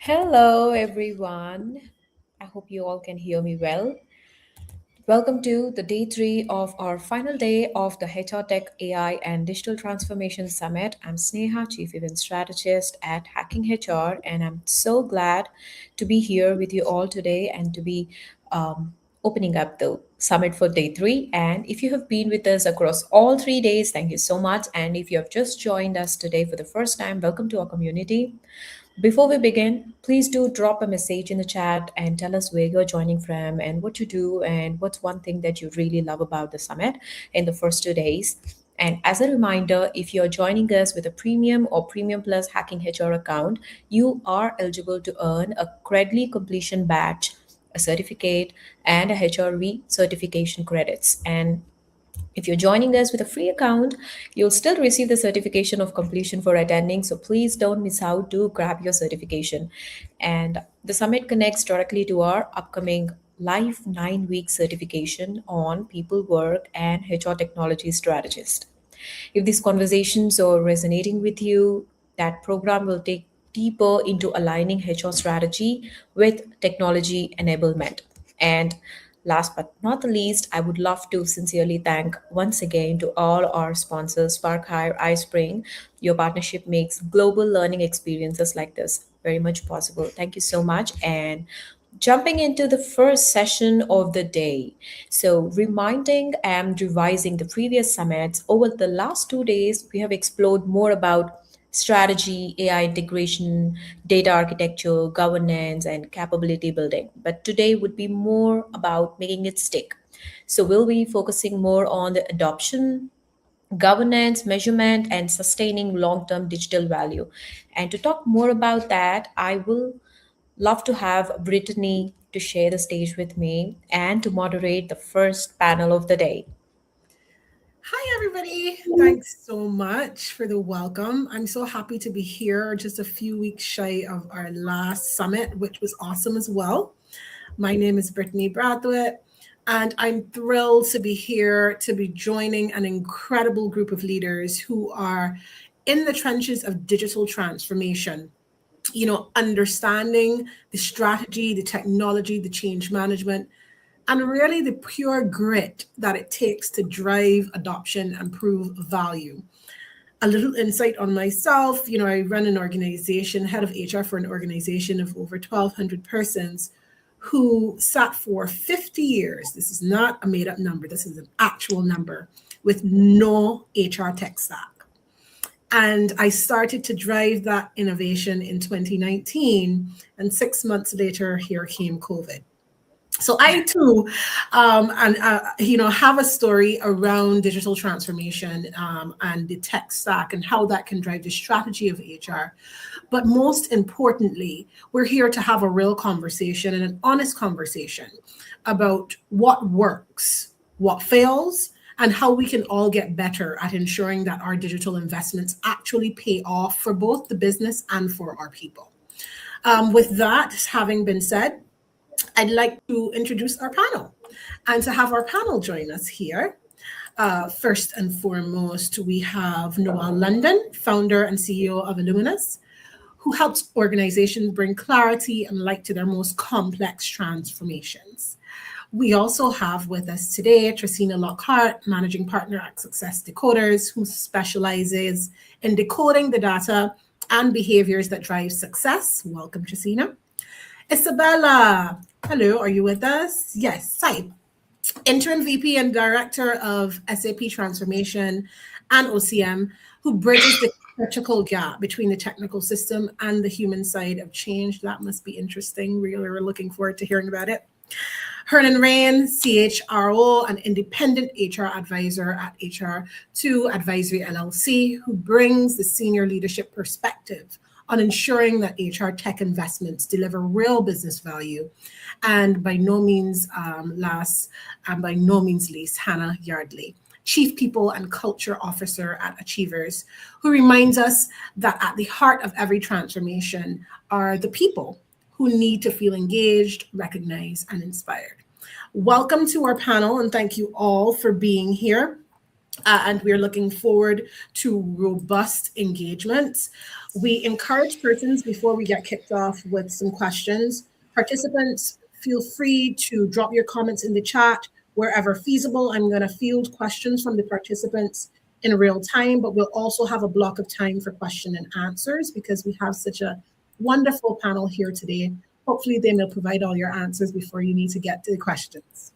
Hello, everyone. I hope you all can hear me well. Welcome to the day three of our final day of the HR Tech AI and Digital Transformation Summit. I'm Sneha, Chief Event Strategist at Hacking HR, and I'm so glad to be here with you all today and to be opening up the summit for day three. And if you have been with us across all 3 days, thank you so much. And if you have just joined us today for the first time, welcome to our community. Before we begin, please do drop a message in the chat and tell us where you're joining from and what you do and what's one thing that you really love about the summit in the first 2 days. And as a reminder, if you're joining us with a premium or premium plus hacking HR account, you are eligible to earn a Credly completion badge, a certificate, and a HRV certification credits. And if you're joining us with a free account, you'll still receive the certification of completion for attending. So please don't miss out to grab your certification. And the summit connects directly to our upcoming live 9 week certification on people work and HR technology strategist. If these conversations are resonating with you, that program will take deeper into aligning HR strategy with technology enablement. And last but not the least, I would love to sincerely thank once again to all our sponsors, Spark Hire, iSpring. Your partnership makes global learning experiences like this very much possible. Thank you so much. And jumping into the first session of the day. So, reminding and revising the previous summits, over the last 2 days, we have explored more about strategy, AI integration, data architecture, governance, and capability building. But today would be more about making it stick. So, we'll be focusing more on the adoption, governance, measurement, and sustaining long term digital value. And to talk more about that, I will love to have Brittany to share the stage with me and to moderate the first panel of the day. Hi, everybody. Thanks so much for the welcome. I'm so happy to be here just a few weeks shy of our last summit, which was awesome as well. My name is Brittany Brathwaite, and I'm thrilled to be here to be joining an incredible group of leaders who are in the trenches of digital transformation. Understanding the strategy, the technology, the change management, and really the pure grit that it takes to drive adoption and prove value. A little insight on myself, I run an organization, head of HR for an organization of over 1,200 persons who sat for 50 years. This is not a made up number, this is an actual number with no HR tech stack. And I started to drive that innovation in 2019. And 6 months later, here came COVID. So I too, have a story around digital transformation and the tech stack and how that can drive the strategy of HR. But most importantly, we're here to have a real conversation and an honest conversation about what works, what fails, and how we can all get better at ensuring that our digital investments actually pay off for both the business and for our people. With that having been said, I'd like to introduce our panel and to have our panel join us here. First and foremost, we have Noel London, founder and CEO of Illuminous, who helps organizations bring clarity and light to their most complex transformations. We also have with us today Tracina Lockhart, managing partner at Success Decoders, who specializes in decoding the data and behaviors that drive success. Welcome, Tracina. Isabella, hello, are you with us? Yes, hi. Interim VP and Director of SAP Transformation and OCM, who bridges the critical gap between the technical system and the human side of change. That must be interesting. Really, we're looking forward to hearing about it. Hernan Rain, CHRO, an independent HR advisor at HR2 Advisory LLC, who brings the senior leadership perspective on ensuring that HR tech investments deliver real business value. And by no means last, and by no means least, Hannah Yardley, Chief People and Culture Officer at Achievers, who reminds us that at the heart of every transformation are the people who need to feel engaged, recognized, and inspired. Welcome to our panel, and thank you all for being here. and we're looking forward to robust engagements. We encourage persons before we get kicked off with some questions. Participants, feel free to drop your comments in the chat wherever feasible. I'm going to field questions from the participants in real time, but we'll also have a block of time for question and answers because we have such a wonderful panel here today. Hopefully, they will provide all your answers before you need to get to the questions.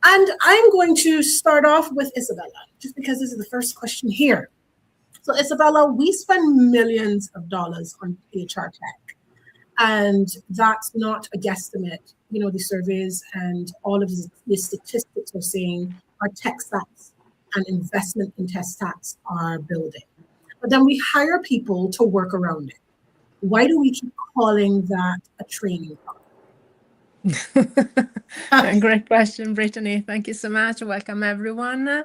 And I'm going to start off with Isabella, just because this is the first question here. So, Isabella, we spend millions of dollars on HR tech, and that's not a guesstimate. You know, the surveys and all of the statistics are saying our tech stacks and investment in tech stacks are building. But then we hire people to work around it. Why do we keep calling that a training A great question, Brittany. Thank you so much. Welcome, everyone.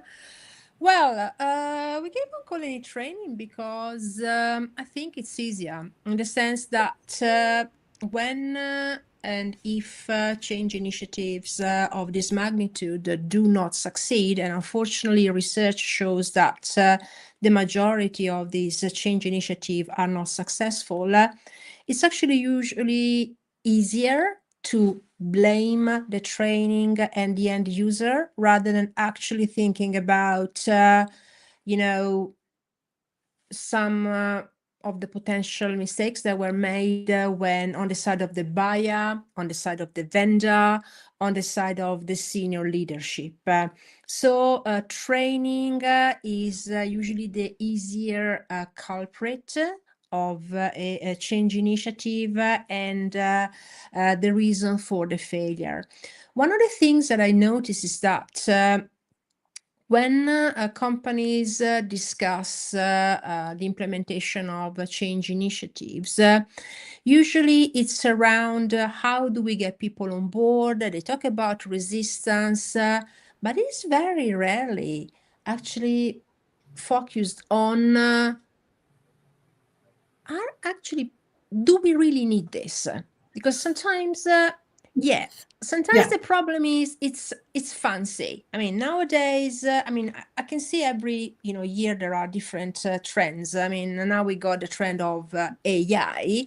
Well, we keep on calling it training because I think it's easier in the sense that when and if change initiatives of this magnitude do not succeed, and unfortunately, research shows that the majority of these change initiatives are not successful, it's actually usually easier to blame the training and the end user rather than actually thinking about you know some of the potential mistakes that were made when on the side of the buyer, on the side of the vendor, on the side of the senior leadership. So training is usually the easier culprit of a change initiative and the reason for the failure. One of the things that I notice is that when companies discuss the implementation of change initiatives, usually it's around how do we get people on board. They talk about resistance, but it's very rarely actually focused on are actually, do we really need this? Because sometimes, yeah, sometimes Yeah. the problem is it's fancy. I mean, nowadays, I mean, I can see every year there are different trends. I mean, now we got the trend of AI,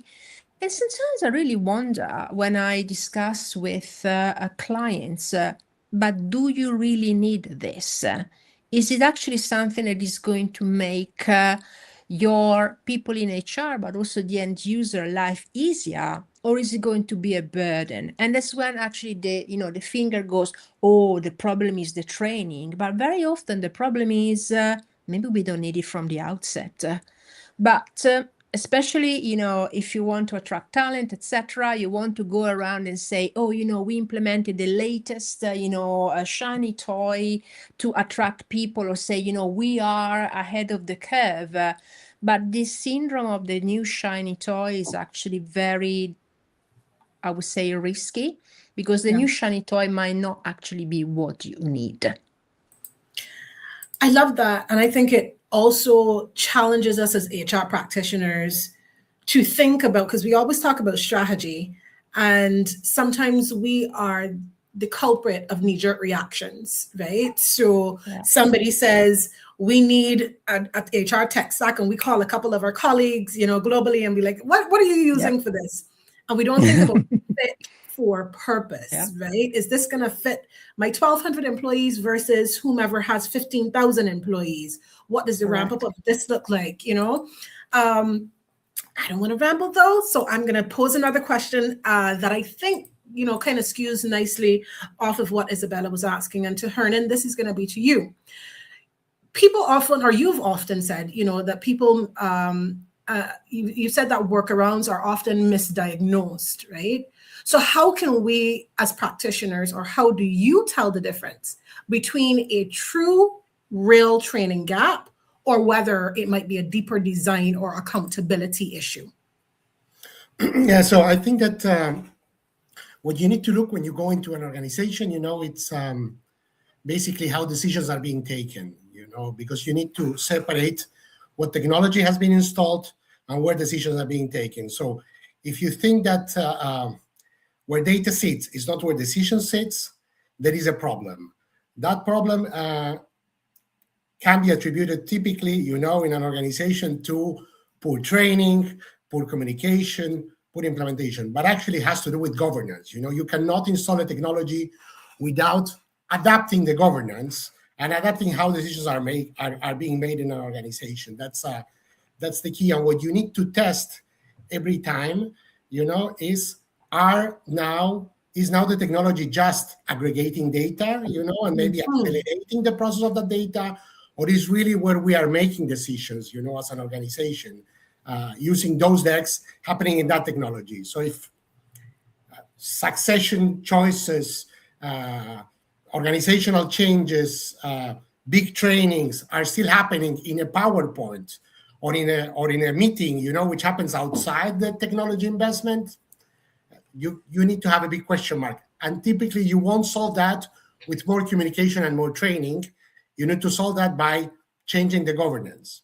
and sometimes I really wonder when I discuss with clients, but do you really need this? Is it actually something that is going to make your people in HR, but also the end user life easier? Or is it going to be a burden? And that's when actually the finger goes, oh, the problem is the training. But very often the problem is maybe we don't need it from the outset. But especially, if you want to attract talent, etc., you want to go around and say, oh, we implemented the latest, a shiny toy to attract people, or say, we are ahead of the curve. But this syndrome of the new shiny toy is actually very, I would say, risky, because the new shiny toy might not actually be what you need. I love that. And I think it also challenges us as HR practitioners to think about, because we always talk about strategy, and sometimes we are the culprit of knee-jerk reactions, right? So somebody says, we need an HR tech stack, and we call a couple of our colleagues, globally, and be like, what are you using for this? And we don't think about fit for purpose, right? Is this going to fit my 1,200 employees versus whomever has 15,000 employees? What does the ramp up of this look like? I don't want to ramble though, so I'm going to pose another question that I think kind of skews nicely off of what Isabella was asking. And to Hernan, this is going to be to you. People often, or you've often said, that people, you said that workarounds are often misdiagnosed, right? So how can we as practitioners, or how do you tell the difference between a true, real training gap or whether it might be a deeper design or accountability issue? Yeah, so I think that what you need to look when you go into an organization, it's basically how decisions are being taken, because you need to separate what technology has been installed and where decisions are being taken. So if you think that where data sits is not where decision sits, there is a problem. That problem can be attributed typically, in an organization to poor training, poor communication, poor implementation, but actually has to do with governance. You cannot install a technology without adapting the governance and adapting how decisions are being made in an organization. That's the key. And what you need to test every time, are now is now the technology just aggregating data, and maybe Mhm. accelerating the process of the data, or is really where we are making decisions, as an organization, using those decks happening in that technology. So if succession choices, uh, organizational changes, big trainings are still happening in a PowerPoint or in a meeting, which happens outside the technology investment, you need to have a big question mark. And typically, you won't solve that with more communication and more training. You need to solve that by changing the governance.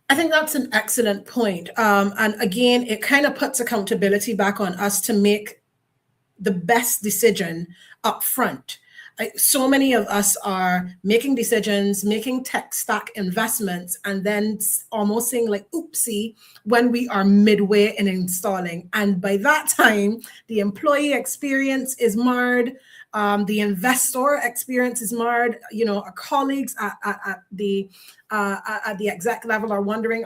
I think that's an excellent point. And again, it kind of puts accountability back on us to make the best decision up front. So many of us are making decisions, making tech stack investments, and then almost saying like, oopsie, when we are midway in installing. And by that time, the employee experience is marred. The investor experience is marred. Our colleagues at the exec level are wondering,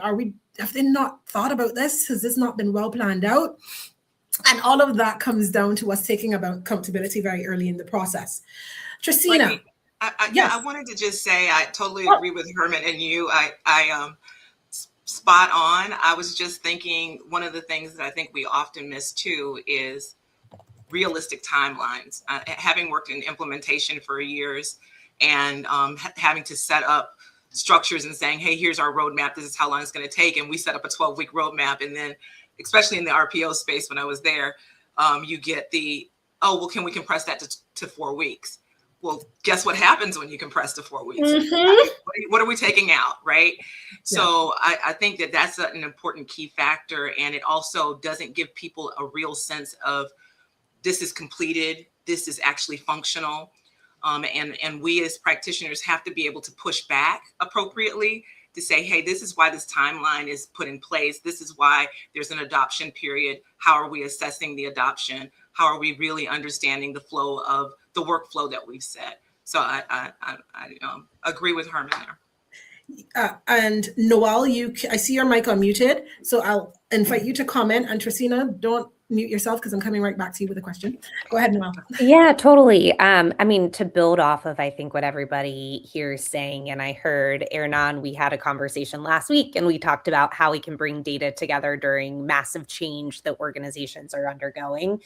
have they not thought about this? Has this not been well planned out? And all of that comes down to us taking about accountability very early in the process. Trisina, Brittany, yeah, I yes. wanted to just say I totally agree with Herman and you. Spot on. I was just thinking one of the things that I think we often miss too is realistic timelines. Having worked in implementation for years and having to set up structures and saying, hey, here's our roadmap. This is how long it's going to take. And we set up a 12-week roadmap. And then, especially in the RPO space when I was there, you get can we compress that to 4 weeks? Well, guess what happens when you compress to 4 weeks? Mm-hmm. What are we taking out, right? Yeah. So I think that that's an important key factor. And it also doesn't give people a real sense of this is completed, this is actually functional. And we as practitioners have to be able to push back appropriately to say, hey, this is why this timeline is put in place. This is why there's an adoption period. How are we assessing the adoption? How are we really understanding the flow of the workflow that we've set? So I agree with Herman there. And Noel, I see your mic unmuted, so I'll invite you to comment. And Trisina, don't mute yourself because I'm coming right back to you with a question. Go ahead, Noel. Yeah, totally. I mean, to build off of, I think, what everybody here is saying, and I heard Ernan, we had a conversation last week and we talked about how we can bring data together during massive change that organizations are undergoing.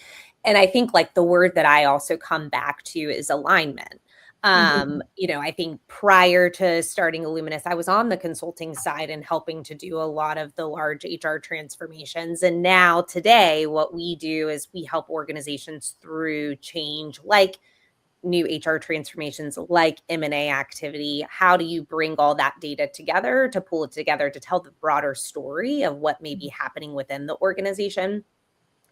And I think like the word that I also come back to is alignment. I think prior to starting Illuminous, I was on the consulting side and helping to do a lot of the large HR transformations. And now today, what we do is we help organizations through change, like new HR transformations, like M&A activity. How do you bring all that data together to pull it together to tell the broader story of what may be happening within the organization?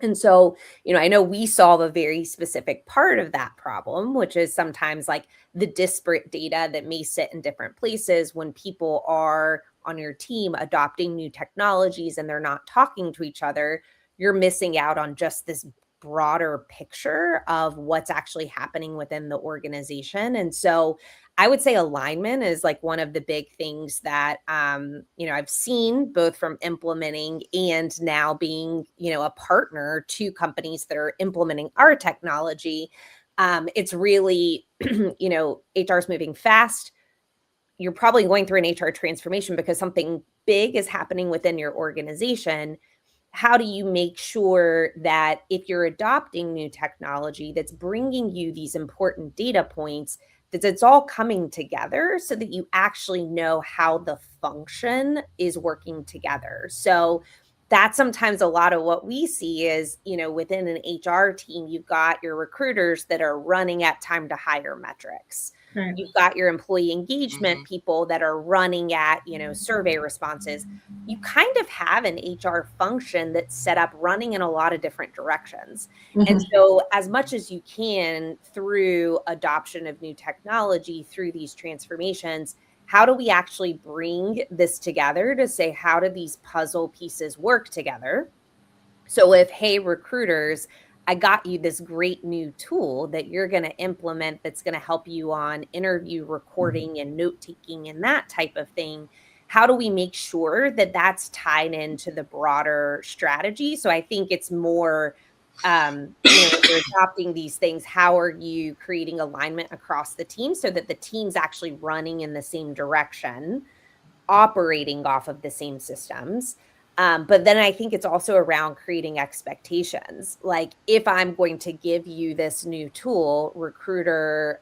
And so, I know we solve a very specific part of that problem, which is sometimes like the disparate data that may sit in different places when people are on your team adopting new technologies and they're not talking to each other. You're missing out on just this broader picture of what's actually happening within the organization. And so I would say alignment is like one of the big things that, I've seen both from implementing and now being, a partner to companies that are implementing our technology. It's really, HR is moving fast. You're probably going through an HR transformation because something big is happening within your organization. How do you make sure that if you're adopting new technology that's bringing you these important data points, that it's all coming together so that you actually know how the function is working together? So that's sometimes a lot of what we see is, within an HR team, you've got your recruiters that are running at time to hire metrics. Right. You've got your employee engagement people that are running at, survey responses. You kind of have an HR function that's set up running in a lot of different directions. And so as much as you can through adoption of new technology, through these transformations, how do we actually bring this together to say, how do these puzzle pieces work together? So if, hey, recruiters, I got you this great new tool that you're going to implement that's going to help you on interview recording and note taking and that type of thing. How do we make sure that that's tied into the broader strategy? So I think it's more, if you're adopting these things, how are you creating alignment across the team so that the team's actually running in the same direction, operating off of the same systems? But then I think it's also around creating expectations. Like, if I'm going to give you this new tool, recruiter,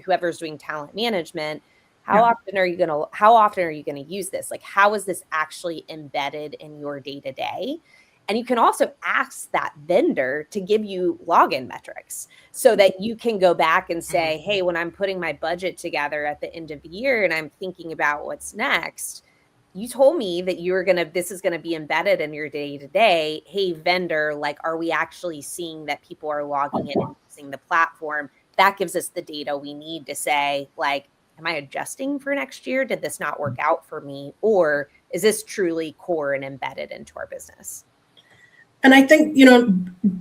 whoever's doing talent management, how often are you going to use this? Like, how is this actually embedded in your day to day? And you can also ask that vendor to give you login metrics so that you can go back and say, hey, when I'm putting my budget together at the end of the year and I'm thinking about what's next, you told me that this is going to be embedded in your day to day. Hey, vendor, like, are we actually seeing that people are logging in and using the platform? That gives us the data we need to say, like, am I adjusting for next year? Did this not work out for me? Or is this truly core and embedded into our business? And I think,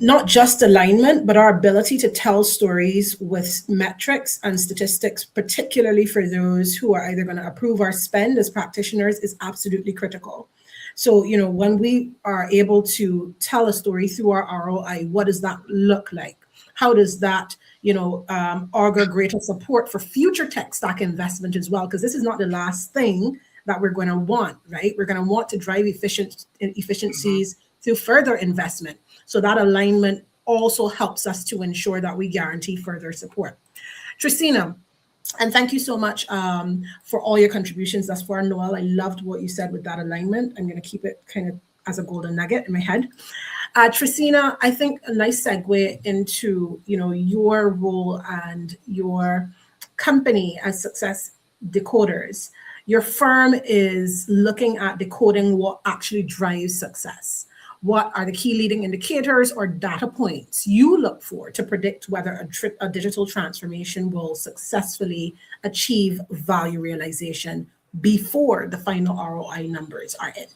not just alignment, but our ability to tell stories with metrics and statistics, particularly for those who are either going to approve our spend as practitioners, is absolutely critical. So, when we are able to tell a story through our ROI, what does that look like? How does that, augur greater support for future tech stack investment as well? Because this is not the last thing that we're going to want, right? We're going to want to drive efficiencies through further investment. So that alignment also helps us to ensure that we guarantee further support. Trisina, and thank you so much for all your contributions thus far. Noel, I loved what you said with that alignment. I'm going to keep it kind of as a golden nugget in my head. Trisina, I think a nice segue into your role and your company as Success Decoders. Your firm is looking at decoding what actually drives success. What are the key leading indicators or data points you look for to predict whether a digital transformation will successfully achieve value realization before the final ROI numbers are in?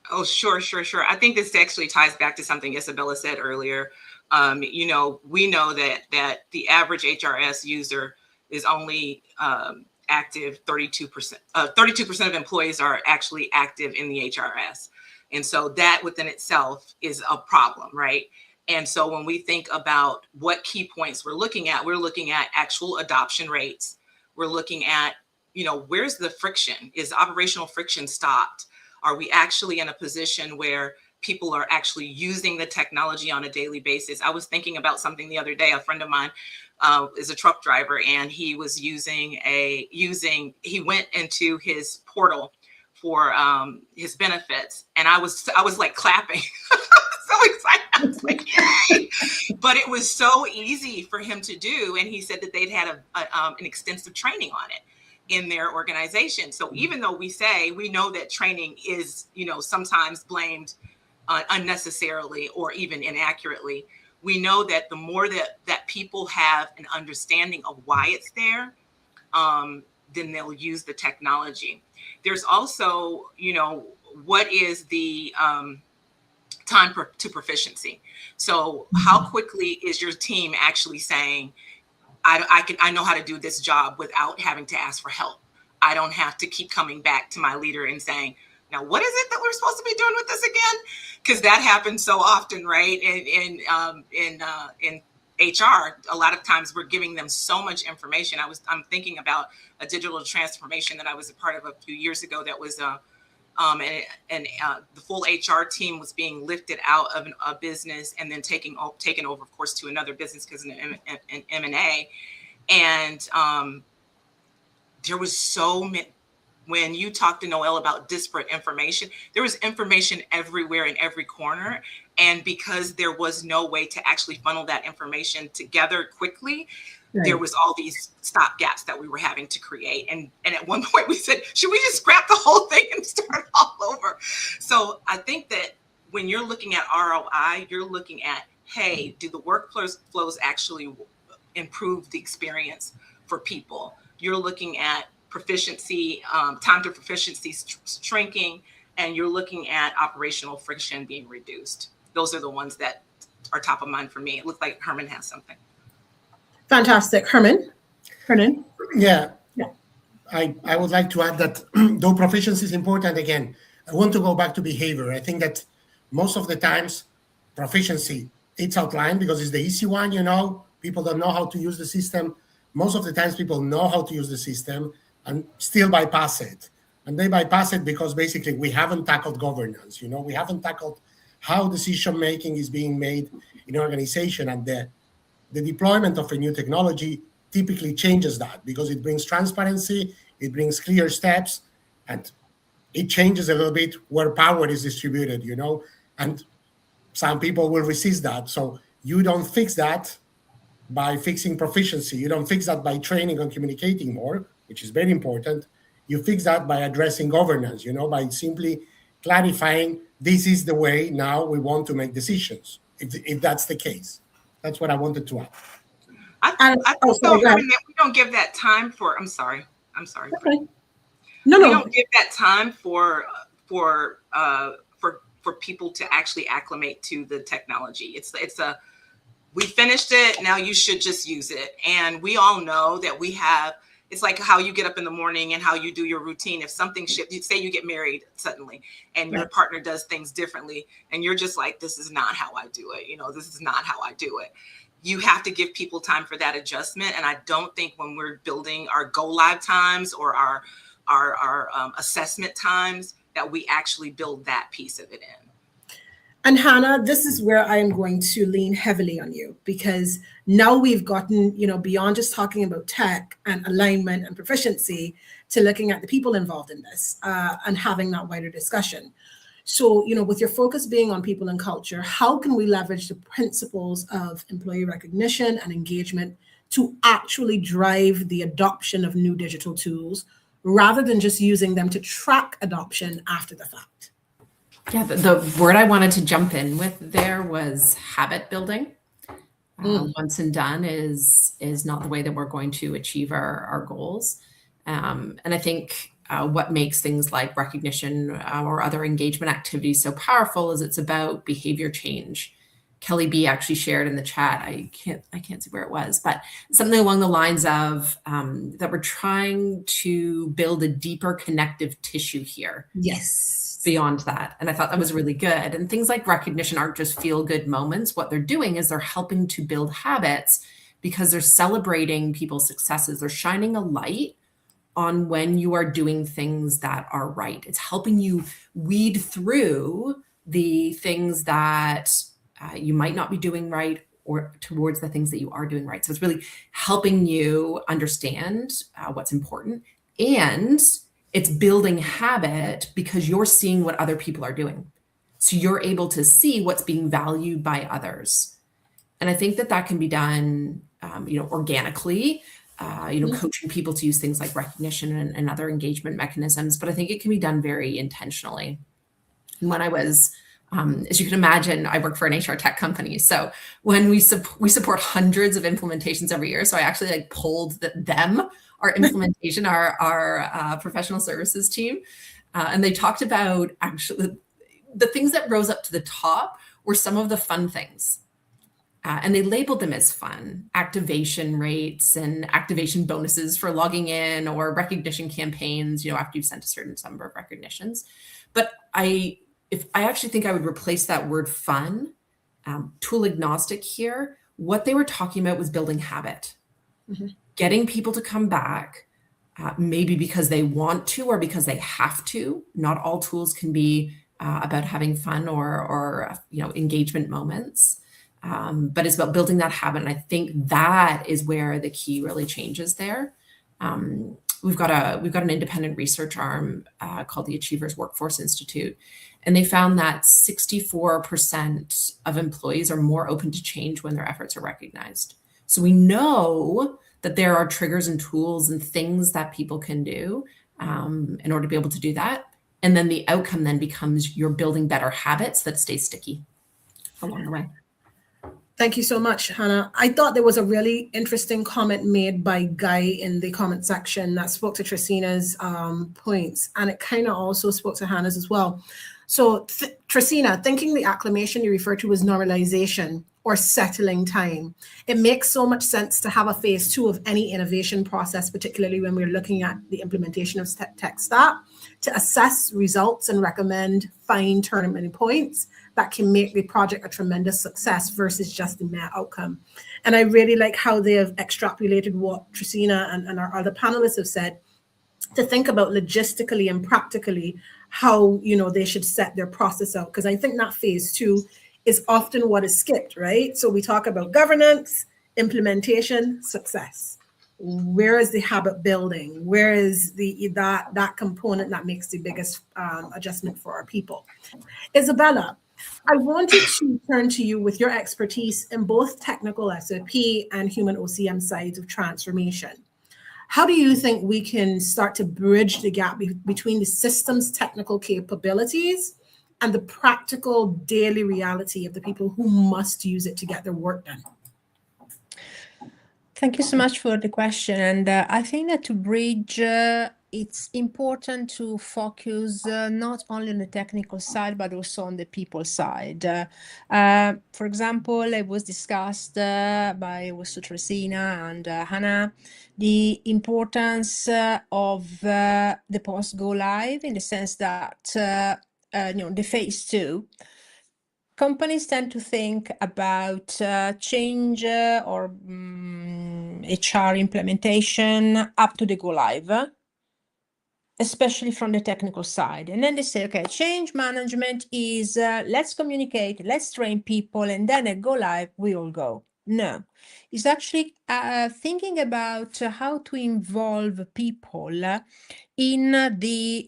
Oh, sure. I think this actually ties back to something Isabella said earlier. We know that the average HRS user is only active 32%. 32% of employees are actually active in the HRS. And so that within itself is a problem, right? And so when we think about what key points we're looking at actual adoption rates. We're looking at, where's the friction? Is operational friction stopped? Are we actually in a position where people are actually using the technology on a daily basis? I was thinking about something the other day. A friend of mine is a truck driver, and he was he went into his portal for his benefits, and I was like clapping. So excited. I was like, yay! But it was so easy for him to do, and he said that they'd had an extensive training on it in their organization. So even though we know that training is, sometimes blamed unnecessarily or even inaccurately, we know that the more that people have an understanding of why it's there, then they'll use the technology. There's also, what is the time to proficiency? So how quickly is your team actually saying, I know how to do this job without having to ask for help. I don't have to keep coming back to my leader and saying, now, what is it that we're supposed to be doing with this again? Because that happens so often, right? In HR, a lot of times we're giving them so much information. I'm thinking about a digital transformation that I was a part of a few years ago. That was the full HR team was being lifted out of a business and then taken over, of course, to another business because of an M&A. And there was so when you talked to Noelle about disparate information, there was information everywhere in every corner. And because there was no way to actually funnel that information together quickly, there was all these stop gaps that we were having to create. And at one point we said, should we just scrap the whole thing and start all over? So I think that when you're looking at ROI, you're looking at, hey, do the workflows actually improve the experience for people? You're looking at proficiency, time to proficiency shrinking, and you're looking at operational friction being reduced. Those are the ones that are top of mind for me. It looks like Herman has something. Fantastic. Herman? Yeah. I would like to add that though proficiency is important, again, I want to go back to behavior. I think that most of the times proficiency, it's outlined because it's the easy one, people don't know how to use the system. Most of the times people know how to use the system and still bypass it. And they bypass it because basically we haven't tackled governance. We haven't tackled how decision-making is being made in an organization, and the deployment of a new technology typically changes that because it brings transparency, it brings clear steps, and it changes a little bit where power is distributed, and some people will resist that. So you don't fix that by fixing proficiency. You don't fix that by training and communicating more, which is very important. You fix that by addressing governance, by simply clarifying this is the way now we want to make decisions, if that's the case. That's what I wanted to add. I think that we don't give that time for. I'm sorry. Okay. No. We don't give that time for people to actually acclimate to the technology. It's we finished it. Now you should just use it. And we all know that it's like how you get up in the morning and how you do your routine. If something shifts, you say you get married suddenly and your partner does things differently and you're just like, this is not how I do it. This is not how I do it. You have to give people time for that adjustment. And I don't think when we're building our go live times or our assessment times that we actually build that piece of it in. And Hannah, this is where I am going to lean heavily on you, because now we've gotten, beyond just talking about tech and alignment and proficiency to looking at the people involved in this and having that wider discussion. So, with your focus being on people and culture, how can we leverage the principles of employee recognition and engagement to actually drive the adoption of new digital tools rather than just using them to track adoption after the fact? Yeah, the word I wanted to jump in with there was habit building. Once and done is not the way that we're going to achieve our goals. And I think what makes things like recognition or other engagement activities so powerful is it's about behavior change. Kelly B actually shared in the chat, I can't see where it was, but something along the lines of that we're trying to build a deeper connective tissue here. Yes. Beyond that. And I thought that was really good. And things like recognition aren't just feel-good moments. What they're doing is they're helping to build habits because they're celebrating people's successes. They're shining a light on when you are doing things that are right. It's helping you weed through the things that you might not be doing right or towards the things that you are doing right. So it's really helping you understand what's important, and it's building habit because you're seeing what other people are doing. So you're able to see what's being valued by others. And I think that can be done, organically, coaching people to use things like recognition and other engagement mechanisms. But I think it can be done very intentionally. And when I was, as you can imagine, I work for an HR tech company. So when we support hundreds of implementations every year. So I actually polled our implementation, our professional services team. And they talked about actually the things that rose up to the top were some of the fun things. And they labeled them as fun: activation rates and activation bonuses for logging in, or recognition campaigns, after you've sent a certain number of recognitions. But I actually think I would replace that word fun, tool agnostic here. What they were talking about was building habit. Mm-hmm. Getting people to come back, maybe because they want to or because they have to. Not all tools can be about having fun or engagement moments, but it's about building that habit. And I think that is where the key really changes there. we've got an independent research arm called the Achievers Workforce Institute, and they found that 64% of employees are more open to change when their efforts are recognized. So we know that there are triggers and tools and things that people can do in order to be able to do that. And then the outcome then becomes you're building better habits that stay sticky along the way. Thank you so much, Hannah. I thought there was a really interesting comment made by Guy in the comment section that spoke to Tracina's points, and it kind of also spoke to Hannah's as well. So Tracina, thinking the acclimation you refer to as normalization or settling time, it makes so much sense to have a phase 2 of any innovation process, particularly when we're looking at the implementation of tech stack, to assess results and recommend fine turning points that can make the project a tremendous success versus just the mere outcome. And I really like how they have extrapolated what Tracina and our other panelists have said, to think about logistically and practically how, you know, they should set their process out. Because I think that phase 2 is often what is skipped, right? So we talk about governance, implementation, success. Where is the habit building? Where is that component that makes the biggest adjustment for our people? Isabella, I wanted to turn to you with your expertise in both technical SAP and human OCM sides of transformation. How do you think we can start to bridge the gap between the system's technical capabilities and the practical daily reality of the people who must use it to get their work done? Thank you so much for the question. And I think that to bridge, it's important to focus not only on the technical side, but also on the people side. For example, it was discussed by also Tracina and Hannah, the importance of the post-go live, in the sense that, the phase 2, companies tend to think about change or HR implementation up to the go live, especially from the technical side. And then they say, okay, change management is let's communicate, let's train people, and then at go live, we all go. No, it's actually thinking about how to involve people in the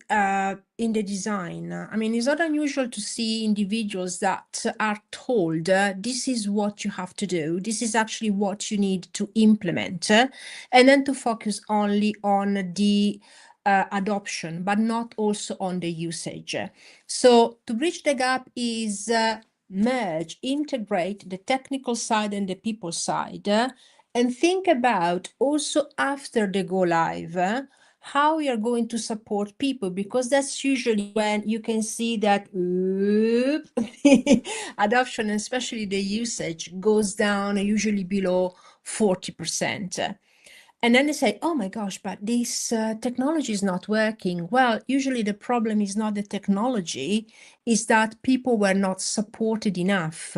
design. I mean, it's not unusual to see individuals that are told this is what you have to do, this is actually what you need to implement, and then to focus only on the adoption, but not also on the usage. So to bridge the gap is merge, integrate the technical side and the people side, and think about also after the go live, how you're going to support people, because that's usually when you can see that adoption, especially the usage, goes down usually below 40%. And then they say, oh my gosh, but this technology is not working. Well, usually the problem is not the technology, is that people were not supported enough.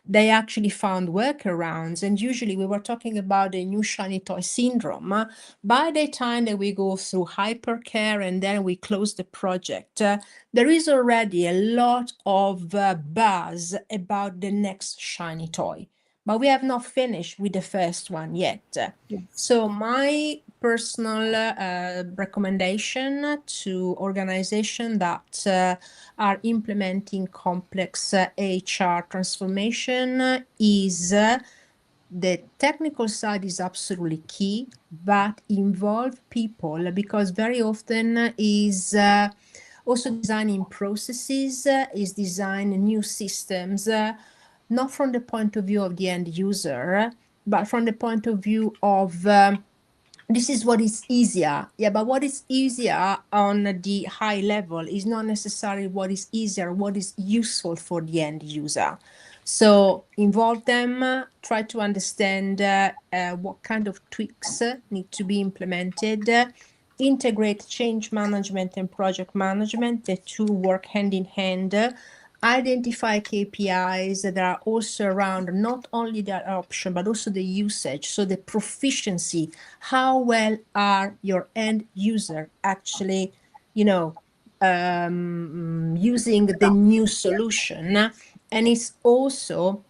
They actually found workarounds. And usually we were talking about the new shiny toy syndrome. By the time that we go through hypercare and then we close the project, there is already a lot of buzz about the next shiny toy. But we have not finished with the first one yet. Yes. So my personal recommendation to organizations that are implementing complex HR transformation is the technical side is absolutely key, but involve people, because very often is also designing processes, is designing new systems, not from the point of view of the end user, but from the point of view of this is what is easier. Yeah, but what is easier on the high level is not necessarily what is easier, what is useful for the end user. So involve them, try to understand what kind of tweaks need to be implemented, integrate change management and project management. The two work hand in hand. Identify KPIs that are also around not only the adoption, but also the usage. So the proficiency, how well are your end user actually, using the new solution. And it's also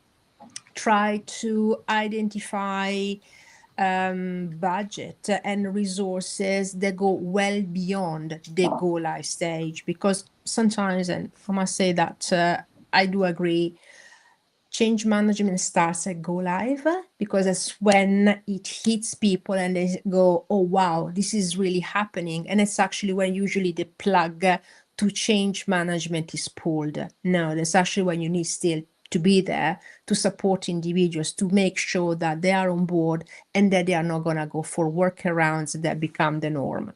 try to identify budget and resources that go well beyond the go live stage, because sometimes, and I must say that I do agree, change management starts at go live, because that's when it hits people and they go, oh wow, this is really happening. And it's actually when usually the plug to change management is pulled. No, that's actually when you need still to be there to support individuals to make sure that they are on board and that they are not going to go for workarounds that become the norm.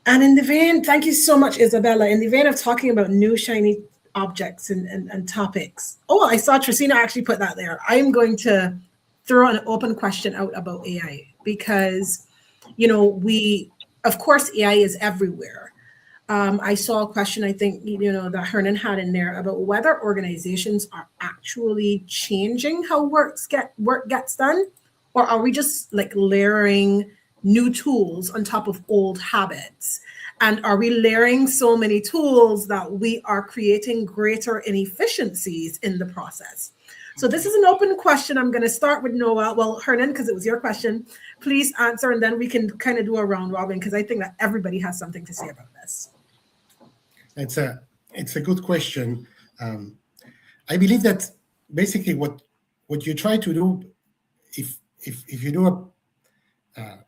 And in the vein, thank you so much, Isabella. In the vein of talking about new shiny objects and topics. Oh, I saw Trisina actually put that there. I'm going to throw an open question out about AI because, of course, AI is everywhere. I saw a question, I think, that Hernan had in there about whether organizations are actually changing how work gets done, or are we just like layering new tools on top of old habits? And are we layering so many tools that we are creating greater inefficiencies in the process? So this is an open question. I'm going to start with Noah. Well, Hernan, because it was your question, please answer, and then we can kind of do a round robin, because I think that everybody has something to say about this. It's a good question. I believe that basically what you try to do, if you do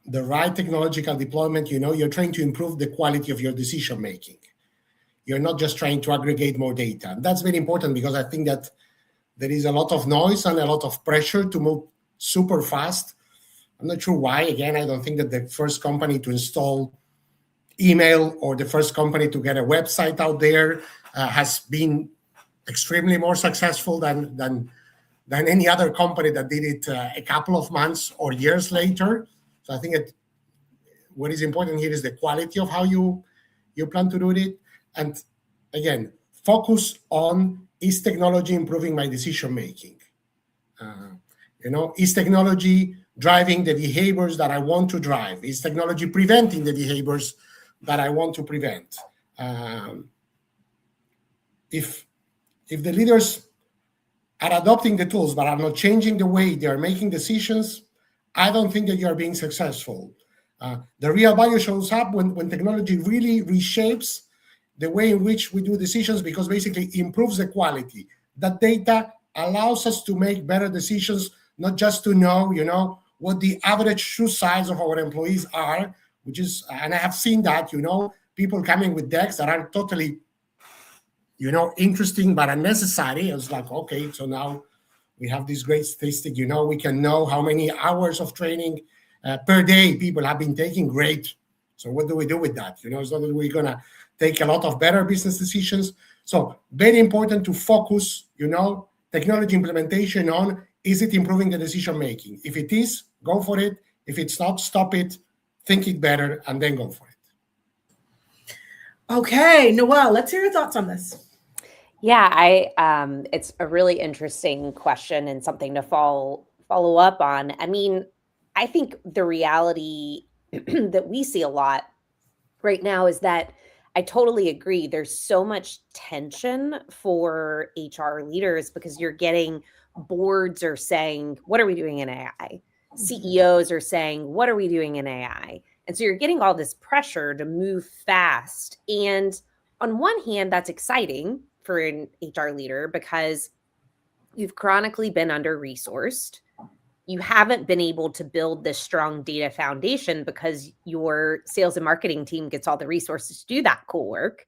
the right technological deployment, you're trying to improve the quality of your decision making. You're not just trying to aggregate more data. And that's very important, because I think that there is a lot of noise and a lot of pressure to move super fast. I'm not sure why. Again, I don't think that the first company to install email or the first company to get a website out there has been extremely more successful than any other company that did it a couple of months or years later. So I think what is important here is the quality of how you plan to do it. And again, focus on, is technology improving my decision making? Is technology driving the behaviors that I want to drive? Is technology preventing the behaviors that I want to prevent? If the leaders are adopting the tools but are not changing the way they are making decisions, I don't think that you are being successful. The real value shows up when technology really reshapes the way in which we do decisions, because basically it improves the quality. That data allows us to make better decisions, not just to know, what the average shoe size of our employees are, and I have seen that, people coming with decks that are totally, interesting but unnecessary. It's like, okay, so now we have this great statistic, we can know how many hours of training per day people have been taking. Great. So what do we do with that? So that we're going to take a lot of better business decisions. So very important to focus, technology implementation on, is it improving the decision making? If it is, go for it. If it's not, stop it, think it better, and then go for it. Okay, Noelle, let's hear your thoughts on this. Yeah, it's a really interesting question and something to follow up on. I mean, I think the reality that we see a lot right now is that I totally agree. There's so much tension for HR leaders, because you're getting boards are saying, what are we doing in AI? CEOs are saying, what are we doing in AI? And so you're getting all this pressure to move fast. And on one hand, that's exciting for an HR leader, because you've chronically been under-resourced. You haven't been able to build this strong data foundation because your sales and marketing team gets all the resources to do that cool work.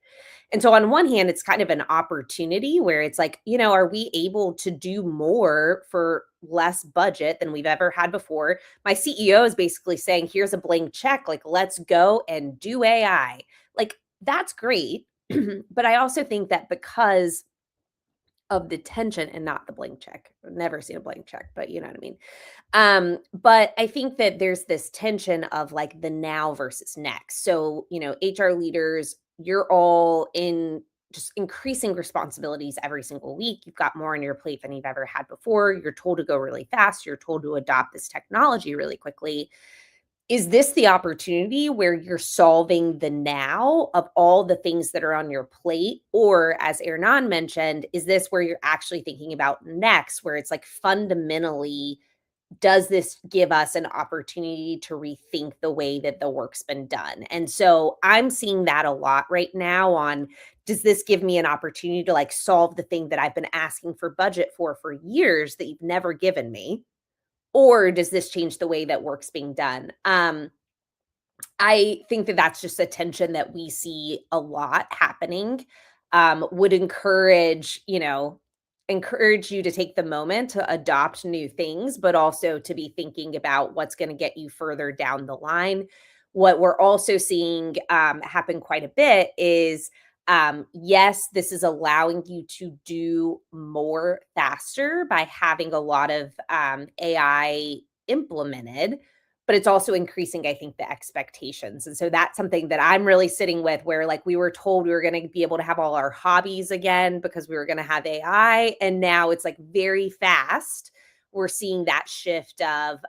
And so on one hand, it's kind of an opportunity where it's like, are we able to do more for less budget than we've ever had before? My CEO is basically saying, here's a blank check, like, let's go and do AI. Like, that's great. But I also think that because of the tension, and not the blank check, I've never seen a blank check, but you know what I mean? But I think that there's this tension of like the now versus next. So, HR leaders, you're all in just increasing responsibilities every single week. You've got more on your plate than you've ever had before. You're told to go really fast. You're told to adopt this technology really quickly. Is this the opportunity where you're solving the now of all the things that are on your plate? Or, as Hernan mentioned, is this where you're actually thinking about next, where it's like fundamentally does this give us an opportunity to rethink the way that the work's been done? And so I'm seeing that a lot right now on, does this give me an opportunity to like solve the thing that I've been asking for budget for years that you've never given me? Or does this change the way that work's being done? I think that that's just a tension that we see a lot happening. Would encourage you to take the moment to adopt new things, but also to be thinking about what's going to get you further down the line. What we're also seeing happen quite a bit is, yes, this is allowing you to do more faster by having a lot of AI implemented, but it's also increasing, I think, the expectations. And so that's something that I'm really sitting with, where like we were told we were going to be able to have all our hobbies again because we were going to have AI. And now it's like very fast. We're seeing that shift of,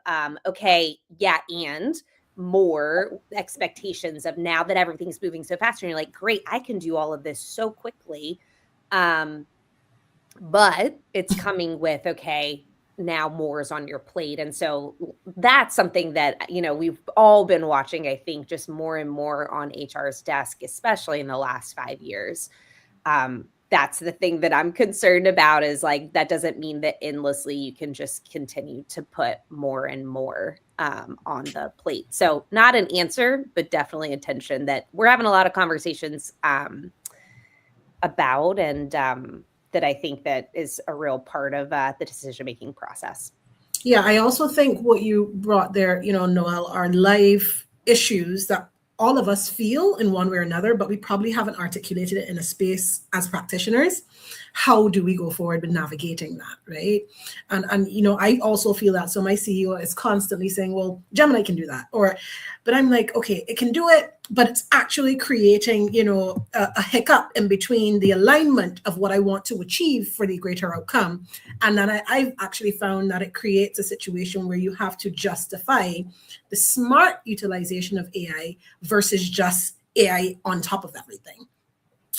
okay, yeah, and more expectations of now that everything's moving so fast. And you're like, great, I can do all of this so quickly. But it's coming with, okay, now more is on your plate. And so that's something that, we've all been watching, I think, just more and more on HR's desk, especially in the last 5 years. That's the thing that I'm concerned about, is like, that doesn't mean that endlessly you can just continue to put more and more on the plate. So not an answer, but definitely a tension that we're having a lot of conversations about, and that I think that is a real part of the decision-making process. Yeah, I also think what you brought there, Noelle, are life issues that all of us feel in one way or another, but we probably haven't articulated it in a space as practitioners. How do we go forward with navigating that, right? And I also feel that. So my CEO is constantly saying, well, Gemini can do that. But I'm like, okay, it can do it, but it's actually creating, a hiccup in between the alignment of what I want to achieve for the greater outcome. And then I've actually found that it creates a situation where you have to justify the smart utilization of AI versus just AI on top of everything.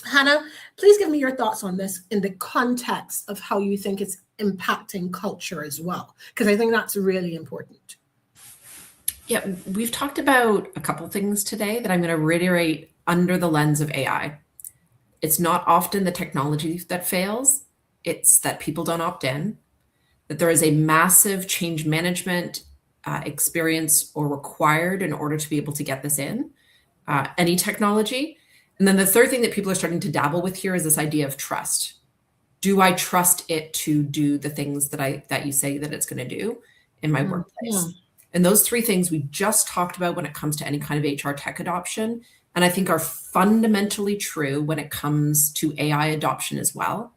Hannah, please give me your thoughts on this in the context of how you think it's impacting culture as well, because I think that's really important. Yeah, we've talked about a couple things today that I'm going to reiterate under the lens of AI. It's not often the technology that fails, it's that people don't opt in, that there is a massive change management experience or required in order to be able to get this in, any technology. And then the third thing that people are starting to dabble with here is this idea of trust. Do I trust it to do the things that you say that it's going to do in my workplace? And those three things we just talked about when it comes to any kind of HR tech adoption, and I think are fundamentally true when it comes to AI adoption as well.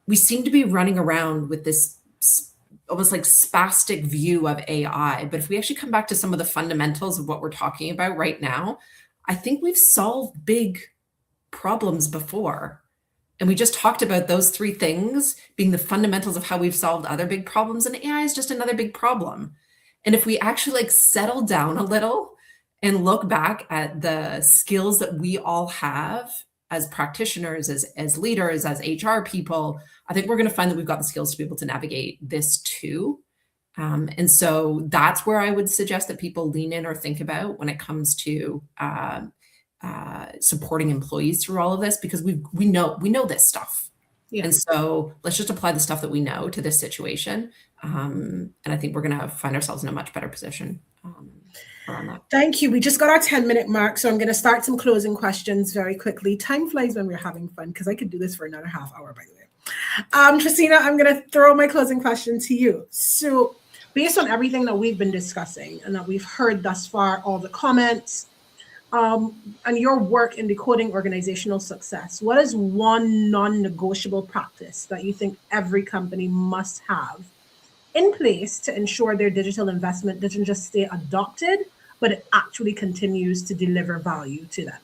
We seem to be running around with this almost like spastic view of AI. But if we actually come back to some of the fundamentals of what we're talking about right now, I think we've solved big problems before. And we just talked about those three things being the fundamentals of how we've solved other big problems. And AI is just another big problem. And if we actually settle down a little and look back at the skills that we all have as practitioners, as leaders, as HR people, I think we're going to find that we've got the skills to be able to navigate this too. And so that's where I would suggest that people lean in or think about when it comes to supporting employees through all of this, because we know this stuff. Yeah. And so let's just apply the stuff that we know to this situation. And I think we're going to find ourselves in a much better position around that. Thank you. We just got our 10-minute mark, so I'm going to start some closing questions very quickly. Time flies when we're having fun, because I could do this for another half hour, by the way. Tristina, I'm going to throw my closing question to you. So based on everything that we've been discussing and that we've heard thus far, all the comments, and your work in decoding organizational success, what is one non-negotiable practice that you think every company must have in place to ensure their digital investment doesn't just stay adopted, but it actually continues to deliver value to them?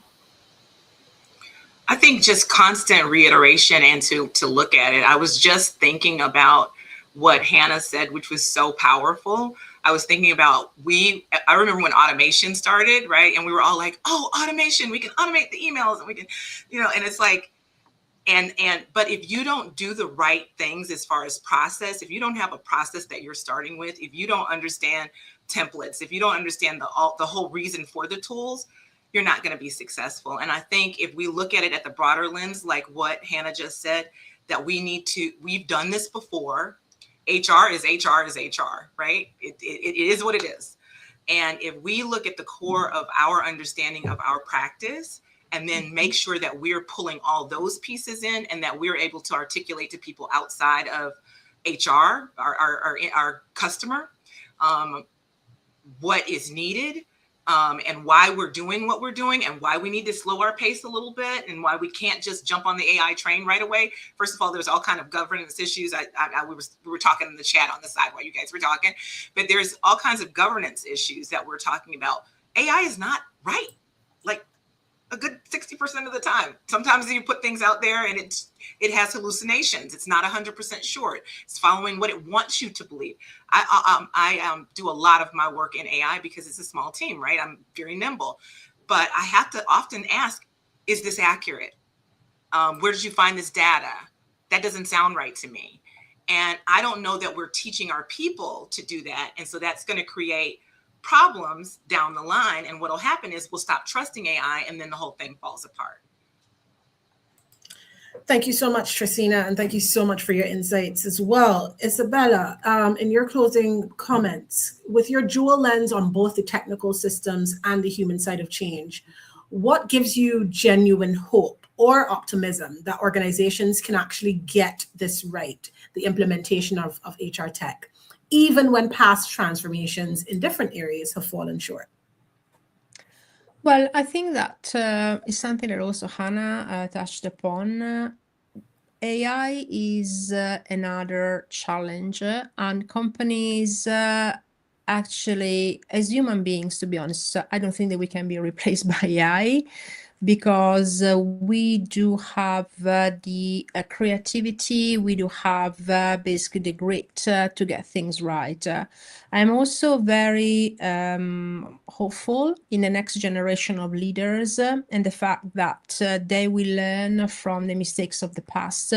I think just constant reiteration and to look at it. I was just thinking about what Hannah said, which was so powerful. I was thinking about I remember when automation started, right? And we were all like, oh, automation, we can automate the emails and we can, and it's like, But if you don't do the right things as far as process, if you don't have a process that you're starting with, if you don't understand templates, if you don't understand the whole reason for the tools, you're not going to be successful. And I think if we look at it at the broader lens, like what Hannah just said, that we've done this before. HR is HR, right? It is what it is. And if we look at the core of our understanding of our practice, and then make sure that we're pulling all those pieces in, and that we're able to articulate to people outside of HR, our customer, what is needed, and why we're doing what we're doing, and why we need to slow our pace a little bit, and why we can't just jump on the AI train right away. First of all, there's all kind of governance issues. We were talking in the chat on the side while you guys were talking, but there's all kinds of governance issues that we're talking about. AI is not right, like a good 60% of the time. Sometimes you put things out there and it has hallucinations. It's not 100% sure. It's following what it wants you to believe. I do a lot of my work in AI because it's a small team, right? I'm very nimble, but I have to often ask, is this accurate? Where did you find this data? That doesn't sound right to me. And I don't know that we're teaching our people to do that. And so that's going to create problems down the line. And what'll happen is we'll stop trusting AI, and then the whole thing falls apart. Thank you so much, Tracina, and thank you so much for your insights as well. Isabella, in your closing comments, with your dual lens on both the technical systems and the human side of change, what gives you genuine hope or optimism that organizations can actually get this right, the implementation of HR tech, even when past transformations in different areas have fallen short? Well, I think that is something that also Hannah touched upon. AI is another challenge, and companies actually, as human beings, to be honest, I don't think that we can be replaced by AI, because we do have the creativity, we do have basically the grit to get things right. I'm also very hopeful in the next generation of leaders and the fact that they will learn from the mistakes of the past.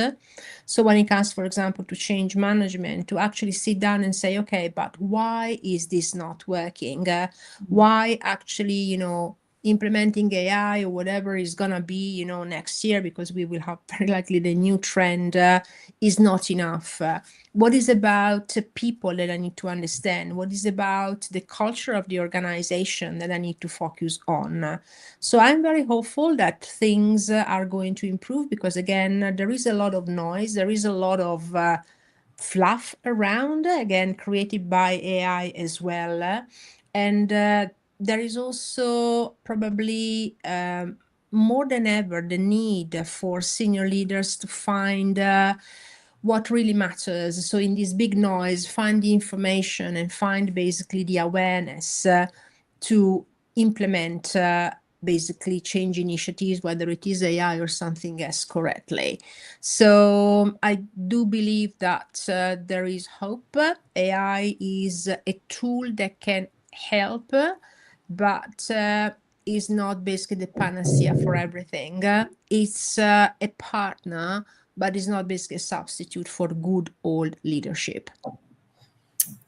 So when it comes, for example, to change management, to actually sit down and say, okay, but why is this not working? Why actually, implementing AI or whatever is gonna be, next year, because we will have very likely the new trend is not enough. What is about people that I need to understand? What is about the culture of the organization that I need to focus on? So I'm very hopeful that things are going to improve, because again, there is a lot of noise, there is a lot of fluff around, again, created by AI as well. And there is also probably more than ever the need for senior leaders to find what really matters. So in this big noise, find the information and find basically the awareness to implement basically change initiatives, whether it is AI or something else, correctly. So I do believe that there is hope. AI is a tool that can help, but is not basically the panacea for everything. It's a partner, but it's not basically a substitute for good old leadership.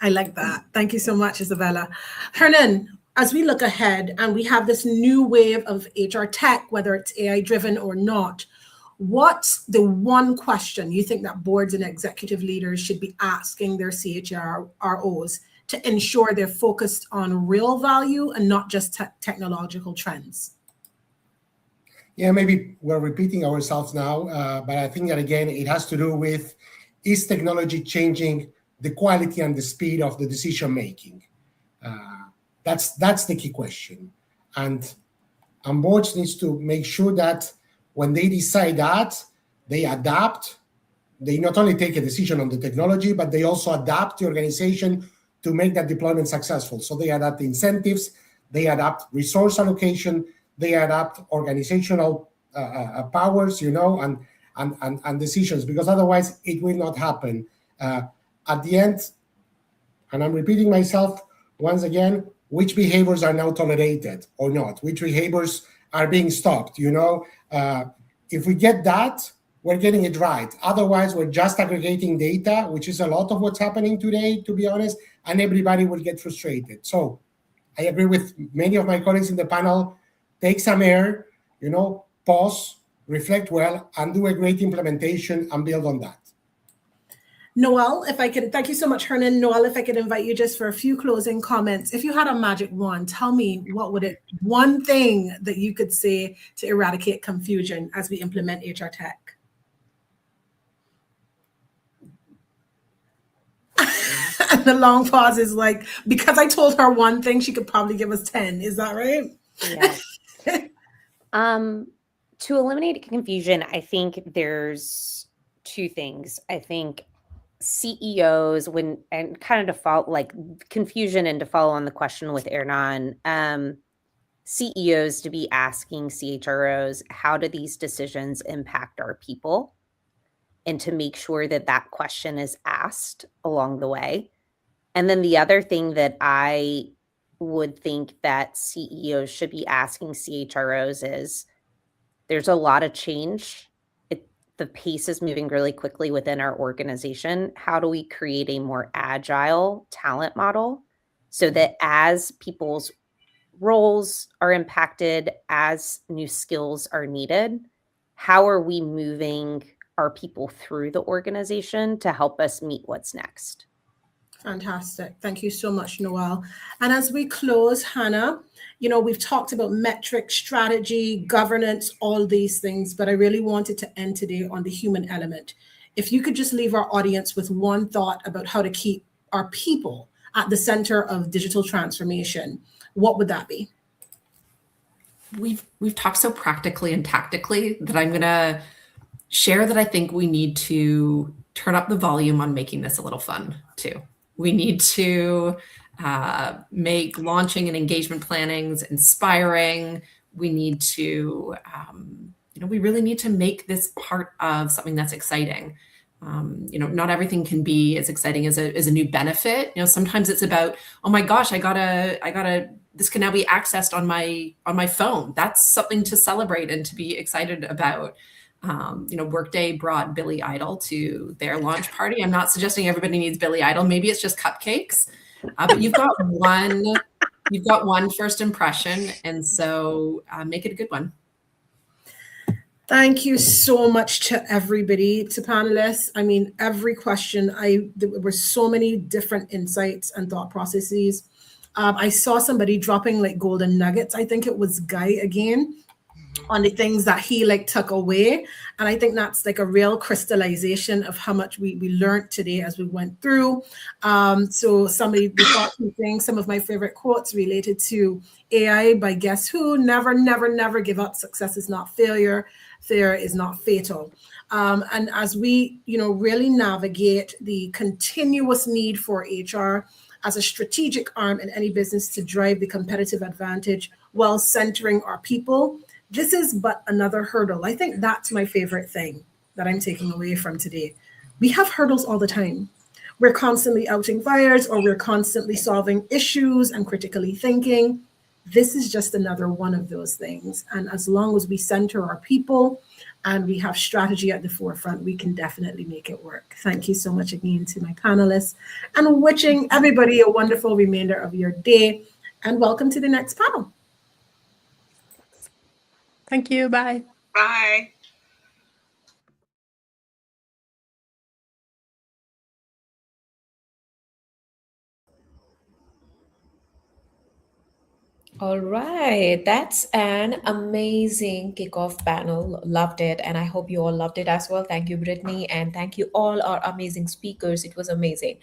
I like that. Thank you so much, Isabella. Hernan, as we look ahead and we have this new wave of HR tech, whether it's AI driven or not, what's the one question you think that boards and executive leaders should be asking their CHROs to ensure they're focused on real value and not just technological trends? Yeah, maybe we're repeating ourselves now, but I think that, again, it has to do with, is technology changing the quality and the speed of the decision making? That's the key question. And boards needs to make sure that when they decide that, they adapt. They not only take a decision on the technology, but they also adapt the organization to make that deployment successful. So they adapt the incentives, they adapt resource allocation, they adapt organizational powers, and decisions, because otherwise it will not happen. At the end, and I'm repeating myself once again, which behaviors are now tolerated or not? Which behaviors are being stopped? If we get that, we're getting it right. Otherwise, we're just aggregating data, which is a lot of what's happening today, to be honest, and everybody will get frustrated. So I agree with many of my colleagues in the panel. Take some air, pause, reflect well, and do a great implementation and build on that. Noel, if I can, thank you so much, Hernan. Noel, if I could invite you just for a few closing comments. If you had a magic wand, tell me one thing that you could say to eradicate confusion as we implement HR tech? And the long pause is like, because I told her one thing, she could probably give us 10. Is that right? Yeah. To eliminate confusion, I think there's two things. I think CEOs, and kind of default like confusion, and to follow on the question with Ernan, CEOs to be asking CHROs, how do these decisions impact our people? And to make sure that that question is asked along the way. And then the other thing that I would think that CEOs should be asking CHROs is, there's a lot of change. The pace is moving really quickly within our organization. How do we create a more agile talent model so that as people's roles are impacted, as new skills are needed, how are we moving our people through the organization to help us meet what's next? Fantastic. Thank you so much, Noel. And as we close, Hannah, we've talked about metrics, strategy, governance, all these things, but I really wanted to end today on the human element. If you could just leave our audience with one thought about how to keep our people at the center of digital transformation, what would that be? We've talked so practically and tactically that I'm going to share that I think we need to turn up the volume on making this a little fun too. We need to make launching and engagement plannings inspiring. We need to, we really need to make this part of something that's exciting. Not everything can be as exciting as a new benefit. Sometimes it's about, oh my gosh, I gotta, this can now be accessed on my phone. That's something to celebrate and to be excited about. Workday brought Billy Idol to their launch party. I'm not suggesting everybody needs Billy Idol. Maybe it's just cupcakes, but you've got one first impression, and so make it a good one. Thank you so much to everybody, to panelists. I mean, every question, there were so many different insights and thought processes. I saw somebody dropping like golden nuggets. I think it was Guy again, on the things that he took away. And I think that's like a real crystallization of how much we learned today as we went through. So somebody thought some of my favorite quotes related to AI by Guess Who: never, never, never give up. Success is not failure. Failure is not fatal. And as we, really navigate the continuous need for HR as a strategic arm in any business to drive the competitive advantage while centering our people, this is but another hurdle. I think that's my favorite thing that I'm taking away from today. We have hurdles all the time. We're constantly outing fires, or we're constantly solving issues and critically thinking. This is just another one of those things. And as long as we center our people and we have strategy at the forefront, we can definitely make it work. Thank you so much again to my panelists, and wishing everybody a wonderful remainder of your day. And welcome to the next panel. Thank you. Bye. Bye. All right, that's an amazing kickoff panel. Loved it, and I hope you all loved it as well. Thank you, Brittany, and thank you all our amazing speakers. It was amazing.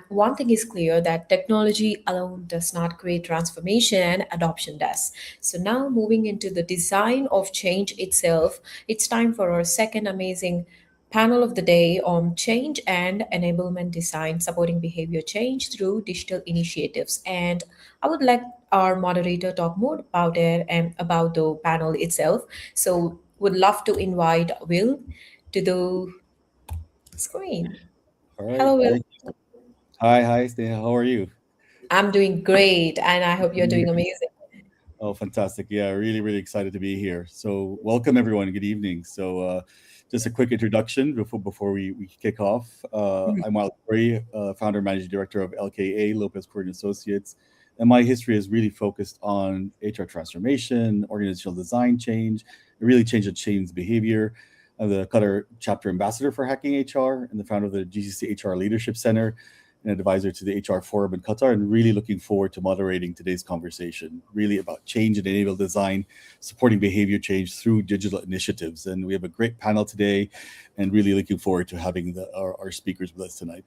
One thing is clear, that technology alone does not create transformation, adoption does. So now moving into the design of change itself, it's time for our second amazing panel of the day on change and enablement design, supporting behavior change through digital initiatives. And I would like our moderator talk more about it and about the panel itself. So would love to invite Will to the screen. All right. Hello, Will. Hi, Stan. How are you? I'm doing great, and I hope you're doing amazing. Oh, fantastic. Yeah, really, really excited to be here. So welcome everyone. Good evening. So just a quick introduction before we kick off. I'm Wild Corey, founder and managing director of LKA, Lopez Corey and Associates. And my history is really focused on HR transformation, organizational design change, and really change behavior. I'm the Qatar chapter ambassador for Hacking HR and the founder of the GCC HR Leadership Center, an advisor to the HR Forum in Qatar, and really looking forward to moderating today's conversation, really about change and enable design, supporting behavior change through digital initiatives. And we have a great panel today, and really looking forward to having our speakers with us tonight.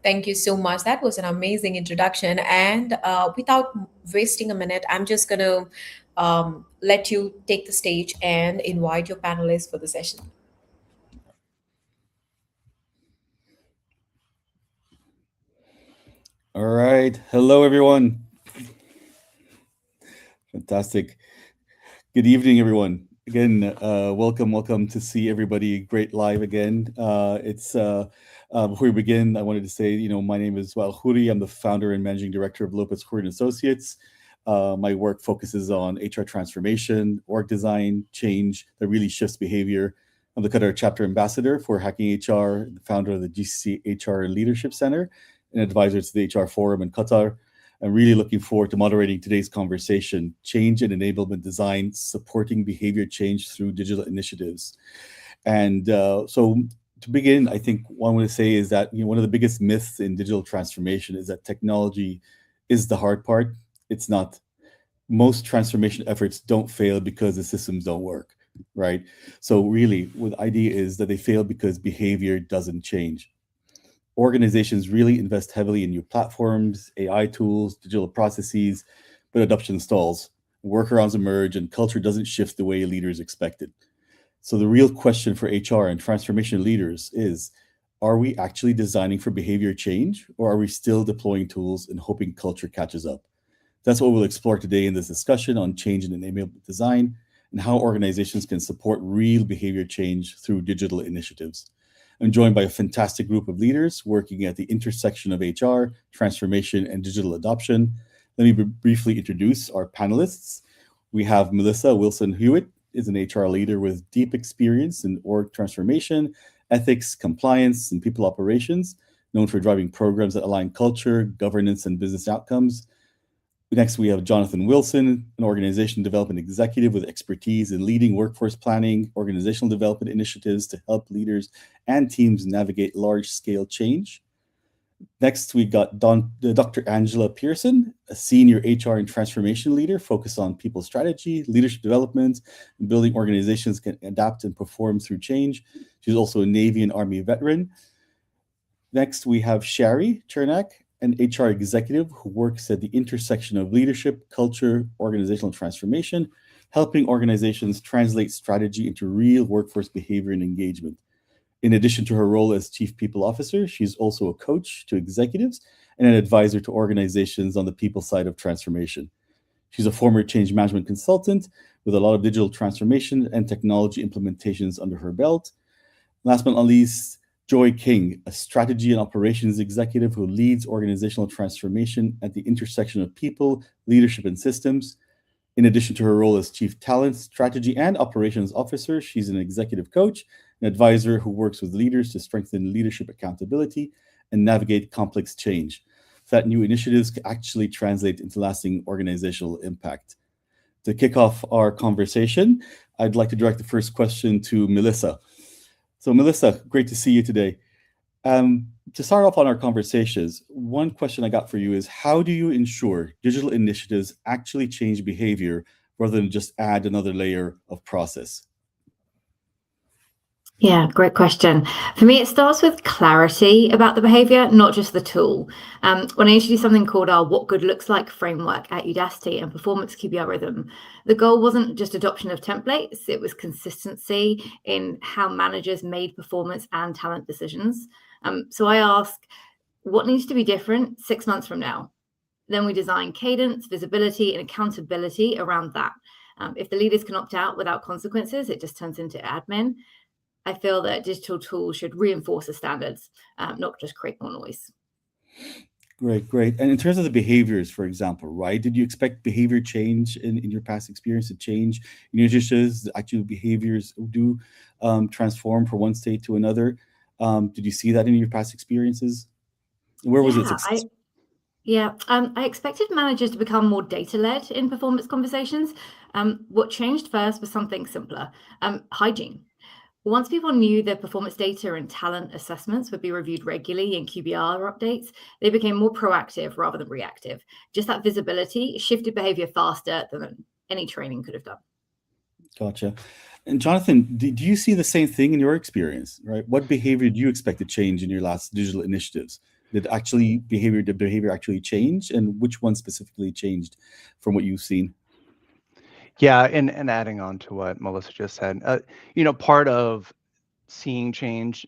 Thank you so much. That was an amazing introduction. And without wasting a minute, I'm just going to let you take the stage and invite your panelists for the session. All right. Hello, everyone. Fantastic. Good evening, everyone. Again, welcome to see everybody great live again. Before we begin, I wanted to say, my name is Wael Khouri. I'm the founder and managing director of Lopez Corey and Associates. My work focuses on HR transformation, org design, change that really shifts behavior. I'm the Qatar chapter ambassador for Hacking HR, the founder of the GCC HR Leadership Center, and advisor to the HR Forum in Qatar. I'm really looking forward to moderating today's conversation, change and enablement design, supporting behavior change through digital initiatives. And so to begin, I think what I want to say is that one of the biggest myths in digital transformation is that technology is the hard part. It's not. Most transformation efforts don't fail because the systems don't work, right? So really, the idea is that they fail because behavior doesn't change. Organizations really invest heavily in new platforms, AI tools, digital processes, but adoption stalls. Workarounds emerge and culture doesn't shift the way leaders expected. So the real question for HR and transformation leaders is, are we actually designing for behavior change, or are we still deploying tools and hoping culture catches up? That's what we'll explore today in this discussion on change and enablement design and how organizations can support real behavior change through digital initiatives. I'm joined by a fantastic group of leaders working at the intersection of HR, transformation, and digital adoption. Let me briefly introduce our panelists. We have Melissa Wilson-Hewitt, is an HR leader with deep experience in org transformation, ethics, compliance, and people operations, known for driving programs that align culture, governance, and business outcomes. Next, we have Jonathan Wilson, an organization development executive with expertise in leading workforce planning, organizational development initiatives to help leaders and teams navigate large-scale change. Next, we got Dr. Angela Pearson, a senior HR and transformation leader focused on people strategy, leadership development, and building organizations can adapt and perform through change. She's also a Navy and Army veteran. Next, we have Shari Chernak, an HR executive who works at the intersection of leadership, culture, organizational transformation, helping organizations translate strategy into real workforce behavior and engagement. In addition to her role as Chief People Officer, she's also a coach to executives and an advisor to organizations on the people side of transformation. She's a former change management consultant with a lot of digital transformation and technology implementations under her belt. Last but not least, Joy King, a strategy and operations executive who leads organizational transformation at the intersection of people, leadership, and systems. In addition to her role as Chief Talent, Strategy, and Operations Officer, she's an executive coach, an advisor who works with leaders to strengthen leadership accountability and navigate complex change, so that new initiatives can actually translate into lasting organizational impact. To kick off our conversation, I'd like to direct the first question to Melissa. So Melissa, great to see you today. To start off on our conversations, one question I got for you is, how do you ensure digital initiatives actually change behavior rather than just add another layer of process? Yeah, great question. For me, it starts with clarity about the behavior, not just the tool. When I introduced something called our What Good Looks Like framework at Udacity and Performance QBR Rhythm, the goal wasn't just adoption of templates, it was consistency in how managers made performance and talent decisions. So I ask, what needs to be different 6 months from now? Then we design cadence, visibility, and accountability around that. If the leaders can opt out without consequences, it just turns into admin. I feel that digital tools should reinforce the standards, not just create more noise. Great. And in terms of the behaviors, for example, right? Did you expect behavior change in your past experience to change in your initiatives? Actual behaviors do transform from one state to another. Did you see that in your past experiences? Where was it successful? I expected managers to become more data-led in performance conversations. What changed first was something simpler, hygiene. Once people knew their performance data and talent assessments would be reviewed regularly in QBR updates, they became more proactive rather than reactive. Just that visibility shifted behavior faster than any training could have done. Gotcha. And Jonathan, did you see the same thing in your experience, right? What behavior do you expect to change in your last digital initiatives? Did behavior actually change, and which one specifically changed from what you've seen? Yeah, and adding on to what Melissa just said, part of seeing change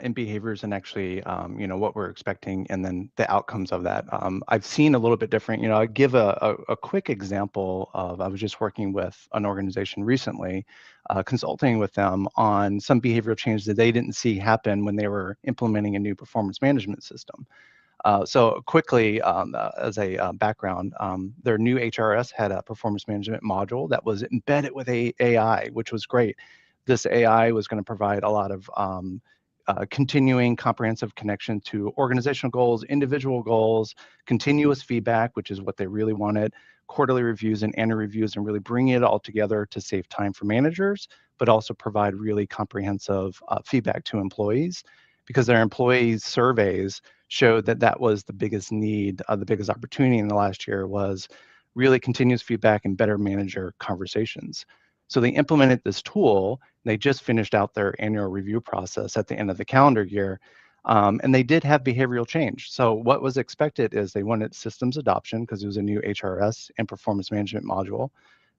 in behaviors and actually, what we're expecting and then the outcomes of that. I've seen a little bit different. I'll give a quick example of, I was just working with an organization recently, consulting with them on some behavioral changes that they didn't see happen when they were implementing a new performance management system. So quickly, as a background, their new HRS had a performance management module that was embedded with AI, which was great. This AI was going to provide a lot of continuing comprehensive connection to organizational goals, individual goals, continuous feedback, which is what they really wanted, quarterly reviews and annual reviews, and really bring it all together to save time for managers, but also provide really comprehensive feedback to employees, because their employees' surveys showed that that was the biggest need, the biggest opportunity in the last year was really continuous feedback and better manager conversations. So they implemented this tool. They just finished out their annual review process at the end of the calendar year, and they did have behavioral change. So what was expected is they wanted systems adoption because it was a new HRS and performance management module.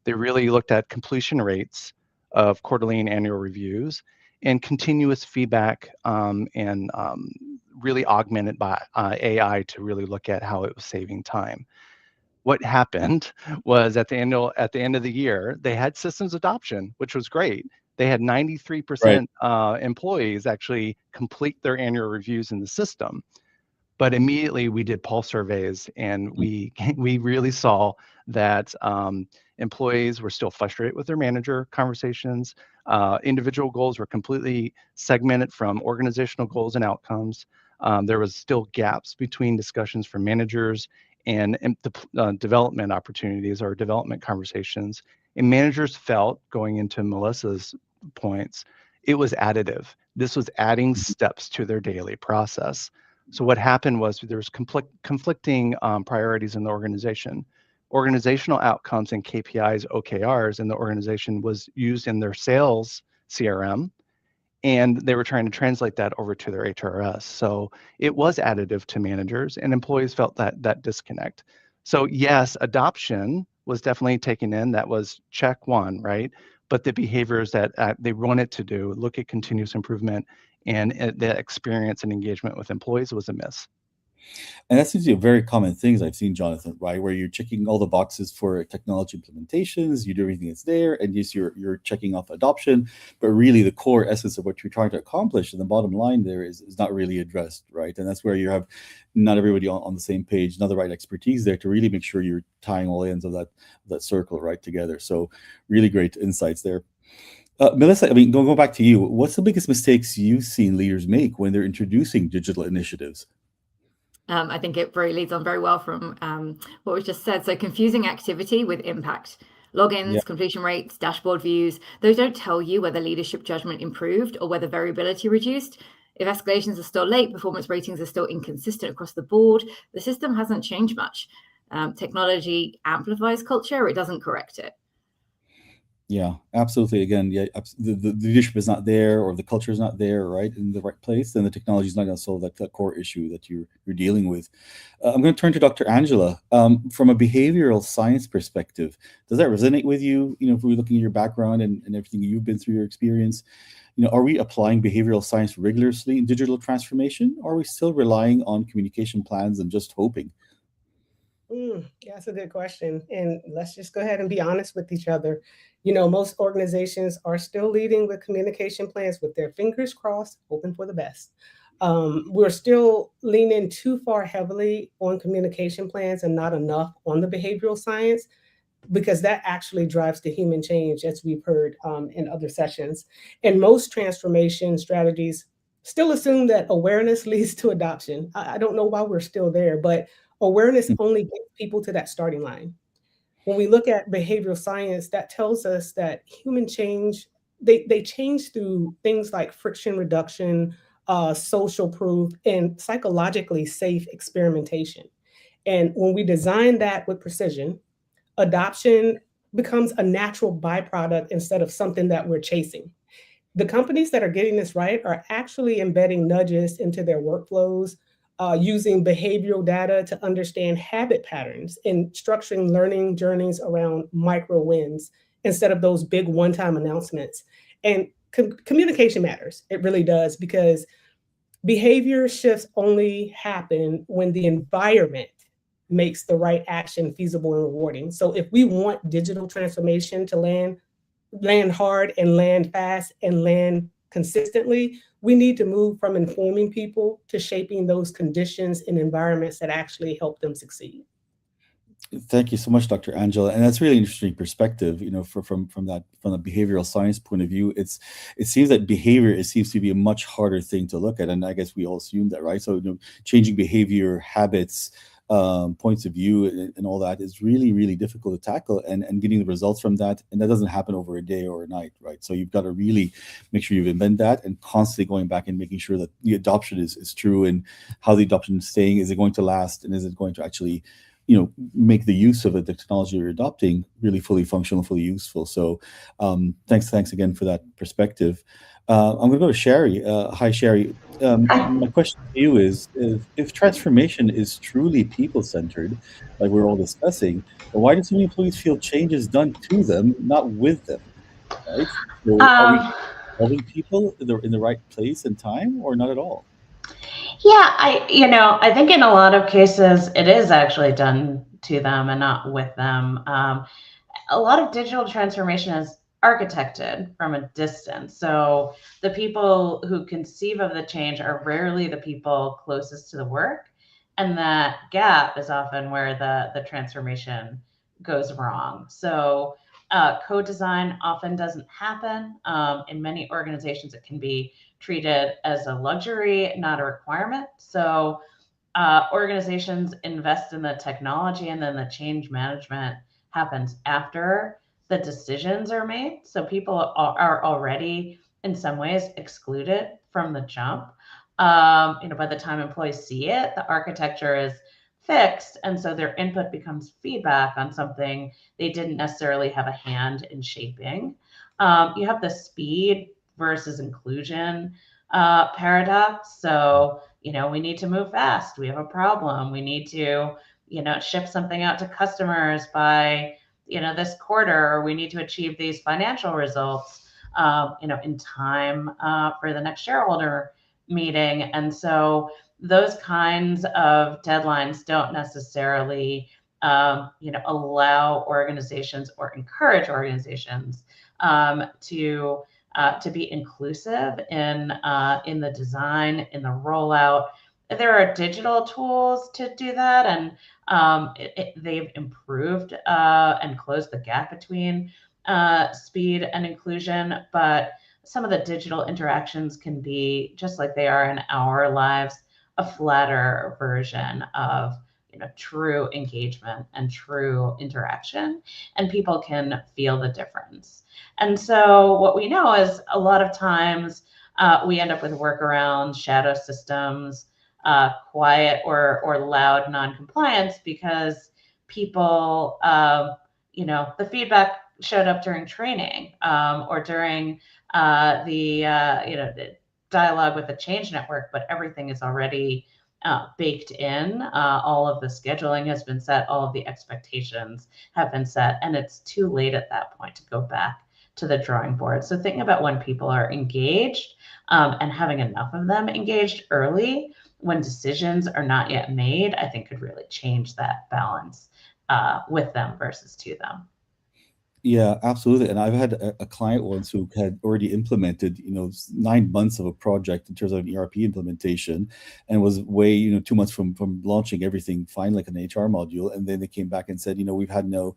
They really looked at completion rates of quarterly and annual reviews and continuous feedback, and really augmented by AI to really look at how it was saving time. What happened was at the end of the year, they had systems adoption, which was great. They had 93% employees actually complete their annual reviews in the system. But immediately we did pulse surveys, and we really saw that employees were still frustrated with their manager conversations. Individual goals were completely segmented from organizational goals and outcomes. There was still gaps between discussions from managers and development opportunities or development conversations. And managers felt, going into Melissa's points, it was additive. This was adding steps to their daily process. So what happened was there was conflicting priorities in the organization. Organizational outcomes and KPIs, OKRs in the organization was used in their sales CRM, and they were trying to translate that over to their HRS. So it was additive to managers, and employees felt that disconnect. So yes, adoption was definitely taken in. That was check one, right? But the behaviors that they wanted to do, look at continuous improvement, and the experience and engagement with employees was a miss. And that's usually a very common things I've seen, Jonathan, right? Where you're checking all the boxes for technology implementations, you do everything that's there, and yes, you're checking off adoption, but really the core essence of what you're trying to accomplish and the bottom line there is not really addressed, right? And that's where you have not everybody on the same page, not the right expertise there to really make sure you're tying all ends of that circle right together. So really great insights there. Melissa, I mean, going back to you, what's the biggest mistakes you've seen leaders make when they're introducing digital initiatives? I think it leads on very well from what was just said. So confusing activity with impact. Logins, completion rates, dashboard views, those don't tell you whether leadership judgment improved or whether variability reduced. If escalations are still late, performance ratings are still inconsistent across the board, the system hasn't changed much. Technology amplifies culture, it doesn't correct it. Yeah, absolutely. Again, the leadership is not there, or the culture is not there, right, in the right place, then the technology is not going to solve that core issue that you're dealing with. I'm going to turn to Dr. Angela. From a behavioral science perspective, does that resonate with you? If we're looking at your background and everything you've been through, your experience, are we applying behavioral science rigorously in digital transformation, or are we still relying on communication plans and just hoping? That's a good question. And let's just go ahead and be honest with each other. Most organizations are still leading with communication plans with their fingers crossed, hoping for the best. We're still leaning too far heavily on communication plans and not enough on the behavioral science, because that actually drives the human change, as we've heard in other sessions. And most transformation strategies still assume that awareness leads to adoption. I don't know why we're still there, but awareness only gets people to that starting line. When we look at behavioral science, that tells us that human change, they change through things like friction reduction, social proof, and psychologically safe experimentation. And when we design that with precision, adoption becomes a natural byproduct instead of something that we're chasing. The companies that are getting this right are actually embedding nudges into their workflows, using behavioral data to understand habit patterns, and structuring learning journeys around micro wins instead of those big one-time announcements. And communication matters. It really does, because behavior shifts only happen when the environment makes the right action feasible and rewarding. So if we want digital transformation to land hard and land fast and land consistently, we need to move from informing people to shaping those conditions and environments that actually help them succeed. Thank you so much, Dr. Angela, and that's really interesting perspective. From the behavioral science point of view, it seems that behavior seems to be a much harder thing to look at, and I guess we all assume that, right? So, changing behavior, habits, points of view, and all that is really, really difficult to tackle, and getting the results from that, and that doesn't happen over a day or a night, right? So you've got to really make sure you've embedded that, and constantly going back and making sure that the adoption is true, and how the adoption is staying. Is it going to last, and is it going to actually make the use of the technology you're adopting really fully functional, fully useful? So thanks again for that perspective. I'm going to go to Sherry. Hi, Sherry. My question to you is, if transformation is truly people-centered, like we're all discussing, then why do so many employees feel change is done to them, not with them, right? So are we involving people in the right place and time, or not at all? Yeah, I think in a lot of cases it is actually done to them and not with them. A lot of digital transformation is architected from a distance. So the people who conceive of the change are rarely the people closest to the work. And that gap is often where the transformation goes wrong. So co-design often doesn't happen. In many organizations, it can be treated as a luxury, not a requirement. So organizations invest in the technology, and then the change management happens after the decisions are made. So people are already in some ways excluded from the jump. By the time employees see it, the architecture is fixed, and so their input becomes feedback on something they didn't necessarily have a hand in shaping. You have the speed versus inclusion paradox. So, we need to move fast. We have a problem. We need to, ship something out to customers by, this quarter, or we need to achieve these financial results, in time for the next shareholder meeting. And so those kinds of deadlines don't necessarily, allow organizations or encourage organizations to be inclusive in the design, in the rollout. There are digital tools to do that, and they've improved and closed the gap between speed and inclusion. But some of the digital interactions can be, just like they are in our lives, a flatter version of true engagement and true interaction, and people can feel the difference. And so what we know is a lot of times we end up with workarounds, shadow systems, quiet or loud non-compliance, because people, the feedback showed up during training or during the dialogue with the change network, but everything is already baked in. All of the scheduling has been set, all of the expectations have been set, and it's too late at that point to go back to the drawing board. So thinking about when people are engaged and having enough of them engaged early when decisions are not yet made, I think could really change that balance with them versus to them. Yeah, absolutely. And I've had a client once who had already implemented, 9 months of a project in terms of an ERP implementation, and was way, 2 months from launching everything fine, like an HR module. And then they came back and said, we've had no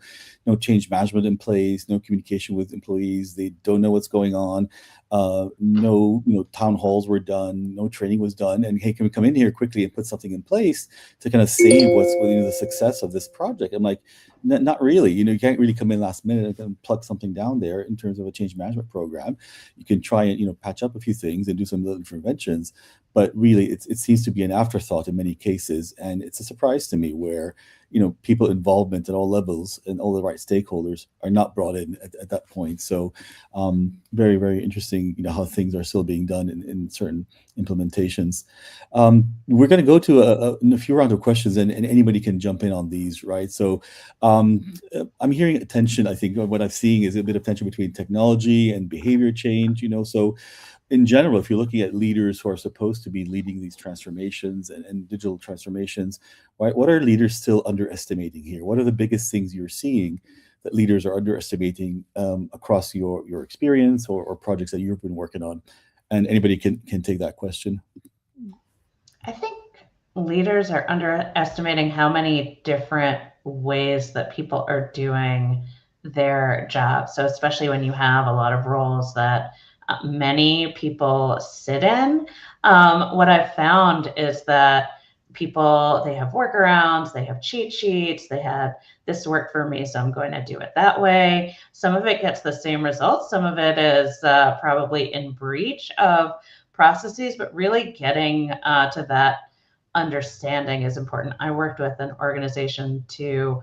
change management in place, no communication with employees. They don't know what's going on. No, town halls were done, no training was done. And hey, can we come in here quickly and put something in place to kind of save what's the success of this project? I'm like, not really. You can't really come in last minute and plug something down there in terms of a change management program. You can try and patch up a few things and do some little interventions, but really it seems to be an afterthought in many cases. And it's a surprise to me where people involvement at all levels and all the right stakeholders are not brought in at that point. So very, very interesting, how things are still being done in certain implementations. We're going to go to a few rounds of questions, and anybody can jump in on these, right? So I'm hearing attention. I think what I'm seeing is a bit of tension between technology and behavior change, so in general, if you're looking at leaders who are supposed to be leading these transformations and digital transformations, right, what are leaders still underestimating here? What are the biggest things you're seeing that leaders are underestimating across your experience or projects that you've been working on? And anybody can take that question. I think leaders are underestimating how many different ways that people are doing their job. So especially when you have a lot of roles that many people sit in, what I've found is that people, they have workarounds, they have cheat sheets, they had this worked for me, so I'm going to do it that way. Some of it gets the same results. Some of it is probably in breach of processes, but really getting to that understanding is important. I worked with an organization to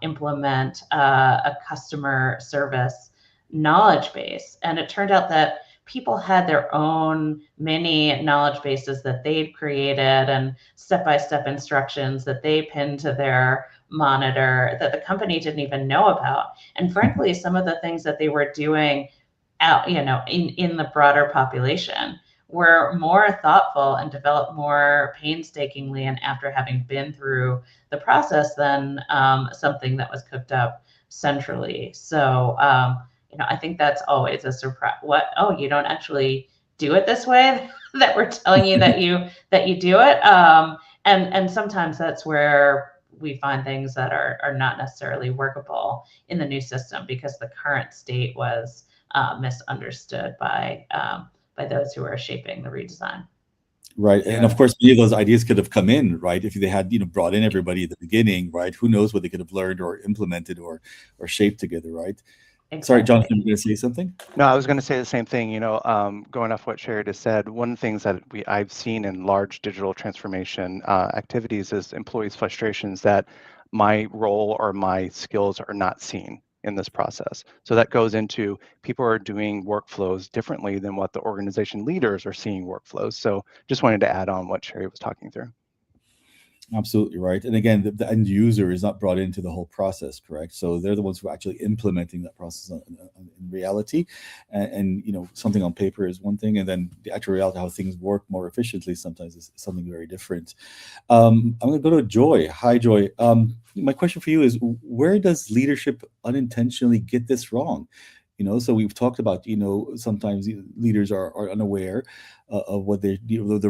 implement a customer service knowledge base, and it turned out that people had their own mini knowledge bases that they'd created and step-by-step instructions that they pinned to their monitor that the company didn't even know about. And frankly, some of the things that they were doing out, in the broader population were more thoughtful and developed more painstakingly and after having been through the process than something that was cooked up centrally. So, I think that's always a surprise. What? Oh, you don't actually do it this way that we're telling you that you do it. And sometimes that's where we find things that are not necessarily workable in the new system because the current state was misunderstood by those who are shaping the redesign. Right. And of course, many of those ideas could have come in, right? If they had, brought in everybody at the beginning, right? Who knows what they could have learned or implemented or shaped together, right? Exactly. Sorry, Jonathan, you were going to say something? No, I was going to say the same thing. Going off what Sherry just said, one of the things that I've seen in large digital transformation activities is employees' frustrations that my role or my skills are not seen in this process. So that goes into people are doing workflows differently than what the organization leaders are seeing workflows. So just wanted to add on what Sherry was talking through. Absolutely right. And again, the end user is not brought into the whole process, correct? So they're the ones who are actually implementing that process in reality. And something on paper is one thing, and then the actual reality, how things work more efficiently, sometimes is something very different. I'm going to go to Joy. Hi, Joy. My question for you is, where does leadership unintentionally get this wrong? So we've talked about, sometimes leaders are unaware of what their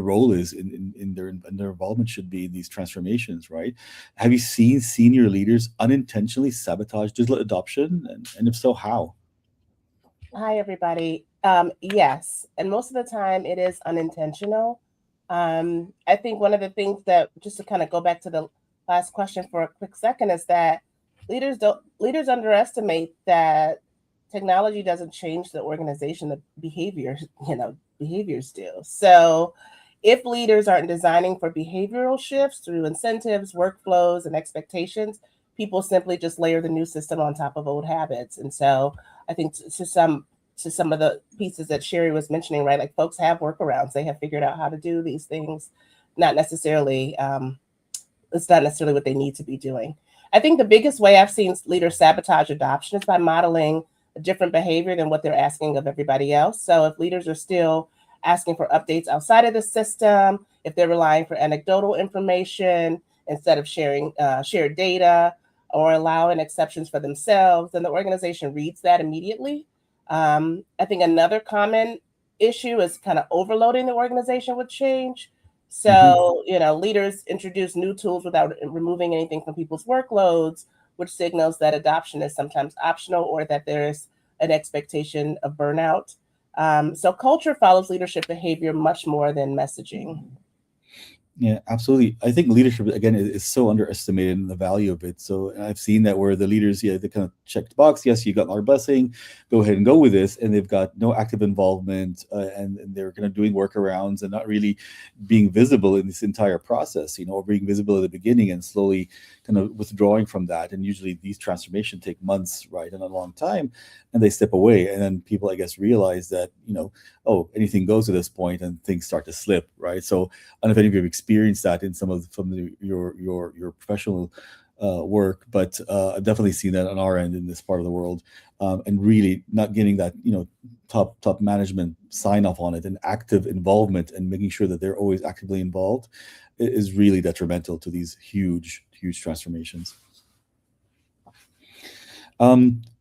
role is in their involvement should be in these transformations, right? Have you seen senior leaders unintentionally sabotage digital adoption? And if so, how? Hi, everybody. Yes, and most of the time it is unintentional. I think one of the things that, just to kind of go back to the last question for a quick second, is that leaders underestimate that technology doesn't change the organization, the behaviors do. So if leaders aren't designing for behavioral shifts through incentives, workflows, and expectations, people simply just layer the new system on top of old habits. And so I think to some of the pieces that Sherry was mentioning, right, like folks have workarounds. They have figured out how to do these things. Not necessarily, it's not necessarily what they need to be doing. I think the biggest way I've seen leaders sabotage adoption is by modeling a different behavior than what they're asking of everybody else. So if leaders are still asking for updates outside of the system, if they're relying for anecdotal information instead of sharing shared data, or allowing exceptions for themselves, then the organization reads that immediately. I think another common issue is kind of overloading the organization with change. So, leaders introduce new tools without removing anything from people's workloads, which signals that adoption is sometimes optional or that there's an expectation of burnout. So culture follows leadership behavior much more than messaging. Yeah, absolutely. I think leadership again is so underestimated in the value of it. So I've seen that where the leaders, they kind of check the box. Yes, you got our blessing. Go ahead and go with this, and they've got no active involvement, and they're kind of doing workarounds and not really being visible in this entire process. Or being visible at the beginning and slowly kind of withdrawing from that. And usually these transformations take months, right, and a long time, and they step away. And then people, I guess, realize that oh, anything goes at this point, and things start to slip, right? So I don't know if any of you have experienced that in your professional work, but I've definitely seen that on our end in this part of the world, and really not getting that top management sign off on it and active involvement and making sure that they're always actively involved is really detrimental to these huge transformations.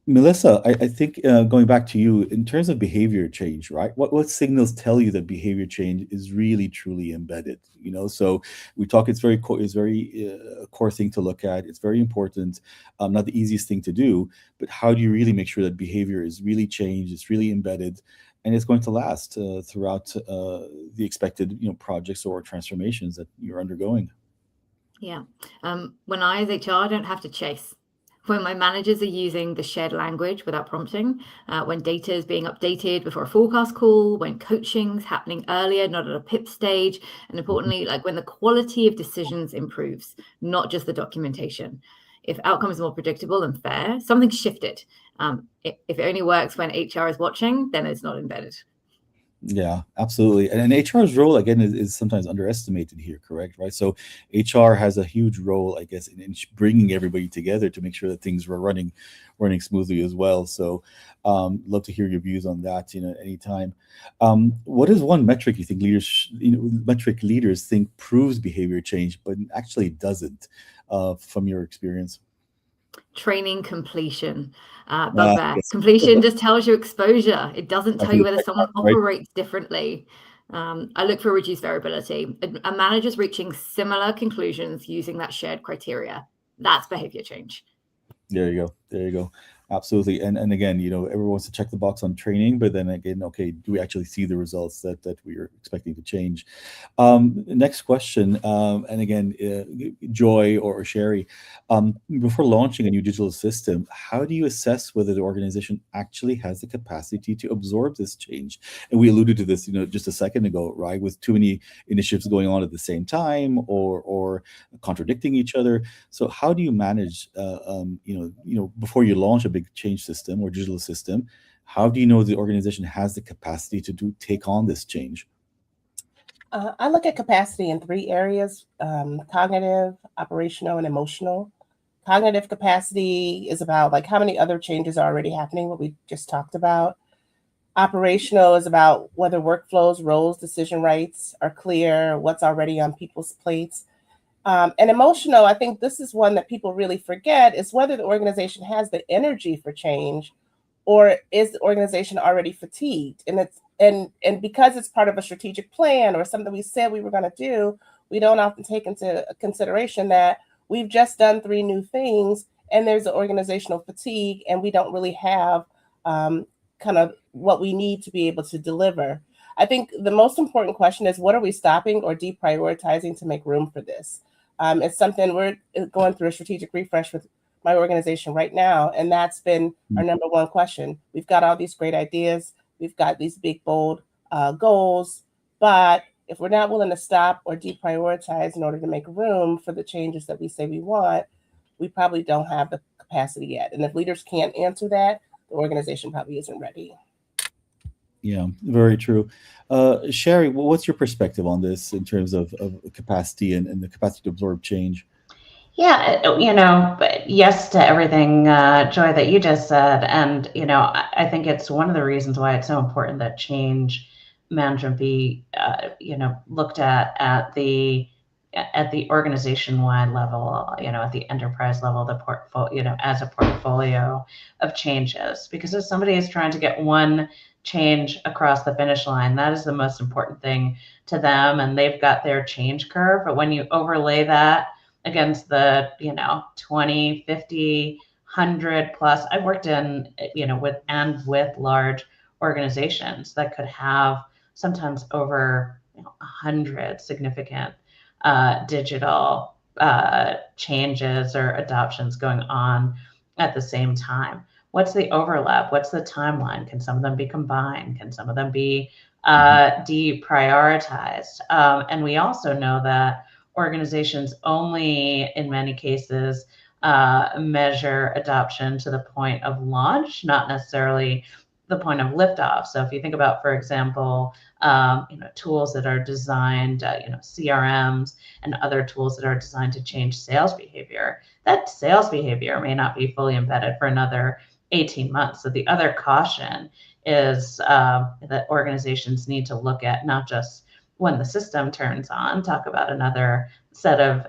Melissa, I think going back to you, in terms of behavior change, right? What signals tell you that behavior change is really truly embedded? So we talk. It's very core thing to look at. It's very important. Not the easiest thing to do, but how do you really make sure that behavior is really changed? It's really embedded, and it's going to last throughout the expected projects or transformations that you're undergoing. Yeah. When I as HR don't have to chase. When my managers are using the shared language without prompting, when data is being updated before a forecast call, when coaching's happening earlier, not at a PIP stage, and importantly, like when the quality of decisions improves, not just the documentation. If outcomes are more predictable and fair, something's shifted. If it only works when HR is watching, then it's not embedded. Yeah, absolutely. And HR's role, again, is sometimes underestimated here, correct? Right. So HR has a huge role, I guess, in bringing everybody together to make sure that things were running smoothly as well. So love to hear your views on that, anytime. What is one metric you think leaders think proves behavior change, but actually doesn't, from your experience? Training completion. Bugbear. Completion just tells you exposure. It doesn't tell you whether someone operates differently. I look for reduced variability. A manager's reaching similar conclusions using that shared criteria. That's behavior change. There you go. Absolutely. And again, everyone wants to check the box on training, but then again, okay, do we actually see the results that we are expecting to change? Next question, and again, Joy or Sherry, before launching a new digital system, how do you assess whether the organization actually has the capacity to absorb this change? And we alluded to this, just a second ago, right? With too many initiatives going on at the same time or contradicting each other. So how do you manage, before you launch a big change system or digital system, how do you know the organization has the capacity to take on this change? I look at capacity in three areas: cognitive, operational, and emotional. Cognitive capacity is about like how many other changes are already happening, what we just talked about. Operational is about whether workflows, roles, decision rights are clear, what's already on people's plates. And emotional, I think this is one that people really forget, is whether the organization has the energy for change, or is the organization already fatigued? And because it's part of a strategic plan or something we said we were going to do, we don't often take into consideration that we've just done 3 new things and there's an organizational fatigue, and we don't really have kind of what we need to be able to deliver. I think the most important question is, what are we stopping or deprioritizing to make room for this? It's something we're going through a strategic refresh with my organization right now, and that's been our number one question. We've got all these great ideas. We've got these big, bold goals, but if we're not willing to stop or deprioritize in order to make room for the changes that we say we want, we probably don't have the capacity yet. And if leaders can't answer that, the organization probably isn't ready. Yeah, very true. Sherry, what's your perspective on this in terms of capacity and the capacity to absorb change? Yeah, but yes to everything, Joy, that you just said. And, I think it's one of the reasons why it's so important that change management be, looked at the at the organization-wide level, at the enterprise level, the portfolio, as a portfolio of changes. Because if somebody is trying to get one change across the finish line, that is the most important thing to them, and they've got their change curve. But when you overlay that against the 20, 50, 100 plus, I've worked in with large organizations that could have sometimes over 100 significant digital changes or adoptions going on at the same time. What's the overlap? What's the timeline? Can some of them be combined? Can some of them be deprioritized? And we also know that organizations only, in many cases, measure adoption to the point of launch, not necessarily the point of liftoff. So if you think about, for example, tools that are designed, CRMs and other tools that are designed to change sales behavior, that sales behavior may not be fully embedded for another 18 months. So the other caution is that organizations need to look at not just when the system turns on, talk about another set of,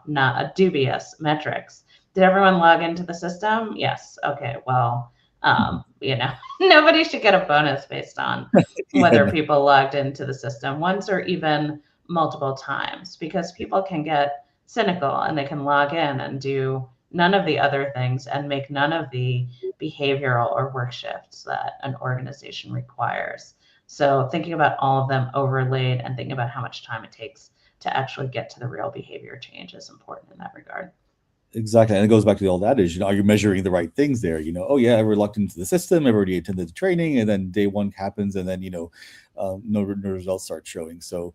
not dubious metrics. Did everyone log into the system? Yes. Okay. Well, nobody should get a bonus based on whether people logged into the system once or even multiple times, because people can get cynical and they can log in and do none of the other things and make none of the behavioral or work shifts that an organization requires. So thinking about all of them overlaid and thinking about how much time it takes to actually get to the real behavior change is important in that regard. Exactly. And it goes back to all that is, are you measuring the right things there? Oh yeah, I logged into the system, everybody attended the training, and then day one happens, and then, no results start showing. So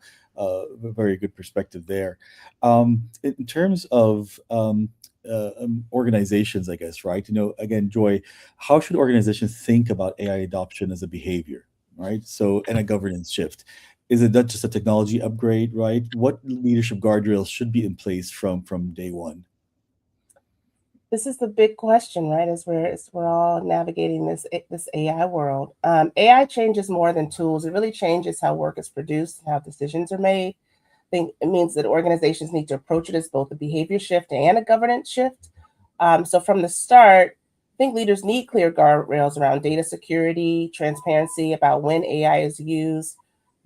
very good perspective there. In terms of organizations, I guess, right? Again, Joy, how should organizations think about AI adoption as a behavior, right? So, and a governance shift. Is it not just a technology upgrade, right? What leadership guardrails should be in place from day one? This is the big question, right? As we're all navigating this AI world. AI changes more than tools. It really changes how work is produced and how decisions are made. I think it means that organizations need to approach it as both a behavior shift and a governance shift. So from the start, I think leaders need clear guardrails around data security, transparency about when AI is used,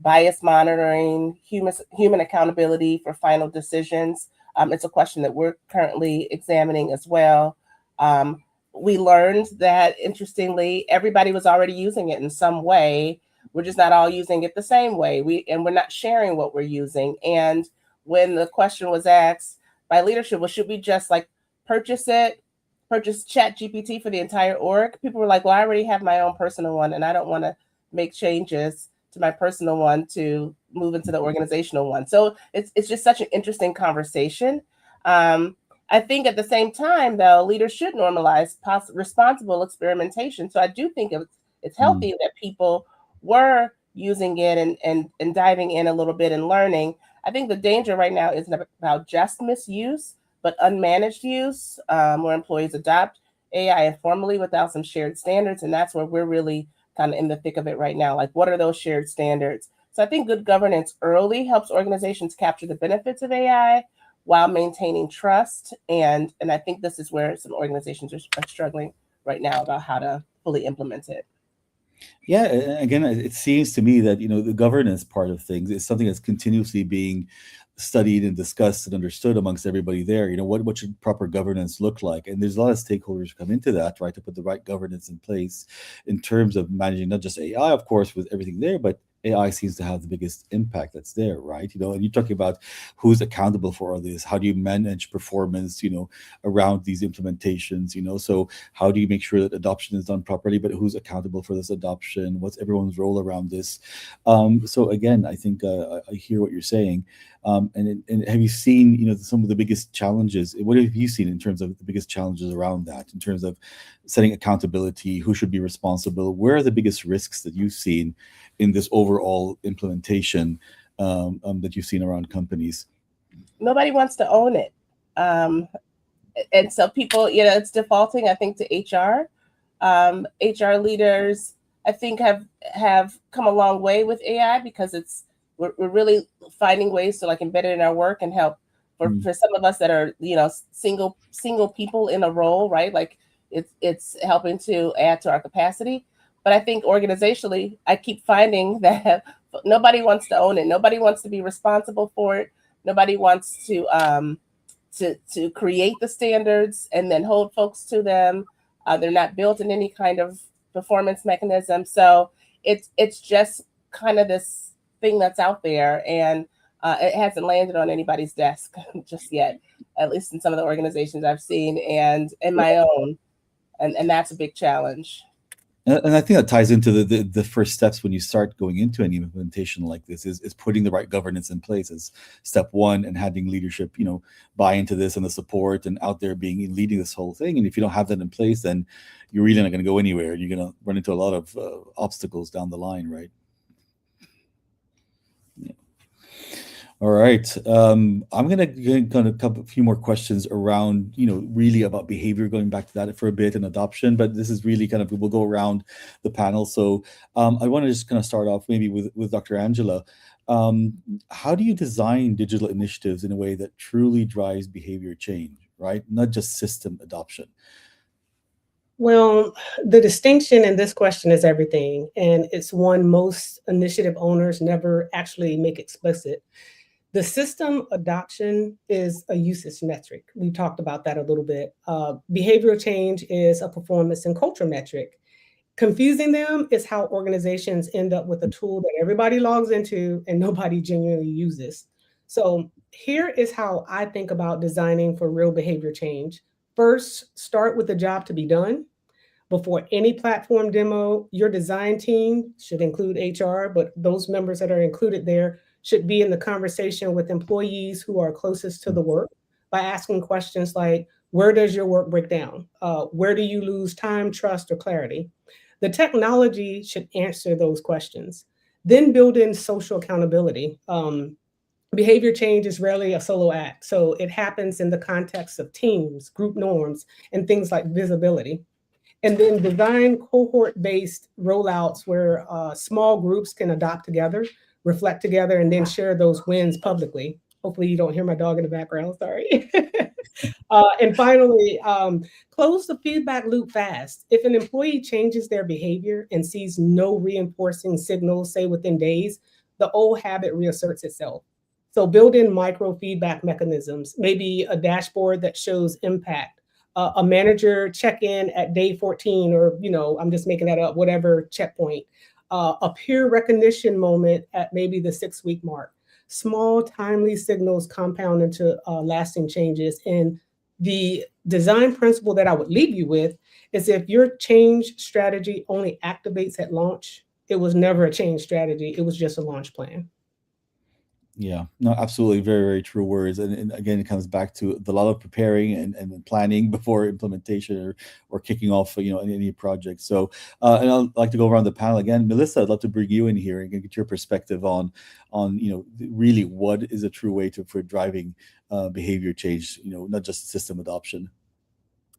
bias monitoring, human accountability for final decisions. It's a question that we're currently examining as well. We learned that, interestingly, everybody was already using it in some way. We're just not all using it the same way. We're not sharing what we're using. And when the question was asked by leadership, well, should we just purchase ChatGPT for the entire org? People were like, well, I already have my own personal one, and I don't want to make changes to my personal one to move into the organizational one. So it's just such an interesting conversation. I think at the same time, though, leaders should normalize responsible experimentation. So I do think it's healthy that people were using it and diving in a little bit and learning. I think the danger right now isn't about just misuse, but unmanaged use, where employees adopt AI informally without some shared standards. And that's where we're really kind of in the thick of it right now. What are those shared standards? So I think good governance early helps organizations capture the benefits of AI while maintaining trust. And I think this is where some organizations are struggling right now about how to fully implement it. Yeah, again, it seems to me that the governance part of things is something that's continuously being studied and discussed and understood amongst everybody there. What should proper governance look like? And there's a lot of stakeholders who come into that, right, to put the right governance in place in terms of managing not just AI, of course, with everything there, but AI seems to have the biggest impact that's there, right? And you're talking about who's accountable for all this. How do you manage performance, around these implementations, so how do you make sure that adoption is done properly, but who's accountable for this adoption? What's everyone's role around this? So again, I think I hear what you're saying. And have you seen, some of the biggest challenges? What have you seen in terms of the biggest challenges around that, in terms of setting accountability, who should be responsible? Where are the biggest risks that you've seen in this overall implementation that you've seen around companies? Nobody wants to own it. And so people, it's defaulting, I think, to HR. HR leaders, I think, have come a long way with AI because it's we're really finding ways to like embed it in our work and help for some of us that are, you know, single people in a role, right? Like it's helping to add to our capacity. But I think organizationally, I keep finding that nobody wants to own it. Nobody wants to be responsible for it. Nobody wants to create the standards and then hold folks to them. They're not built in any kind of performance mechanism. So it's just kind of this thing that's out there, and it hasn't landed on anybody's desk just yet, at least in some of the organizations I've seen and in my own. And that's a big challenge. And I think that ties into the first steps when you start going into any implementation like this is putting the right governance in place as step one, and having leadership, you know, buy into this, and the support, and out there leading this whole thing. And if you don't have that in place, then you're really not going to go anywhere. You're going to run into a lot of obstacles down the line, right? Yeah. All right. I'm going to kind of a few more questions around, you know, really about behavior, going back to that for a bit, and adoption. But this is really kind of, we'll go around the panel. So I want to just kind of start off maybe with Dr. Angela. How do you design digital initiatives in a way that truly drives behavior change, right? Not just system adoption. Well, the distinction in this question is everything. And it's one most initiative owners never actually make explicit. The system adoption is a usage metric. We talked about that a little bit. Behavioral change is a performance and culture metric. Confusing them is how organizations end up with a tool that everybody logs into and nobody genuinely uses. So here is how I think about designing for real behavior change. First, start with the job to be done. Before any platform demo, your design team should include HR, but those members that are included there should be in the conversation with employees who are closest to the work by asking questions like, where does your work break down? Where do you lose time, trust, or clarity? The technology should answer those questions. Then build in social accountability. Behavior change is rarely a solo act, so it happens in the context of teams, group norms, and things like visibility. And then design cohort-based rollouts where small groups can adopt together, reflect together, and then share those wins publicly. Hopefully you don't hear my dog in the background, sorry. And finally, close the feedback loop fast. If an employee changes their behavior and sees no reinforcing signals, say within days, the old habit reasserts itself. So build in micro feedback mechanisms, maybe a dashboard that shows impact, a manager check-in at day 14, or, you know, I'm just making that up, whatever checkpoint, a peer recognition moment at maybe the 6-week mark. Small, timely signals compound into lasting changes. And the design principle that I would leave you with is, if your change strategy only activates at launch, it was never a change strategy. It was just a launch plan. Yeah, no, absolutely. Very, very true words. And again, it comes back to a lot of preparing and planning before implementation or kicking off, you know, any project. So, and I'd like to go around the panel again. Melissa, I'd love to bring you in here and get your perspective on, you know, really what is a true way for driving behavior change, you know, not just system adoption.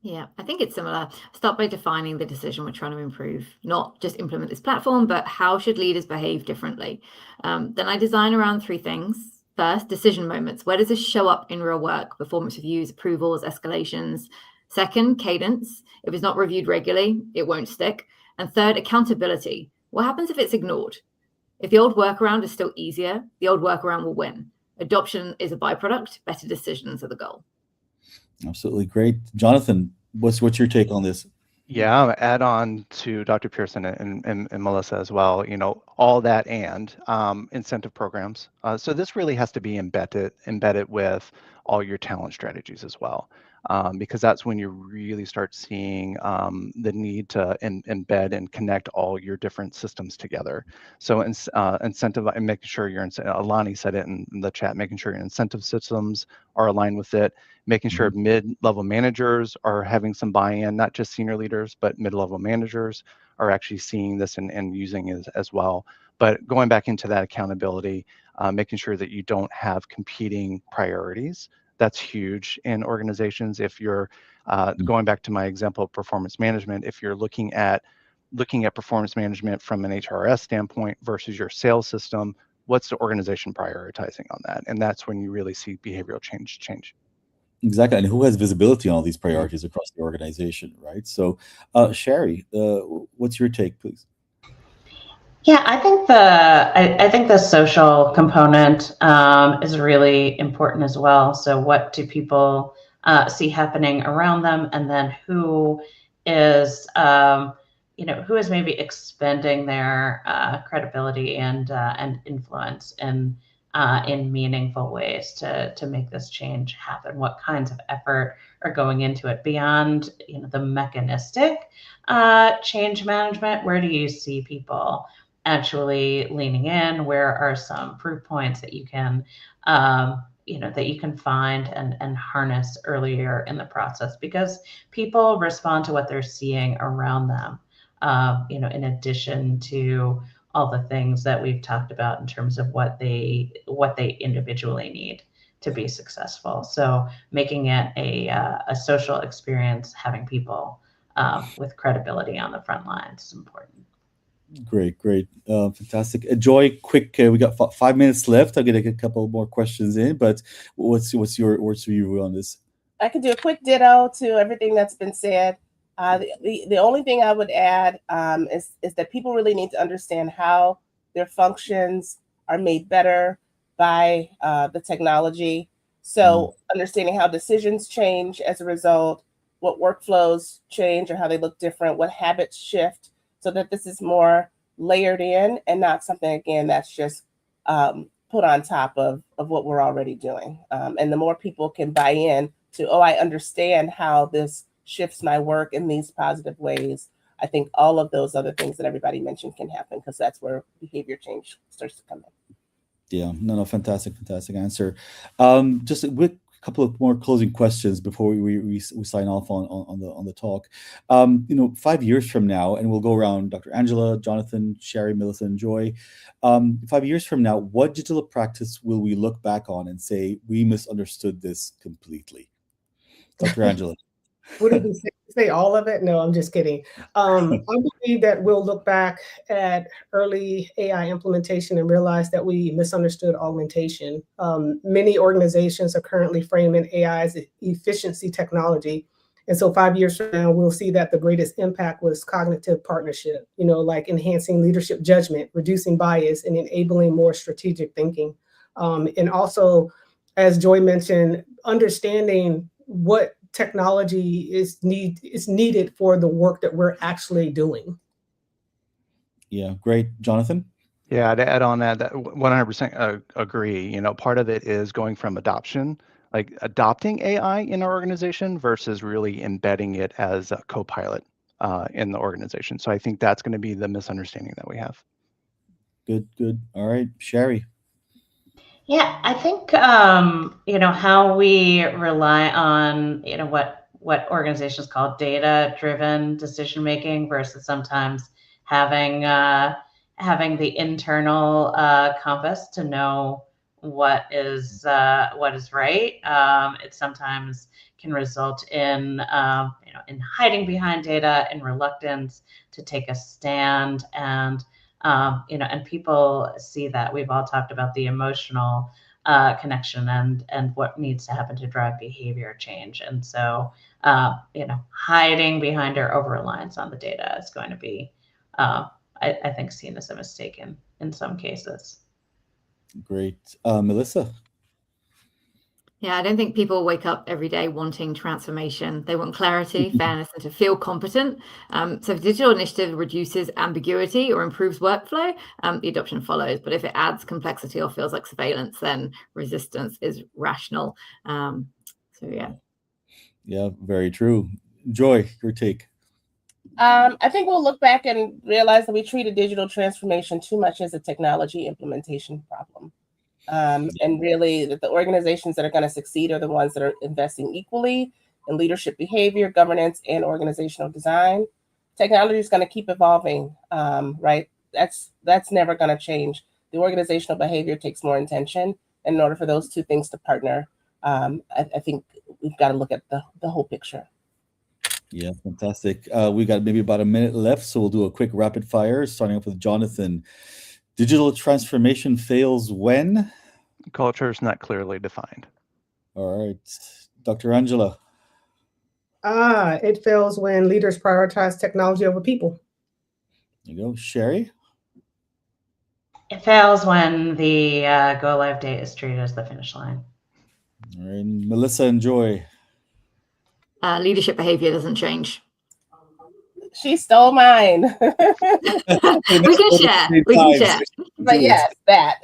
Yeah, I think it's similar. Start by defining the decision we're trying to improve, not just implement this platform, but how should leaders behave differently? Then I design around 3 things. First, decision moments. Where does this show up in real work? Performance reviews, approvals, escalations. Second, cadence. If it's not reviewed regularly, it won't stick. And third, accountability. What happens if it's ignored? If the old workaround is still easier, the old workaround will win. Adoption is a byproduct. Better decisions are the goal. Absolutely great. Jonathan, what's your take on this? Yeah, add on to Dr. Pearson and Melissa as well, you know, all that and incentive programs. So this really has to be embedded with all your talent strategies as well, because that's when you really start seeing the need to embed and connect all your different systems together. So incentive, and making sure Alani said it in the chat, making sure your incentive systems are aligned with it, making sure mid-level managers are having some buy-in, not just senior leaders, but mid-level managers are actually seeing this and using it as well. But going back into that accountability, making sure that you don't have competing priorities. That's huge in organizations. If you're going back to my example of performance management, if you're looking at performance management from an HRS standpoint versus your sales system, what's the organization prioritizing on that? And that's when you really see behavioral change. Exactly, and who has visibility on all these priorities across the organization, right? So, Sherry, what's your take, please? Yeah, I think the social component is really important as well. So, what do people see happening around them, and then who is who is maybe expending their credibility and influence in meaningful ways to make this change happen? What kinds of effort are going into it beyond the mechanistic change management? Where do you see people actually leaning in? Where are some proof points that you can that you can find and harness earlier in the process? Because people respond to what they're seeing around them, in addition to all the things that we've talked about in terms of what they individually need to be successful. So making it a social experience, having people with credibility on the front lines is important. Great, fantastic. Joy, quick. We got 5 minutes left. I'll get a couple more questions in, but what's your view on this? I could do a quick ditto to everything that's been said. The only thing I would add is that people really need to understand how their functions are made better by the technology. So understanding how decisions change as a result, what workflows change or how they look different, what habits shift, so that this is more layered in and not something, again, that's just put on top of what we're already doing. And the more people can buy in to, I understand how this shifts my work in these positive ways, I think all of those other things that everybody mentioned can happen, because that's where behavior change starts to come in. Yeah, no, fantastic answer. Just a quick couple of more closing questions before we sign off on the talk. 5 years from now, and we'll go around, Dr. Angela, Jonathan, Sherry, Melissa, and Joy. 5 years from now, what digital practice will we look back on and say we misunderstood this completely? Dr. Angela. What did you say? All of it? No, I'm just kidding. I believe that we'll look back at early AI implementation and realize that we misunderstood augmentation. Many organizations are currently framing AI as efficiency technology. And so 5 years from now, we'll see that the greatest impact was cognitive partnership, like enhancing leadership judgment, reducing bias, and enabling more strategic thinking. And also, as Joy mentioned, understanding what technology is needed for the work that we're actually doing. Yeah, great. Jonathan? Yeah, to add on that 100% agree. Part of it is going from adoption, like adopting AI in our organization versus really embedding it as a co-pilot in the organization. So I think that's going to be the misunderstanding that we have. Good. All right, Sherry. Yeah, I think how we rely on what organizations call data-driven decision making versus sometimes having the internal compass to know what is right. It sometimes can result in in hiding behind data and reluctance to take a stand, and and people see that. We've all talked about the emotional connection and what needs to happen to drive behavior change. And so, hiding behind our over-reliance on the data is going to be, I think, seen as a mistake in some cases. Great. Melissa? Yeah, I don't think people wake up every day wanting transformation. They want clarity, fairness, and to feel competent. So if digital initiative reduces ambiguity or improves workflow, the adoption follows. But if it adds complexity or feels like surveillance, then resistance is rational. Yeah. Yeah, very true. Joy, your take. I think we'll look back and realize that we treated digital transformation too much as a technology implementation problem. And really that the organizations that are going to succeed are the ones that are investing equally in leadership behavior, governance, and organizational design. Technology is going to keep evolving, right? That's never going to change. The organizational behavior takes more intention. And in order for those two things to partner, I think we've got to look at the whole picture. Yeah, fantastic. We got maybe about a minute left, so we'll do a quick rapid fire, starting off with Jonathan. Digital transformation fails when? Culture is not clearly defined. All right. Dr. Angela. It fails when leaders prioritize technology over people. There you go. Sherry? It fails when the go live date is treated as the finish line. All right. Melissa and Joy. Leadership behavior doesn't change. She stole mine. We can share. We can share. But yes, that.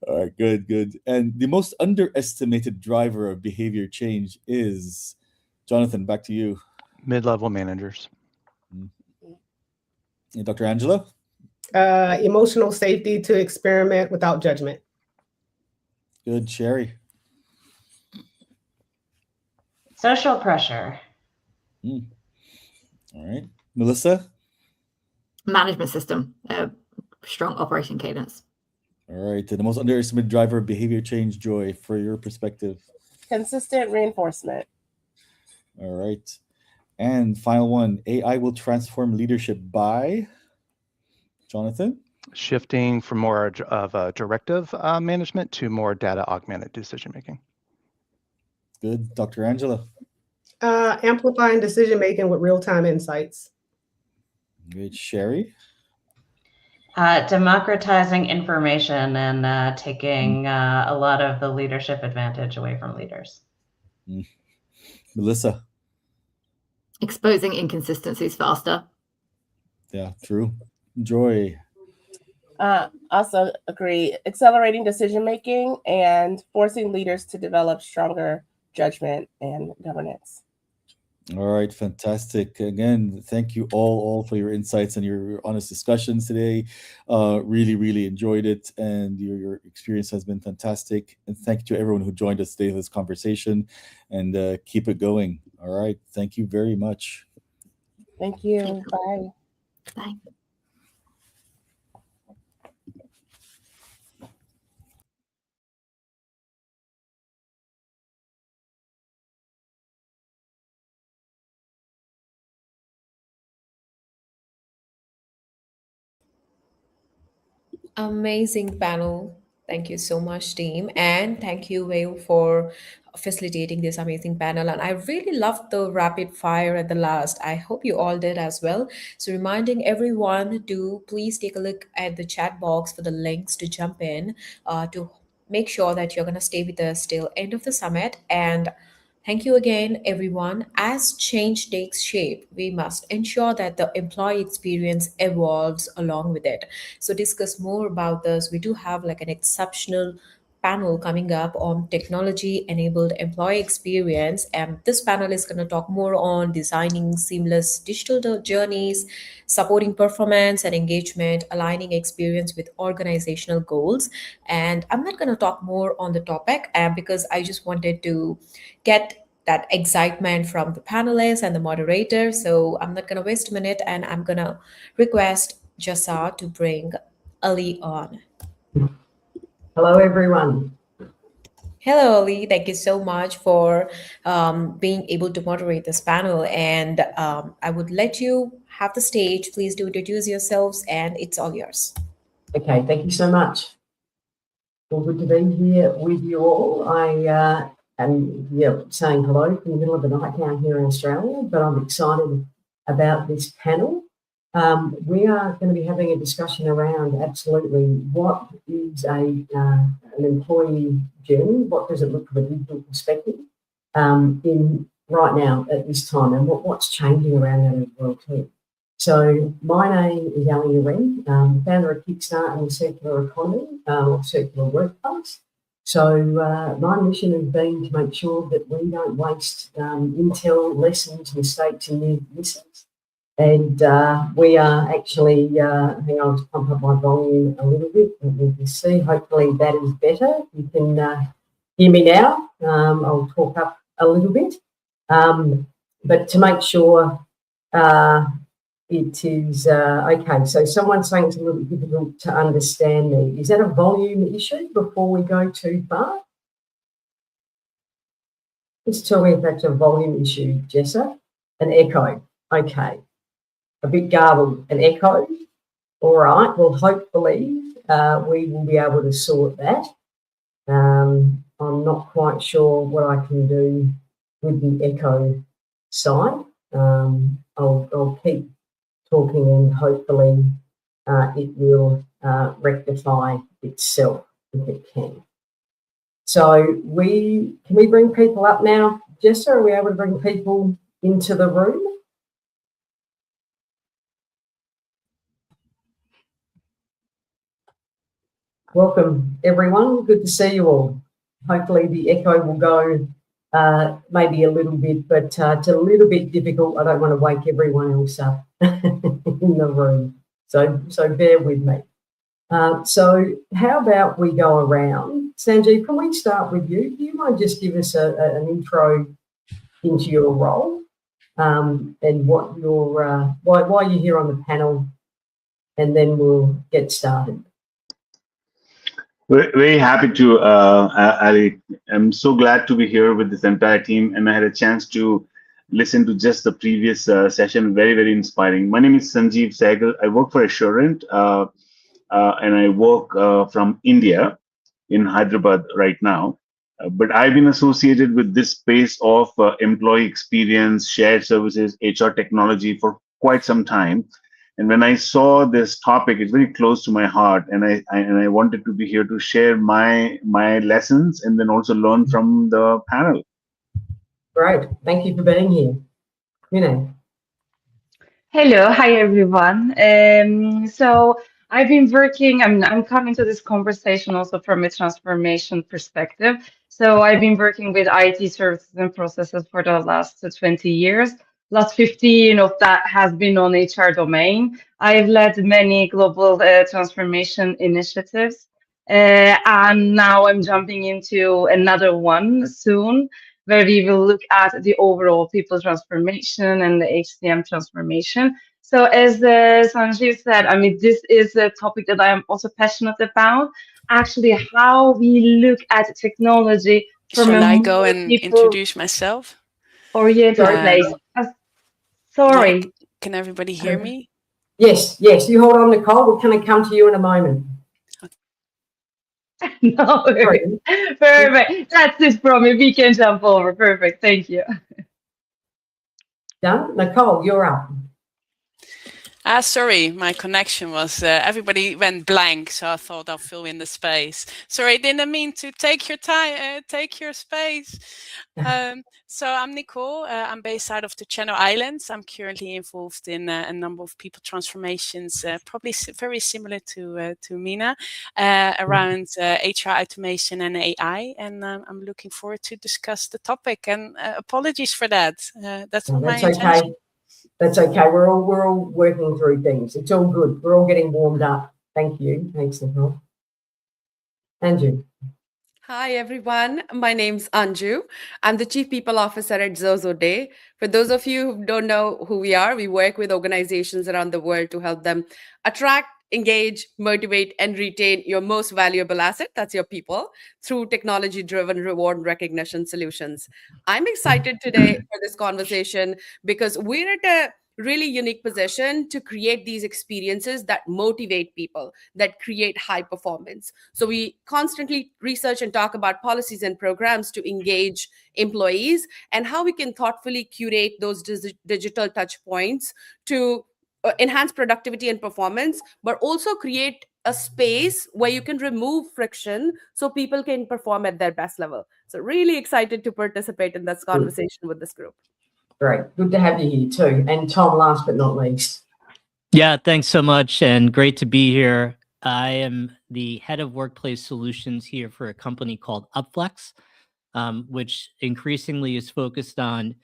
All right, good. And the most underestimated driver of behavior change is, Jonathan, back to you. Mid-level managers. And Dr. Angela? Emotional safety to experiment without judgment. Good. Sherry? Social pressure. All right. Melissa? Management system. Strong operating cadence. All right. The most underestimated driver of behavior change, Joy, for your perspective. Consistent reinforcement. All right. And final one, AI will transform leadership by? Jonathan? Shifting from more of a directive management to more data augmented decision making. Good. Dr. Angela? Amplifying decision-making with real-time insights. Good. Sherry? Democratizing information and taking a lot of the leadership advantage away from leaders. Melissa? Exposing inconsistencies faster. Yeah, true. Joy? Also agree. Accelerating decision making and forcing leaders to develop stronger judgment and governance. All right, fantastic. Again, thank you all for your insights and your honest discussions today. Really enjoyed it, and your experience has been fantastic. And thank you to everyone who joined us today for this conversation, and keep it going. All right, thank you very much. Thank you. Bye. Bye. Amazing panel. Thank you so much, team. And thank you, Wei, for facilitating this amazing panel. And I really loved the rapid fire at the last. I hope you all did as well. So, reminding everyone to please take a look at the chat box for the links to jump in to make sure that you're going to stay with us till end of the summit. And thank you again, everyone. As change takes shape, we must ensure that the employee experience evolves along with it. So, discuss more about this. We do have like an exceptional panel coming up on technology enabled employee experience. And this panel is going to talk more on designing seamless digital journeys, supporting performance and engagement, aligning experience with organizational goals. And I'm not going to talk more on the topic because I just wanted to get that excitement from the panelists and the moderator. So I'm not going to waste a minute, and I'm going to request Jasa to bring Ali on. Hello, everyone. Hello, Ali. Thank you so much for being able to moderate this panel. And I would let you have the stage. Please do introduce yourselves, and it's all yours. Okay, thank you so much. Well, good to be here with you all. I am saying hello from the middle of the night down here in Australia, but I'm excited about this panel. We are going to be having a discussion around absolutely what is an employee journey, what does it look from a digital perspective in right now at this time, and what's changing around that as well too. So my name is Ali Nguyen, founder of Kickstart and the Circular Economy, or Circular Workplace. So my mission has been to make sure that we don't waste intel, lessons, mistakes and new misses. And we are actually, hang on, just pump up my volume a little bit. Let me just see, hopefully that is better. You can hear me now. I'll talk up a little bit. But to make sure it is, okay, so someone's saying it's a little bit difficult to understand me. Is that a volume issue before we go too far? Just tell me if that's a volume issue, Jessa. An echo, okay. A bit garbled, an echo. All right, well, hopefully we will be able to sort that. I'm not quite sure what I can do with the echo side. I'll keep talking and hopefully it will rectify itself if it can. So can we bring people up now? Jessa, are we able to bring people into the room? Welcome, everyone. Good to see you all. Hopefully the echo will go maybe a little bit, but it's a little bit difficult. I don't want to wake everyone else up in the room. So bear with me. So how about we go around? Sanjeev, can we start with you? Do you mind just give us an intro into your role and what your why you're here on the panel, and then we'll get started. Very happy to, Ali. I'm so glad to be here with this entire team, and I had a chance to listen to just the previous session. Very, very inspiring. My name is Sanjeev Sehgal. I work for Assurant, and I work from India in Hyderabad right now. But I've been associated with this space of employee experience, shared services, HR technology for quite some time. And when I saw this topic, it's very close to my heart, and I wanted to be here to share my lessons and then also learn from the panel. Great, thank you for being here. Vinay. Hello, hi everyone. So I've been working. I'm coming to this conversation also from a transformation perspective. So I've been working with IT services and processes for the last 20 years. Last 15 of that has been on HR domain. I've led many global transformation initiatives, and now I'm jumping into another one soon, where we will look at the overall people transformation and the HCM transformation. So as Sanjeev said, I mean, this is a topic that I am also passionate about. Actually, how we look at technology from Shall a I go more and people introduce myself? oriented place. Sorry. Yeah, can everybody hear me? Yes, you hold on, Nicole. We're going to come to you in a moment. No, perfect. That's it from me. We can jump over. Perfect. Thank you. Done. Nicole, you're up. Sorry, my connection was, everybody went blank, so I thought I'll fill in the space. Sorry, I didn't mean to take your time, take your space. So I'm Nicole. I'm based out of the Channel Islands. I'm currently involved in a number of people transformations, probably very similar to Mina, around HR automation and AI. And I'm looking forward to discuss the topic. And apologies for that. That's not my intention. Okay. That's okay. We're all working through things. It's all good. We're all getting warmed up. Thank you. Thanks, Nicole. Anju. Hi, everyone. My name's Anju. I'm the Chief People Officer at Zozo Day. For those of you who don't know who we are, we work with organizations around the world to help them attract, engage, motivate, and retain your most valuable asset, that's your people, through technology-driven reward and recognition solutions. I'm excited today for this conversation because we're at a really unique position to create these experiences that motivate people, that create high performance. So we constantly research and talk about policies and programs to engage employees and how we can thoughtfully curate those digital touch points to enhance productivity and performance, but also create a space where you can remove friction so people can perform at their best level. So really excited to participate in this conversation with this group. Great. Good to have you here too. And Tom, last but not least. Yeah, thanks so much and great to be here. I am the head of workplace solutions here for a company called Upflex, which increasingly is focused on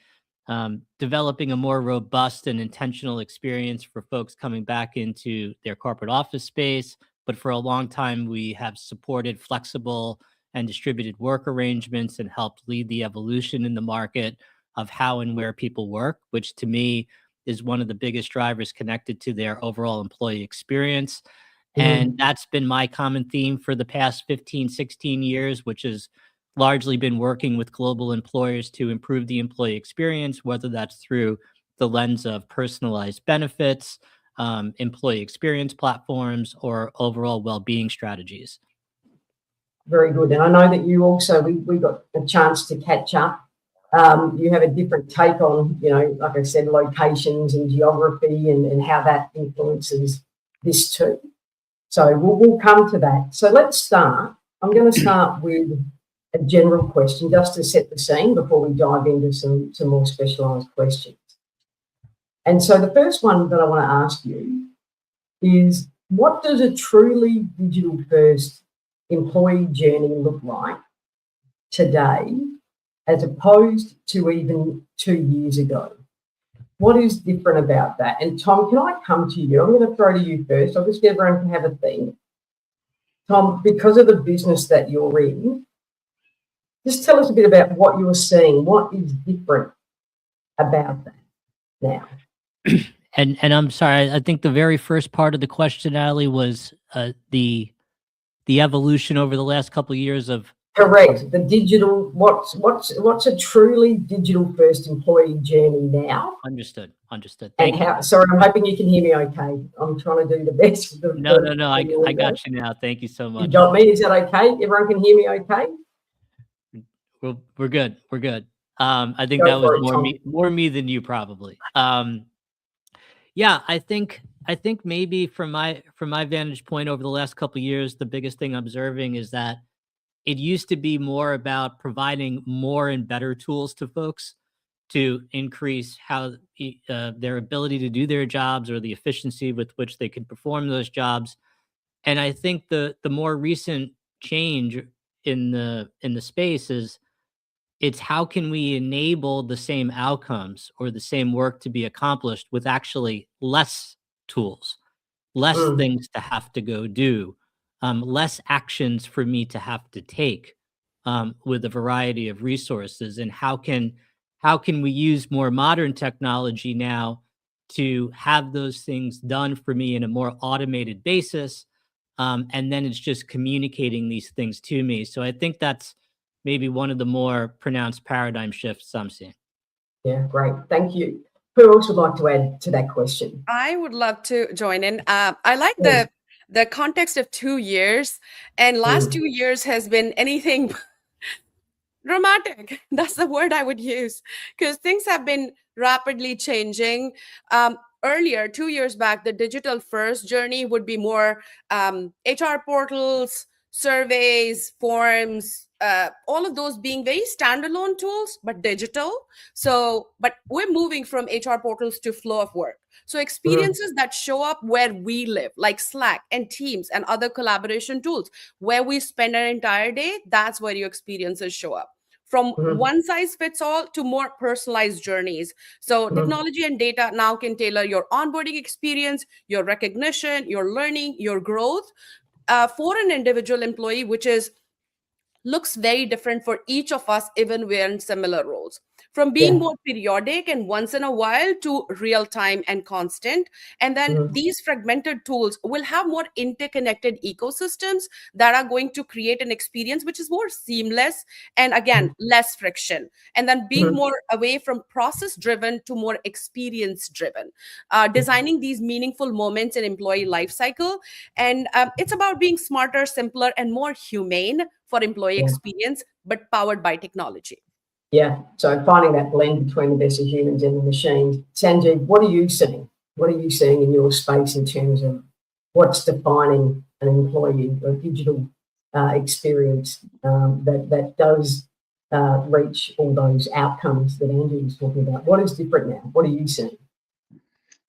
developing a more robust and intentional experience for folks coming back into their corporate office space. But for a long time, we have supported flexible and distributed work arrangements and helped lead the evolution in the market of how and where people work, which to me is one of the biggest drivers connected to their overall employee experience. And that's been my common theme for the past 15, 16 years, which has largely been working with global employers to improve the employee experience, whether that's through the lens of personalized benefits, employee experience platforms or overall well-being strategies. Very good. And I know that you also, we got a chance to catch up. You have a different take on, like I said, locations and geography and how that influences this too. So we'll come to that. So let's start. I'm going to start with a general question just to set the scene before we dive into some more specialised questions. And so the first one that I want to ask you is, what does a truly digital first employee journey look like today as opposed to even 2 years ago? What is different about that? And Tom, can I come to you? I'm going to throw to you first. Obviously, everyone can have a think. Tom, because of the business that you're in, just tell us a bit about what you're seeing. What is different about that now? And I'm sorry, I think the very first part of the question, Ali, was the evolution over the last couple of years of. Correct. The digital. What's a truly digital first employee journey now? Understood. And how? Sorry, I'm hoping you can hear me. Okay, I'm trying to do the best. No. I got you now. Thank you so much. You got me. Is that okay? Everyone can hear me. Okay. We're good. I think that was more me than you probably. Yeah, I think maybe from my vantage point over the last couple of years, the biggest thing I'm observing is that it used to be more about providing more and better tools to folks to increase how their ability to do their jobs or the efficiency with which they can perform those jobs. And I think the more recent change in the space is, it's how can we enable the same outcomes or the same work to be accomplished with actually less tools, less things to have to go do, less actions for me to have to take, with a variety of resources. And how can we use more modern technology now to have those things done for me in a more automated basis? And then it's just communicating these things to me. So I think that's maybe one of the more pronounced paradigm shifts I'm seeing. Yeah, great. Thank you. Who else would like to add to that question? I would love to join in. I like the context of 2 years, and last 2 years has been anything dramatic. That's the word I would use, because things have been rapidly changing. Earlier, 2 years back, the digital first journey would be more HR portals, surveys, forms, all of those being very standalone tools, but digital. But we're moving from HR portals to flow of work. So experiences that show up where we live, like Slack and Teams and other collaboration tools, where we spend our entire day, that's where your experiences show up. From one size fits all to more personalized journeys. So technology and data now can tailor your onboarding experience, your recognition, your learning, your growth, for an individual employee, which looks very different for each of us, even we're in similar roles. From being more periodic and once in a while to real time and constant. And then these fragmented tools will have more interconnected ecosystems that are going to create an experience which is more seamless and, again, less friction. And then being more away from process driven to more experience driven, designing these meaningful moments in employee life cycle. And it's about being smarter, simpler, and more humane for employee experience, but powered by technology. Yeah, so finding that blend between the best of humans and the machines. Sanjeev, what are you seeing? What are you seeing in your space in terms of what's defining an employee or digital experience that does reach all those outcomes that Andrew was talking about? What is different now? What are you seeing?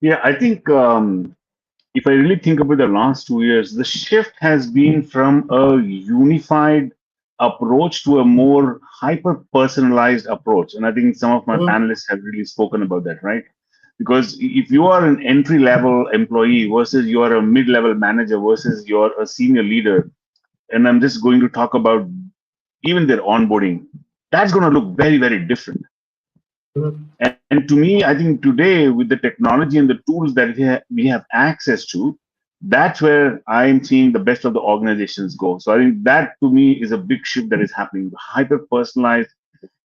Yeah, I think if I really think about the last 2 years, the shift has been from a unified approach to a more hyper-personalized approach. And I think some of my panelists have really spoken about that, right? Because if you are an entry-level employee versus you are a mid-level manager versus you're a senior leader, and I'm just going to talk about even their onboarding, that's going to look very, very different. And to me, I think today with the technology and the tools that we have access to, that's where I'm seeing the best of the organizations go. So I think that to me is a big shift that is happening, hyper personalized.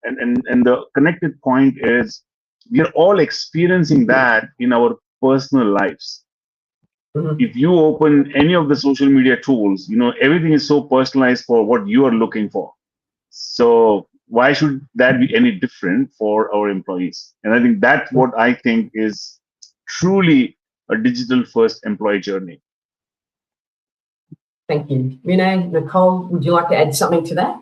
And the connected point is we are all experiencing that in our personal lives. If you open any of the social media tools, everything is so personalized for what you are looking for. So why should that be any different for our employees? And I think that's what I think is truly a digital first employee journey. Thank you. Renee, Nicole, would you like to add something to that?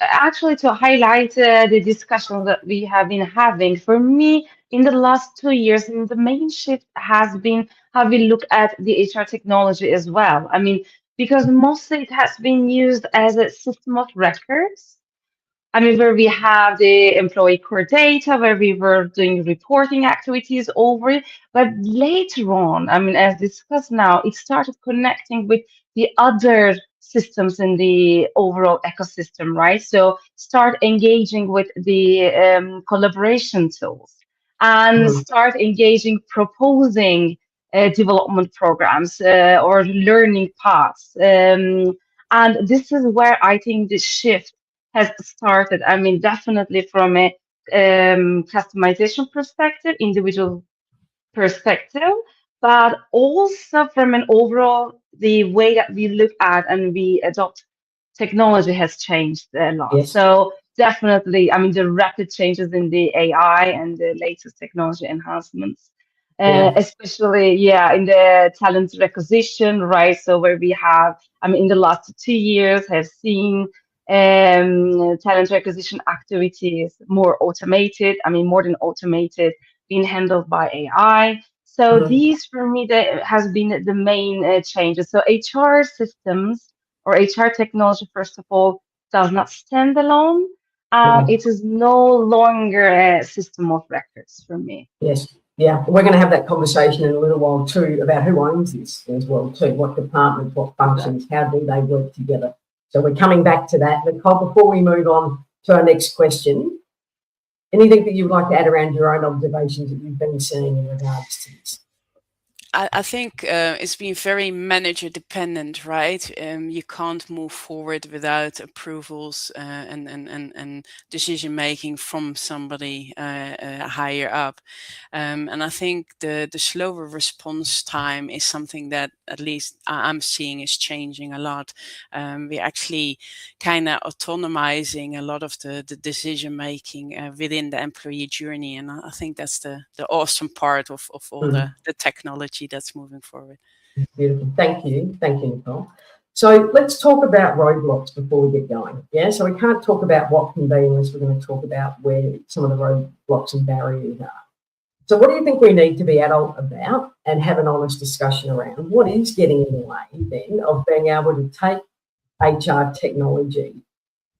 Actually, to highlight the discussion that we have been having, for me, in the last 2 years, the main shift has been how we look at the HR technology as well. Because mostly it has been used as a system of records. Where we have the employee core data, where we were doing reporting activities over it. But later on, as discussed now, it started connecting with the other systems in the overall ecosystem, right? So start engaging with the collaboration tools and start engaging, proposing development programs or learning paths. And this is where I think the shift has started. Definitely from a customization perspective, individual perspective, but also from an overall, the way that we look at and we adopt technology has changed a lot. Yes. So definitely, the rapid changes in the AI and the latest technology enhancements. Especially, in the talent acquisition, right? So where we have, in the last 2 years, have seen talent acquisition activities more automated, more than automated, being handled by AI. So these, for me, that has been the main changes. So HR systems or HR technology, first of all, does not stand alone. It is no longer a system of records for me. Yes. Yeah, we're going to have that conversation in a little while too about who owns this as well too. What departments, what functions, how do they work together? So we're coming back to that. Nicole, before we move on to our next question, anything that you'd like to add around your own observations that you've been seeing in regards to this? I think it's been very manager dependent, right? You can't move forward without approvals and decision making from somebody higher up. And I think the slower response time is something that at least I'm seeing is changing a lot. We're actually kind of autonomizing a lot of the decision making within the employee journey, and I think that's the awesome part of all the technology that's moving forward. Beautiful. Thank you, Nicole. So let's talk about roadblocks before we get going. Yeah, so we can't talk about what can be unless we're going to talk about where some of the roadblocks and barriers are. So what do you think we need to be adult about and have an honest discussion around? What is getting in the way then of being able to take HR technology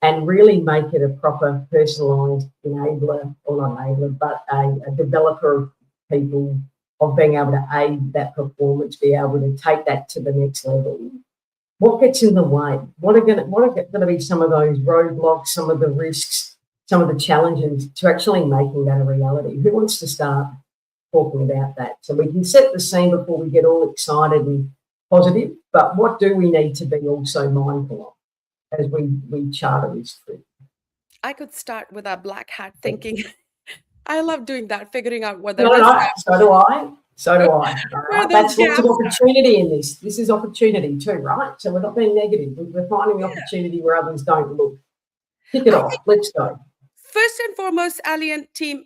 and really make it a proper personalised enabler, or not enabler, but a developer of people, of being able to aid that performance, be able to take that to the next level? What gets in the way? What are going to be some of those roadblocks, some of the risks, some of the challenges to actually making that a reality? Who wants to start talking about that? So we can set the scene before we get all excited and positive, but what do we need to be also mindful of as we charter this through? I could start with our black hat thinking. I love doing that, figuring out what the No, so do I. So do I. Where That's those lots of gaps opportunity in this. This is opportunity too, right? So we're not being negative. We're finding the opportunity where others don't look. Kick it off. Let's go. First and foremost, Ali and team,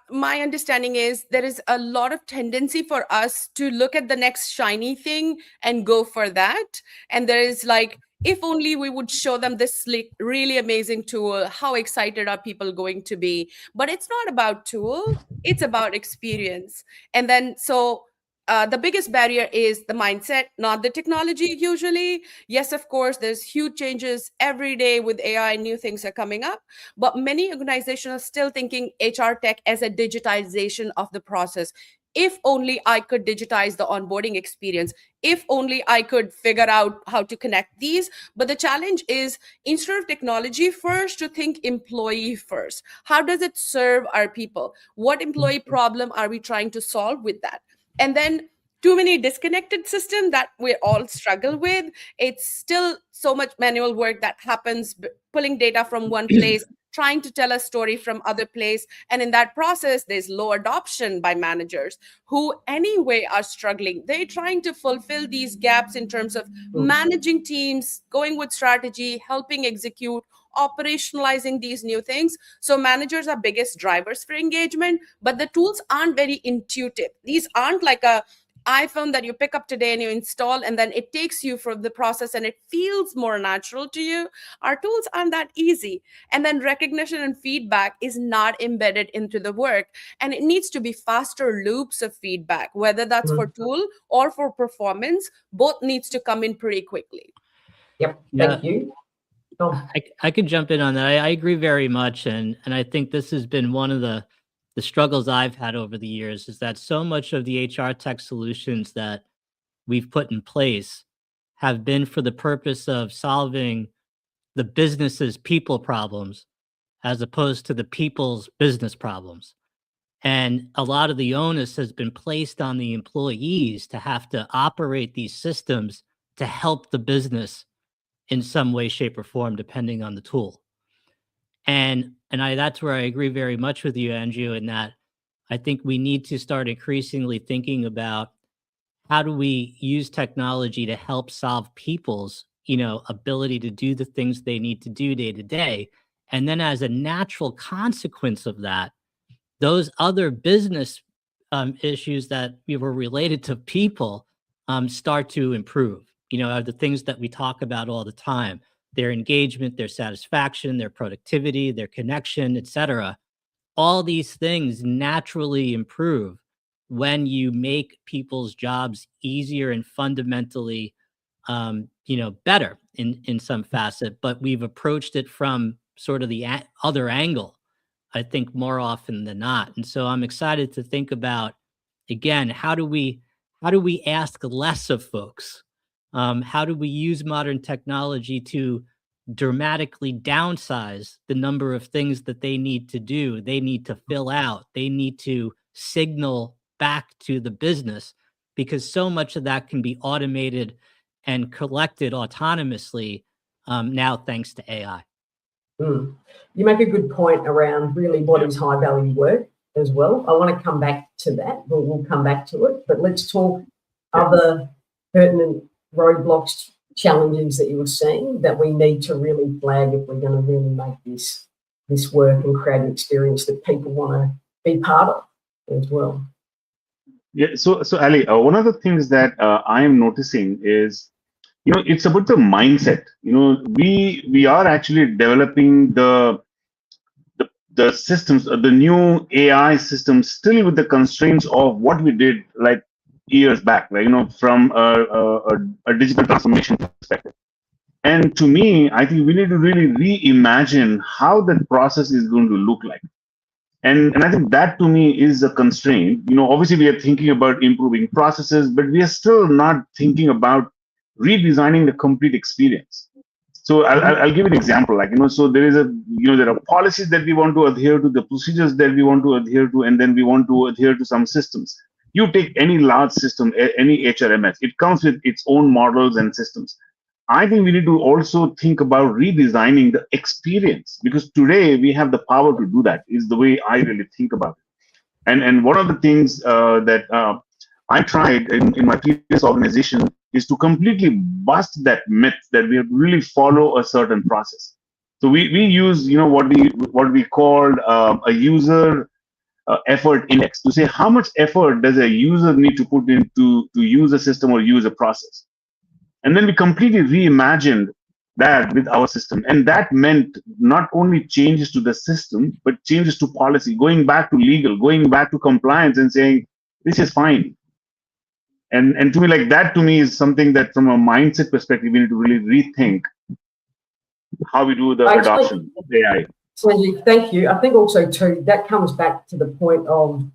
my understanding is there is a lot of tendency for us to look at the next shiny thing and go for that. And there is like, if only we would show them this slick, really amazing tool, how excited are people going to be? But it's not about tool, it's about experience. And then, so the biggest barrier is the mindset, not the technology usually. Yes, of course, there's huge changes every day with AI, new things are coming up. But many organizations are still thinking HR tech as a digitization of the process. If only I could digitize the onboarding experience. If only I could figure out how to connect these. But the challenge is, instead of technology first, to think employee first. How does it serve our people? What employee problem are we trying to solve with that? And then too many disconnected systems that we all struggle with. It's still so much manual work that happens, pulling data from one place, trying to tell a story from other place. And in that process, there's low adoption by managers who anyway are struggling. They're trying to fulfill these gaps in terms of managing teams, going with strategy, helping execute, operationalizing these new things. So managers are biggest drivers for engagement, but the tools aren't very intuitive. These aren't like a iPhone that you pick up today and you install, and then it takes you from the process and it feels more natural to you. Our tools aren't that easy. And then recognition and feedback is not embedded into the work. And it needs to be faster loops of feedback, whether that's for tool or for performance, both needs to come in pretty quickly. Yep, Yeah. thank you. I could jump in on that. I agree very much. And I think this has been one of the struggles I've had over the years, is that so much of the HR tech solutions that we've put in place have been for the purpose of solving the business's people problems as opposed to the people's business problems. And a lot of the onus has been placed on the employees to have to operate these systems to help the business in some way, shape, or form, depending on the tool. And that's where I agree very much with you, Andrew, in that I think we need to start increasingly thinking about how do we use technology to help solve people's, ability to do the things they need to do day to day. And then as a natural consequence of that, those other business issues that were related to people start to improve, are the things that we talk about all the time: their engagement, their satisfaction, their productivity, their connection, etc. All these things naturally improve when you make people's jobs easier and fundamentally, better in some facet. But we've approached it from sort of the other angle, I think, more often than not. And so I'm excited to think about, again, how do we ask less of folks? How do we use modern technology to dramatically downsize the number of things that they need to do, they need to fill out, they need to signal back to the business, because so much of that can be automated and collected autonomously now, thanks to AI. You make a good point around really what is high value work as well. I want to come back to that, but we'll come back to it. But let's talk other pertinent roadblocks, challenges that you were seeing that we need to really flag if we're going to really make this work and create an experience that people want to be part of as well. Yeah. So Ali, one of the things that I am noticing is, it's about the mindset. We are actually developing the systems, the new AI systems, still with the constraints of what we did like years back, right? From a digital transformation perspective. And to me, I think we need to really reimagine how that process is going to look like. And I think that to me is a constraint. Obviously we are thinking about improving processes, but we are still not thinking about redesigning the complete experience. So I'll give an example. So there is there are policies that we want to adhere to, the procedures that we want to adhere to, and then we want to adhere to some systems. You take any large system, any HRMS, it comes with its own models and systems. I think we need to also think about redesigning the experience, because today we have the power to do that, is the way I really think about it. And one of the things that I tried in my previous organization is to completely bust that myth that we have to really follow a certain process. So we use what we called a user effort index to say how much effort does a user need to put into to use a system or use a process. And then we completely reimagined that with our system. And that meant not only changes to the system, but changes to policy, going back to legal, going back to compliance and saying, this is fine. And to me, like that to me is something that from a mindset perspective, we need to really rethink how we do the adoption of AI. Sanjeev, thank you. I think also too, that comes back to the point of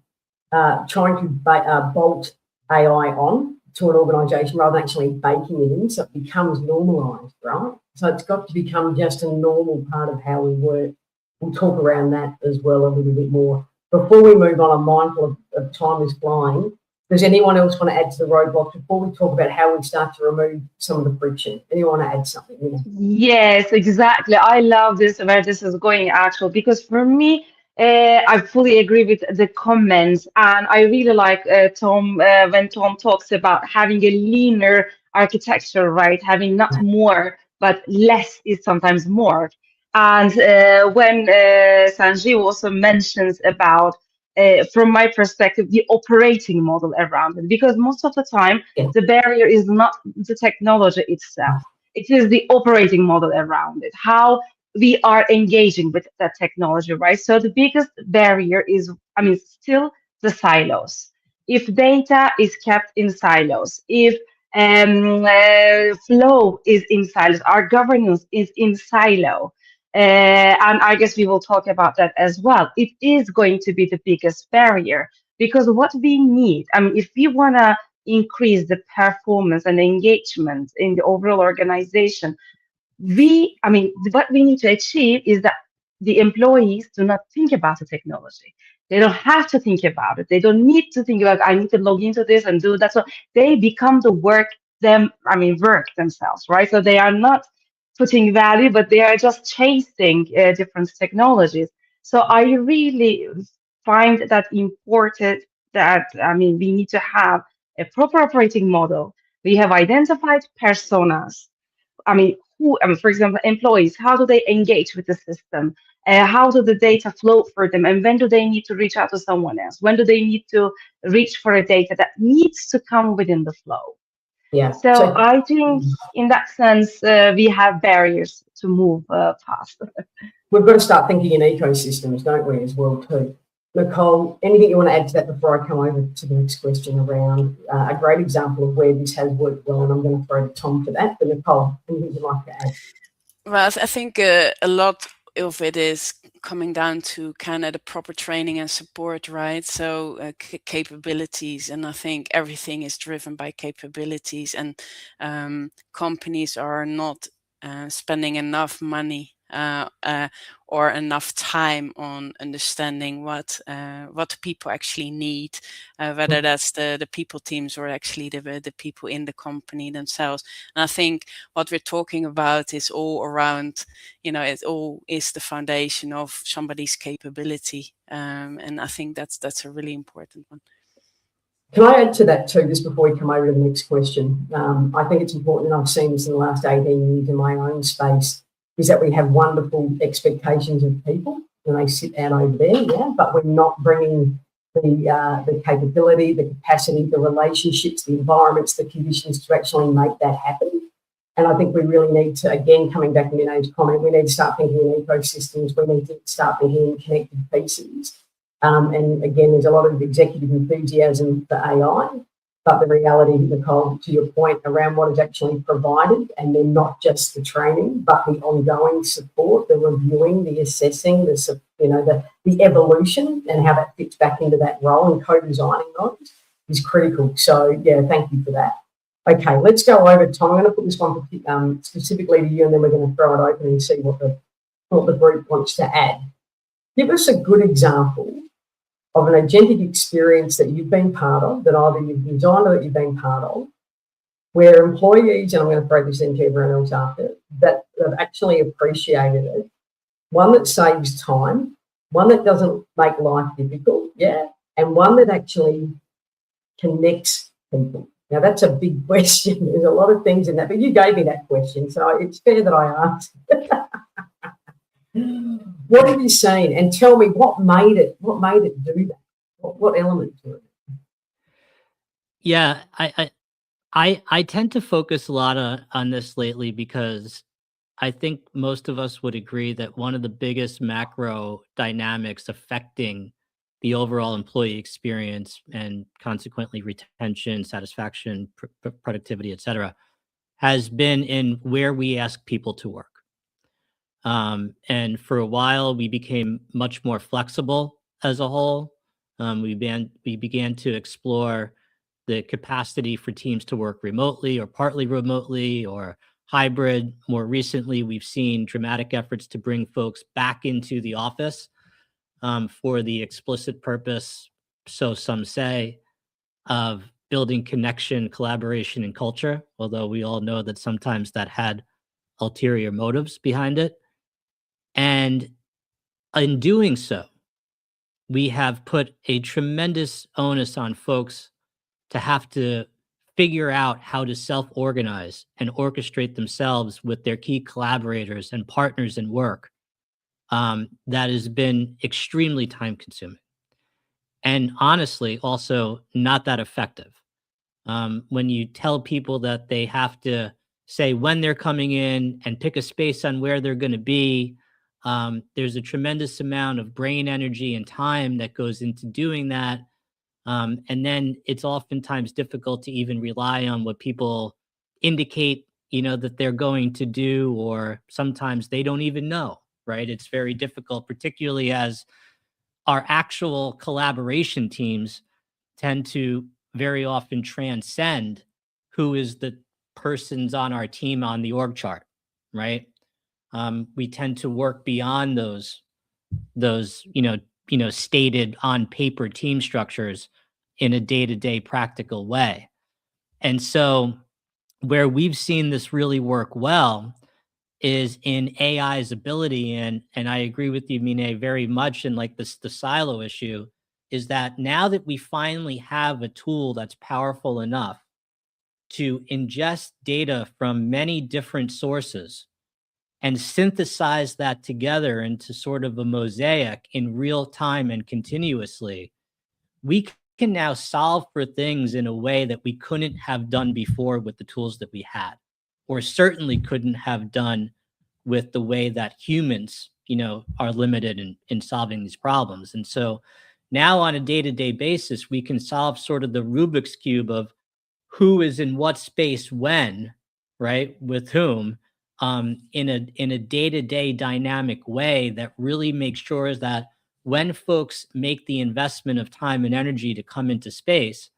trying to bolt AI on to an organisation rather than actually baking it in, so it becomes normalised, right? So it's got to become just a normal part of how we work. We'll talk around that as well a little bit more. Before we move on, I'm mindful of time is flying. Does anyone else want to add to the roadblocks before we talk about how we start to remove some of the friction? Anyone want to add something? Yes, exactly. I love this where this is going actual because for me, I fully agree with the comments, and I really like Tom when Tom talks about having a leaner architecture, right? Having not more, but less is sometimes more. And when Sanjeev also mentions about, from my perspective, the operating model around it, because most of the time the barrier is not the technology itself. It is the operating model around it, how we are engaging with that technology, right? So the biggest barrier is, I mean, still the silos. If data is kept in silos, if flow is in silos, our governance is in silo, and I guess we will talk about that as well. It is going to be the biggest barrier because what we need, I mean, if we want to increase the performance and engagement in the overall organization, what we need to achieve is that the employees do not think about the technology. They don't have to think about it. They don't need to think about, I need to log into this and do that. So they become the work themselves, right? So they are not putting value, but they are just chasing different technologies. So I really find that important that, we need to have a proper operating model. We have identified personas. For example, employees, how do they engage with the system? How do the data flow for them? And when do they need to reach out to someone else? When do they need to reach for a data that needs to come within the flow? Yeah. So I think in that sense, we have barriers to move past. We've got to start thinking in ecosystems, don't we, as well, too? Nicole, anything you want to add to that before I come over to the next question around a great example of where this has worked well, and I'm going to throw to Tom for that. But Nicole, anything you'd like to add? Well, I think a lot of it is coming down to kind of the proper training and support, right? So capabilities, and I think everything is driven by capabilities, and companies are not spending enough money or enough time on understanding what people actually need, whether that's the people teams or actually the people in the company themselves. And I think what we're talking about is all around, it all is the foundation of somebody's capability. And I think that's a really important one. Can I add to that too, just before we come over to the next question? I think it's important, and I've seen this in the last 18 years in my own space, is that we have wonderful expectations of people when they sit out over there, but we're not bringing the capability, the capacity, the relationships, the environments, the conditions to actually make that happen. And I think we really need to, again, coming back to Mina's comment, we need to start thinking in ecosystems. We need to start thinking in connected pieces. And again, there's a lot of executive enthusiasm for AI, but the reality, Nicole, to your point around what is actually provided, and then not just the training, but the ongoing support, the reviewing, the assessing, the evolution, and how that fits back into that role and co-designing those is critical. So yeah, thank you for that. Okay, let's go over, Tom. I'm going to put this one specifically to you, and then we're going to throw it open and see what the group wants to add. Give us a good example of an agentic experience that you've been part of, that either you've designed or that you've been part of, where employees, and I'm going to throw this into everyone else after, that have actually appreciated it, one that saves time, one that doesn't make life difficult, and one that actually connects people. Now, that's a big question. There's a lot of things in that, but you gave me that question, so it's fair that I asked. What have you seen? And tell me what made it do that? What element to it? Yeah, I tend to focus a lot on this lately because I think most of us would agree that one of the biggest macro dynamics affecting the overall employee experience and consequently retention, satisfaction, productivity, et cetera, has been in where we ask people to work. And for a while, we became much more flexible as a whole. We began to explore the capacity for teams to work remotely or partly remotely or hybrid. More recently, we've seen dramatic efforts to bring folks back into the office for the explicit purpose, so some say, of building connection, collaboration, and culture, although we all know that sometimes that had ulterior motives behind it. And in doing so, we have put a tremendous onus on folks to have to figure out how to self-organize and orchestrate themselves with their key collaborators and partners in work. That has been extremely time-consuming and honestly also not that effective. When you tell people that they have to say when they're coming in and pick a space on where they're going to be, there's a tremendous amount of brain energy and time that goes into doing that. And then it's oftentimes difficult to even rely on what people indicate, that they're going to do, or sometimes they don't even know, right? It's very difficult, particularly as our actual collaboration teams tend to very often transcend who is the persons on our team on the org chart, right? We tend to work beyond those stated on paper team structures in a day-to-day practical way. And so where we've seen this really work well is in AI's ability, and I agree with you, Mine, very much in like the silo issue, is that now that we finally have a tool that's powerful enough to ingest data from many different sources and synthesize that together into sort of a mosaic in real time and continuously, we can now solve for things in a way that we couldn't have done before with the tools that we had, or certainly couldn't have done with the way that humans, are limited in solving these problems. And so now on a day-to-day basis, we can solve sort of the Rubik's Cube of who is in what space when, right, with whom, in a day-to-day dynamic way that really makes sure that when folks make the investment of time and energy to come into space,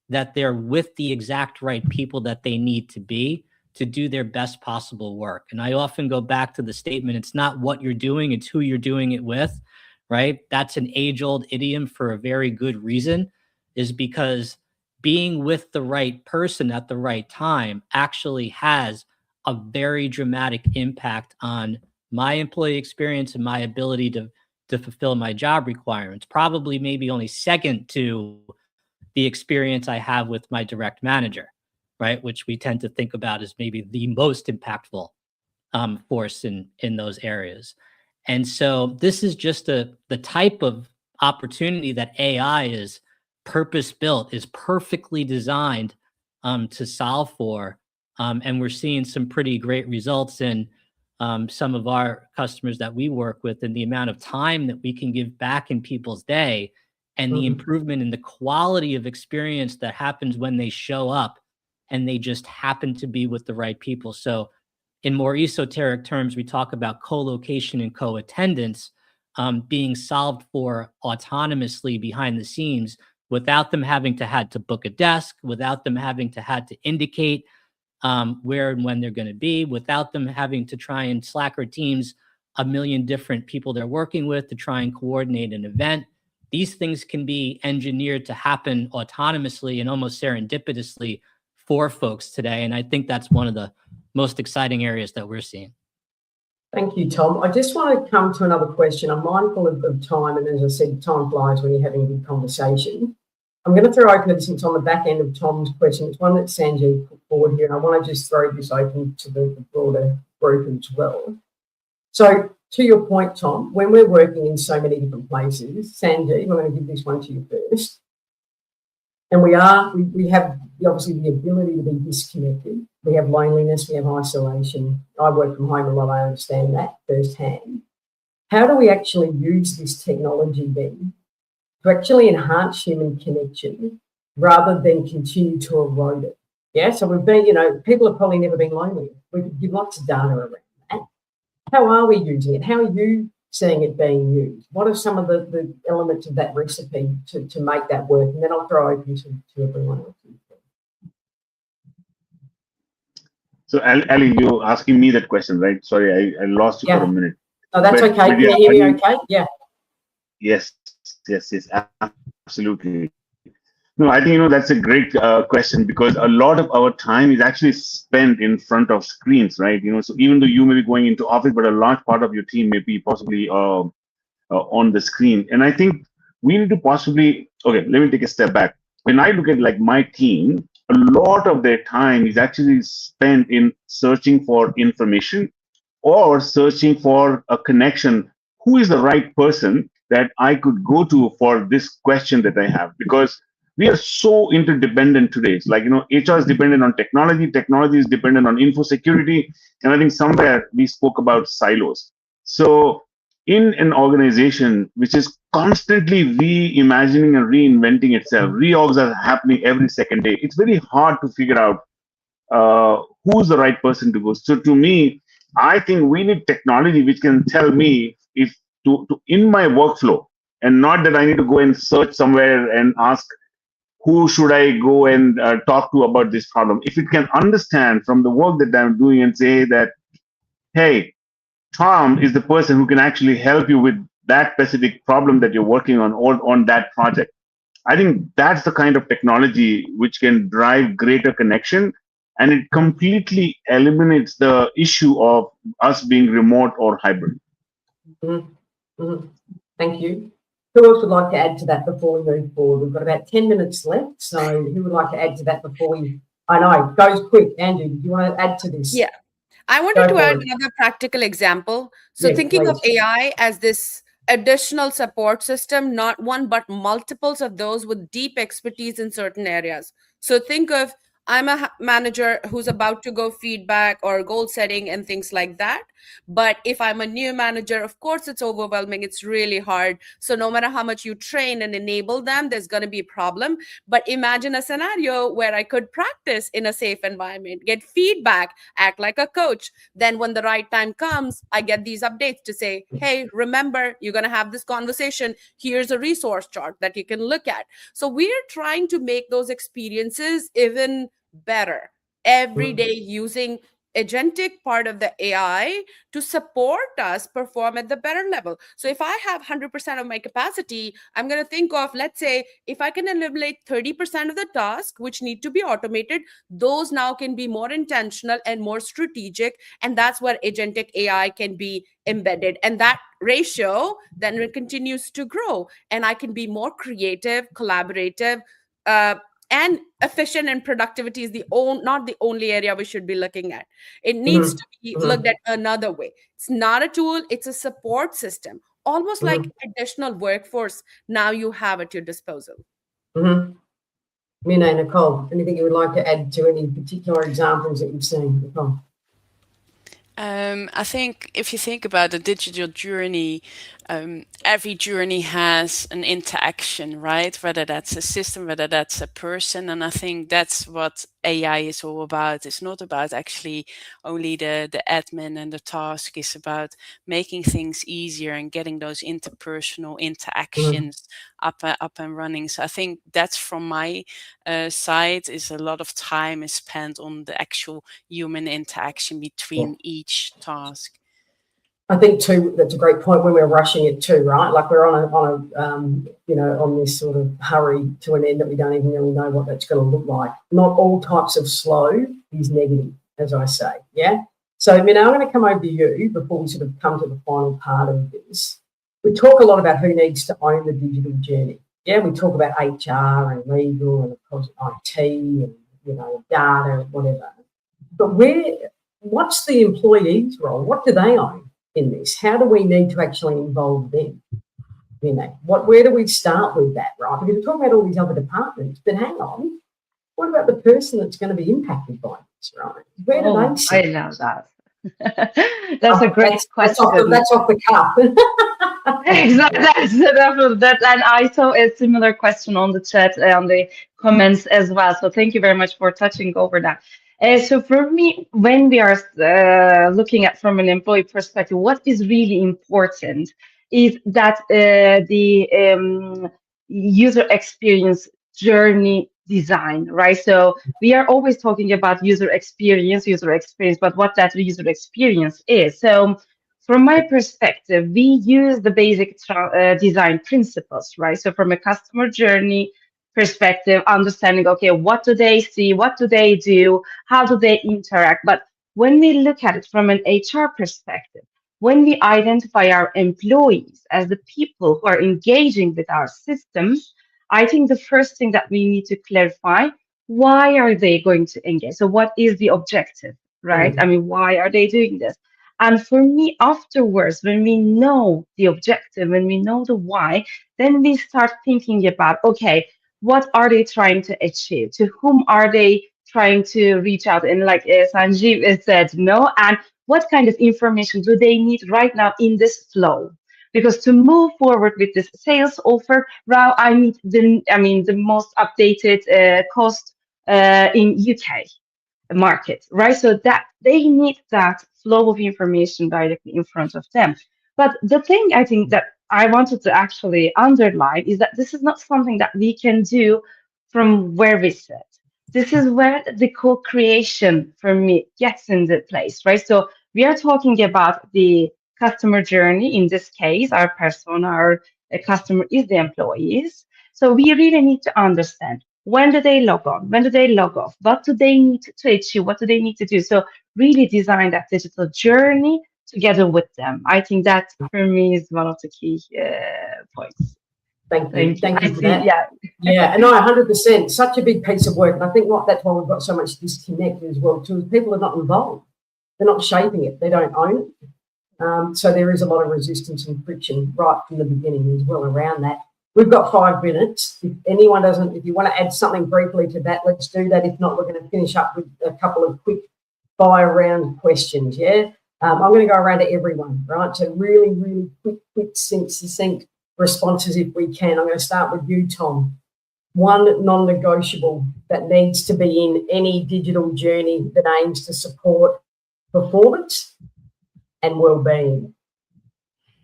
that they're with the exact right people that they need to be to do their best possible work. And I often go back to the statement, it's not what you're doing, it's who you're doing it with, right? That's an age-old idiom for a very good reason, is because being with the right person at the right time actually has a very dramatic impact on my employee experience and my ability to fulfill my job requirements, probably maybe only second to the experience I have with my direct manager, right? Which we tend to think about as maybe the most impactful force in those areas. And so this is just the type of opportunity that AI is purpose-built, is perfectly designed to solve for. And we're seeing some pretty great results in some of our customers that we work with, and the amount of time that we can give back in people's day, and the improvement in the quality of experience that happens when they show up and they just happen to be with the right people. So in more esoteric terms, we talk about co-location and co-attendance being solved for autonomously behind the scenes without them having to had to book a desk, without them having to had to indicate where and when they're going to be, without them having to try and slacker teams a million different people they're working with to try and coordinate an event. These things can be engineered to happen autonomously and almost serendipitously for folks today. And I think that's one of the most exciting areas that we're seeing. Thank you, Tom. I just want to come to another question. I'm mindful of time, and as I said, time flies when you're having a good conversation. I'm going to throw open this. It's on the back end of Tom's question. It's one that Sanjeev put forward here, and I want to just throw this open to the broader group as well. So to your point, Tom, when we're working in so many different places, Sanjeev, I'm going to give this one to you first. And we have obviously the ability to be disconnected. We have loneliness, we have isolation. I work from home a lot, I understand that firsthand. How do we actually use this technology then to actually enhance human connection rather than continue to erode it? Yeah, so we've been, people have probably never been lonely. We could give lots of data around that. How are we using it? How are you seeing it being used? What are some of the elements of that recipe to make that work? And then I'll throw open to everyone else. So, Ali, you're asking me that question, right? Sorry, I lost you for a minute. Oh, that's okay. Can you hear me okay? Yeah. Yes, absolutely. No, I think that's a great question, because a lot of our time is actually spent in front of screens, right? So even though you may be going into office, but a large part of your team may be possibly on the screen. And I think we need to possibly, okay, let me take a step back. When I look at like my team, a lot of their time is actually spent in searching for information or searching for a connection. Who is the right person that I could go to for this question that I have? Because we are so interdependent today. It's like, HR is dependent on technology, technology is dependent on info security. And I think somewhere we spoke about silos. So in an organization which is constantly reimagining and reinventing itself, reorgs are happening every second day. It's very hard to figure out who's the right person to go. So to me, I think we need technology which can tell me if to in my workflow, and not that I need to go and search somewhere and ask who should I go and talk to about this problem. If it can understand from the work that I'm doing and say that, hey, Tom is the person who can actually help you with that specific problem that you're working on or on that project. I think that's the kind of technology which can drive greater connection, and it completely eliminates the issue of us being remote or hybrid. Thank you. Who else would like to add to that before we move forward? We've got about 10 minutes left. So who would like to add to that before we, I know, it goes quick. Andrew, do you want to add to this? Yeah. I wanted to add another practical example. So Yes, thinking of please. AI as this additional support system, not one, but multiples of those with deep expertise in certain areas. So think of I'm a manager who's about to go feedback or goal setting and things like that. But if I'm a new manager, of course, it's overwhelming. It's really hard. So no matter how much you train and enable them, there's going to be a problem. But imagine a scenario where I could practice in a safe environment, get feedback, act like a coach. Then when the right time comes, I get these updates to say, hey, remember, you're going to have this conversation. Here's a resource chart that you can look at. So we're trying to make those experiences even better every day using agentic part of the AI to support us perform at the better level. So if I have 100% of my capacity, I'm going to think of, let's say, if I can eliminate 30% of the tasks which need to be automated, those now can be more intentional and more strategic. And that's where agentic AI can be embedded. And that ratio then continues to grow. And I can be more creative, collaborative, and efficient, and productivity is not the only area we should be looking at. It needs to be looked at another way. It's not a tool, it's a support system, almost like additional workforce now you have at your disposal. Mina, Nicole, anything you would like to add to any particular examples that you've seen? Nicole? I think if you think about the digital journey, every journey has an interaction, right? Whether that's a system, whether that's a person. And I think that's what AI is all about. It's not about actually only the admin and the task. It's about making things easier and getting those interpersonal interactions up and running. So I think that's from my side, is a lot of time is spent on the actual human interaction between each task. I think too, that's a great point when we're rushing it too, right? Like we're on on this sort of hurry to an end that we don't even really know what that's going to look like. Not all types of slow is negative, as I say. Yeah. So, Mina, I'm going to come over to you before we sort of come to the final part of this. We talk a lot about who needs to own the digital journey. Yeah, we talk about HR and legal and of course IT and data and whatever. But what's the employee's role? What do they own in this? How do we need to actually involve them? Where do we start with that, right? Because we're talking about all these other departments, but hang on, what about the person that's going to be impacted by this, right? Where do they sit? I love that. That's a great question. That's off the cuff. Exactly. And I saw a similar question on the chat, on the comments as well. So thank you very much for touching over that. So for me, when we are looking at from an employee perspective, what is really important is that the user experience journey design, right? So we are always talking about user experience, but what that user experience is. So from my perspective, we use the basic design principles, right? So from a customer journey perspective, understanding, okay, what do they see? What do they do? How do they interact? But when we look at it from an HR perspective, when we identify our employees as the people who are engaging with our systems, I think the first thing that we need to clarify, why are they going to engage? So what is the objective, right? I mean, why are they doing this? And for me, afterwards, when we know the objective, when we know the why, then we start thinking about, okay, what are they trying to achieve? To whom are they trying to reach out? And like Sanjeev has said, no, and what kind of information do they need right now in this flow? Because to move forward with this sales offer, now I need the most updated cost in UK market, right? So that they need that flow of information directly in front of them. But the thing I think that I wanted to actually underline is that this is not something that we can do from where we sit. This is where the co-creation for me gets into place, right? So we are talking about the customer journey. In this case, our persona, our customer is the employees. So we really need to understand, when do they log on? When do they log off? What do they need to achieve? What do they need to do? So really design that digital journey together with them. I think that for me is one of the key points. Thank you. Thank you for that. Yeah. Yeah, and no, 100%. Such a big piece of work. And I think that's why we've got so much disconnect as well, too. People are not involved. They're not shaping it. They don't own it. So there is a lot of resistance and friction right from the beginning as well around that. We've got 5 minutes. If you want to add something briefly to that, let's do that. If not, we're going to finish up with a couple of quick fire round questions. Yeah. I'm going to go around to everyone, right? So really, really quick, succinct responses if we can. I'm going to start with you, Tom. One non-negotiable that needs to be in any digital journey that aims to support performance and well-being.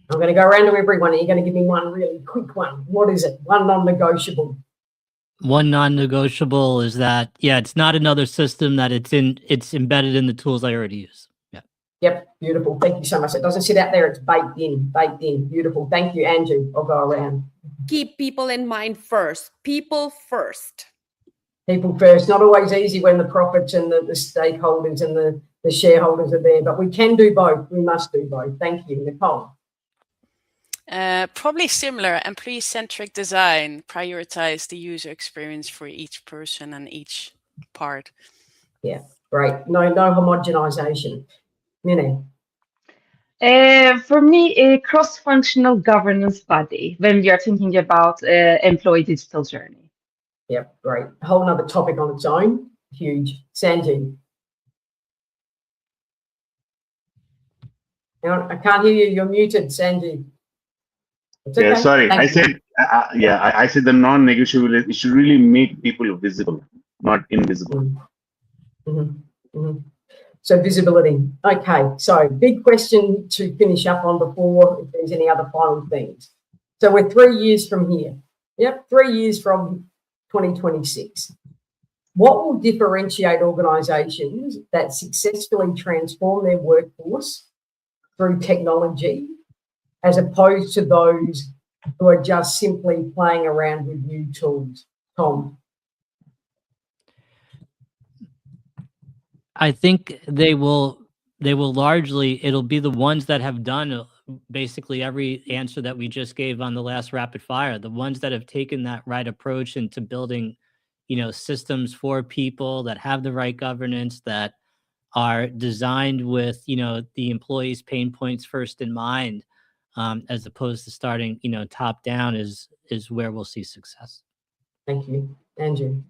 I'm going to go around to everyone and you're going to give me one really quick one. What is it? One non-negotiable. One non-negotiable is that, it's not another system, that it's embedded in the tools I already use. Yeah. Yep, beautiful. Thank you so much. It doesn't sit out there, it's baked in. Beautiful. Thank you, Andrew. I'll go around. Keep people in mind first. People first. People first. Not always easy when the profits and the stakeholders and the shareholders are there, but we can do both. We must do both. Thank you, Nicole. Probably similar. Employee-centric design. Prioritize the user experience for each person and each part. Yeah, great. No homogenization. Minnie. For me, a cross-functional governance body when we are thinking about employee digital journey. Yep, great. A whole nother topic on its own. Huge. Sanjeev. I can't hear you. You're muted, Sanjeev. Yeah, okay. sorry. Thank I said, I said the non-negotiable. It should really make people visible, not invisible. So visibility. Okay, so big question to finish up on before if there's any other final things. So we're 3 years from here. Yep, 3 years from 2026. What will differentiate organisations that successfully transform their workforce through technology as opposed to those who are just simply playing around with new tools? Tom? I think they will largely, it'll be the ones that have done basically every answer that we just gave on the last rapid fire, the ones that have taken that right approach into building, systems for people that have the right governance, that are designed with, the employees' pain points first in mind, as opposed to starting, top down is where we'll see success. Thank you. Andrew?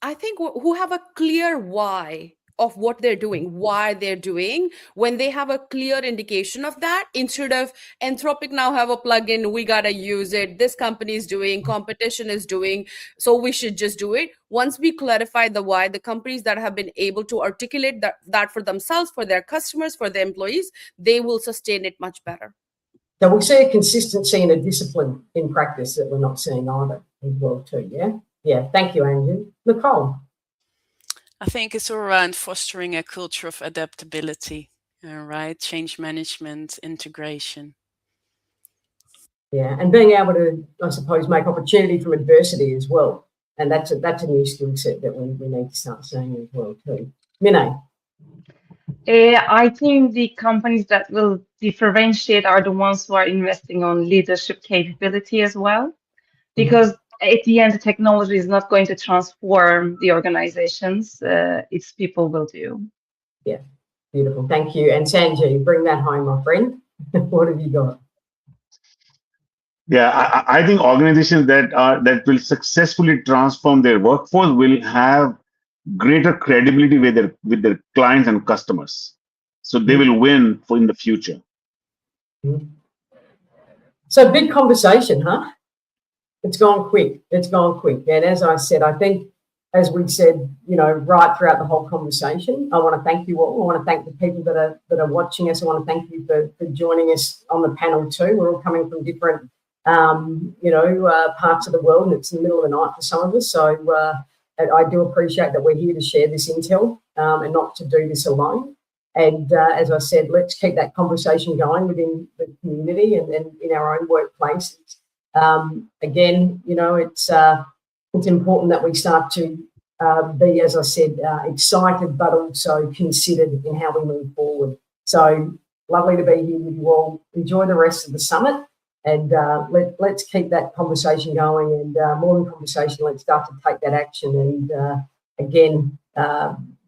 I think who have a clear why of what they're doing, why they're doing, when they have a clear indication of that, instead of Anthropic now have a plugin, we got to use it, this company is doing, competition is doing, so we should just do it. Once we clarify the why, the companies that have been able to articulate that for themselves, for their customers, for their employees, they will sustain it much better. So we'll see a consistency and a discipline in practice that we're not seeing either as well too, yeah? Yeah, thank you, Andrew. Nicole? I think it's all around fostering a culture of adaptability, right? Change management, integration. Yeah, and being able to, I suppose, make opportunity from adversity as well. And that's a new skill set that we need to start seeing as well too. Minay. I think the companies that will differentiate are the ones who are investing on leadership capability as well, because at the end, the technology is not going to transform the organizations. It's people will do. Yeah, beautiful. Thank you. And Sanjeev, bring that home, my friend. What have you got? Yeah, I think organizations that will successfully transform their workforce will have greater credibility with their clients and customers. So they will win in the future. So big conversation, huh? It's gone quick. It's gone quick. And as I said, I think, as we've said, right throughout the whole conversation, I want to thank you all. I want to thank the people that are watching us. I want to thank you for joining us on the panel too. We're all coming from different, parts of the world, and it's in the middle of the night for some of us. So I do appreciate that we're here to share this intel and not to do this alone. And as I said, let's keep that conversation going within the community and in our own workplaces. Again, it's important that we start to be, as I said, excited, but also considered in how we move forward. So lovely to be here with you all. Enjoy the rest of the summit, and let's keep that conversation going. And more than conversation, let's start to take that action. And again,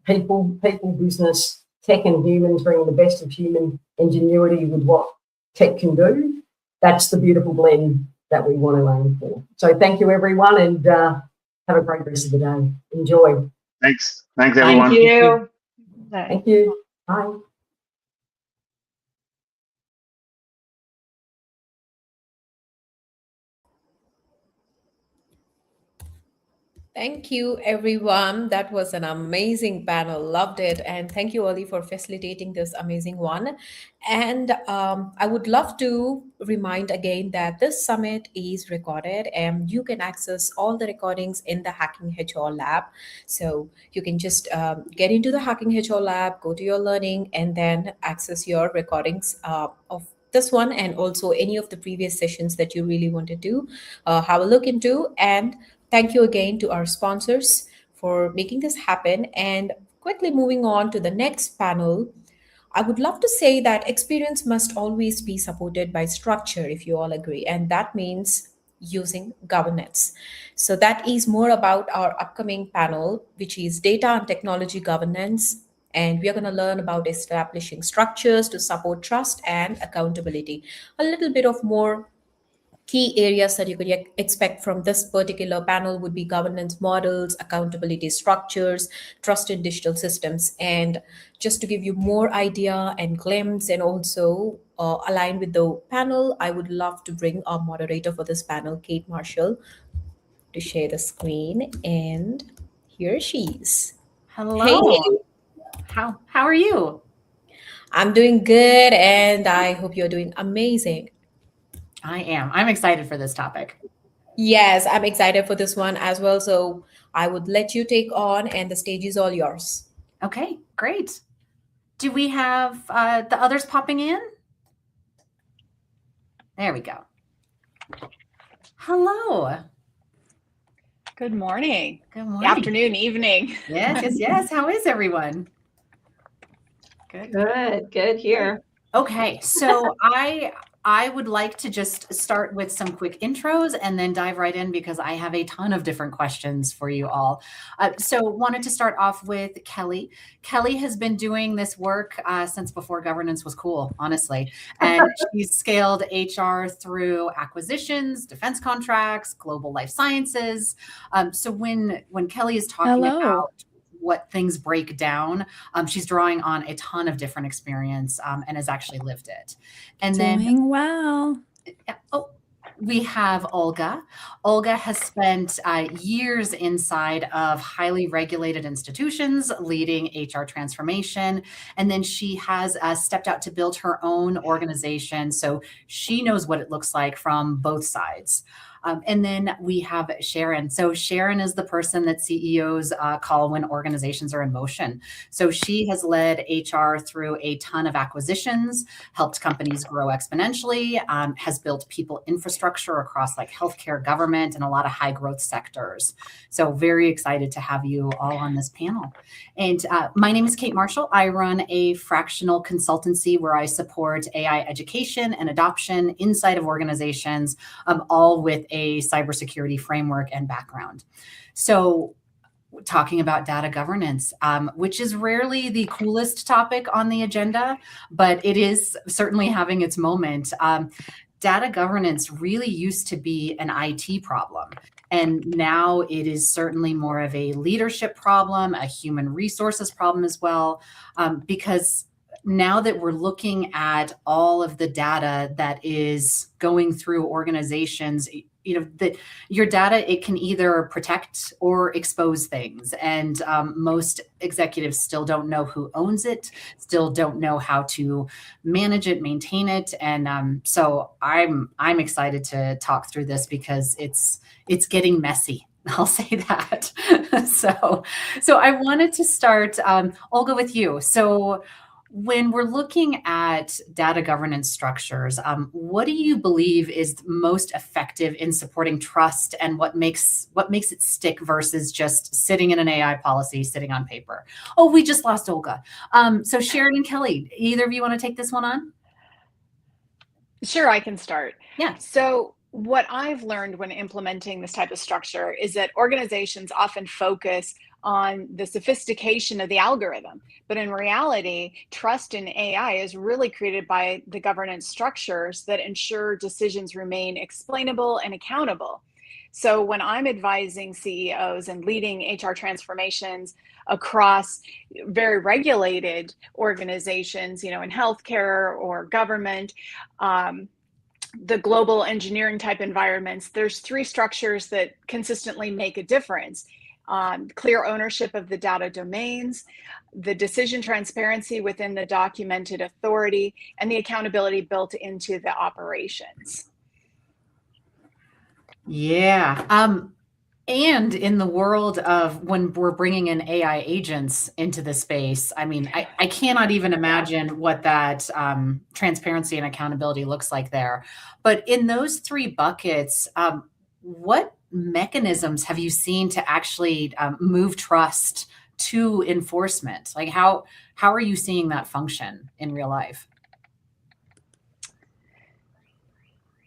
people, business, tech, and humans, bringing the best of human ingenuity with what tech can do. That's the beautiful blend that we want to aim for. So thank you, everyone, and have a great rest of the day. Enjoy. Thanks, everyone. Thank you. Thank you. Bye. Thank you, everyone. That was an amazing panel. Loved it. And thank you, Oli, for facilitating this amazing one. And I would love to remind again that this summit is recorded and you can access all the recordings in the Hacking HR Lab. So you can just get into the Hacking HR Lab, go to your learning, and then access your recordings of this one and also any of the previous sessions that you really wanted to have a look into. And thank you again to our sponsors for making this happen. And quickly moving on to the next panel, I would love to say that experience must always be supported by structure, if you all agree. And that means using governance. So that is more about our upcoming panel, which is data and technology governance. And we are going to learn about establishing structures to support trust and accountability. A little bit of more key areas that you could expect from this particular panel would be governance models, accountability structures, trusted digital systems. And just to give you more idea and glimpse and also align with the panel, I would love to bring our moderator for this panel, Kate Marshall, to share the screen. And here she is. Hello. Hey. How are you? I'm doing good, and I hope you're doing amazing. I am. I'm excited for this topic. Yes, I'm excited for this one as well. So I would let you take on, and the stage is all yours. Okay, great. Do we have the others popping in? There we go. Hello. Good morning. Good morning. Afternoon, evening. Yes. How is everyone? Good here. Okay, so I would like to just start with some quick intros and then dive right in because I have a ton of different questions for you all. So wanted to start off with Kelly. Kelly has been doing this work since before governance was cool, honestly. And she's scaled HR through acquisitions, defense contracts, global life sciences. So when Kelly is talking about what things break down, she's drawing on a ton of different experience and has actually lived it. And Doing well. We have Olga. Olga has spent years inside of highly regulated institutions leading HR transformation. And then she has stepped out to build her own organization. So she knows what it looks like from both sides. And then we have Sharon. So Sharon is the person that CEOs call when organizations are in motion. So she has led HR through a ton of acquisitions, helped companies grow exponentially, has built people infrastructure across like healthcare, government, and a lot of high growth sectors. So very excited to have you all on this panel. And my name is Kate Marshall. I run a fractional consultancy where I support AI education and adoption inside of organizations, all with a cybersecurity framework and background. So talking about data governance, which is rarely the coolest topic on the agenda, but it is certainly having its moment. Data governance really used to be an IT problem. And now it is certainly more of a leadership problem, a human resources problem as well, because now that we're looking at all of the data that is going through organizations, that your data, it can either protect or expose things. And most executives still don't know who owns it, still don't know how to manage it, maintain it. And so I'm excited to talk through this because it's getting messy. I'll say that. So I wanted to start, Olga, with you. So when we're looking at data governance structures, what do you believe is most effective in supporting trust, and what makes it stick versus just sitting in an AI policy, sitting on paper? Oh, we just lost Olga. So Sharon and Kelly, either of you want to take this one on? Sure, I can start. Yeah. So what I've learned when implementing this type of structure is that organizations often focus on the sophistication of the algorithm. But in reality, trust in AI is really created by the governance structures that ensure decisions remain explainable and accountable. So when I'm advising CEOs and leading HR transformations across very regulated organizations, in healthcare or government, the global engineering type environments, there's three structures that consistently make a difference. Clear ownership of the data domains, the decision transparency within the documented authority, and the accountability built into the operations. Yeah. And in the world of when we're bringing in AI agents into the space, I mean, I cannot even imagine what that transparency and accountability looks like there. But in those three buckets, what mechanisms have you seen to actually move trust to enforcement? Like how are you seeing that function in real life?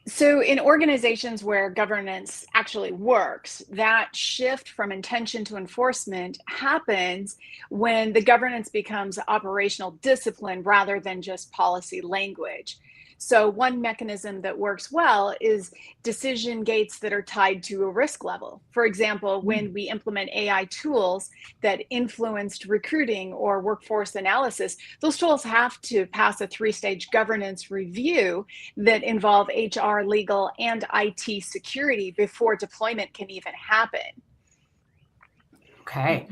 So in organizations where governance actually works, that shift from intention to enforcement happens when the governance becomes operational discipline rather than just policy language. So one mechanism that works well is decision gates that are tied to a risk level. For example, when we implement AI tools that influenced recruiting or workforce analysis, those tools have to pass a 3-stage governance review that involve HR, legal, and IT security before deployment can even happen. Okay.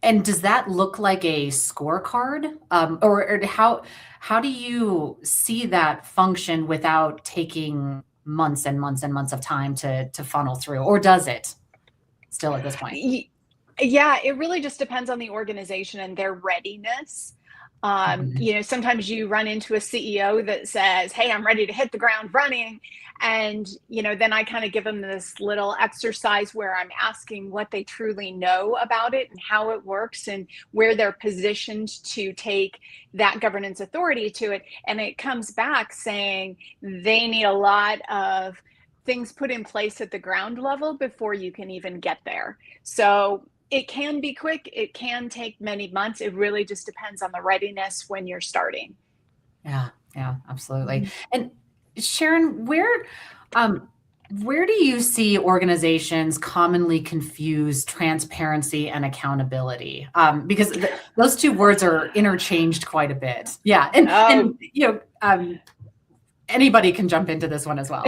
And does that look like a scorecard? Or how do you see that function without taking months and months and months of time to funnel through? Or does it still at this point? Yeah, it really just depends on the organization and their readiness. Sometimes you run into a CEO that says, hey, I'm ready to hit the ground running. And, then I kind of give them this little exercise where I'm asking what they truly know about it and how it works and where they're positioned to take that governance authority to it. And it comes back saying they need a lot of things put in place at the ground level before you can even get there. So it can be quick. It can take many months. It really just depends on the readiness when you're starting. Yeah, absolutely. And Sharon, where do you see organizations commonly confuse transparency and accountability? Because those two words are interchanged quite a bit. Yeah, and anybody can jump into this one as well.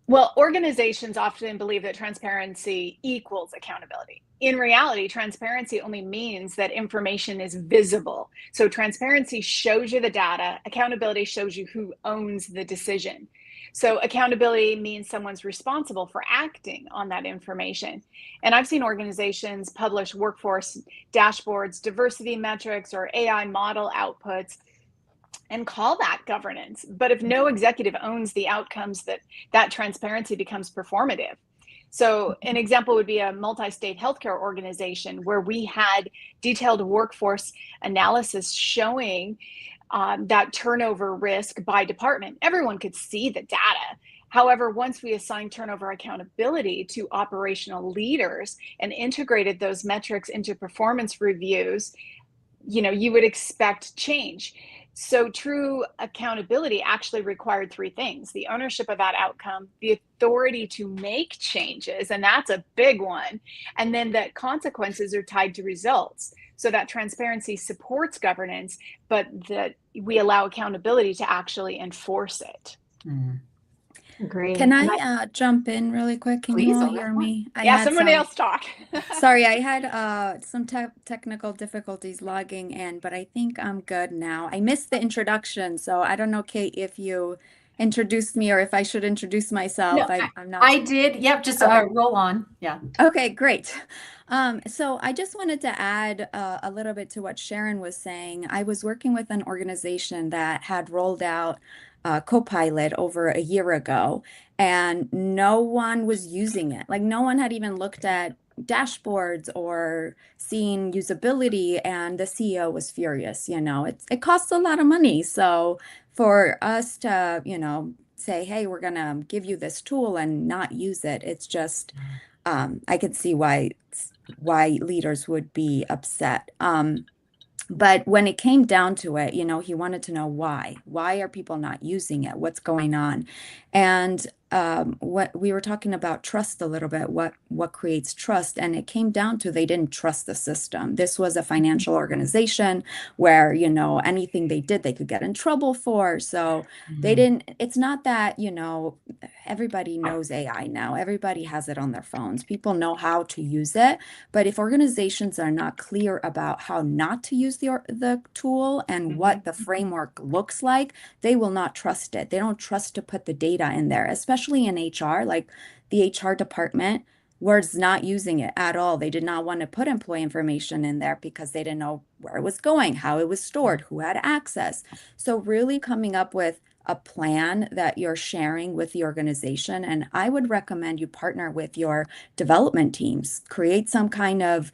Well, organizations often believe that transparency equals accountability. In reality, transparency only means that information is visible. So transparency shows you the data, accountability shows you who owns the decision. So accountability means someone's responsible for acting on that information. And I've seen organizations publish workforce dashboards, diversity metrics, or AI model outputs and call that governance. But if no executive owns the outcomes, that transparency becomes performative. So an example would be a multi-state healthcare organization where we had detailed workforce analysis showing that turnover risk by department. Everyone could see the data. However, once we assigned turnover accountability to operational leaders and integrated those metrics into performance reviews, you would expect change. So true accountability actually required three things: the ownership of that outcome, the authority to make changes, and that's a big one, and then that consequences are tied to results. So that transparency supports governance, but that we allow accountability to actually enforce it. Great. Can I jump in really quick? Can you all hear me? Yeah, somebody else talk. Sorry, I had some technical difficulties logging in, but I think I'm good now. I missed the introduction, so I don't know, Kate, if you introduced me or if I should introduce myself. No, I'm not. I did. Yep, just roll on. Yeah. Okay, great. So I just wanted to add a little bit to what Sharon was saying. I was working with an organization that had rolled out Copilot over a year ago, and no one was using it. Like no one had even looked at dashboards or seen usability, and the CEO was furious. It costs a lot of money. So for us to, say, hey, we're gonna give you this tool and not use it, it's just I could see why leaders would be upset. But when it came down to it, he wanted to know why. Why are people not using it? What's going on? And what we were talking about trust a little bit, what creates trust, and it came down to they didn't trust the system. This was a financial organization where anything they did they could get in trouble for. So they didn't. It's not that everybody knows AI now. Everybody has it on their phones. People know how to use it. But if organizations are not clear about how not to use the tool and what the framework looks like, they will not trust it. They don't trust to put the data in there, especially in HR. Like the HR department was not using it at all. They did not want to put employee information in there because they didn't know where it was going, how it was stored, who had access. So really coming up with a plan that you're sharing with the organization. And I would recommend you partner with your development teams, create some kind of,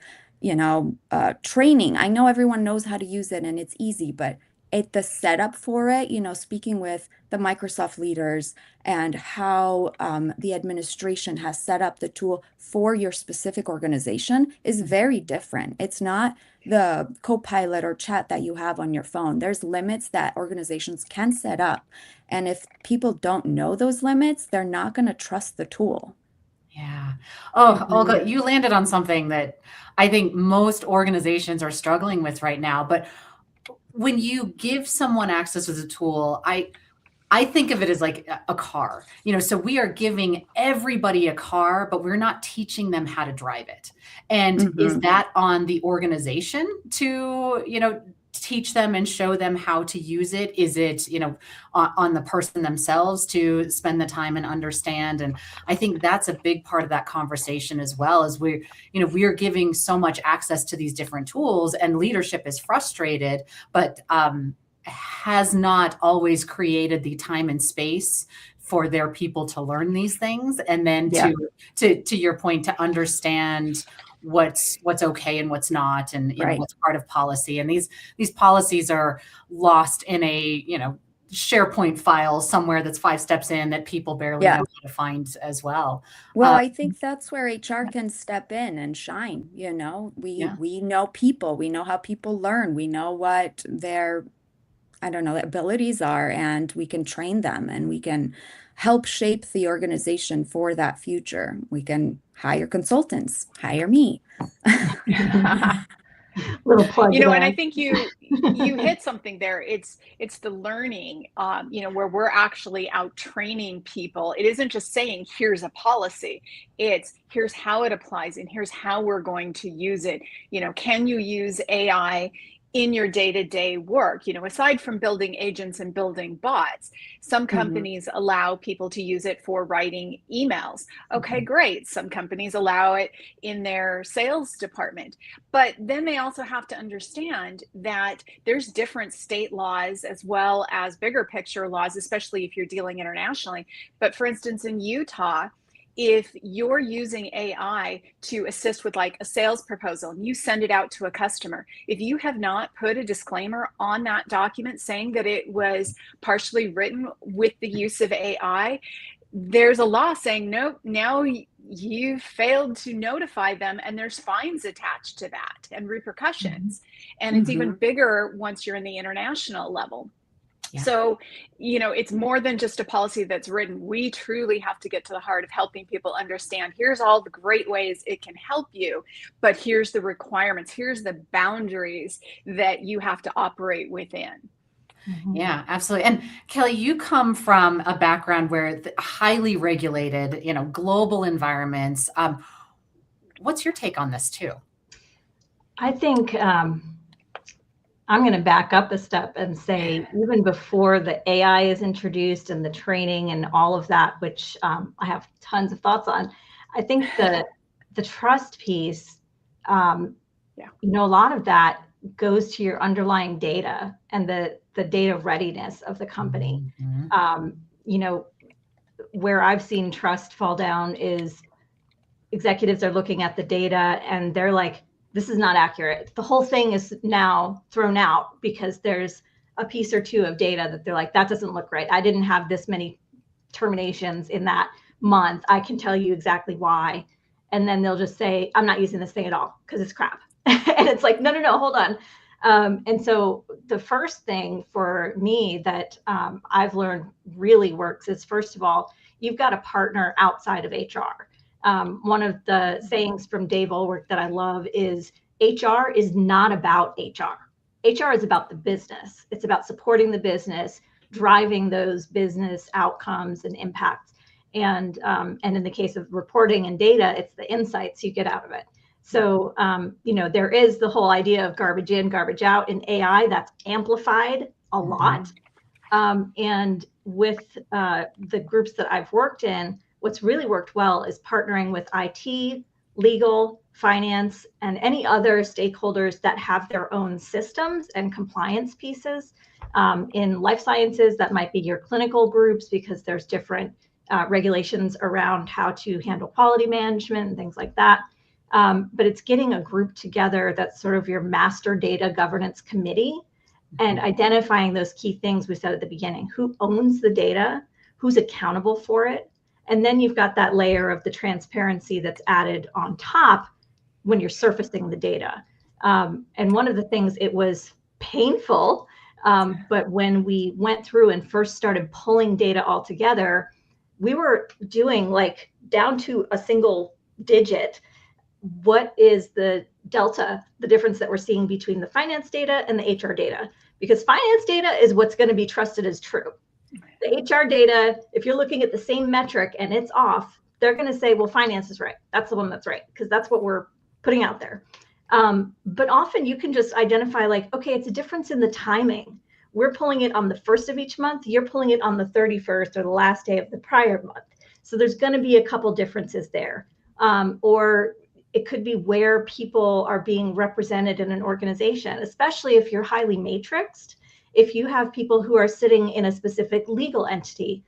training. I know everyone knows how to use it and it's easy, but the setup for it, speaking with the Microsoft leaders and how the administration has set up the tool for your specific organization is very different. It's not the Copilot or chat that you have on your phone. There's limits that organizations can set up. And if people don't know those limits, they're not going to trust the tool. Yeah. Oh, Olga, you landed on something that I think most organizations are struggling with right now. But when you give someone access to the tool, I think of it as like a car, so we are giving everybody a car, but we're not teaching them how to drive it. And is that on the organization to, teach them and show them how to use it? Is it, on the person themselves to spend the time and understand? And I think that's a big part of that conversation as well, as we are giving so much access to these different tools and leadership is frustrated, but has not always created the time and space for their people to learn these things. And then to your point, to understand what's okay and what's not, and what's part of policy. And these policies are lost in a SharePoint file somewhere that's 5 steps in that people barely know how to find as well. Well, I think that's where HR can step in and shine. We know people, we know how people learn, we know what their abilities are, and we can train them and we can help shape the organization for that future. We can hire consultants, hire me. Little plug and I think you hit something there. It's the learning, where we're actually out training people. It isn't just saying, here's a policy. It's here's how it applies and here's how we're going to use it. Can you use AI in your day-to-day work. You know, aside from building agents and building bots, some companies allow people to use it for writing emails. Okay, great. Some companies allow it in their sales department. But then they also have to understand that there's different state laws as well as bigger picture laws, especially if you're dealing internationally. But for instance, in Utah, if you're using AI to assist with like a sales proposal and you send it out to a customer, if you have not put a disclaimer on that document saying that it was partially written with the use of AI, there's a law saying, nope, now you've failed to notify them, and there's fines attached to that and repercussions. And it's even bigger once you're in the international level. Yeah. So, you know, it's more than just a policy that's written. We truly have to get to the heart of helping people understand, here's all the great ways it can help you, but here's the requirements, here's the boundaries that you have to operate within. Yeah, absolutely. And Kelly, you come from a background where the highly regulated, you know, global environments. What's your take on this too? I think I'm going to back up a step and say, even before the AI is introduced and the training and all of that, which I have tons of thoughts on, I think the trust piece, you know, a lot of that goes to your underlying data and the data readiness of the company. You know, where I've seen trust fall down is executives are looking at the data and they're like, this is not accurate. The whole thing is now thrown out because there's a piece or two of data that they're like, that doesn't look right. I didn't have this many terminations in that month. I can tell you exactly why. And then they'll just say, I'm not using this thing at all because it's crap. And it's like, no, hold on. And so the first thing for me that I've learned really works is, first of all, you've got a partner outside of HR. One of the sayings from Dave Ulrich that I love is HR is not about HR. HR is about the business. It's about supporting the business, driving those business outcomes and impacts. And in the case of reporting and data, it's the insights you get out of it. So, you know, there is the whole idea of garbage in, garbage out in AI that's amplified a lot. And with the groups that I've worked in, what's really worked well is partnering with IT, legal, finance, and any other stakeholders that have their own systems and compliance pieces. In life sciences, that might be your clinical groups because there's different regulations around how to handle quality management and things like that. But it's getting a group together that's sort of your master data governance committee and identifying those key things we said at the beginning. Who owns the data? Who's accountable for it? And then you've got that layer of the transparency that's added on top when you're surfacing the data. And one of the things, it was painful, but when we went through and first started pulling data all together, we were doing like down to a single digit. What is the delta, the difference that we're seeing between the finance data and the HR data? Because finance data is what's going to be trusted as true. The HR data, if you're looking at the same metric and it's off, they're going to say, well, finance is right. That's the one that's right, because that's what we're putting out there. But often you can just identify like, okay, it's a difference in the timing. We're pulling it on the 1st of each month. You're pulling it on the 31st or the last day of the prior month. So there's going to be a couple differences there. Or it could be where people are being represented in an organization, especially if you're highly matrixed. If you have people who are sitting in a specific legal entity,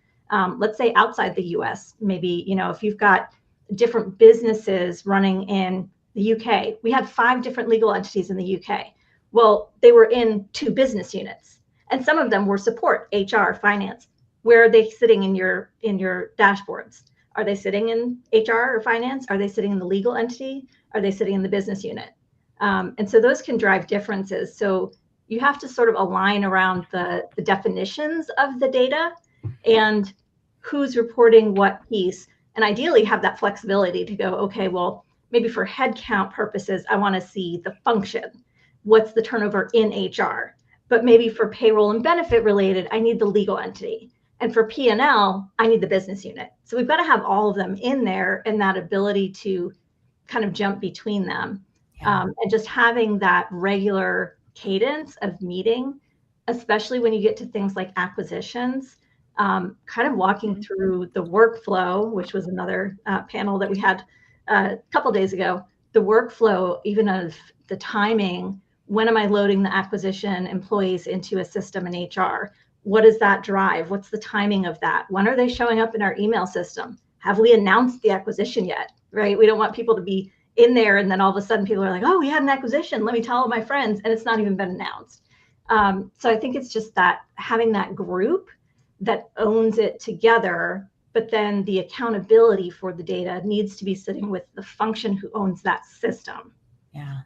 let's say outside the US, maybe, you know, if you've got different businesses running in the UK, we had 5 different legal entities in the UK. Well, they were in 2 business units, and some of them were support, HR, finance. Where are they sitting in your dashboards? Are they sitting in HR or finance? Are they sitting in the legal entity? Are they sitting in the business unit? And so those can drive differences. So you have to sort of align around the definitions of the data and who's reporting what piece, and ideally have that flexibility to go, okay, well, maybe for headcount purposes, I want to see the function. What's the turnover in HR? But maybe for payroll and benefit related, I need the legal entity. And for P&L, I need the business unit. So we've got to have all of them in there, and that ability to kind of jump between them. And just having that regular cadence of meeting, especially when you get to things like acquisitions, kind of walking through the workflow, which was another panel that we had a couple days ago, the workflow, even of the timing. When am I loading the acquisition employees into a system in HR? What does that drive? What's the timing of that? When are they showing up in our email system? Have we announced the acquisition yet, right? We don't want people to be in there and then all of a sudden people are like, oh, we had an acquisition. Let me tell all my friends. And it's not even been announced. So I think it's just that having that group that owns it together, but then the accountability for the data needs to be sitting with the function who owns that system. Yeah.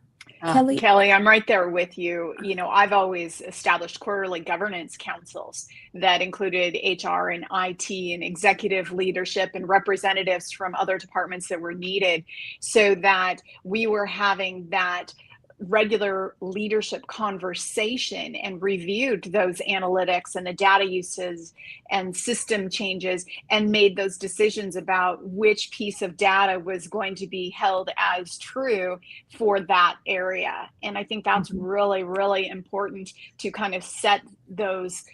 Kelly, I'm right there with you. You know, I've always established quarterly governance councils that included HR and IT and executive leadership and representatives from other departments that were needed, so that we were having that regular leadership conversation and reviewed those analytics and the data uses and system changes and made those decisions about which piece of data was going to be held as true for that area. And I think that's really, really important to kind of set those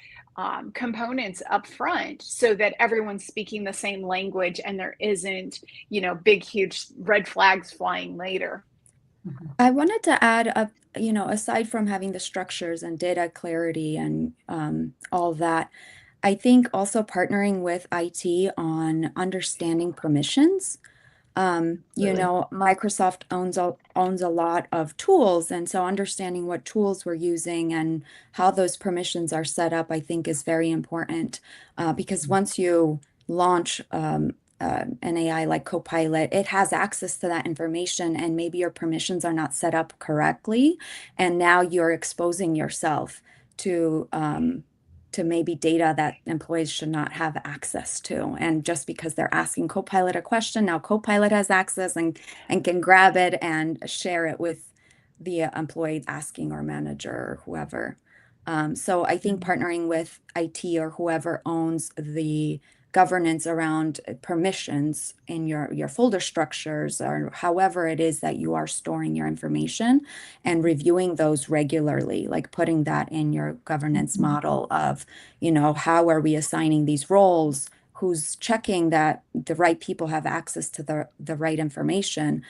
components up front so that everyone's speaking the same language and there isn't, you know, big, huge red flags flying later. I wanted to add up, you know, aside from having the structures and data clarity and all that, I think also partnering with IT on understanding permissions. You know, Microsoft owns a lot of tools, and so understanding what tools we're using and how those permissions are set up, I think, is very important, because once you launch an AI like Copilot, it has access to that information, and maybe your permissions are not set up correctly, and now you're exposing yourself to maybe data that employees should not have access to. And just because they're asking Copilot a question, now Copilot has access and can grab it and share it with the employee asking or manager or whoever. So I think partnering with IT or whoever owns the governance around permissions in your folder structures or however it is that you are storing your information and reviewing those regularly, like putting that in your governance model of, you know, how are we assigning these roles? Who's checking that the right people have access to the right information?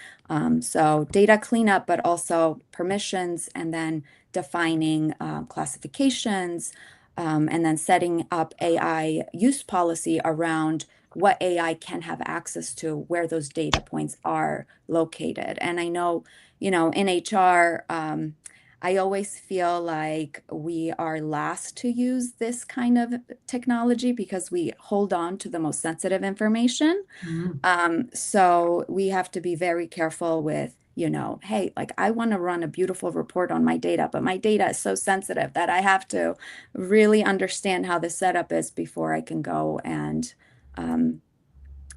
So data cleanup, but also permissions, and then defining classifications, and then setting up AI use policy around what AI can have access to, where those data points are located. And I know, you know, in HR, I always feel like we are last to use this kind of technology because we hold on to the most sensitive information. So we have to be very careful with, you know, hey, like I want to run a beautiful report on my data, but my data is so sensitive that I have to really understand how the setup is before I can go and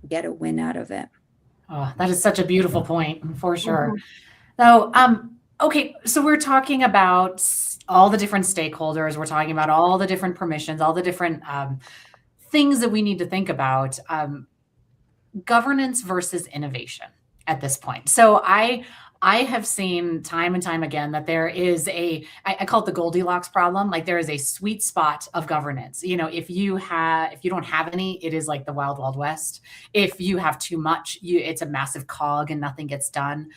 get a win out of it. Oh, that is such a beautiful point, for sure. So, okay, so we're talking about all the different stakeholders. We're talking about all the different permissions, all the different things that we need to think about. Governance versus innovation at this point. So I have seen time and time again that there is I call it the Goldilocks problem. Like there is a sweet spot of governance. You know, if you don't have any, it is like the wild, wild west. If you have too much, it's a massive cog and nothing gets done.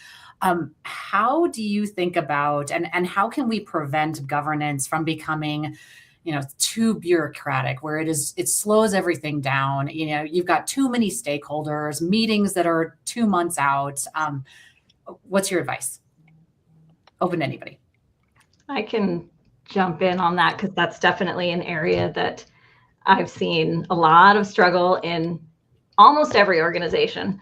How do you think about, and how can we prevent governance from becoming, you know, too bureaucratic, where it slows everything down? You know, you've got too many stakeholders, meetings that are 2 months out. What's your advice? Open to anybody. I can jump in on that because that's definitely an area that I've seen a lot of struggle in almost every organization.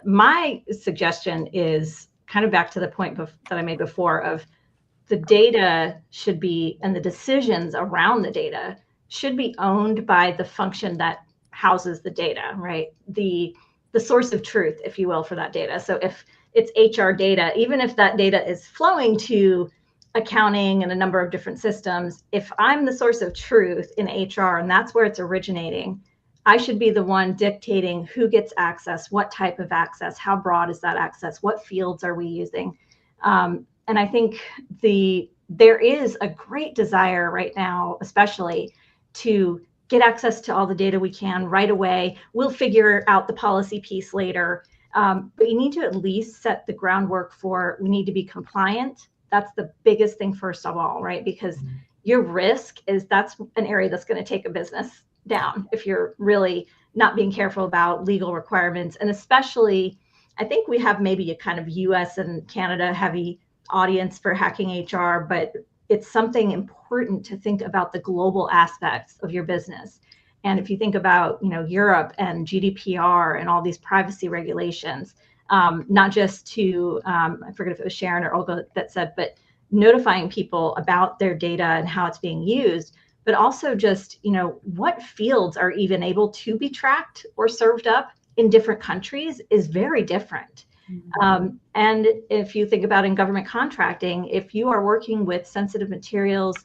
My suggestion is kind of back to the point that I made before of the data should be, and the decisions around the data should be owned by the function that houses the data, right? The source of truth, if you will, for that data. So if it's HR data, even if that data is flowing to accounting and a number of different systems, if I'm the source of truth in HR and that's where it's originating, I should be the one dictating who gets access, what type of access, how broad is that access, what fields are we using? And I think the there is a great desire right now, especially to get access to all the data we can right away. We'll figure out the policy piece later. But you need to at least set the groundwork for, we need to be compliant. That's the biggest thing first of all, right? Because your risk is, that's an area that's going to take a business down if you're really not being careful about legal requirements. And especially, I think we have maybe a kind of US and Canada heavy audience for hacking HR, but it's something important to think about the global aspects of your business. And if you think about, Europe and GDPR and all these privacy regulations, not just to, I forget if it was Sharon or Olga that said, but notifying people about their data and how it's being used, but also just, what fields are even able to be tracked or served up in different countries is very different. And if you think about in government contracting, if you are working with sensitive materials,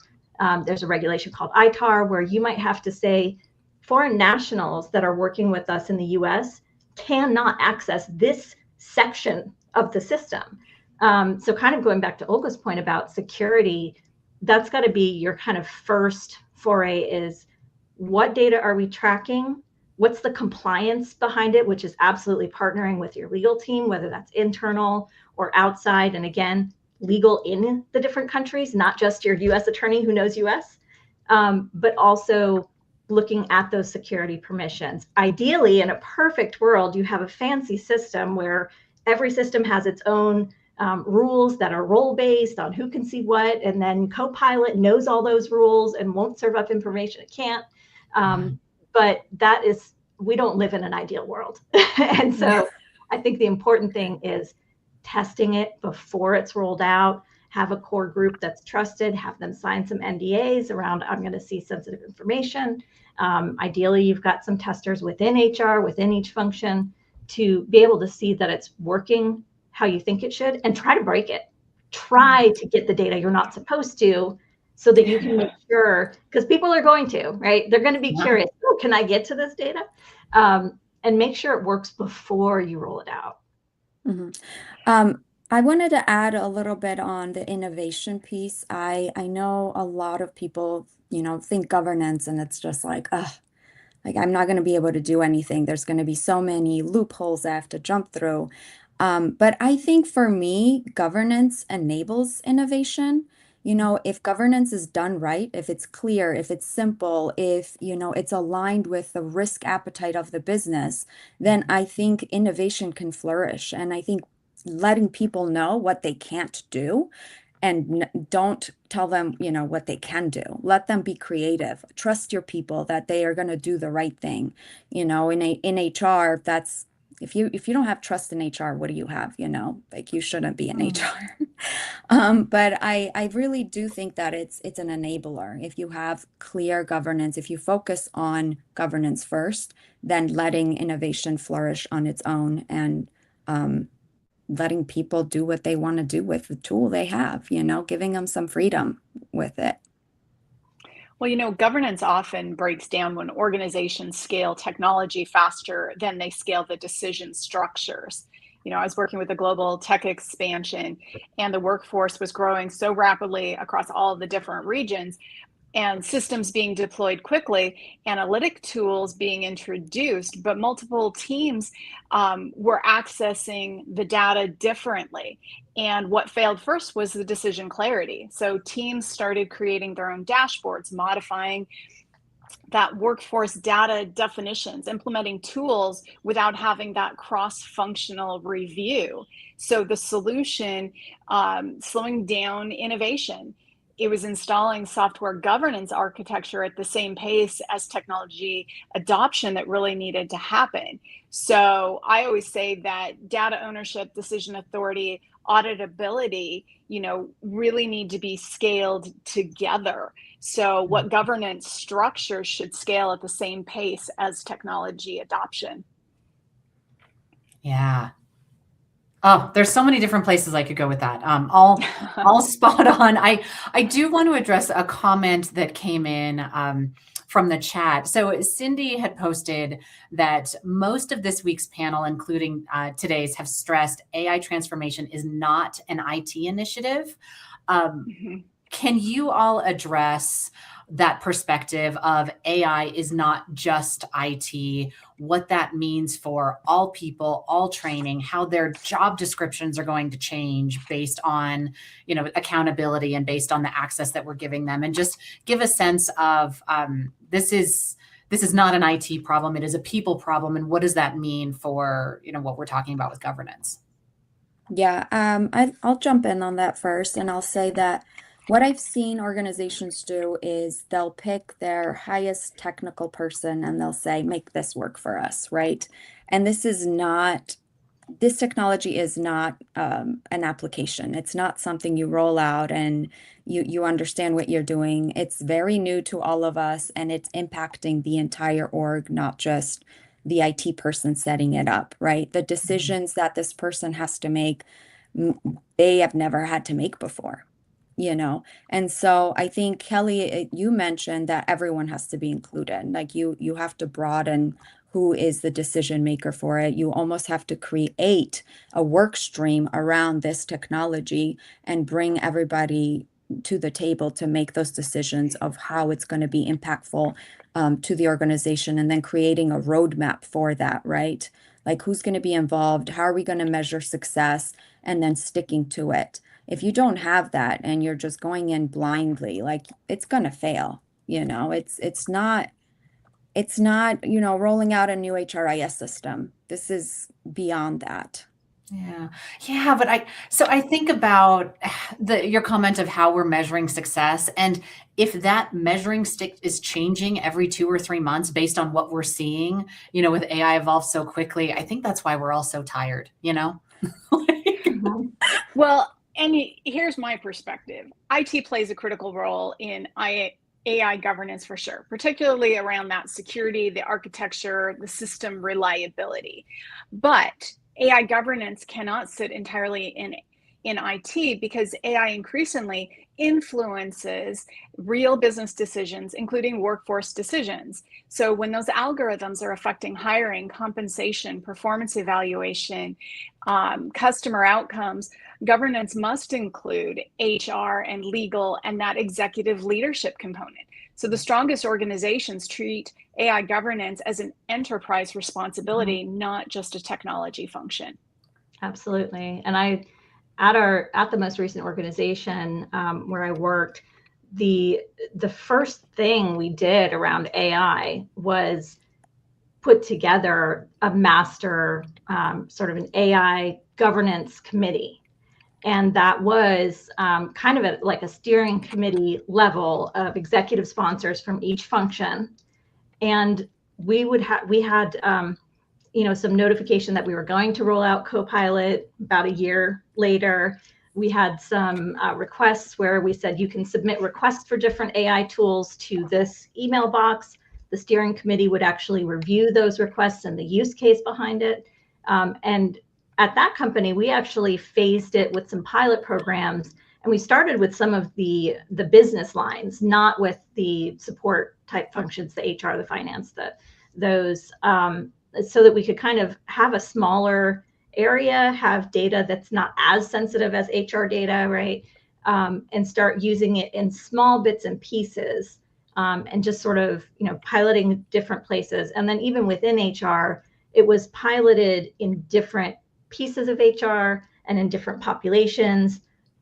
there's a regulation called ITAR where you might have to say foreign nationals that are working with us in the US cannot access this section of the system. So kind of going back to Olga's point about security, that's got to be your kind of first foray is, what data are we tracking? What's the compliance behind it, which is absolutely partnering with your legal team, whether that's internal or outside. And again, legal in the different countries, not just your US attorney who knows US, but also looking at those security permissions. Ideally, in a perfect world, you have a fancy system where every system has its own rules that are role-based on who can see what, and then Copilot knows all those rules and won't serve up information it can't. But that is, we don't live in an ideal world. And so I think the important thing is testing it before it's rolled out, have a core group that's trusted, have them sign some NDAs around, I'm going to see sensitive information. Ideally, you've got some testers within HR, within each function, to be able to see that it's working how you think it should, and try to break it. Try to get the data you're not supposed to, so that you can make sure, because people are going to, right? They're going to be curious, oh, can I get to this data? And make sure it works before you roll it out. I wanted to add a little bit on the innovation piece. I know a lot of people, think governance and it's just like, I'm not going to be able to do anything. There's going to be so many loopholes I have to jump through. But I think for me, governance enables innovation. If governance is done right, if it's clear, if it's simple, if, it's aligned with the risk appetite of the business, then I think innovation can flourish. And I think letting people know what they can't do, and don't tell them, what they can do. Let them be creative. Trust your people that they are going to do the right thing. In HR, that's, if you don't have trust in HR, what do you have? You shouldn't be in HR. But I really do think that it's an enabler. If you have clear governance, if you focus on governance first, then letting innovation flourish on its own, and letting people do what they want to do with the tool they have, giving them some freedom with it. Well, governance often breaks down when organizations scale technology faster than they scale the decision structures. I was working with a global tech expansion, and the workforce was growing so rapidly across all of the different regions, and systems being deployed quickly, analytic tools being introduced, but multiple teams were accessing the data differently. And what failed first was the decision clarity. So teams started creating their own dashboards, modifying that workforce data definitions, implementing tools without having that cross-functional review. So the solution, slowing down innovation. It was installing software governance architecture at the same pace as technology adoption that really needed to happen. So I always say that data ownership, decision authority, auditability, really need to be scaled together. So what governance structure should scale at the same pace as technology adoption? Yeah. Oh, there's so many different places I could go with that. All spot on. I do want to address a comment that came in from the chat. So Cindy had posted that most of this week's panel, including today's, have stressed AI transformation is not an IT initiative. can you all address that perspective of AI is not just IT, what that means for all people, all training, how their job descriptions are going to change based on, accountability and based on the access that we're giving them, and just give a sense of this is not an IT problem, it is a people problem, and what does that mean for what we're talking about with governance? Yeah, I'll jump in on that first, and I'll say that what I've seen organizations do is they'll pick their highest technical person and they'll say, make this work for us, right? And this technology is not an application. It's not something you roll out and you understand what you're doing. It's very new to all of us, and it's impacting the entire org, not just the IT person setting it up, right? The decisions that this person has to make, they have never had to make before, And so I think, Kelly, you mentioned that everyone has to be included. Like you have to broaden who is the decision maker for it. You almost have to create a work stream around this technology and bring everybody to the table to make those decisions of how it's going to be impactful to the organization, and then creating a roadmap for that, right? Like who's going to be involved, how are we going to measure success, and then sticking to it. If you don't have that and you're just going in blindly, like it's going to fail. It's not rolling out a new HRIS system. This is beyond that. Yeah, but I think about your comment of how we're measuring success, and if that measuring stick is changing every 2 or 3 months based on what we're seeing, with AI evolve so quickly, I think that's why we're all so tired, Well, and here's my perspective. IT plays a critical role in AI governance for sure, particularly around that security, the architecture, the system reliability. But AI governance cannot sit entirely in IT, because AI increasingly influences real business decisions, including workforce decisions. So when those algorithms are affecting hiring, compensation, performance evaluation, customer outcomes, governance must include HR and legal and that executive leadership component. So the strongest organizations treat AI governance as an enterprise responsibility, not just a technology function. Absolutely. And at the most recent organization where I worked, the first thing we did around AI was put together a master sort of an AI governance committee. And that was kind of like a steering committee level of executive sponsors from each function. And we had some notification that we were going to roll out Copilot about a year later. We had some requests where we said you can submit requests for different AI tools to this email box. The steering committee would actually review those requests and the use case behind it. And at that company, we actually phased it with some pilot programs, and we started with some of the business lines, not with the support type functions, the HR, the finance, those, so that we could kind of have a smaller area, have data that's not as sensitive as HR data, right? And start using it in small bits and pieces, and just sort of, piloting different places. And then even within HR, it was piloted in different pieces of HR and in different populations.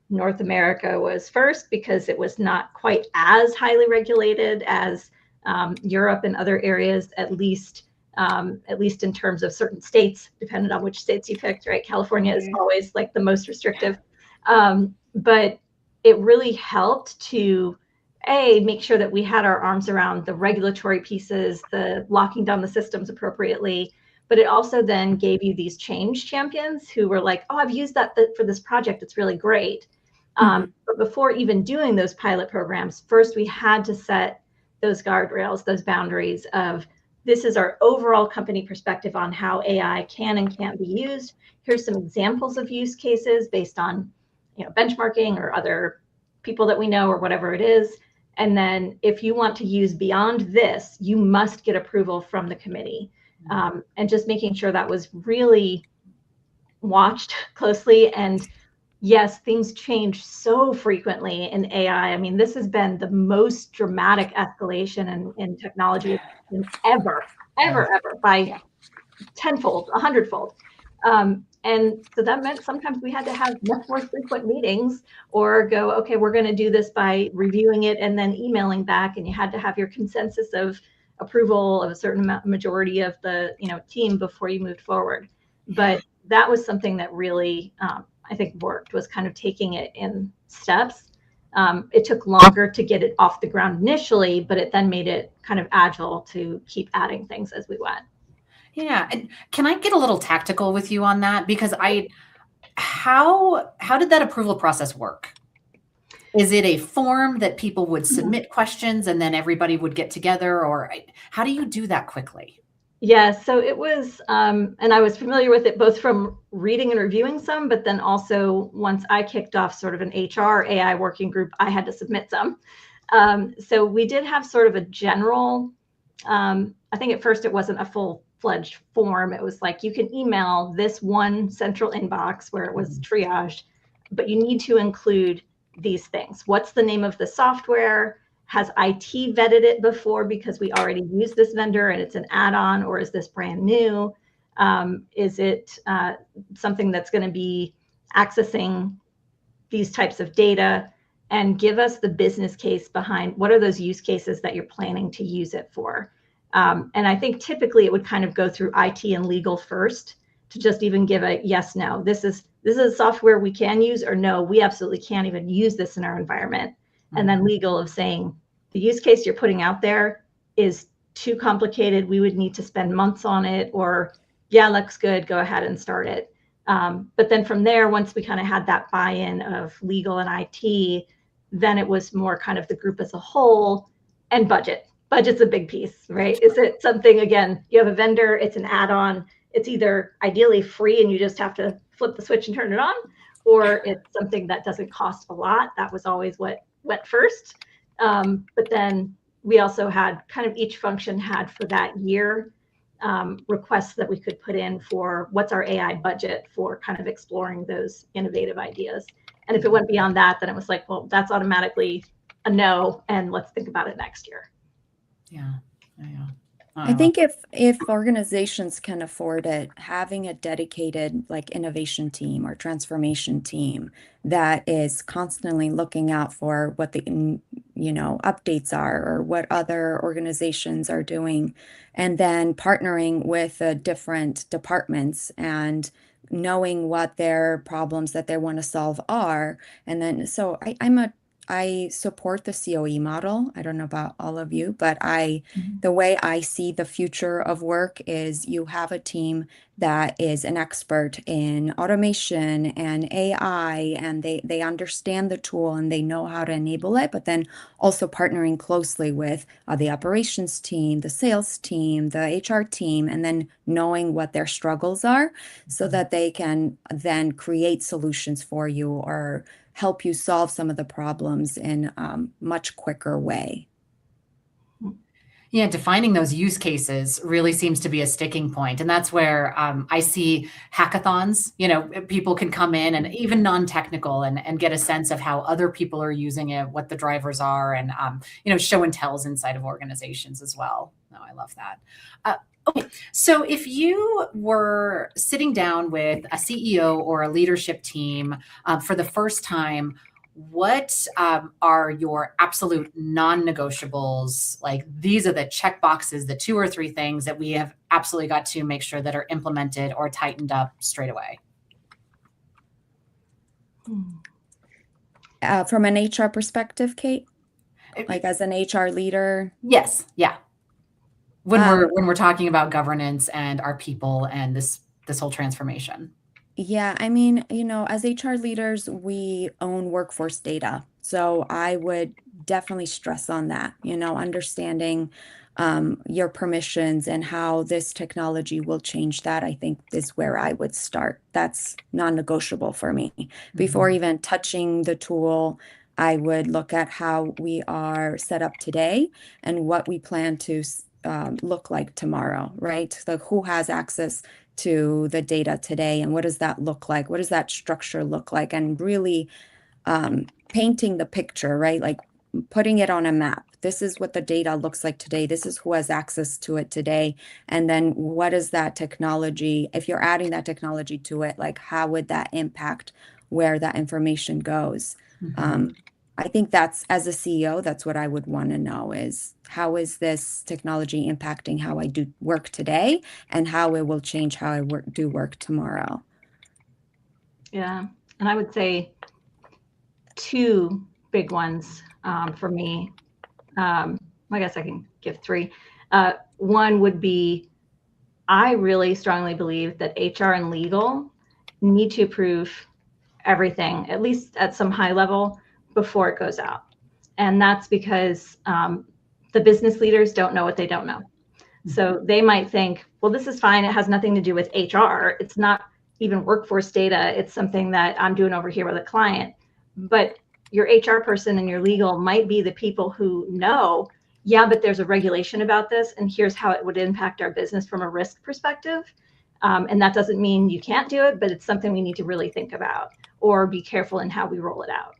North America was first because it was not quite as highly regulated as Europe and other areas, at least in terms of certain states, depending on which states you picked, right? California is always like the most restrictive. But it really helped to make sure that we had our arms around the regulatory pieces, the locking down the systems appropriately. But it also then gave you these change champions who were like, oh, I've used that for this project. It's really great. But before even doing those pilot programs, first we had to set those guardrails, those boundaries of, this is our overall company perspective on how AI can and can't be used. Here's some examples of use cases based on, benchmarking or other people that we know or whatever it is. And then if you want to use beyond this, you must get approval from the committee. And just making sure that was really watched closely. And yes, things change so frequently in AI. I mean, this has been the most dramatic escalation in technology ever by tenfold, 100-fold. And so that meant sometimes we had to have much more frequent meetings or go, okay, we're going to do this by reviewing it and then emailing back. And you had to have your consensus of approval of a certain majority of the team before you moved forward. But that was something that really, I think, worked, was kind of taking it in steps. It took longer to get it off the ground initially, but it then made it kind of agile to keep adding things as we went. Yeah. And can I get a little tactical with you on that? Because how did that approval process work? Is it a form that people would submit questions and then everybody would get together, or how do you do that quickly? Yeah, so it was, and I was familiar with it both from reading and reviewing some, but then also once I kicked off sort of an HR AI working group, I had to submit some. So we did have sort of a general, I think at first it wasn't a full-fledged form. It was like, you can email this one central inbox where it was triaged, but you need to include these things. What's the name of the software? Has IT vetted it before because we already use this vendor and it's an add-on, or is this brand new? Is it something that's going to be accessing these types of data? And give us the business case behind what are those use cases that you're planning to use it for. And I think typically it would kind of go through IT and legal first to just even give a yes, no. This is a software we can use, or no, we absolutely can't even use this in our environment. And then legal of saying the use case you're putting out there is too complicated. We would need to spend months on it, or yeah, looks good, go ahead and start it. But then from there, once we kind of had that buy-in of legal and IT, then it was more kind of the group as a whole, and budget. Budget's a big piece, right? Is it something, again, you have a vendor, it's an add-on, it's either ideally free and you just have to flip the switch and turn it on, or it's something that doesn't cost a lot. That was always what went first. But then we also had kind of each function had for that year requests that we could put in for what's our AI budget for kind of exploring those innovative ideas. And if it went beyond that, then it was like, well, that's automatically a no, and let's think about it next year. Yeah. I think if organizations can afford it, having a dedicated like innovation team or transformation team that is constantly looking out for what the updates are or what other organizations are doing, and then partnering with different departments and knowing what their problems that they want to solve are. And then so I support the COE model. I don't know about all of you, but the way I see the future of work is you have a team that is an expert in automation and AI, and they understand the tool and they know how to enable it, but then also partnering closely with the operations team, the sales team, the HR team, and then knowing what their struggles are so that they can then create solutions for you or help you solve some of the problems in a much quicker way. Yeah, defining those use cases really seems to be a sticking point. And that's where I see hackathons, people can come in and even non-technical and get a sense of how other people are using it, what the drivers are, and, show and tells inside of organizations as well. No, I love that. Okay, so if you were sitting down with a CEO or a leadership team for the first time, what are your absolute non-negotiables? Like, these are the check boxes, the 2 or 3 things that we have absolutely got to make sure that are implemented or tightened up straight away. From an HR perspective, Kate, like as an HR leader? Yes. Yeah. When we're talking about governance and our people and this whole transformation. Yeah, I mean, as HR leaders, we own workforce data. So I would definitely stress on that, understanding your permissions and how this technology will change that, I think is where I would start. That's non-negotiable for me. Before even touching the tool, I would look at how we are set up today and what we plan to look like tomorrow, right? So who has access to the data today, and what does that look like? What does that structure look like? And really painting the picture, right? Like putting it on a map. This is what the data looks like today. This is who has access to it today. And then what is that technology? If you're adding that technology to it, like how would that impact where that information goes? I think that's, as a CEO, that's what I would want to know is how is this technology impacting how I do work today and how it will change how I do work tomorrow. Yeah, and I would say two big ones for me. I guess I can give three. One would be, I really strongly believe that HR and legal need to approve everything, at least at some high level, before it goes out. And that's because the business leaders don't know what they don't know. So they might think, well, this is fine. It has nothing to do with HR. It's not even workforce data. It's something that I'm doing over here with a client. But your HR person and your legal might be the people who know, yeah, but there's a regulation about this, and here's how it would impact our business from a risk perspective. And that doesn't mean you can't do it, but it's something we need to really think about or be careful in how we roll it out.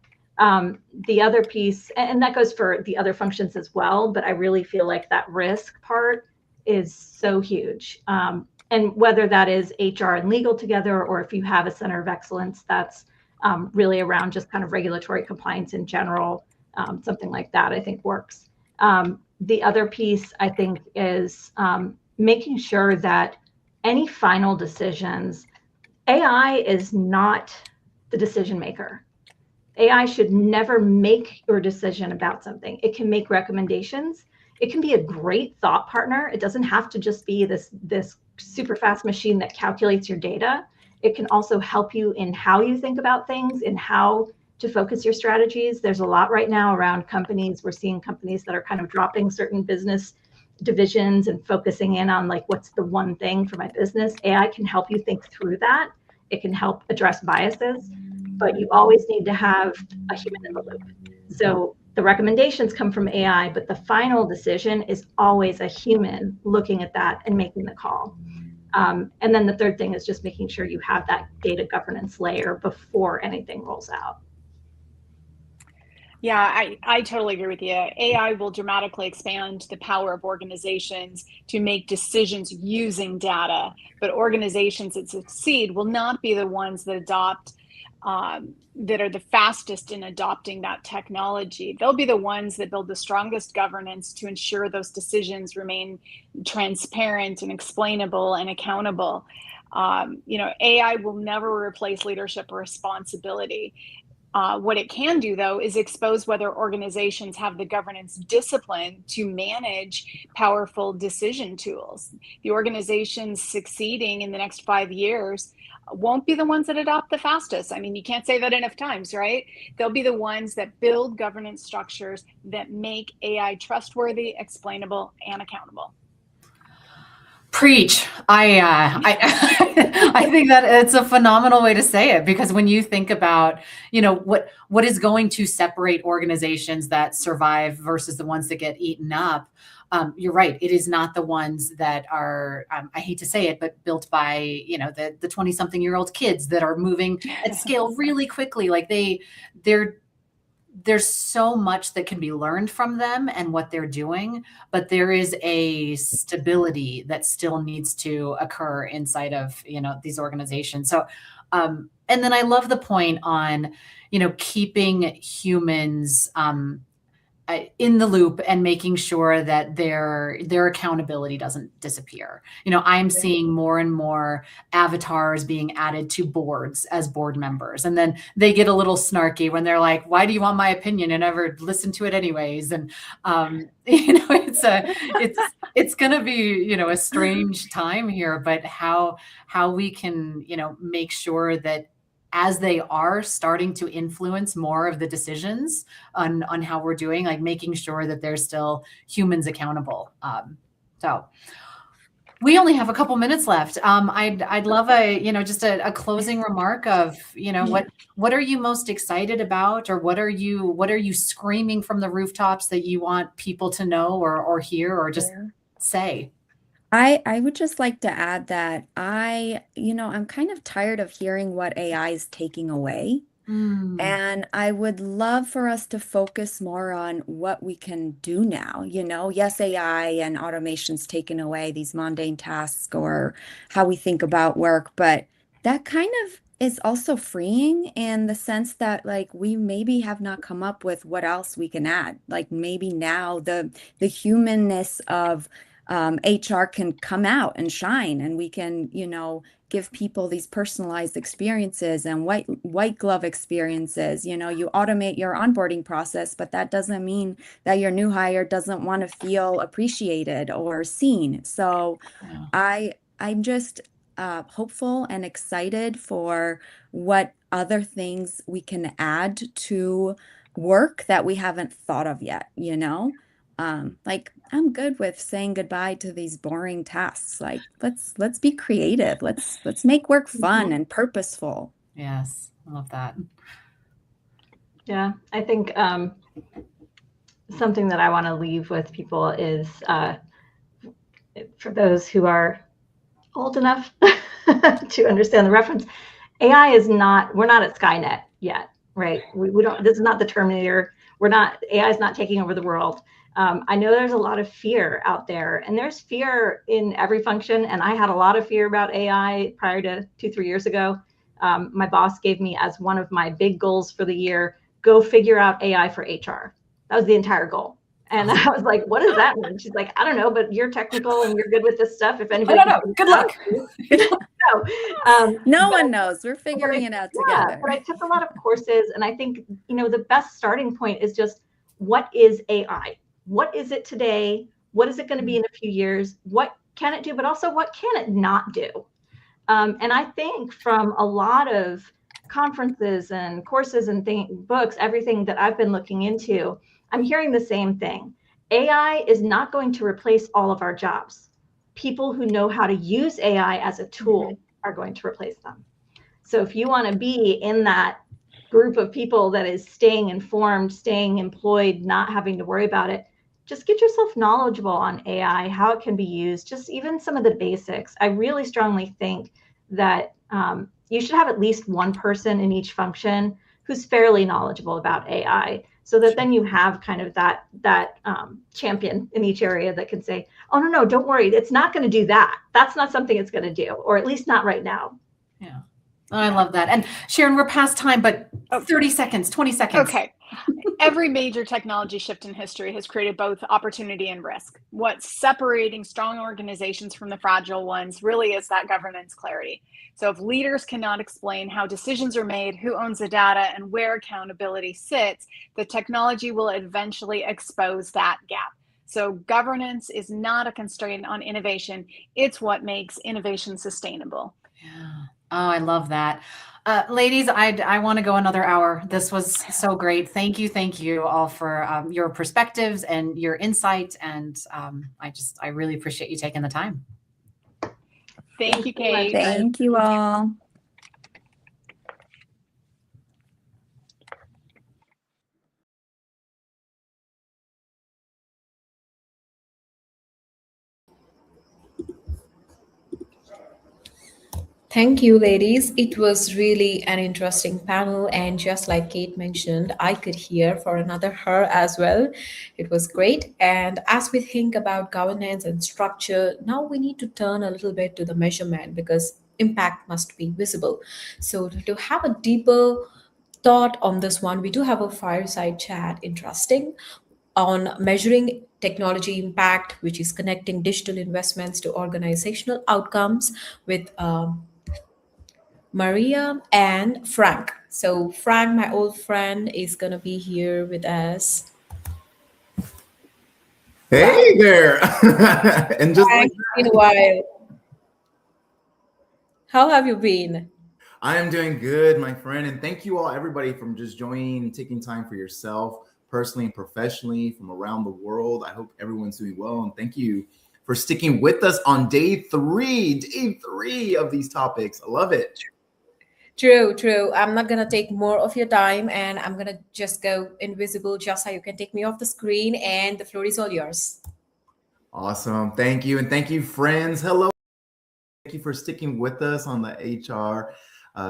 The other piece, and that goes for the other functions as well, but I really feel like that risk part is so huge. And whether that is HR and legal together, or if you have a center of excellence that's really around just kind of regulatory compliance in general, something like that I think works. The other piece I think is making sure that any final decisions, AI is not the decision maker. AI should never make your decision about something. It can make recommendations. It can be a great thought partner. It doesn't have to just be this super fast machine that calculates your data. It can also help you in how you think about things, in how to focus your strategies. There's a lot right now around companies. We're seeing companies that are kind of dropping certain business divisions and focusing in on like, what's the one thing for my business? AI can help you think through that. It can help address biases, but you always need to have a human in the loop. So the recommendations come from AI, but the final decision is always a human looking at that and making the call. And then the third thing is just making sure you have that data governance layer before anything rolls out. Yeah, I totally agree with you. AI will dramatically expand the power of organizations to make decisions using data, but organizations that succeed will not be the ones that adopt, that are the fastest in adopting that technology. They'll be the ones that build the strongest governance to ensure those decisions remain transparent and explainable and accountable. AI will never replace leadership or responsibility. What it can do, though, is expose whether organizations have the governance discipline to manage powerful decision tools. The organizations succeeding in the next 5 years won't be the ones that adopt the fastest. I mean, you can't say that enough times, right? They'll be the ones that build governance structures that make AI trustworthy, explainable, and accountable. Preach. I think that it's a phenomenal way to say it, because when you think about, what is going to separate organizations that survive versus the ones that get eaten up, you're right. It is not the ones that are, I hate to say it, but built by, the 20-something-year-old kids that are moving at scale really quickly. Like there's so much that can be learned from them and what they're doing, but there is a stability that still needs to occur inside of, these organizations. So, and then I love the point on, keeping humans, in the loop and making sure that their accountability doesn't disappear. I'm seeing more and more avatars being added to boards as board members, and then they get a little snarky when they're like, "Why do you want my opinion?" and never listen to it anyways. And it's gonna be a strange time here, but how we can make sure that as they are starting to influence more of the decisions on how we're doing, like making sure that there's still humans accountable. So we only have a couple minutes left. I'd love just a closing remark of, what are you most excited about, or what are you screaming from the rooftops that you want people to know or hear or just say? I would just like to add that I'm kind of tired of hearing what AI is taking away. And I would love for us to focus more on what we can do now. Yes, AI and automation's taken away these mundane tasks or how we think about work, but that kind of is also freeing in the sense that like we maybe have not come up with what else we can add. Like maybe now the humanness of HR can come out and shine, and we can, give people these personalized experiences and white glove experiences. You automate your onboarding process, but that doesn't mean that your new hire doesn't want to feel appreciated or seen. So I'm just hopeful and excited for what other things we can add to work that we haven't thought of yet, like I'm good with saying goodbye to these boring tasks. Like let's be creative. Let's make work fun and purposeful. Yes, I love that. Yeah, I think something that I want to leave with people is for those who are old enough to understand the reference, AI is not, we're not at Skynet yet, right? We don't, this is not the Terminator. AI is not taking over the world. I know there's a lot of fear out there, and there's fear in every function. And I had a lot of fear about AI prior to 2-3 years ago. My boss gave me as one of my big goals for the year, go figure out AI for HR. That was the entire goal. And I was like, what does that mean? She's like, I don't know, but you're technical and you're good with this stuff. If anybody, good luck. No one knows. We're figuring it out together. But I took a lot of courses, and I think, the best starting point is just, what is AI? What is it today? What is it going to be in a few years? What can it do? But also, what can it not do? And I think from a lot of conferences and courses and books, everything that I've been looking into, I'm hearing the same thing. AI is not going to replace all of our jobs. People who know how to use AI as a tool are going to replace them. So if you want to be in that group of people that is staying informed, staying employed, not having to worry about it, just get yourself knowledgeable on AI, how it can be used, just even some of the basics. I really strongly think that you should have at least one person in each function who's fairly knowledgeable about AI, so that then you have kind of that champion in each area that can say, oh, no, don't worry, it's not going to do that. That's not something it's going to do, or at least not right now. Yeah. I love that. And Sharon, we're past time, but 30 seconds, 20 seconds. Okay. Every major technology shift in history has created both opportunity and risk. What's separating strong organizations from the fragile ones really is that governance clarity. So if leaders cannot explain how decisions are made, who owns the data, and where accountability sits, the technology will eventually expose that gap. So governance is not a constraint on innovation. It's what makes innovation sustainable. Yeah. Oh, I love that. Ladies, I want to go another hour. This was so great. Thank you all for your perspectives and your insight. And I really appreciate you taking the time. Thank you, Kate. Thank you all. Thank you, ladies. It was really an interesting panel. And just like Kate mentioned, I could hear for another her as well. It was great. And as we think about governance and structure, now we need to turn a little bit to the measurement, because impact must be visible. So to have a deeper thought on this one, we do have a fireside chat interesting on measuring technology impact, which is connecting digital investments to organizational outcomes, with Maria and Frank. So Frank, my old friend, is gonna be here with us. Hey there. And just like Frank, it's been a while. How have you been? I am doing good, my friend. And thank you all, everybody, from just joining, taking time for yourself, personally and professionally, from around the world. I hope everyone's doing well. And thank you for sticking with us on day three of these topics. I love it. True. I'm not gonna take more of your time, and I'm gonna just go invisible just so you can take me off the screen, and the floor is all yours. Awesome. Thank you. And thank you, friends. Hello. Thank you for sticking with us on the HR,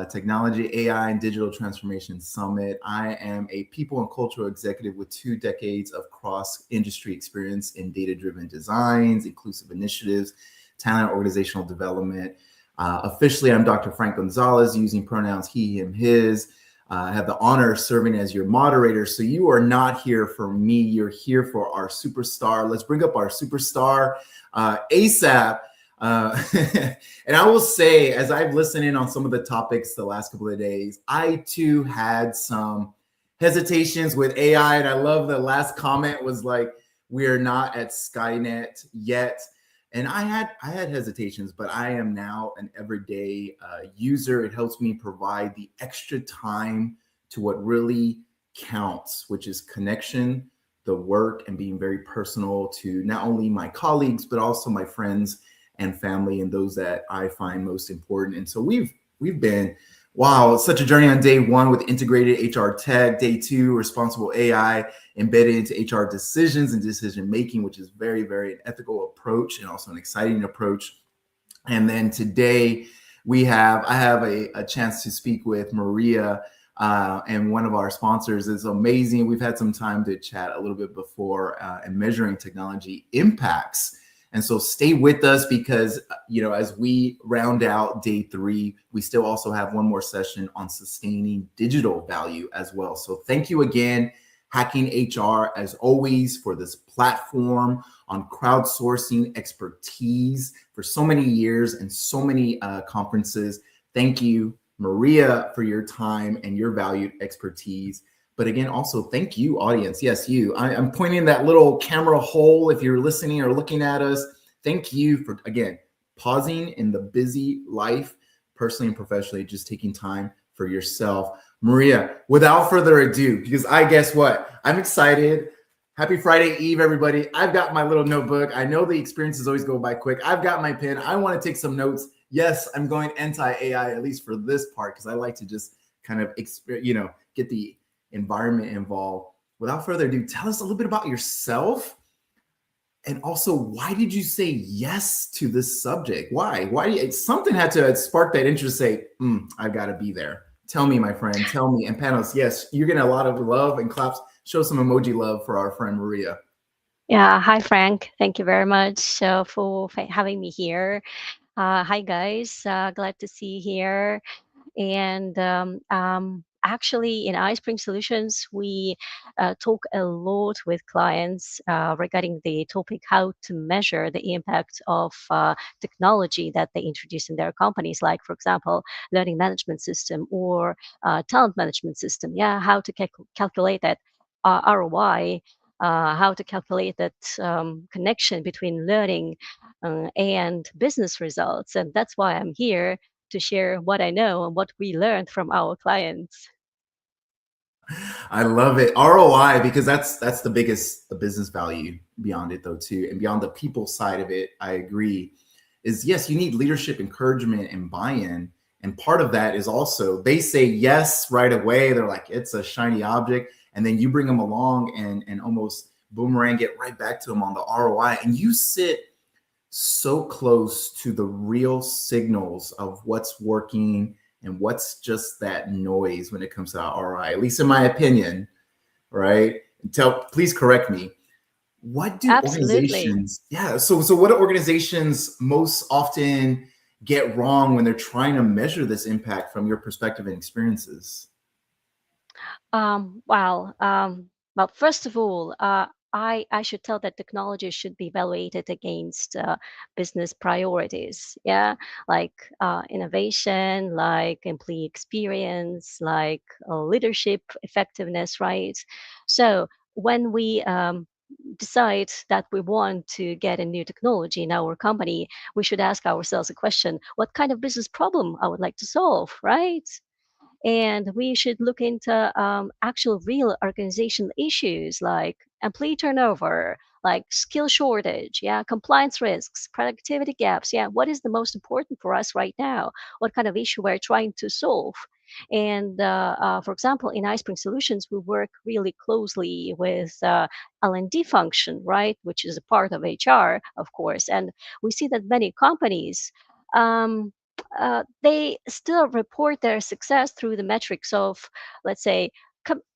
Technology, AI, and Digital Transformation Summit. I am a people and cultural executive with 2 decades of cross-industry experience in data-driven designs, inclusive initiatives, talent organizational development. Officially, I'm Dr. Frank Gonzalez, using pronouns he, him, his. I have the honor of serving as your moderator. So you are not here for me. You're here for our superstar. Let's bring up our superstar ASAP. And I will say, as I've listened in on some of the topics the last couple of days, I too had some hesitations with AI. And I love the last comment was like, we are not at Skynet yet. And I had hesitations, but I am now an everyday user. It helps me provide the extra time to what really counts, which is connection, the work, and being very personal to not only my colleagues, but also my friends and family and those that I find most important. And so we've been, wow, it's such a journey on day 1 with integrated HR tech, day 2, responsible AI embedded into HR decisions and decision making, which is very, very an ethical approach and also an exciting approach. And then today I have a chance to speak with Maria, and one of our sponsors. Is amazing. We've had some time to chat a little bit before, and measuring technology impacts. And so stay with us because, as we round out day 3, we still also have one more session on sustaining digital value as well. So thank you again, Hacking HR, as always, for this platform on crowdsourcing expertise for so many years and so many conferences. Thank you, Maria, for your time and your valued expertise. But again, also thank you, audience. Yes, you. I'm pointing that little camera hole if you're listening or looking at us. Thank you for, again, pausing in the busy life, personally and professionally, just taking time for yourself. Maria, without further ado, because guess what? I'm excited. Happy Friday Eve, everybody. I've got my little notebook. I know the experiences always go by quick. I've got my pen. I want to take some notes. Yes, I'm going anti-AI, at least for this part, because I like to just kind of, get the environment involved. Without further ado, tell us a little bit about yourself. And also, why did you say yes to this subject? Why? Something had to spark that interest, say, I've got to be there. Tell me, my friend, tell me. And panelists, yes, you're getting a lot of love and claps. Show some emoji love for our friend Maria. Yeah, hi, Frank. Thank you very much for having me here. Hi, guys. Glad to see you here. And actually, in iSpring Solutions, we talk a lot with clients regarding the topic how to measure the impact of technology that they introduce in their companies, like, for example, learning management system or talent management system. Yeah, how to calculate that ROI. How to calculate that connection between learning and business results. And that's why I'm here to share what I know and what we learned from our clients. I love it. ROI, because that's the business value beyond it though too. And beyond the people side of it, I agree, is yes, you need leadership, encouragement, and buy-in. And part of that is also, they say yes right away. They're like, it's a shiny object. And then you bring them along and almost boomerang it right back to them on the ROI. And you sit so close to the real signals of what's working and what's just that noise when it comes to ROI, at least in my opinion, right? Please correct me. What do organizations, so what do organizations most often get wrong when they're trying to measure this impact from your perspective and experiences? Well, first of all, I should tell that technology should be evaluated against business priorities. Yeah, like innovation, like employee experience, like leadership effectiveness, right? So when we decide that we want to get a new technology in our company, we should ask ourselves a question: what kind of business problem I would like to solve, right? And we should look into actual real organizational issues like employee turnover, like skill shortage, yeah, compliance risks, productivity gaps. Yeah, what is the most important for us right now? What kind of issue we're trying to solve? And for example, in iSpring Solutions, we work really closely with L&D function, right, which is a part of HR, of course. And we see that many companies, they still report their success through the metrics of, let's say,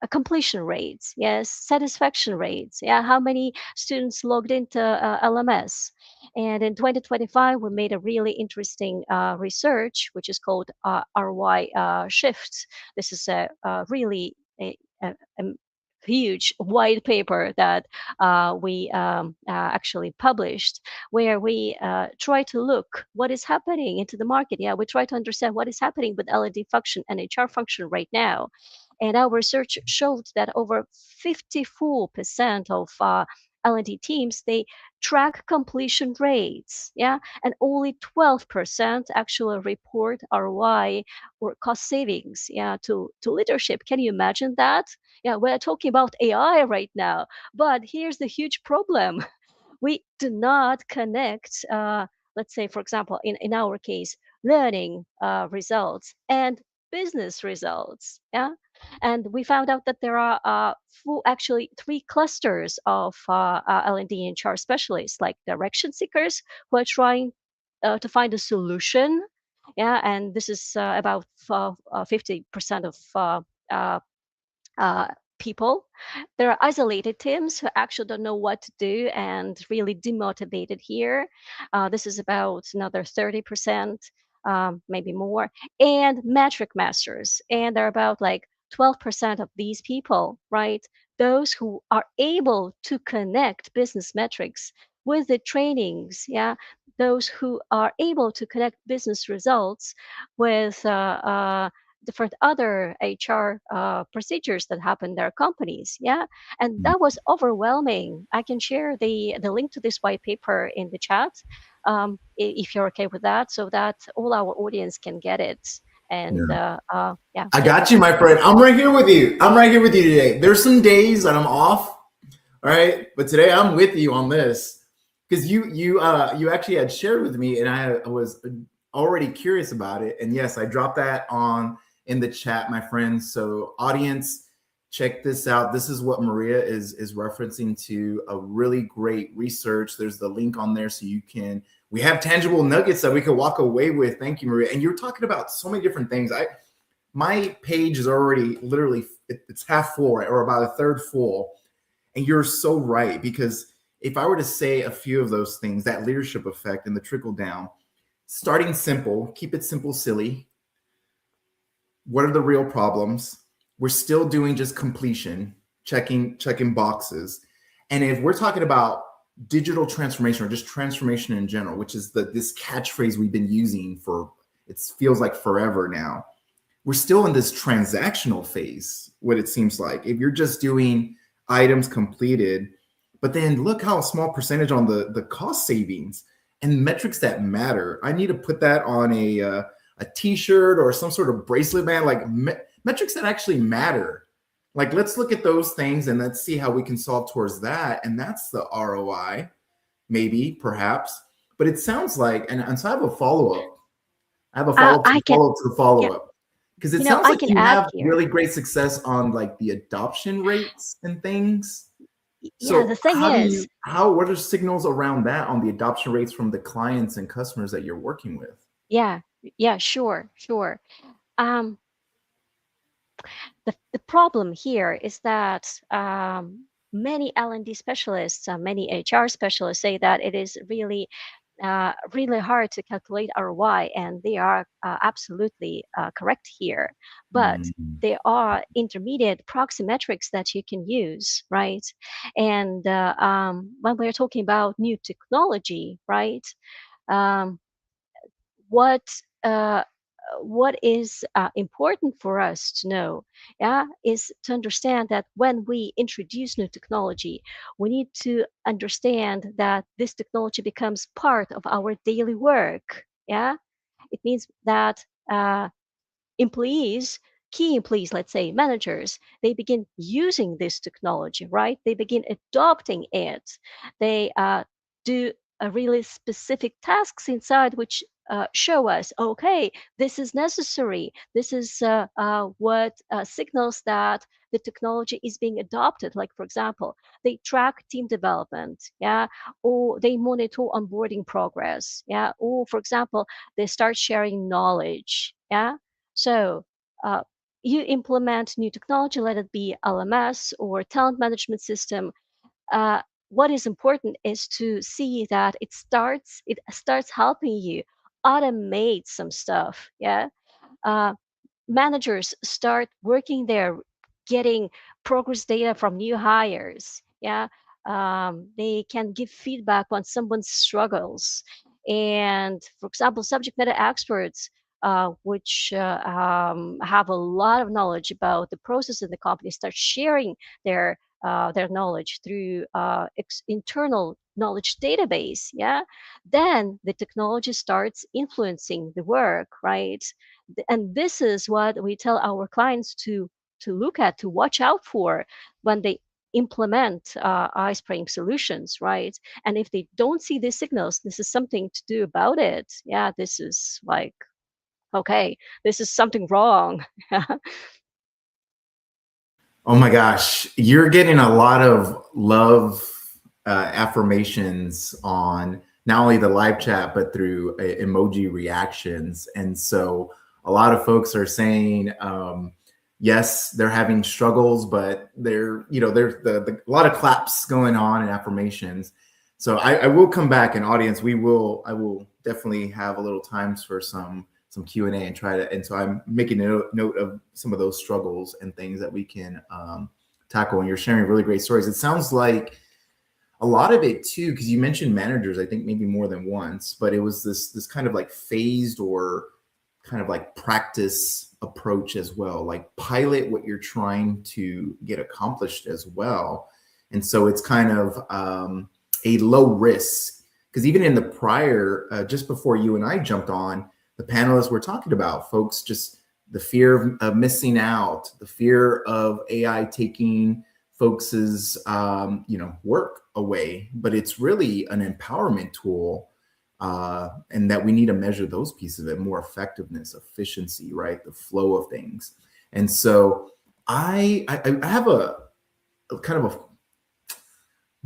completion rates, yes, satisfaction rates, yeah, how many students logged into LMS. And in 2025, we made a really interesting research, which is called RY Shifts. This is a really a huge white paper that we actually published, where we try to look what is happening into the market. Yeah, we try to understand what is happening with L&D function and HR function right now. And our research showed that over 54% of L&D teams, they track completion rates, yeah, and only 12% actually report ROI or cost savings, yeah, to leadership. Can you imagine that? Yeah, we're talking about AI right now, but here's the huge problem. We do not connect, let's say, for example, in our case, learning results and business results. Yeah. And we found out that there are actually three clusters of L&D and HR specialists, like direction seekers who are trying to find a solution. Yeah. And this is about 50% of uh, uh, people. There are isolated teams who actually don't know what to do and really demotivated here. This is about another 30%, maybe more. And metric masters. And there are about like 12% of these people, right? Those who are able to connect business metrics with the trainings, yeah, those who are able to connect business results with different other HR procedures that happen in their companies. Yeah, and that was overwhelming. I can share the link to this white paper in the chat, if you're okay with that, so that all our audience can get it. And yeah, I got you, my friend. I'm right here with you. I'm right here with you today. There's some days that I'm off, all right, but today I'm with you on this because you actually had shared with me, and I was already curious about it. And yes, I dropped that on in the chat, my friends. So audience, check this out. This is what Maria is referencing to, a really great research. There's the link on there so you can, we have tangible nuggets that we can walk away with. Thank you, Maria. And you're talking about so many different things. My page is already literally, it's half full, right? Or about a third full. And you're so right, because if I were to say a few of those things, that leadership effect and the trickle down, starting simple, keep it simple, silly. What are the real problems? We're still doing just completion, checking boxes. And if we're talking about digital transformation or just transformation in general, which is this catchphrase we've been using for, it feels like forever now, we're still in this transactional phase, what it seems like. If you're just doing items completed, but then look how a small percentage on the cost savings and metrics that matter. I need to put that on a t-shirt or some sort of bracelet band, like metrics that actually matter. Like, let's look at those things and let's see how we can solve towards that. And that's the ROI, maybe, perhaps. But it sounds like, and so I have a follow-up. I have a follow-up to the follow-up to the follow-up. Because it sounds like you have really great success on like the adoption rates and things. So yeah, the thing is, what are signals around that on the adoption rates from the clients and customers that you're working with? Yeah, sure. The problem here is that many L&D specialists, many HR specialists say that it is really hard to calculate ROI, and they are absolutely correct here. But there are intermediate proxy metrics that you can use, right? And when we're talking about new technology, right? What is important for us to know, yeah, is to understand that when we introduce new technology, we need to understand that this technology becomes part of our daily work. Yeah, it means that employees, key employees, let's say managers, they begin using this technology, right? They begin adopting it. They do really specific tasks inside which show us, okay, this is necessary. This is what signals that the technology is being adopted. Like, for example, they track team development, yeah, or they monitor onboarding progress, yeah, or for example, they start sharing knowledge, yeah. So you implement new technology, let it be LMS or talent management system. uh, what is important is to see that it starts helping you automate some stuff, yeah. uh, Managers start working there, getting progress data from new hires, yeah. They can give feedback on someone's struggles, and for example, subject matter experts, which have a lot of knowledge about the process in the company, start sharing their knowledge through internal knowledge database, yeah. Then the technology starts influencing the work, right? And this is what we tell our clients to look at, to watch out for when they implement eye spraying solutions, right? And if they don't see these signals, this is something to do about it. Yeah, this is like, okay, this is something wrong. Oh my gosh, you're getting a lot of love affirmations on not only the live chat but through emoji reactions, and so a lot of folks are saying yes, they're having struggles, but there's a lot of claps going on and affirmations. So I will come back, and audience, I will definitely have a little times for some Q&A and try to, and so I'm making a note of some of those struggles and things that we can tackle. And you're sharing really great stories. It sounds like a lot of it too, because you mentioned managers, I think maybe more than once, but it was this kind of like phased or kind of like practice approach as well, like pilot what you're trying to get accomplished as well. And so it's kind of a low risk, because even in the prior, just before you and I jumped on, the panelists were talking about folks, just the fear of missing out, the fear of AI taking folks's work away, but it's really an empowerment tool, and that we need to measure those pieces of it, more effectiveness, efficiency, right, the flow of things. And so I have a kind of a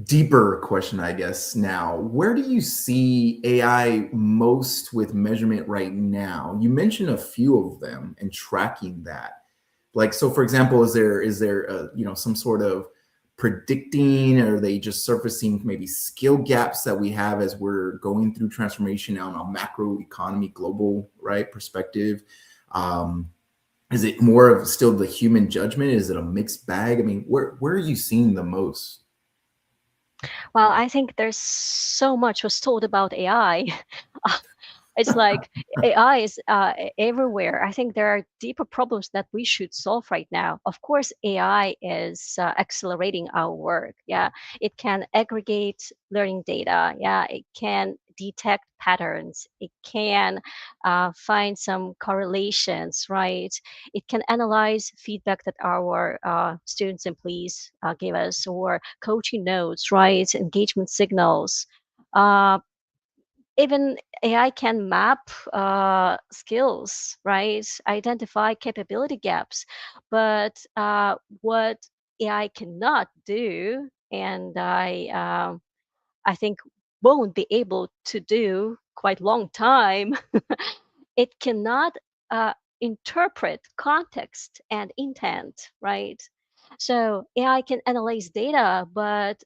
deeper question, I guess, now. Where do you see AI most with measurement right now? You mentioned a few of them and tracking that. Like, so for example, is there some sort of predicting, or are they just surfacing maybe skill gaps that we have as we're going through transformation on a macro economy, global, right, perspective? Is it more of still the human judgment? Is it a mixed bag? I mean, where are you seeing the most? Well, I think there's so much was told about AI. It's like AI is everywhere. I think there are deeper problems that we should solve right now. Of course, AI is accelerating our work. Yeah, it can aggregate learning data. Yeah, it can detect patterns. It can find some correlations, right? It can analyze feedback that our students and employees give us, or coaching notes, right? Engagement signals. Uh, Even AI can map skills, right? Identify capability gaps. But what AI cannot do, and I think won't be able to do quite long time, it cannot interpret context and intent, right? So AI can analyze data, but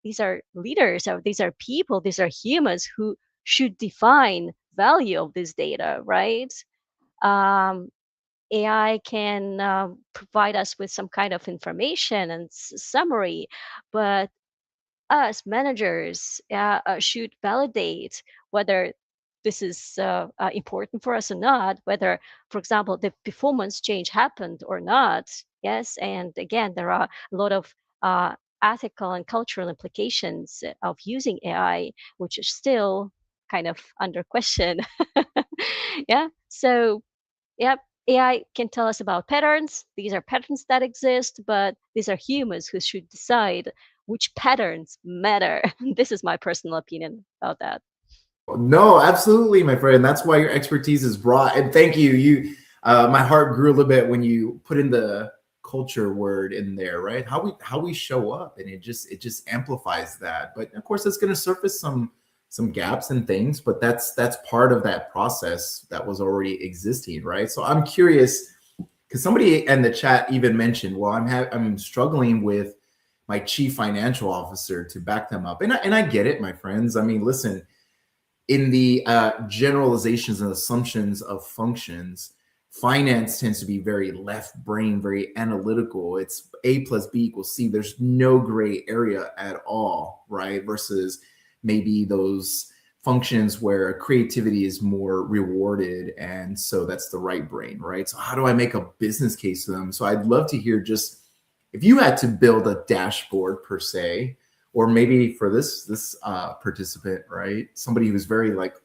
these are leaders, or these are people, these are humans who should define value of this data, right? Um, AI can provide us with some kind of information and summary, but us managers should validate whether this is important for us or not, whether, for example, the performance change happened or not. Yes, and again, there are a lot of ethical and cultural implications of using AI, which is still kind of under question. Yeah, so yep, AI can tell us about patterns. These are patterns that exist, but these are humans who should decide which patterns matter. This is my personal opinion about that. No, absolutely, my friend. That's why your expertise is brought. And thank you. My heart grew a little bit when you put in the culture word in there, right? How we show up, and it just amplifies that. But of course, it's going to surface some gaps and things, but that's part of that process that was already existing, right? So I'm curious because somebody in the chat even mentioned, well, I'm struggling with my chief financial officer to back them up, and I get it, my friends. I mean, listen, in the generalizations and assumptions of functions, finance tends to be very left brain, very analytical. It's A plus B equals C. There's no gray area at all, right? Versus maybe those functions where creativity is more rewarded. And so that's the right brain, right? So how do I make a business case for them? So I'd love to hear just if you had to build a dashboard per se, or maybe for this participant, right? Somebody who's very like,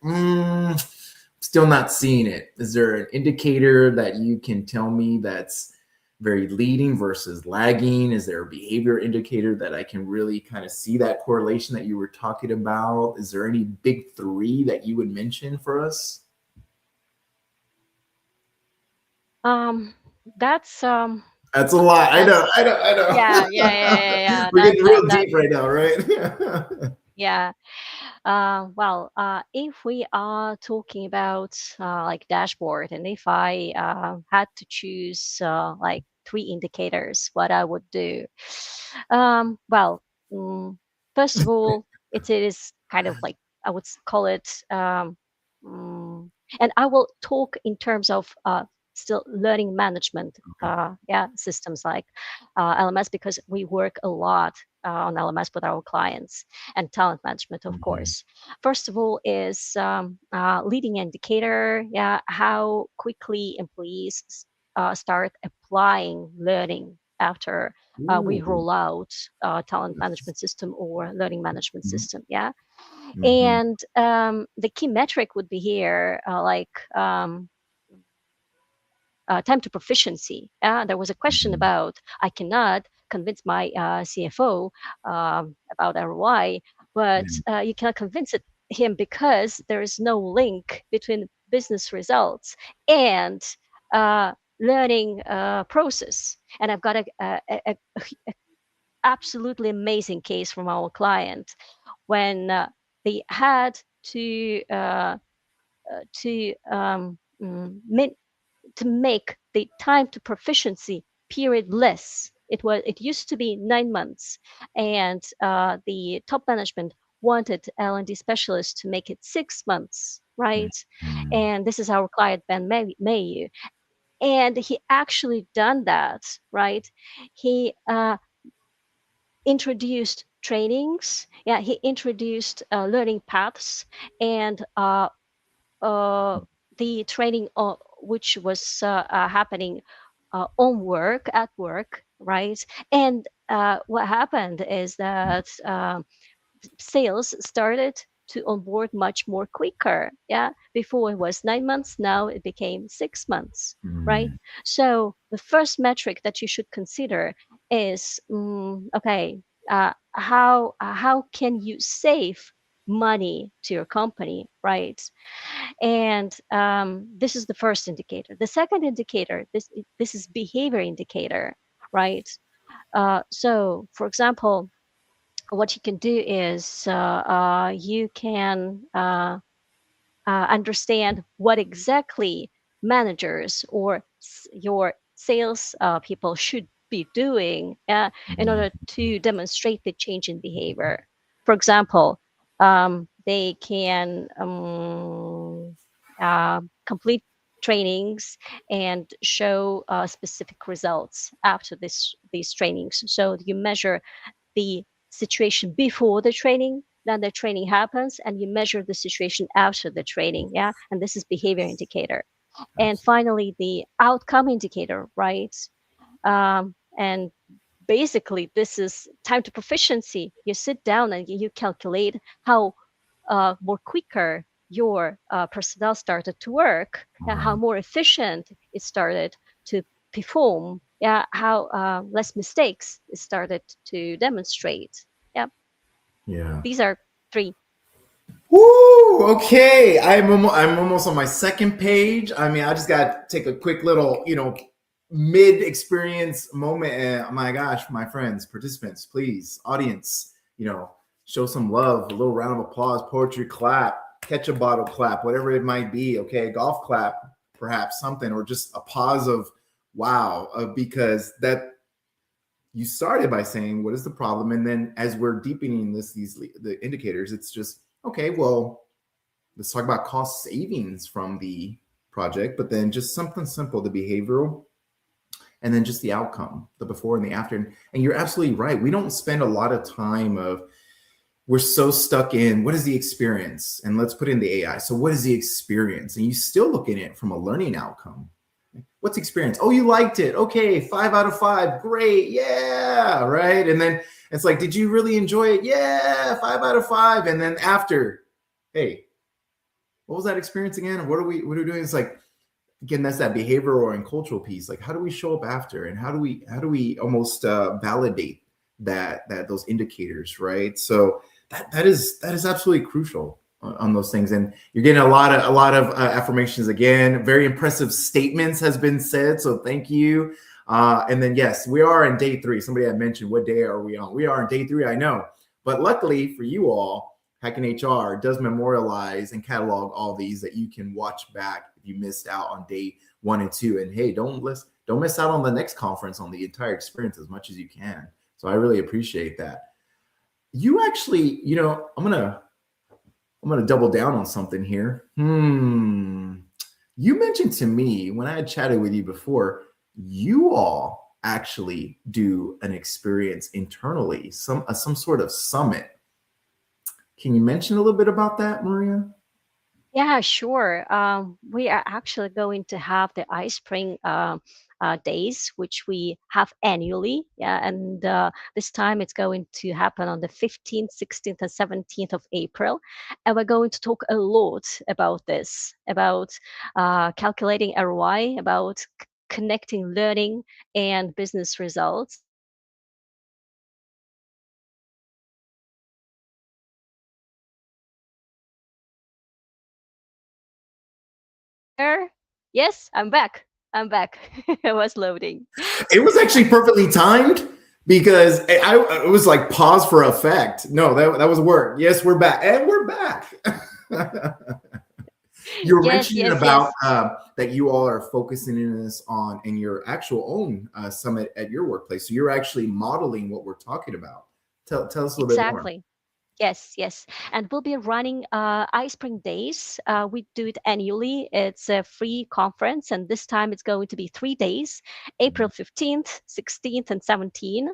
still not seeing it. Is there an indicator that you can tell me that's very leading versus lagging? Is there a behavior indicator that I can really kind of see that correlation that you were talking about? Is there any big three that you would mention for us? That's That's a lot. I know. Yeah. We're getting real deep right now, right? Yeah. Well, if we are talking about like dashboard, and if I had to choose like 3 indicators, what I would do, well, first of all, it is kind of like I would call it, and I will talk in terms of still learning management, systems like LMS, because we work a lot on LMS with our clients, and talent management, of course. First of all, is leading indicator, how quickly employees start applying learning after we roll out talent management system or learning management system, and the key metric would be here, time to proficiency. There was a question about I cannot convince my CFO about ROI, but you cannot convince him because there is no link between business results and learning process. And I've got a absolutely amazing case from our client when they had to um, mm, to make the time to proficiency period less. It used to be 9 months, and the top management wanted L&D specialists to make it 6 months, right? And this is our client Ben Mayu, and he actually done that, right? He introduced trainings, he introduced learning paths, and the training which was happening at work, right? And what happened is that sales started to onboard much more quicker. Before it was 9 months, now it became 6 months, right? So the first metric that you should consider is, okay, how can you save money to your company, right? And this is the first indicator. The second indicator, this is behavior indicator, right? So for example, what you can do is you can understand what exactly managers or your sales people should be doing in order to demonstrate the change in behavior. For example, they can complete trainings and show specific results after these trainings. So you measure the situation before the training, then the training happens, and you measure the situation after the training. And this is behavior indicator. And finally, the outcome indicator, right? And basically, this is time to proficiency. You sit down and you calculate how more quicker your personnel started to work, how more efficient it started to perform, how less mistakes it started to demonstrate. Yeah. These are 3. Woo! Okay, I'm almost on my second page. I mean, I just got to take a quick little, mid-experience moment. And oh my gosh, my friends, participants, please, audience, show some love, a little round of applause, poetry clap, catch a bottle clap, whatever it might be. Okay, golf clap, perhaps something, or just a pause of wow, because that you started by saying what is the problem, and then as we're deepening the indicators, it's just okay. Well, let's talk about cost savings from the project, but then just something simple, the behavioral, and then just the outcome, the before and the after. And you're absolutely right. We don't spend a lot of time we're so stuck in what is the experience, and let's put in the AI. So what is the experience? And you still look at it from a learning outcome. What's experience? Oh, you liked it. Okay, 5 out of 5. Great. Yeah. Right. And then it's like, did you really enjoy it? Yeah, 5 out of 5. And then after, hey, what was that experience again? What are we doing? It's like, again, that's that behavioral and cultural piece. Like, how do we show up after, and how do we almost validate that those indicators, right? So that is absolutely crucial on those things. And you're getting a lot of affirmations again. Very impressive statements has been said, so thank you. And then yes, we are in day 3. Somebody had mentioned, what day are we on? We are in day 3, I know, but luckily for you all, Hacking HR does memorialize and catalog all these that you can watch back if you missed out on day 1 and 2. And hey, don't miss out on the next conference on the entire experience as much as you can. So I really appreciate that. You actually, I'm gonna double down on something here. You mentioned to me when I had chatted with you before, you all actually do an experience internally, some sort of summit. Can you mention a little bit about that, Maria? Yeah, sure. We are actually going to have the iSpring days, which we have annually. Yeah, and this time it's going to happen on the 15th, 16th, and 17th of April. And we're going to talk a lot about this, about calculating ROI, about connecting learning and business results. Yes, I'm back. I was loading. It was actually perfectly timed because it was like pause for effect. No, that was work. Yes, we're back. And we're back. You were mentioning about that you all are focusing in this on in your actual own summit at your workplace. So you're actually modeling what we're talking about. Tell us a little bit more. Exactly. Yes. And we'll be running iSpring Days. We do it annually. It's a free conference, and this time it's going to be 3 days, April 15th, 16th, and 17th.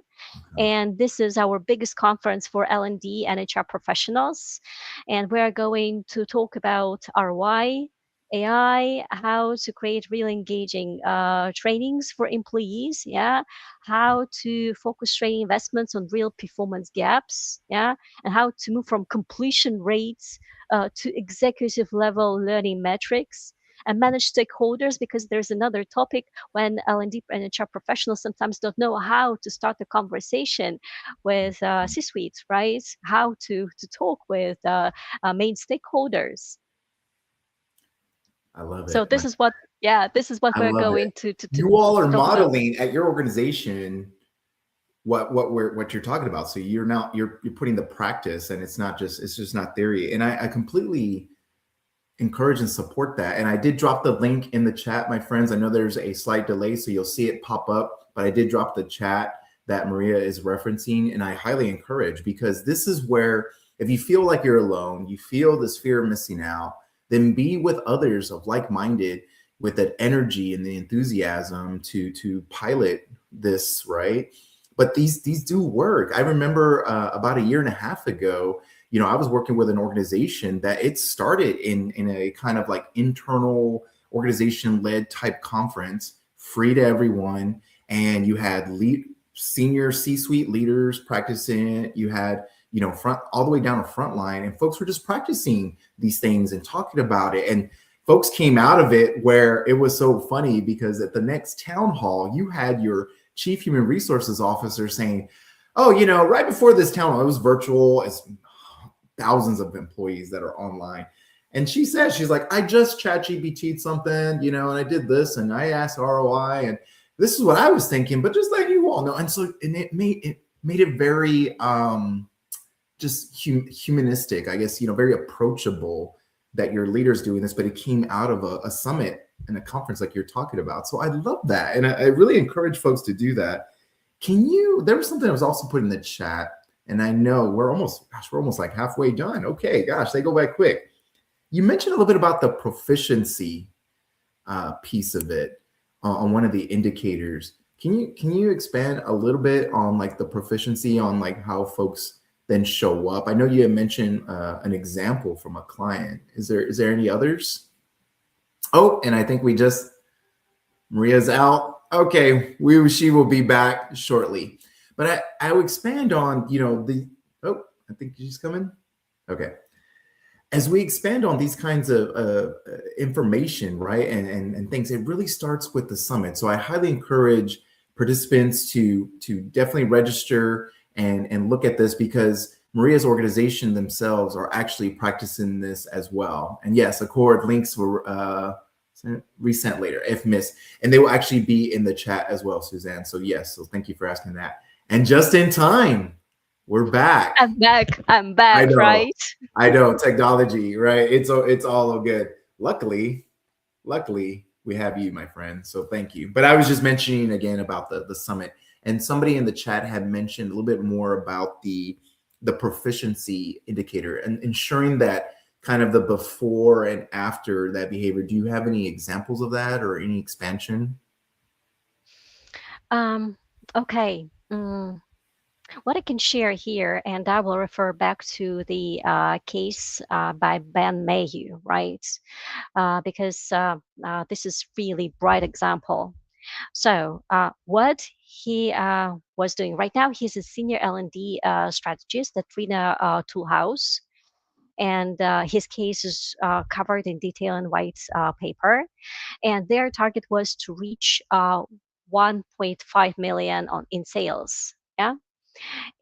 And this is our biggest conference for L&D and HR professionals. And we're going to talk about ROI, AI, how to create really engaging trainings for employees, how to focus training investments on real performance gaps, and how to move from completion rates to executive level learning metrics, and manage stakeholders, because there's another topic when L&D and HR professionals sometimes don't know how to start a conversation with C-suite, right? How to talk with main stakeholders. I love it. So this is what we're going to you all are modeling at your organization what you're talking about. So you're putting the practice, and it's just not theory. And I completely encourage and support that. And I did drop the link in the chat, my friends. I know there's a slight delay, so you'll see it pop up, but I did drop the chat that Maria is referencing, and I highly encourage, because this is where, if you feel like you're alone, you feel this fear of missing out, then be with others of like-minded with that energy and the enthusiasm to pilot this, right? But these do work. I remember about 1.5 years ago, I was working with an organization that it started in a kind of like internal organization-led type conference, free to everyone. And you had senior C-suite leaders practicing it. You had, front all the way down the front line, and folks were just practicing these things and talking about it. And folks came out of it where it was so funny, because at the next town hall, you had your chief human resources officer saying, oh, right before this town hall, it was virtual. It's thousands of employees that are online. And she said, she's like, I just chat GPT'd something, and I did this and I asked ROI and this is what I was thinking, but just like you all know. And so, and it made it very just humanistic, I guess, very approachable that your leader's doing this, but it came out of a summit and a conference like you're talking about. So I love that. And I really encourage folks to do that. There was something I was also put in the chat, and I know we're almost like halfway done. Okay, gosh, they go by quick. You mentioned a little bit about the proficiency piece of it on one of the indicators. Can you expand a little bit on like the proficiency on like how folks then show up? I know you had mentioned an example from a client. Is there any others? Oh, and I think Maria's out. Okay, she will be back shortly. But I will expand on, I think she's coming. Okay. As we expand on these kinds of information, right, and things, it really starts with the summit. So I highly encourage participants to definitely register and look at this, because Maria's organization themselves are actually practicing this as well. And yes, Accord links were resent later if missed, and they will actually be in the chat as well, Suzanne. So yes, so thank you for asking that. And just in time, we're back. I'm back, right? I know, technology, right? It's all good. Luckily, we have you, my friend. So thank you. But I was just mentioning again about the summit, and somebody in the chat had mentioned a little bit more about the proficiency indicator and ensuring that kind of the before and after that behavior. Do you have any examples of that or any expansion? Okay. What I can share here, and I will refer back to the case by Ben Mayhew, right? Because this is really bright example. So what he was doing right now, he's a senior L&D strategist at Rena Toolhouse, and his case is covered in detail in white paper. And their target was to reach 1.5 million in sales. Yeah.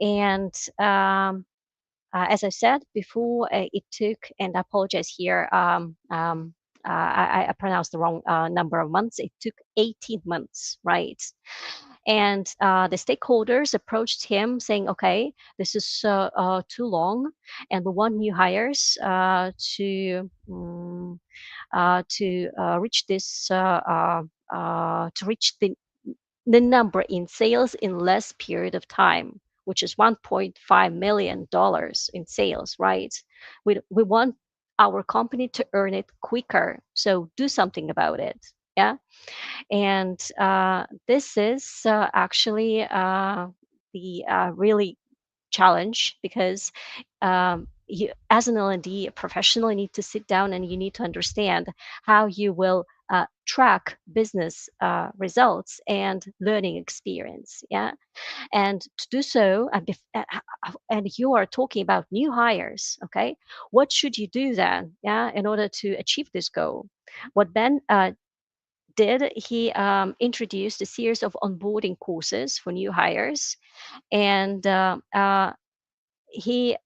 And as I said before, it took, and I apologize here, I pronounced the wrong number of months. It took 18 months, right? And the stakeholders approached him saying, okay, this is too long, and we want new hires to reach this, to reach the number in sales in less period of time, which is $1.5 million in sales, right? We want our company to earn it quicker. So do something about it. Yeah. And this is actually the really challenge, because you, as an L&D professional, you need to sit down and you need to understand how you will track business results and learning experience. Yeah. And to do so, and you are talking about new hires, okay, what should you do then, yeah, in order to achieve this goal? What Ben did, he introduced a series of onboarding courses for new hires, and he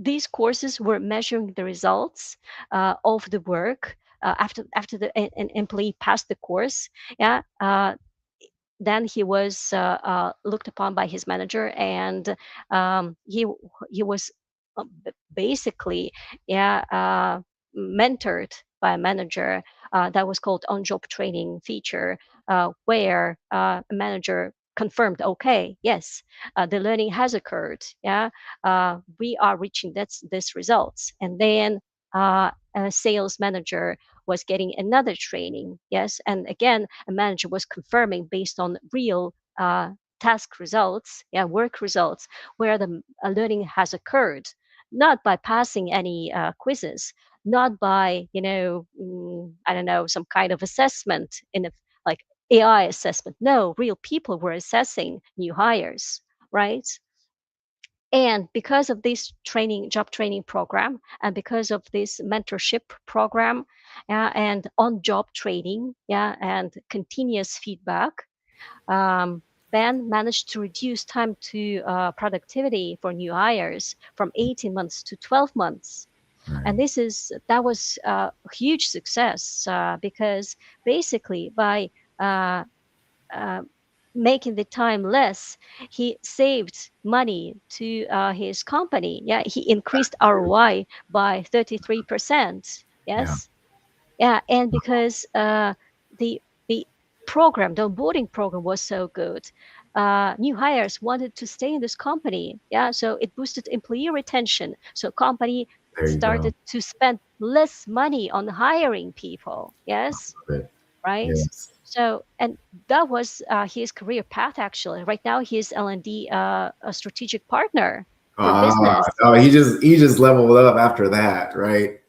these courses were measuring the results of the work after an employee passed the course. Yeah. Then he was looked upon by his manager, and he was basically, yeah, mentored by a manager. That was called on-job training feature, where a manager confirmed, okay, yes, the learning has occurred. Yeah, we are reaching this results. And then a sales manager was getting another training. Yes, and again, a manager was confirming based on real task results, yeah, work results, where the learning has occurred, not by passing any quizzes, not by I don't know, some kind of assessment in a like AI assessment. No, real people were assessing new hires, right? And because of this job training program, and because of this mentorship program, and on-job training, yeah, and continuous feedback, Ben managed to reduce time to productivity for new hires from 18 months to 12 months. And that was a huge success because basically by uh, uh, making the time less, he saved money to his company. Yeah, he increased ROI by 33%. Yeah. Yes. Yeah, and because the the the onboarding program was so good, new hires wanted to stay in this company. Yeah, so it boosted employee retention. So company There you go. started to spend less money on hiring people. Yes, Love it. right. Yes. So and that was his career path actually. Right now he's L&D a strategic partner for business. Oh, he just leveled up after that, right?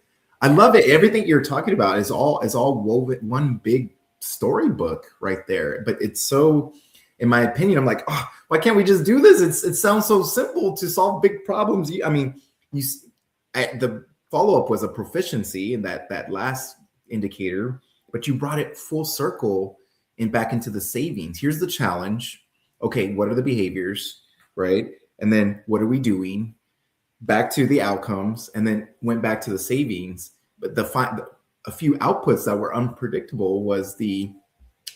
I love it. Everything you're talking about is all woven one big storybook right there. But it's so, in my opinion, I'm like, oh, why can't we just do this? It sounds so simple to solve big problems. I mean, the follow up was a proficiency in that last indicator, but you brought it full circle and back into the savings. Here's the challenge. Okay, what are the behaviors, right? And then what are we doing? Back to the outcomes, and then went back to the savings. But a few outputs that were unpredictable was the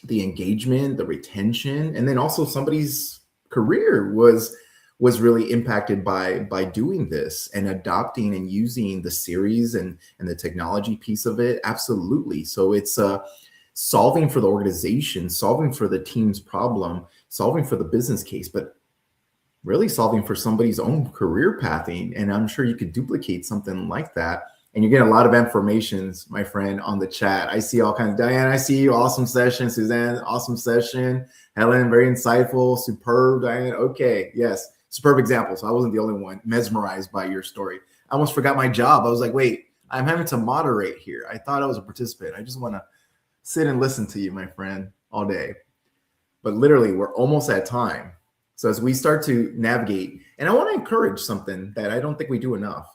engagement, the retention, and then also somebody's career was really impacted by doing this and adopting and using the series and the technology piece of it. Absolutely. So it's solving for the organization, solving for the team's problem, solving for the business case, but really solving for somebody's own career pathing. And I'm sure you could duplicate something like that. And you get a lot of informations, my friend, on the chat. I see all kinds of Diane, I see you. Awesome session. Suzanne, awesome session. Helen, very insightful, superb. Diane, okay, yes, superb example. So I wasn't the only one mesmerized by your story. I almost forgot my job. I was like, wait, I'm having to moderate here. I thought I was a participant. I just want to sit and listen to you, my friend, all day. But literally, we're almost at time. So as we start to navigate, and I want to encourage something that I don't think we do enough,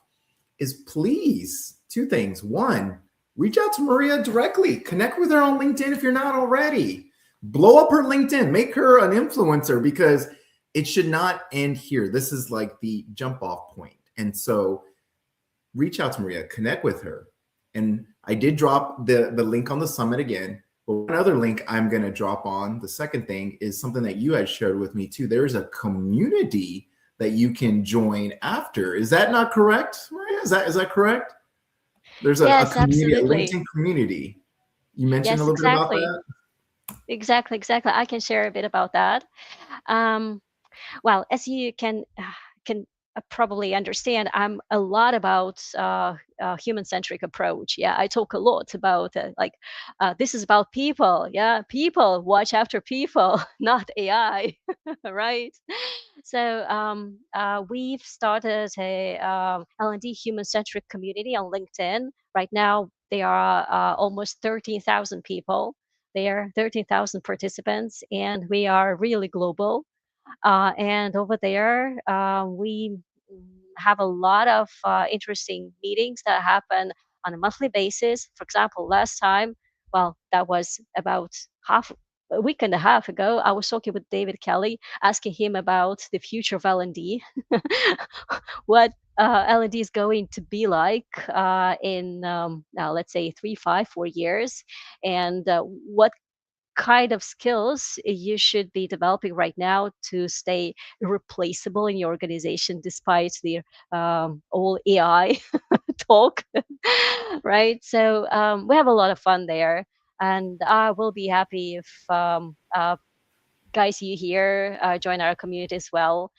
is please, two things. One, reach out to Maria directly. Connect with her on LinkedIn if you're not already. Blow up her LinkedIn. Make her an influencer, because it should not end here. This is like the jump off point. And so reach out to Maria, connect with her. And I did drop the link on the summit again. But one other link I'm going to drop on, the second thing, is something that you had shared with me too. There's a community that you can join after. Is that not correct, Maria? Is that correct? There's a community, absolutely. a LinkedIn community. You mentioned Yes, a little bit about exactly. that? Exactly. I can share a bit about that. Well, as you can probably understand, I'm a lot about human-centric approach. Yeah, I talk a lot about this is about people. Yeah, people watch after people, not AI, right? So we've started a L&D human-centric community on LinkedIn. Right now, there are almost 13,000 people. There are 13,000 participants, and we are really global. And over there, we have a lot of interesting meetings that happen on a monthly basis. For example, last time, well, that was about a week and a half ago, I was talking with David Kelly, asking him about the future of L&D, what L&D is going to be like in, let's say, 3, 5, 4 years, and what kind of skills you should be developing right now to stay replaceable in your organization despite the all AI talk, right? So we have a lot of fun there, and I will be happy if guys you here join our community as well,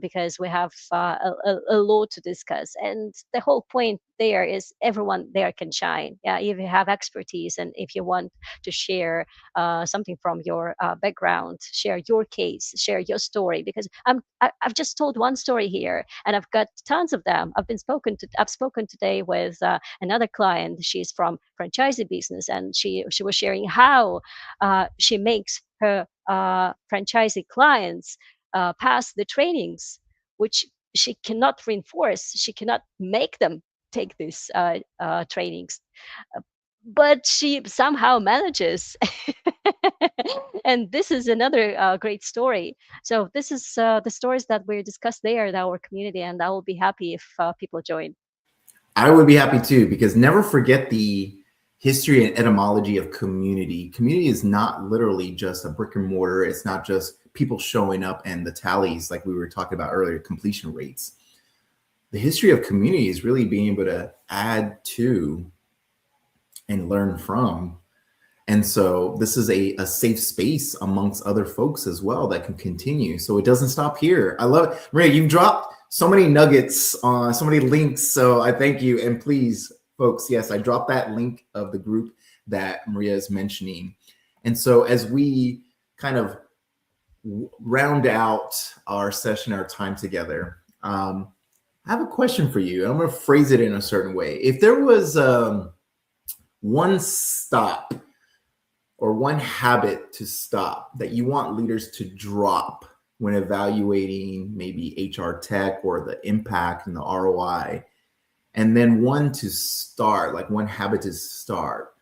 because we have a lot to discuss, and the whole point there is everyone there can shine. Yeah, if you have expertise and if you want to share something from your background, share your case, share your story, because I've just told one story here and I've got tons of them. I've spoken today with another client. She's from franchisee business, and she was sharing how she makes her franchisee clients pass the trainings, which she cannot reinforce. She cannot make them take these trainings, but she somehow manages. And this is another great story. So this is the stories that we discussed there in our community, and I will be happy if people join. I would be happy too, because never forget the history and etymology of community. Community is not literally just a brick and mortar. It's not just people showing up and the tallies like we were talking about earlier, completion rates. The history of community is really being able to add to and learn from. And so this is a safe space amongst other folks as well that can continue. So it doesn't stop here. I love it. Maria, you've dropped so many nuggets, so many links. So I thank you. And please, folks, yes, I dropped that link of the group that Maria is mentioning. And so as we kind of round out our session, our time together, I have a question for you. I'm going to phrase it in a certain way. If there was one stop or one habit to stop that you want leaders to drop when evaluating maybe HR tech or the impact and the ROI, and then one to start, like one habit to start,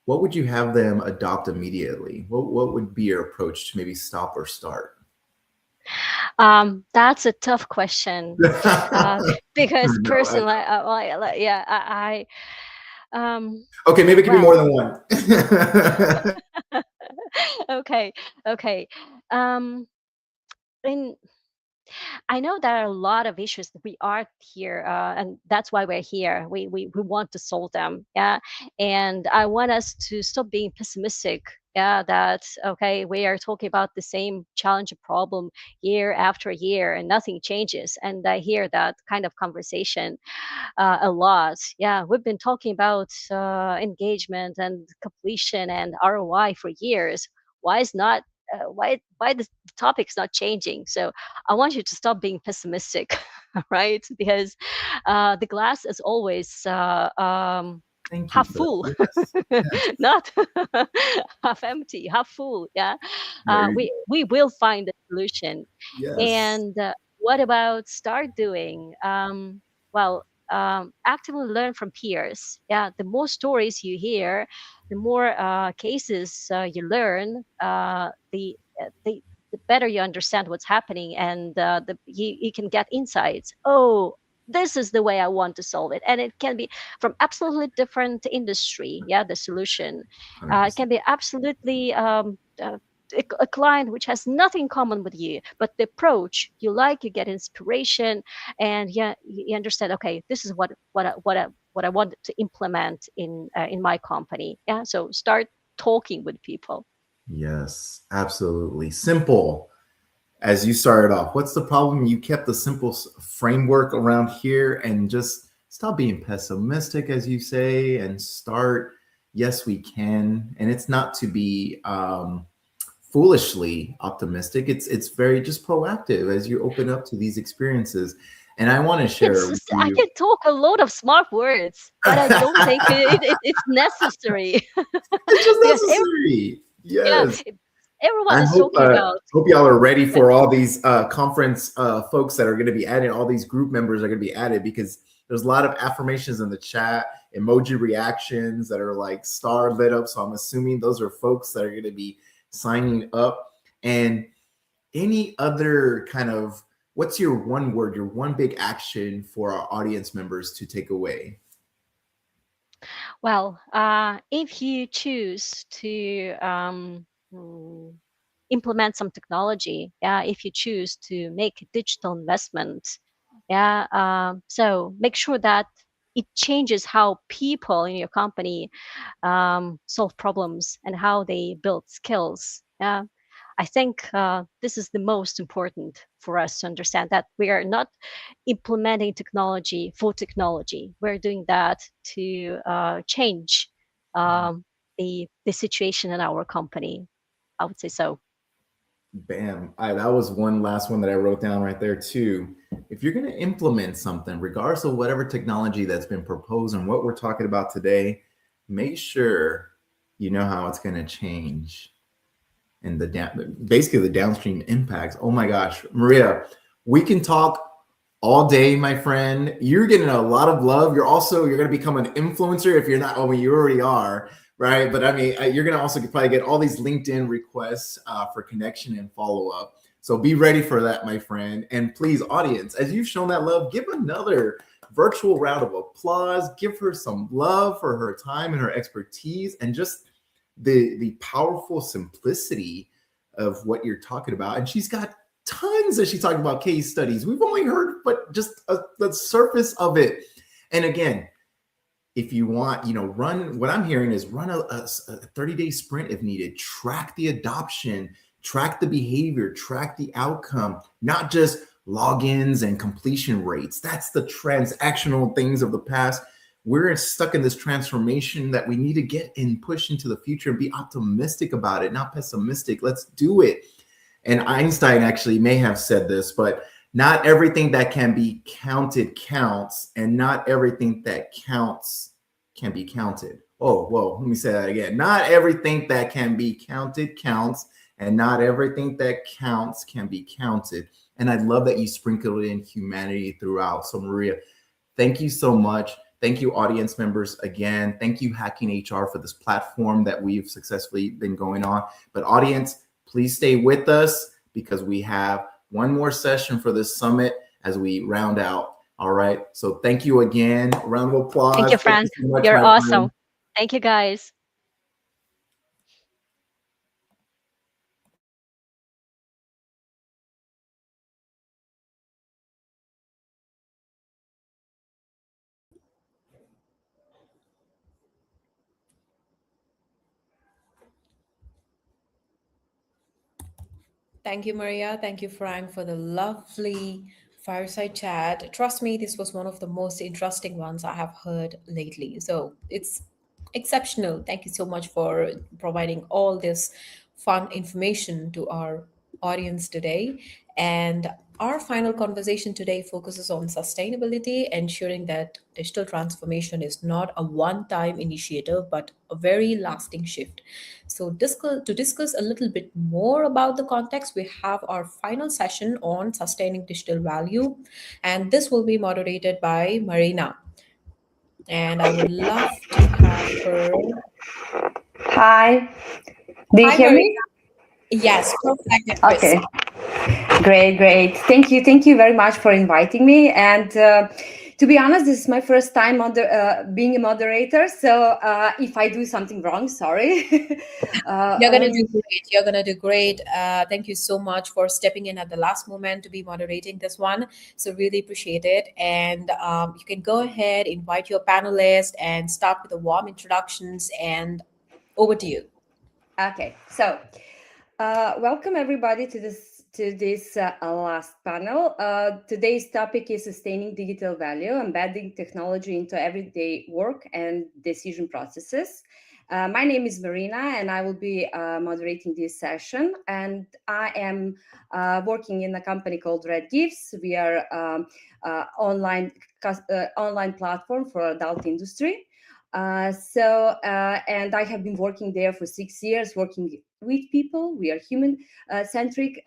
what would you have them adopt immediately? What would be your approach to maybe stop or start? That's a tough question because personally, I okay, maybe it can be more than one. Okay. And I know there are a lot of issues that we are here, and that's why we're here. We want to solve them, yeah. And I want us to stop being pessimistic. Yeah, that okay, we are talking about the same challenge or problem year after year, and nothing changes. And I hear that kind of conversation a lot. Yeah, we've been talking about engagement and completion and ROI for years. Why is not why the topic's not changing? So I want you to stop being pessimistic, right? Because the glass is always half full, not half empty, half full. Yeah, we will find a solution. Yes. And what about start doing? Well, actively learn from peers. Yeah, the more stories you hear, the more cases you learn, the better you understand what's happening, and you can get insights. Oh, this is the way I want to solve it, and it can be from absolutely different industry. Yeah, the solution it can be absolutely a client which has nothing in common with you, but the approach you like, you get inspiration, and yeah, you understand. Okay, this is what I want to implement in my company. Yeah, so start talking with people. Yes, absolutely. Simple. As you started off, what's the problem? You kept the simple framework around here and just stop being pessimistic, as you say, and start. Yes, we can. And it's not to be foolishly optimistic. It's very just proactive as you open up to these experiences. And I want to share with you. I can talk a lot of smart words, but I don't think it's necessary. It's just necessary. Yes. Yeah, everyone is talking about. Hope y'all are ready for all these conference folks that are going to be added. All these group members are going to be added, because there's a lot of affirmations in the chat, emoji reactions that are like star lit up. So I'm assuming those are folks that are going to be signing up. And any other kind of, what's your one word, your one big action for our audience members to take away? Well, if you choose to implement some technology, yeah, if you choose to make a digital investment, yeah, so make sure that it changes how people in your company solve problems and how they build skills. Yeah, I think this is the most important for us to understand, that we are not implementing technology for technology. We're doing that to change the situation in our company. I would say so. Bam. That was one last one that I wrote down right there too. If you're going to implement something, regardless of whatever technology that's been proposed and what we're talking about today, make sure you know how it's going to change and basically the downstream impacts. Oh my gosh, Maria, we can talk all day, my friend. You're getting a lot of love. You're going to become an influencer if you're not. Oh, you already are. right? But I mean, you're going to also probably get all these LinkedIn requests for connection and follow up. So be ready for that, my friend. And please, audience, as you've shown that love, give another virtual round of applause. Give her some love for her time and her expertise and just the powerful simplicity of what you're talking about. And she's got tons that she's talking about case studies. We've only heard, but just the surface of it. And again, if you want, run, what I'm hearing is run a 30-day sprint if needed, track the adoption, track the behavior, track the outcome, not just logins and completion rates. That's the transactional things of the past. We're stuck in this transformation that we need to get and push into the future and be optimistic about it, not pessimistic. Let's do it. And Einstein actually may have said this, but not everything that can be counted counts, and not everything that counts can be counted. Oh, whoa, let me say that again. Not everything that can be counted counts, and not everything that counts can be counted. And I love that you sprinkled in humanity throughout. So Maria, thank you so much. Thank you, audience members. Again, thank you, Hacking HR, for this platform that we've successfully been going on. But audience, please stay with us because we have one more session for this summit as we round out. All right. So thank you again. A round of applause. Thank you, Frank. So much, You're my awesome. friend. Thank you, guys. Thank you, Maria. Thank you, Frank, for the lovely fireside chat. Trust me, this was one of the most interesting ones I have heard lately. So it's exceptional. Thank you so much for providing all this fun information to our audience today. And our final conversation today focuses on sustainability, ensuring that digital transformation is not a one time initiative, but a very lasting shift. So, to discuss a little bit more about the context, we have our final session on sustaining digital value, and this will be moderated by Marina. And I would love to have her. Hi, do you Hi, hear Marina. me? Yes, perfect and crisp. Okay, great. Thank you very much for inviting me. And to be honest, this is my first time being a moderator. So if I do something wrong, sorry. You're gonna do great. You're gonna do great. Thank you so much for stepping in at the last moment to be moderating this one. So really appreciate it. And you can go ahead, invite your panelists, and start with the warm introductions. And over to you. Okay, so welcome everybody to this last panel. Today's topic is sustaining digital value, embedding technology into everyday work and decision processes. My name is Marina, and I will be moderating this session. And I am working in a company called Red Gifts. We are online platform for adult industry. And I have been working there for 6 years, working with people. We are human-centric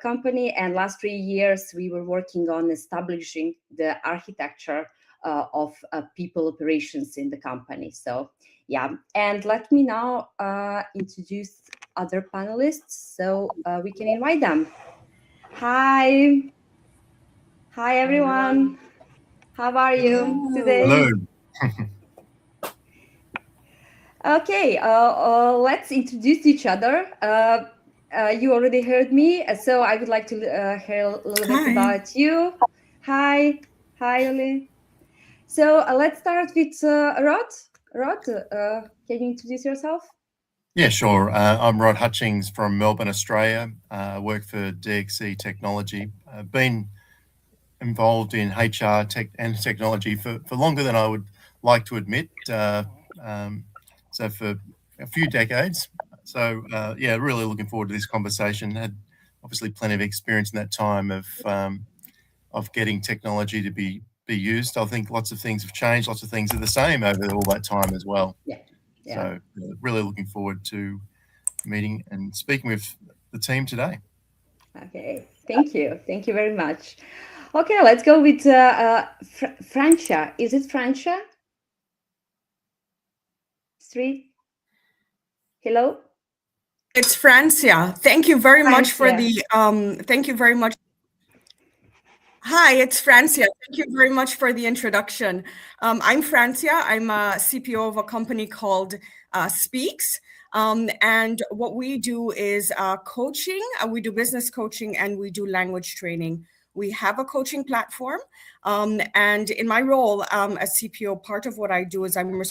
company, and last 3 years we were working on establishing the architecture of people operations in the company. So yeah, and let me now introduce other panelists so we can invite them. Hi everyone. How are you today? Hello. Okay, let's introduce each other. You already heard me, so I would like to hear a little bit about you. Hi, Oli. So let's start with Rod. Rod, can you introduce yourself? Yeah, sure. I'm Rod Hutchings from Melbourne, Australia. I work for DXC Technology. I've been involved in HR tech and technology for longer than I would like to admit. So for a few decades. So yeah, really looking forward to this conversation. Had obviously plenty of experience in that time of getting technology to be used. I think lots of things have changed. Lots of things are the same over all that time as well. Yeah. So really looking forward to meeting and speaking with the team today. Okay, thank you. Thank you very much. Okay, let's go with Francia. Is it Francia? Street? Hello? It's Francia. Thank you very much for Francia. the, thank you very much. Hi, it's Francia. Thank you very much for the introduction. I'm Francia. I'm a CPO of a company called Speaks. And what we do is coaching. We do business coaching and we do language training. We have a coaching platform. And in my role as CPO, part of what I do is I'm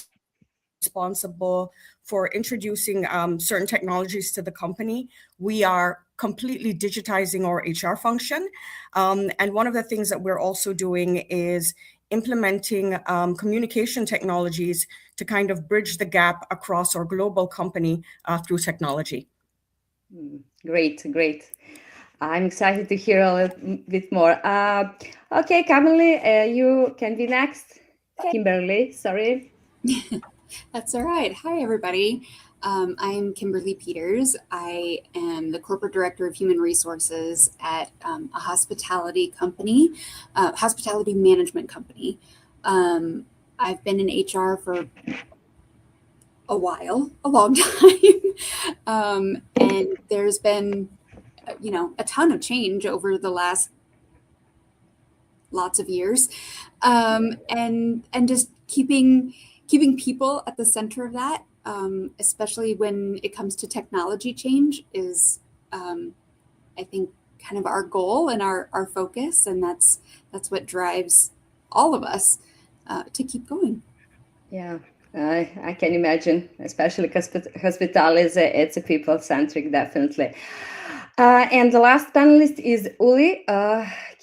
responsible for introducing certain technologies to the company. We are completely digitizing our HR function. And one of the things that we're also doing is implementing communication technologies to kind of bridge the gap across our global company through technology. Great, great. I'm excited to hear a little bit more. Okay, Kimberly, you can be next. Kimberly, sorry. That's all right. Hi, everybody. I'm Kimberly Peters. I am the Corporate Director of Human Resources at a hospitality company, hospitality management company. I've been in HR for a while, a long time. And there's been, a ton of change over the last lots of years. And just keeping people at the center of that, especially when it comes to technology change, is I think kind of our goal and our focus, and that's what drives all of us to keep going. Yeah, I can imagine, especially because hospitality it's a people-centric, definitely. And the last panelist is Uli.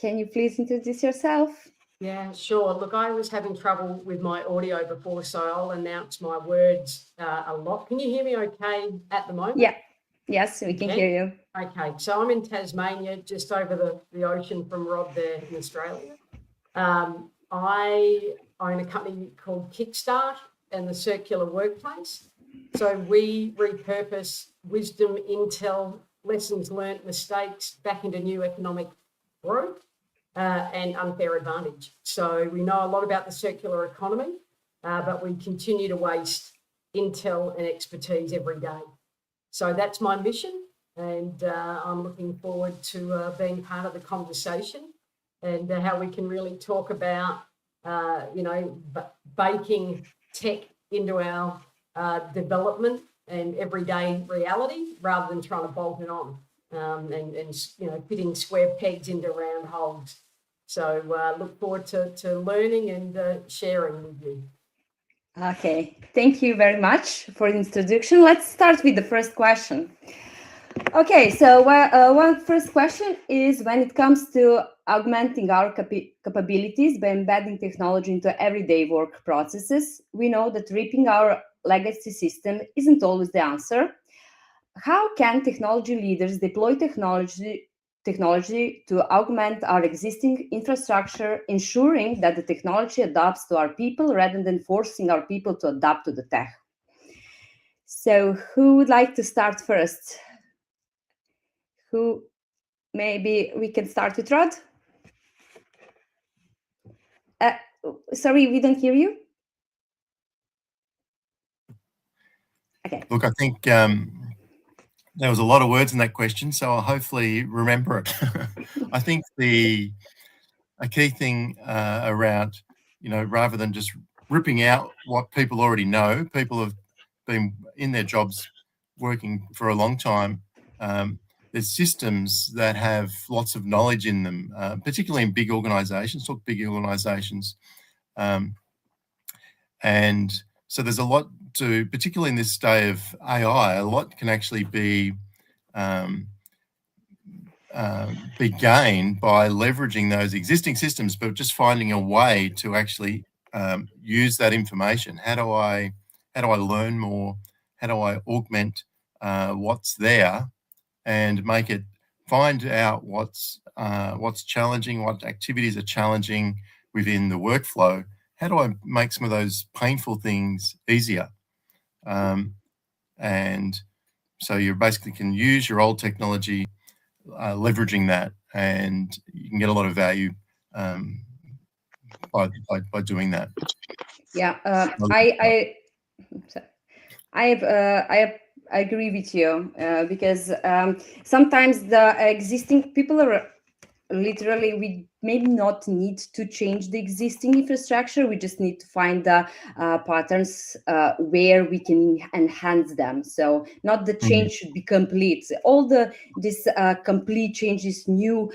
Can you please introduce yourself? Yeah, sure. Look, I was having trouble with my audio before, so I'll announce my words a lot. Can you hear me okay at the moment? Yeah. Yes, we can hear you. Okay, so I'm in Tasmania, just over the ocean from Rod there in Australia. I own a company called Kickstart and the Circular Workplace. So we repurpose wisdom, intel, lessons learned, mistakes back into new economic growth and unfair advantage. So we know a lot about the circular economy, but we continue to waste intel and expertise every day. So that's my mission, and I'm looking forward to being part of the conversation and how we can really talk about, baking tech into our development and everyday reality rather than trying to bolt it on and fitting square pegs into round holes. So look forward to learning and sharing with you. Okay, thank you very much for the introduction. Let's start with the first question. Okay, so one first question is, when it comes to augmenting our capabilities by embedding technology into everyday work processes, we know that ripping our legacy system isn't always the answer. How can technology leaders deploy technology to augment our existing infrastructure, ensuring that the technology adapts to our people rather than forcing our people to adapt to the tech? So who would like to start first? Maybe we can start with Rod? Sorry, we don't hear you. Okay. Look, I think there was a lot of words in that question, so I'll hopefully remember it. I think a key thing around, rather than just ripping out what people already know, people have been in their jobs working for a long time. There's systems that have lots of knowledge in them, particularly in big organizations, and so there's a lot to, particularly in this day of AI, a lot can actually be gained by leveraging those existing systems, but just finding a way to actually use that information. How do I learn more? How do I augment what's there and find out what's challenging, what activities are challenging within the workflow? How do I make some of those painful things easier? And so you basically can use your old technology, leveraging that, and you can get a lot of value by doing that. Yeah, I have I agree with you because sometimes the existing people are literally, we maybe not need to change the existing infrastructure. We just need to find the patterns where we can enhance them. So not the change should be complete. All this complete changes, new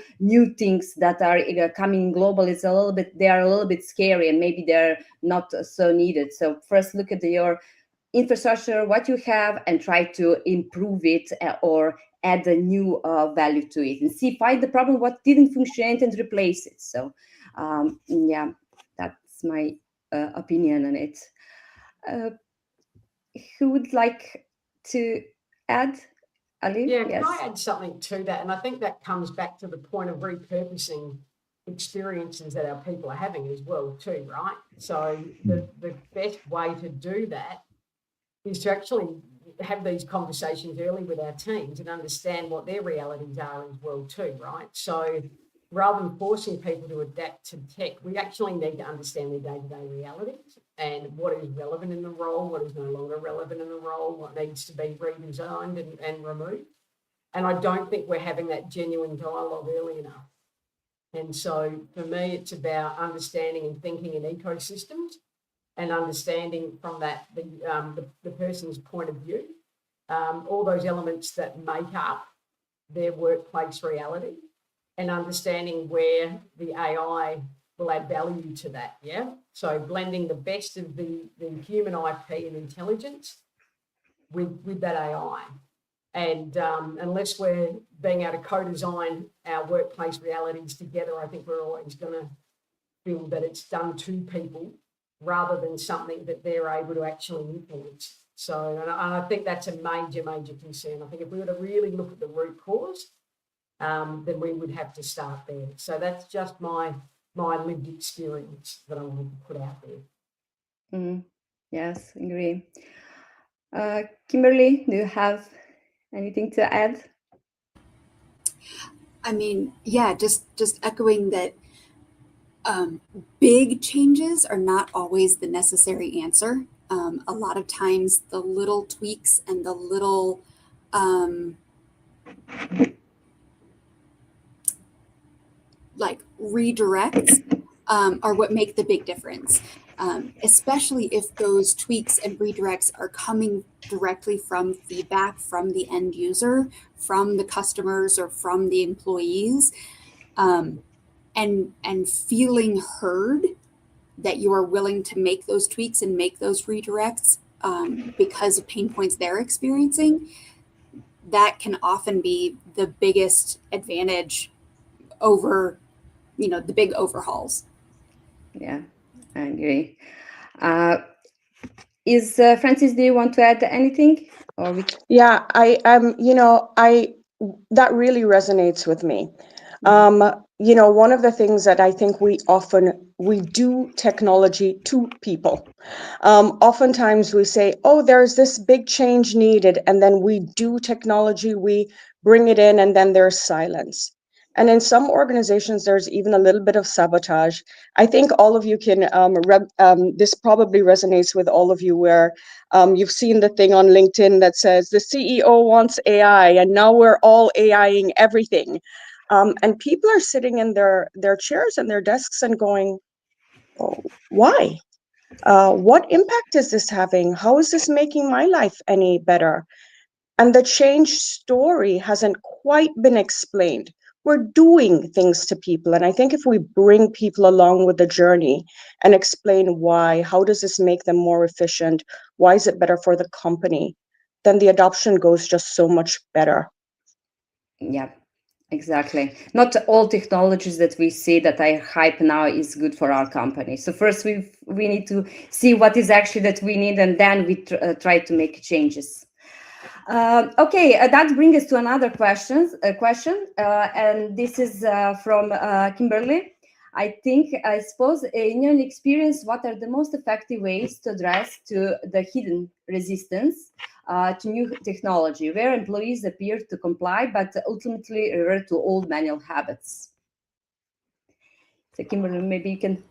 things that are coming global, they are a little bit scary, and maybe they're not so needed. So first look at your infrastructure, what you have, and try to improve it or add a new value to it, and find the problem, what didn't function, and replace it. So yeah, that's my opinion on it. Who would like to add? Ali? Yeah, Yes. can I add something to that? And I think that comes back to the point of repurposing experiences that our people are having as well too, right? So the best way to do that is to actually have these conversations early with our teams and understand what their realities are as well too, right? So rather than forcing people to adapt to tech, we actually need to understand their day-to-day realities and what is relevant in the role, what is no longer relevant in the role, what needs to be redesigned and removed. And I don't think we're having that genuine dialogue early enough. And so for me, it's about understanding and thinking in ecosystems and understanding from that the person's point of view, all those elements that make up their workplace reality, and understanding where the AI will add value to that. Yeah. So blending the best of the human IP and intelligence with that AI. And unless we're being able to co-design our workplace realities together, I think we're always going to feel that it's done to people rather than something that they're able to actually influence. So, and I think that's a major, major concern. I think if we were to really look at the root cause, then we would have to start there. So that's just my lived experience that I wanted to put out there. Yes, agree. Kimberly, do you have anything to add? I mean, yeah, just echoing that big changes are not always the necessary answer. A lot of times the little tweaks and the little like redirects are what make the big difference. Especially if those tweaks and redirects are coming directly from feedback from the end user, from the customers, or from the employees, and feeling heard, that you are willing to make those tweaks and make those redirects because of pain points they're experiencing. That can often be the biggest advantage over, the big overhauls. Yeah, I agree. Is Francis, do you want to add anything? Yeah, that really resonates with me. One of the things that I think we do technology to people. Oftentimes we say, oh, there's this big change needed, and then we do technology, we bring it in, and then there's silence. And in some organizations, there's even a little bit of sabotage. I think all of you can, this probably resonates with all of you, where you've seen the thing on LinkedIn that says the CEO wants AI, and now we're all AIing everything. And people are sitting in their chairs and their desks and going, oh, why? What impact is this having? How is this making my life any better? And the change story hasn't quite been explained. We're doing things to people. And I think if we bring people along with the journey and explain why, how does this make them more efficient? Why is it better for the company? Then the adoption goes just so much better. Yeah, exactly. Not all technologies that we see that are hype now is good for our company. So first we need to see what is actually that we need, and then we try to make changes. Okay, that brings us to another question, and this is from Kimberly. I suppose, in your experience, what are the most effective ways to address to the hidden resistance to new technology, where employees appear to comply but ultimately revert to old manual habits? So, Kimberly, maybe you can.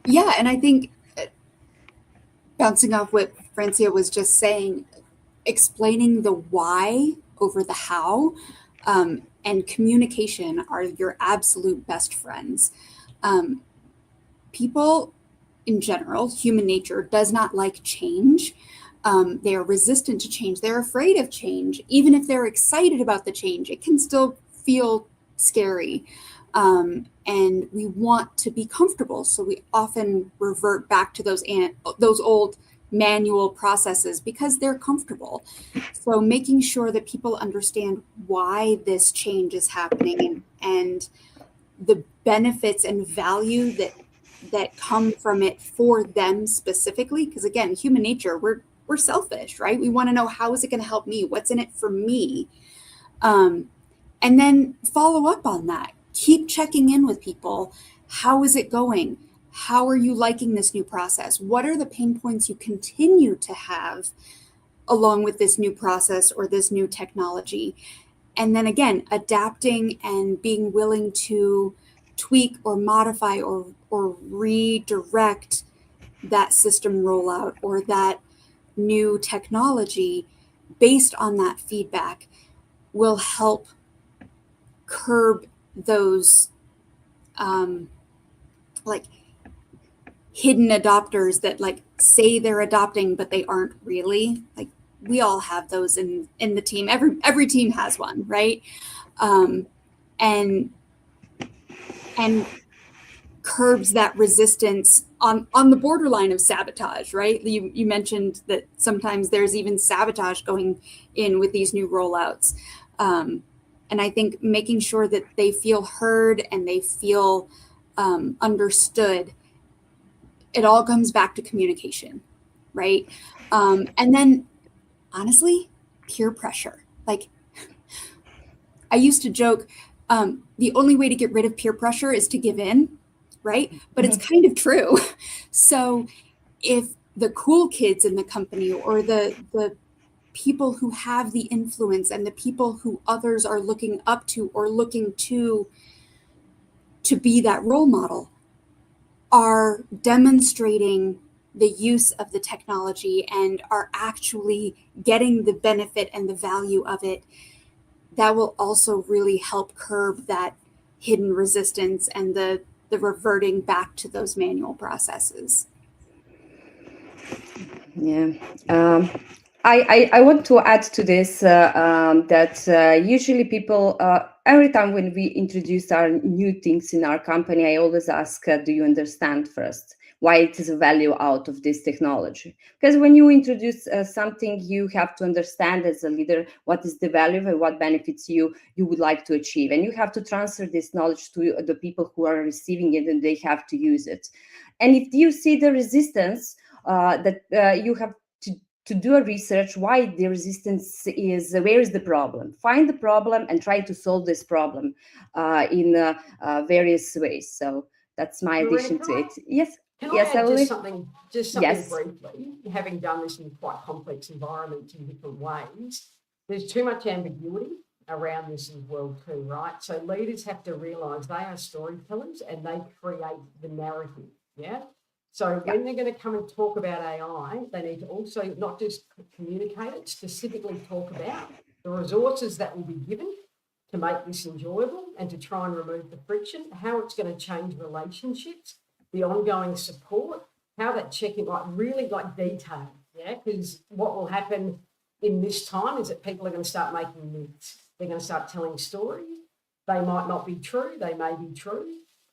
Yeah, and I think bouncing off what Francia was just saying, explaining the why over the how, and communication are your absolute best friends. People in general, human nature does not like change. They are resistant to change. They're afraid of change. Even if they're excited about the change, it can still feel scary. And we want to be comfortable. So we often revert back to those old manual processes because they're comfortable. So making sure that people understand why this change is happening and the benefits and value that come from it for them specifically. Because again, human nature, we're selfish, right? We want to know, how is it going to help me? What's in it for me? And then follow up on that. Keep checking in with people. How is it going? How are you liking this new process? What are the pain points you continue to have along with this new process or this new technology? And then again, adapting and being willing to tweak or modify or redirect that system rollout or that new technology based on that feedback will help curb those like hidden adopters that like say they're adopting but they aren't really. Like, we all have those in the team. Every team has one, right? And curbs that resistance on the borderline of sabotage, right? You mentioned that sometimes there's even sabotage going in with these new rollouts. And I think making sure that they feel heard and they feel understood, it all comes back to communication, right? And then honestly, peer pressure. Like, I used to joke, the only way to get rid of peer pressure is to give in, right? But it's kind of true. So if the cool kids in the company or the people who have the influence and the people who others are looking up to or looking to be that role model are demonstrating the use of the technology and are actually getting the benefit and the value of it, that will also really help curb that hidden resistance and the reverting back to those manual processes. Yeah. I want to add to this that usually people, every time when we introduce our new things in our company, I always ask, do you understand first why it is a value out of this technology? Because when you introduce something, you have to understand as a leader what is the value and what benefits you would like to achieve. And you have to transfer this knowledge to the people who are receiving it, and they have to use it. And if you see the resistance, that you have to do a research why the resistance is, where is the problem, find the problem and try to solve this problem in various ways. So that's my addition to it. Yes. Can yes, I add Emily? just something Yes. briefly? Having done this in quite complex environments in different ways, there's too much ambiguity around this as well too, right? So leaders have to realise they are storytellers and they create the narrative, yeah? So when they're going to come and talk about AI, they need to also not just communicate it, specifically talk about the resources that will be given to make this enjoyable and to try and remove the friction, how it's going to change relationships, the ongoing support, how that check-in, like really like detail, yeah? Because what will happen in this time is that people are going to start making myths. They're going to start telling stories. They might not be true, they may be true.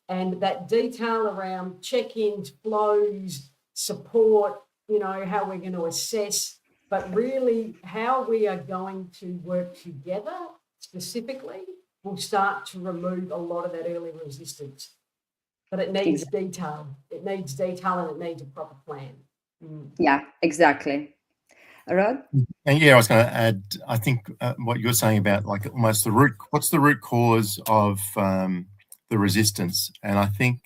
And that detail around check-ins, flows, support, you know, how we're going to assess, but really how we are going to work together specifically will start to remove a lot of that early resistance. But it needs detail. It needs detail and it needs a proper plan. Yeah, exactly. Rod? And yeah, I was going to add, I think what you're saying about like almost what's the root cause of the resistance? And I think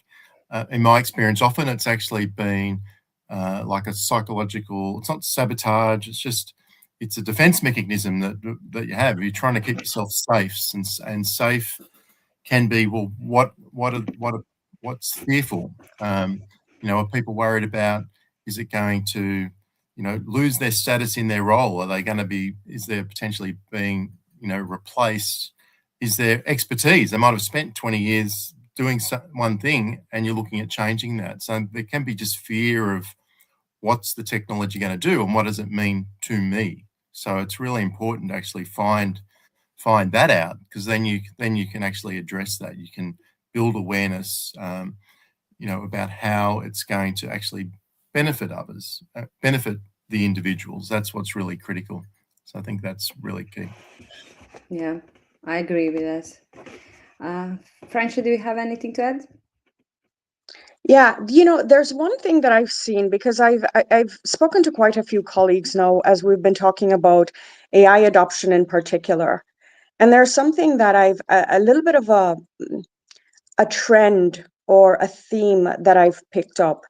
in my experience, often it's actually been like a psychological, it's not sabotage, it's a defense mechanism that you have. You're trying to keep yourself safe, and safe can be, well, what's fearful? You know, are people worried about, is it going to lose their status in their role? Are they going to be, is there potentially being, replaced? Is there expertise? They might have spent 20 years doing one thing and you're looking at changing that. So there can be just fear of what's the technology going to do and what does it mean to me? So it's really important to actually find that out, because then you can actually address that. You can build awareness, about how it's going to actually benefit others, benefit the individuals. That's what's really critical. So I think that's really key. Yeah, I agree with that. Francia, do you have anything to add? Yeah, there's one thing that I've seen, because I've spoken to quite a few colleagues now as we've been talking about AI adoption in particular. And there's something that I've a little bit of a trend or a theme that I've picked up.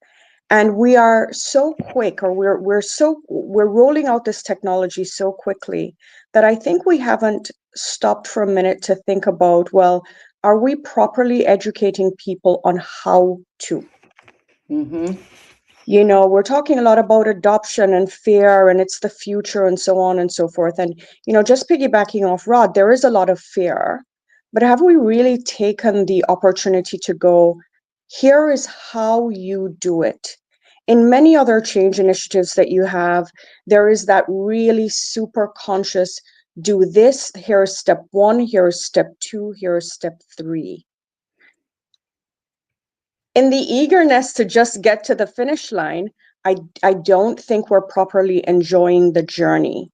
And we are so quick, or we're rolling out this technology so quickly that I think we haven't stopped for a minute to think about, well, are we properly educating people on how to? Mm-hmm. We're talking a lot about adoption and fear, and it's the future and so on and so forth. And, just piggybacking off Rod, there is a lot of fear, but have we really taken the opportunity to go, here is how you do it? In many other change initiatives that you have, there is that really super conscious, do this, here's step 1, here's step 2, here's step 3. In the eagerness to just get to the finish line, I don't think we're properly enjoying the journey.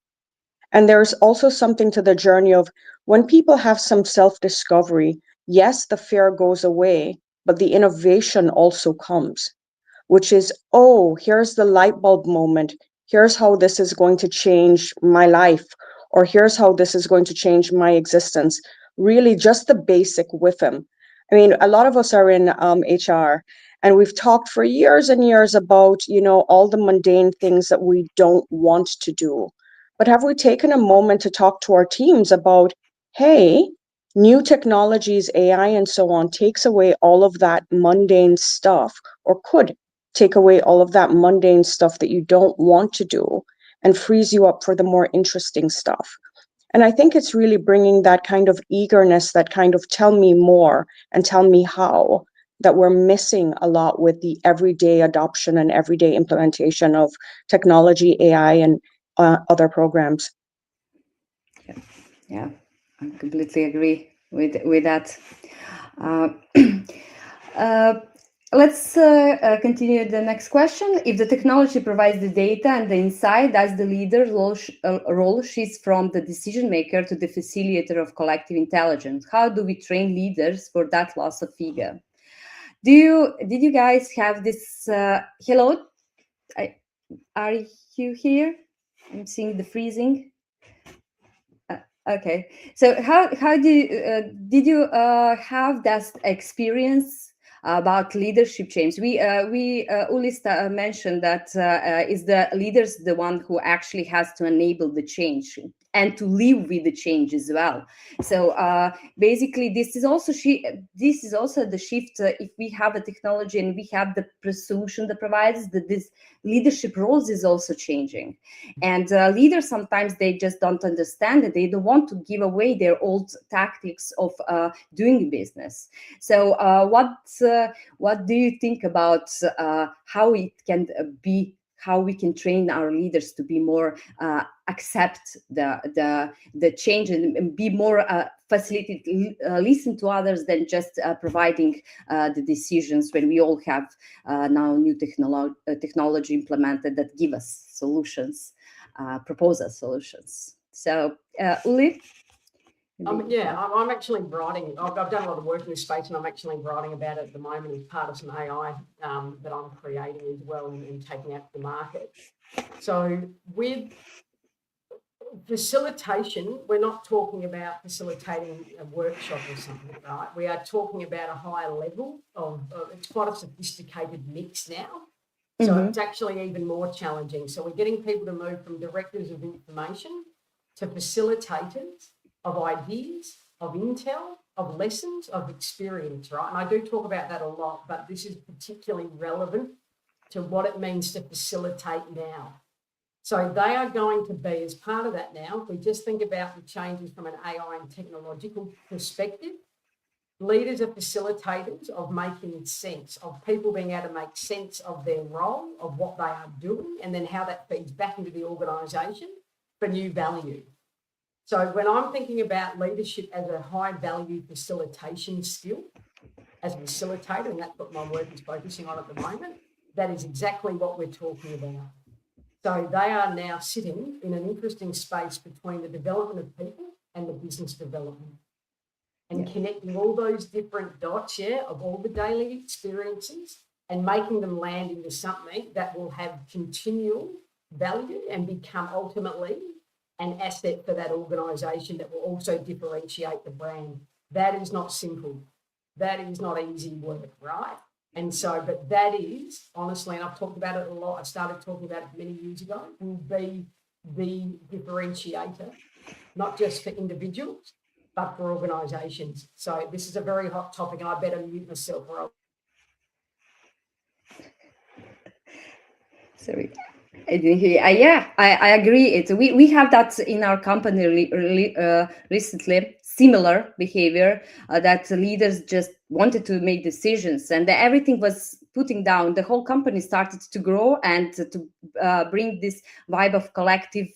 And there's also something to the journey of when people have some self-discovery, yes, the fear goes away, but the innovation also comes, which is, oh, here's the light bulb moment. Here's how this is going to change my life, or here's how this is going to change my existence. Really just the basic with them. I mean, a lot of us are in HR, and we've talked for years and years about, all the mundane things that we don't want to do. But have we taken a moment to talk to our teams about, hey, new technologies, AI and so on, takes away all of that mundane stuff, or could take away all of that mundane stuff that you don't want to do and frees you up for the more interesting stuff. And I think it's really bringing that kind of eagerness, that kind of tell me more and tell me how, that we're missing a lot with the everyday adoption and everyday implementation of technology, AI, and other programs. Yeah, I completely agree with that. Let's continue the next question. If the technology provides the data and the insight, does the leader's role shifts from the decision maker to the facilitator of collective intelligence? How do we train leaders for that loss of figure? Did you guys have this? Hello, are you here? I'm seeing the freezing. Okay, so how did you have that experience about leadership change? Ulis mentioned that is the leaders the one who actually has to enable the change and to live with the change as well. So basically, this is also the shift. If we have a technology and we have the solution that provides that, this leadership roles is also changing, and leaders sometimes they just don't understand it. They don't want to give away their old tactics of doing business. So what do you think about how it can be? How we can train our leaders to be more accept the change and be more facilitated, listen to others than just providing the decisions when we all have now new technology implemented that give us solutions, propose us solutions. So, Uli? Yeah, I'm actually writing. I've done a lot of work in this space, and I'm actually writing about it at the moment as part of some AI that I'm creating as well and taking out to the market. So with facilitation, we're not talking about facilitating a workshop or something, right? We are talking about a higher level of it's quite a sophisticated mix now. So it's actually even more challenging. So we're getting people to move from directors of information to facilitators of ideas, of intel, of lessons, of experience, right? And I do talk about that a lot, but this is particularly relevant to what it means to facilitate now. So they are going to be, as part of that now, if we just think about the changes from an AI and technological perspective, leaders are facilitators of making sense, of people being able to make sense of their role, of what they are doing, and then how that feeds back into the organisation for new value. So when I'm thinking about leadership as a high value facilitation skill, as a facilitator, and that's what my work is focusing on at the moment, that is exactly what we're talking about. So they are now sitting in an interesting space between the development of people and the business development, and connecting all those different dots, of all the daily experiences and making them land into something that will have continual value and become ultimately an asset for that organisation that will also differentiate the brand. That is not simple. That is not easy work, right? And so, but that is, honestly, and I've talked about it a lot, I started talking about it many years ago, will be the differentiator, not just for individuals, but for organisations. So this is a very hot topic, and I better mute myself or I'll... Sorry, I didn't hear you. Yeah, I agree. We have that in our company recently, similar behavior that leaders just wanted to make decisions, and everything was putting down. The whole company started to grow and to bring this vibe of collective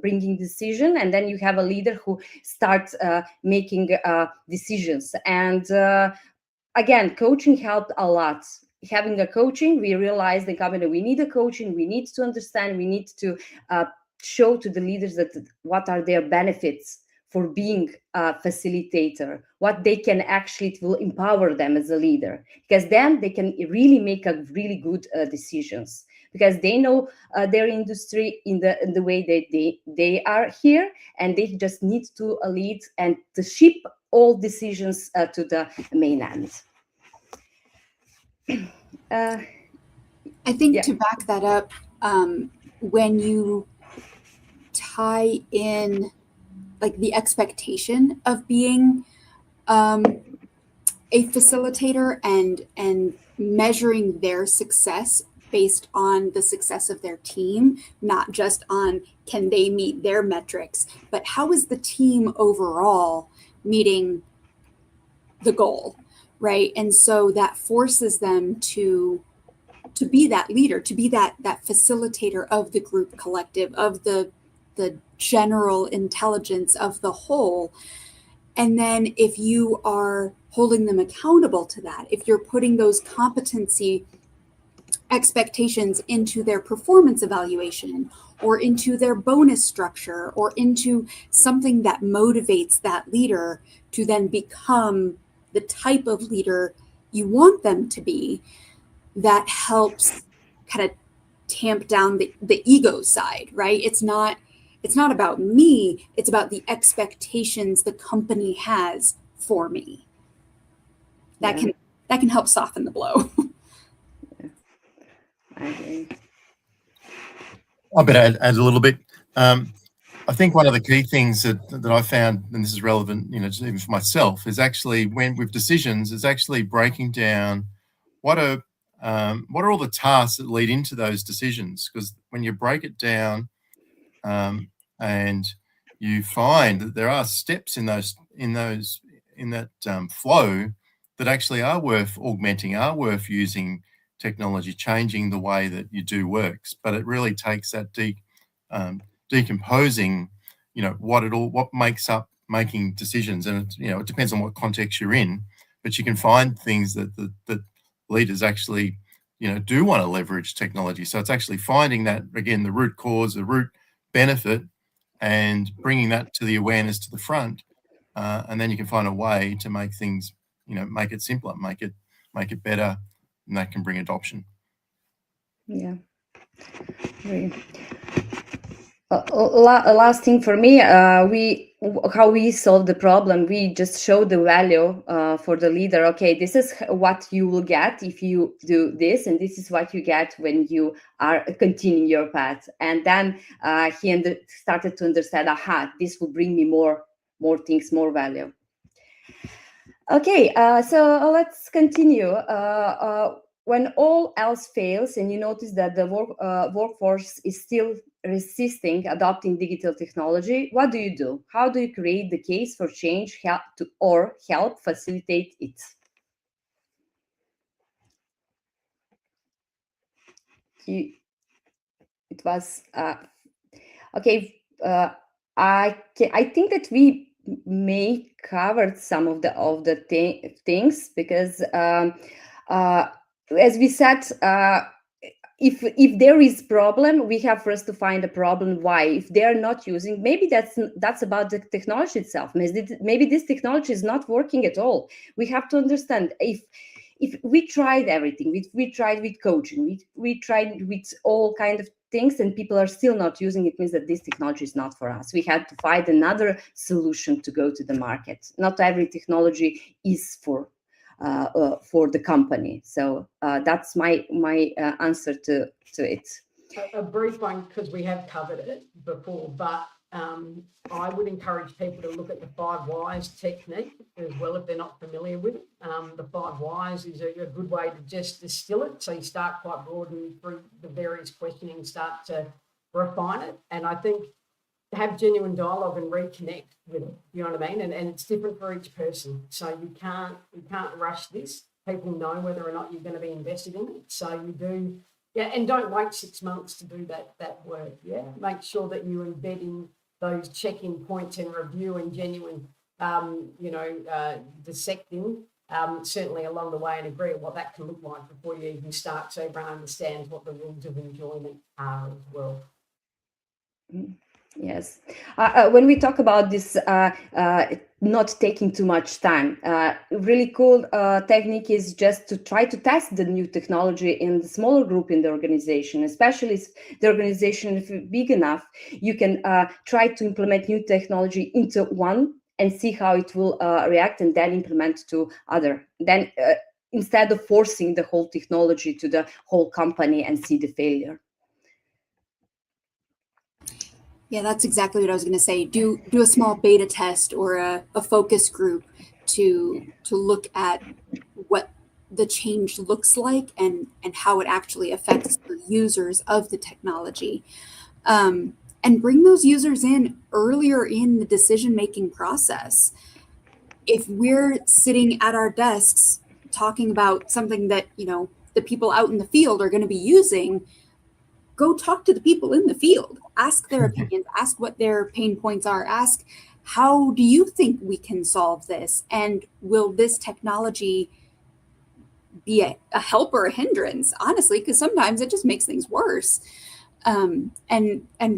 bringing decision, and then you have a leader who starts making decisions. And again, coaching helped a lot. Having a coaching, we realized the company, we need a coaching, we need to understand, we need to show to the leaders that what are their benefits for being a facilitator, what they can actually, it will empower them as a leader, because then they can really make a really good decisions, because they know their industry in the way that they are here, and they just need to lead and to ship all decisions to the mainland. I think to back that up, when you tie in like the expectation of being a facilitator and measuring their success based on the success of their team, not just on can they meet their metrics, but how is the team overall meeting the goal, right? And so that forces them to be that leader, to be that facilitator of the group collective, of the general intelligence of the whole. And then if you are holding them accountable to that, if you're putting those competency expectations into their performance evaluation or into their bonus structure or into something that motivates that leader to then become the type of leader you want them to be, that helps kind of tamp down the ego side, right? It's not about me, it's about the expectations the company has for me. That can help soften the blow. I agree. I better add a little bit. I think one of the key things that I found, and this is relevant, just even for myself, is actually when with decisions, is actually breaking down what are all the tasks that lead into those decisions. Because when you break it down, and you find that there are steps in that flow that actually are worth augmenting, are worth using technology, changing the way that you do works. But it really takes that decomposing, what makes up making decisions, and it depends on what context you're in. But you can find things that leaders actually do want to leverage technology. So it's actually finding that, again, the root cause, the root benefit, and bringing that to the awareness to the front, and then you can find a way to make things, make it simpler, make it better, and that can bring adoption. Yeah. Last thing for me, how we solve the problem, we just show the value for the leader. Okay, this is what you will get if you do this, and this is what you get when you are continuing your path. And then he started to understand, this will bring me more things, more value. Okay, so let's continue. when all else fails and you notice that the workforce is still resisting adopting digital technology, what do you do? How do you create the case for change or help facilitate it? It was okay. I think that we may covered some of the things, because as we said, if there is problem, we have first to find a problem why. If they are not using, maybe that's about the technology itself. Maybe this technology is not working at all. We have to understand if we tried everything, we tried with coaching, we tried with all kind of things, and people are still not using it, means that this technology is not for us. We had to find another solution to go to the market. Not every technology is for the company. So that's my answer to it. A brief one, because we have covered it before, but I would encourage people to look at the 5 whys technique as well if they're not familiar with it. The 5 whys is a good way to just distill it. So you start quite broad, and through the various questioning start to refine it. And I think have genuine dialogue and reconnect with it. You know what I mean? And it's different for each person. So you can't rush this. People know whether or not you're going to be invested in it. So you do, yeah, and don't wait 6 months to do that work. Yeah, make sure that you're embedding those check-in points and review and genuine, dissecting certainly along the way, and agree on what that can look like before you even start, so everyone understands what the rules of enjoyment are as well. Yes. When we talk about this not taking too much time, really cool technique is just to try to test the new technology in the smaller group in the organization, especially if the organization is big enough. You can try to implement new technology into one and see how it will react, and then implement to other. Then instead of forcing the whole technology to the whole company and see the failure. Yeah, that's exactly what I was going to say. Do a small beta test or a focus group to look at what the change looks like and how it actually affects the users of the technology. And bring those users in earlier in the decision-making process. If we're sitting at our desks talking about something that, the people out in the field are going to be using, go talk to the people in the field, ask their opinions, ask what their pain points are, ask, how do you think we can solve this? And will this technology be a help or a hindrance? Honestly, because sometimes it just makes things worse. And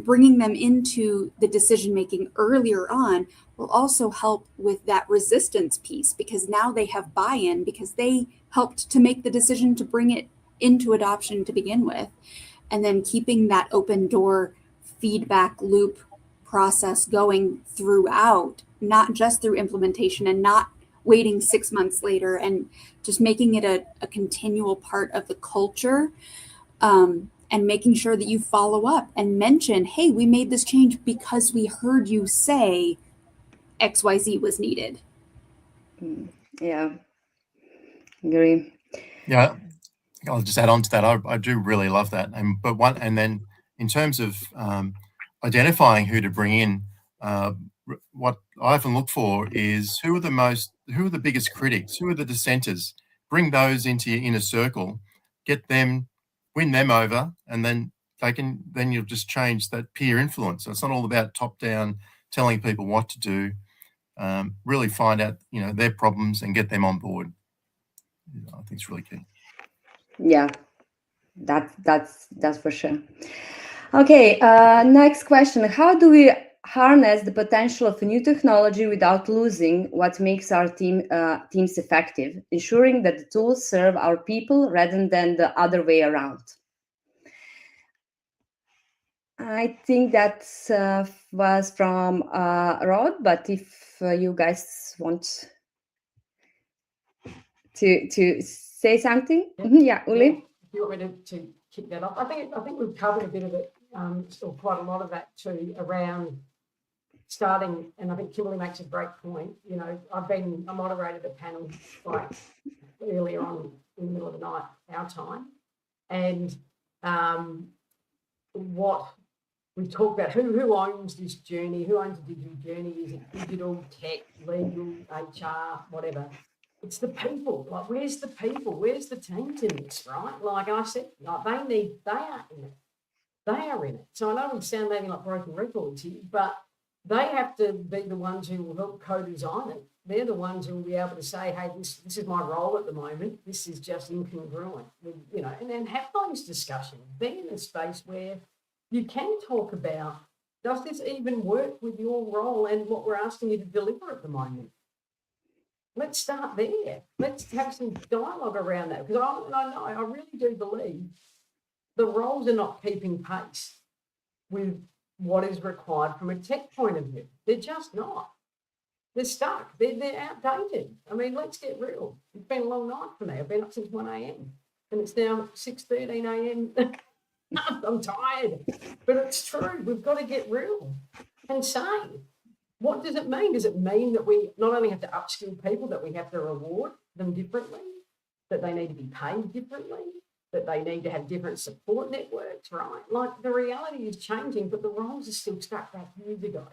bringing them into the decision-making earlier on will also help with that resistance piece, because now they have buy-in because they helped to make the decision to bring it into adoption to begin with. And then keeping that open door feedback loop process going throughout, not just through implementation, and not waiting 6 months later, and just making it a continual part of the culture, and making sure that you follow up and mention, hey, we made this change because we heard you say XYZ was needed. Yeah, agree. Yeah, I'll just add on to that. I do really love that. And then in terms of identifying who to bring in, what I often look for is who are the biggest critics, who are the dissenters. Bring those into your inner circle, get them, win them over, and then then you'll just change that peer influence. So it's not all about top down telling people what to do. Really find out their problems and get them on board. I think it's really key. Yeah, that's for sure. Okay, next question. How do we harness the potential of a new technology without losing what makes our teams effective, ensuring that the tools serve our people rather than the other way around? I think that was from Rod, but if you guys want to say something, yeah, Uli. If you want me to kick that off, I think we've covered a bit of it, or quite a lot of that too, around starting. And I think Kimberly makes a great point. I moderated a panel like earlier on in the middle of the night, our time. And what we talk about, who owns this journey, who owns the digital journey? Is it digital, tech, legal, HR, whatever? It's the people. Like, where's the people? Where's the teams in this, right? Like I said, like they are in it. They are in it. So I know we sound maybe like broken records here, but they have to be the ones who will help co-design it. They're the ones who will be able to say, hey, this is my role at the moment. This is just incongruent, you know, and then have those discussions. Be in a space where you can talk about, does this even work with your role and what we're asking you to deliver at the moment? Let's start there. Let's have some dialogue around that, because I really do believe the roles are not keeping pace with what is required from a tech point of view. They're just not. They're stuck. They're outdated. I mean, let's get real. It's been a long night for me. I've been up since 1 a.m. and it's now 6:13 a.m. I'm tired, but it's true. We've got to get real and say, what does it mean? Does it mean that we not only have to upskill people, that we have to reward them differently, that they need to be paid differently, that they need to have different support networks, right? Like, the reality is changing, but the roles are still stuck back years ago.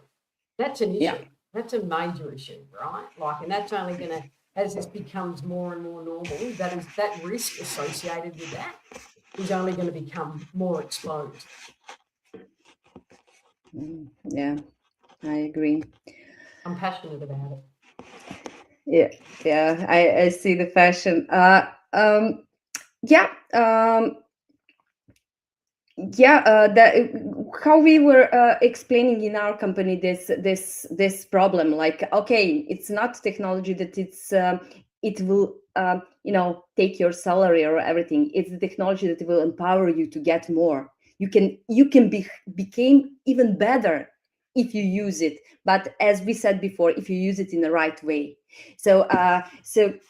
That's an issue. Yeah. That's a major issue, right? Like, and that's only going to, as this becomes more and more normal, that risk associated with that is only going to become more exposed. Yeah, I agree. I'm passionate about it. Yeah, I see the passion. How we were explaining in our company this problem, like, okay, it's not technology that it will take your salary or everything. It's the technology that will empower you to get more. You can become even better if you use it, but as we said before, if you use it in the right way. So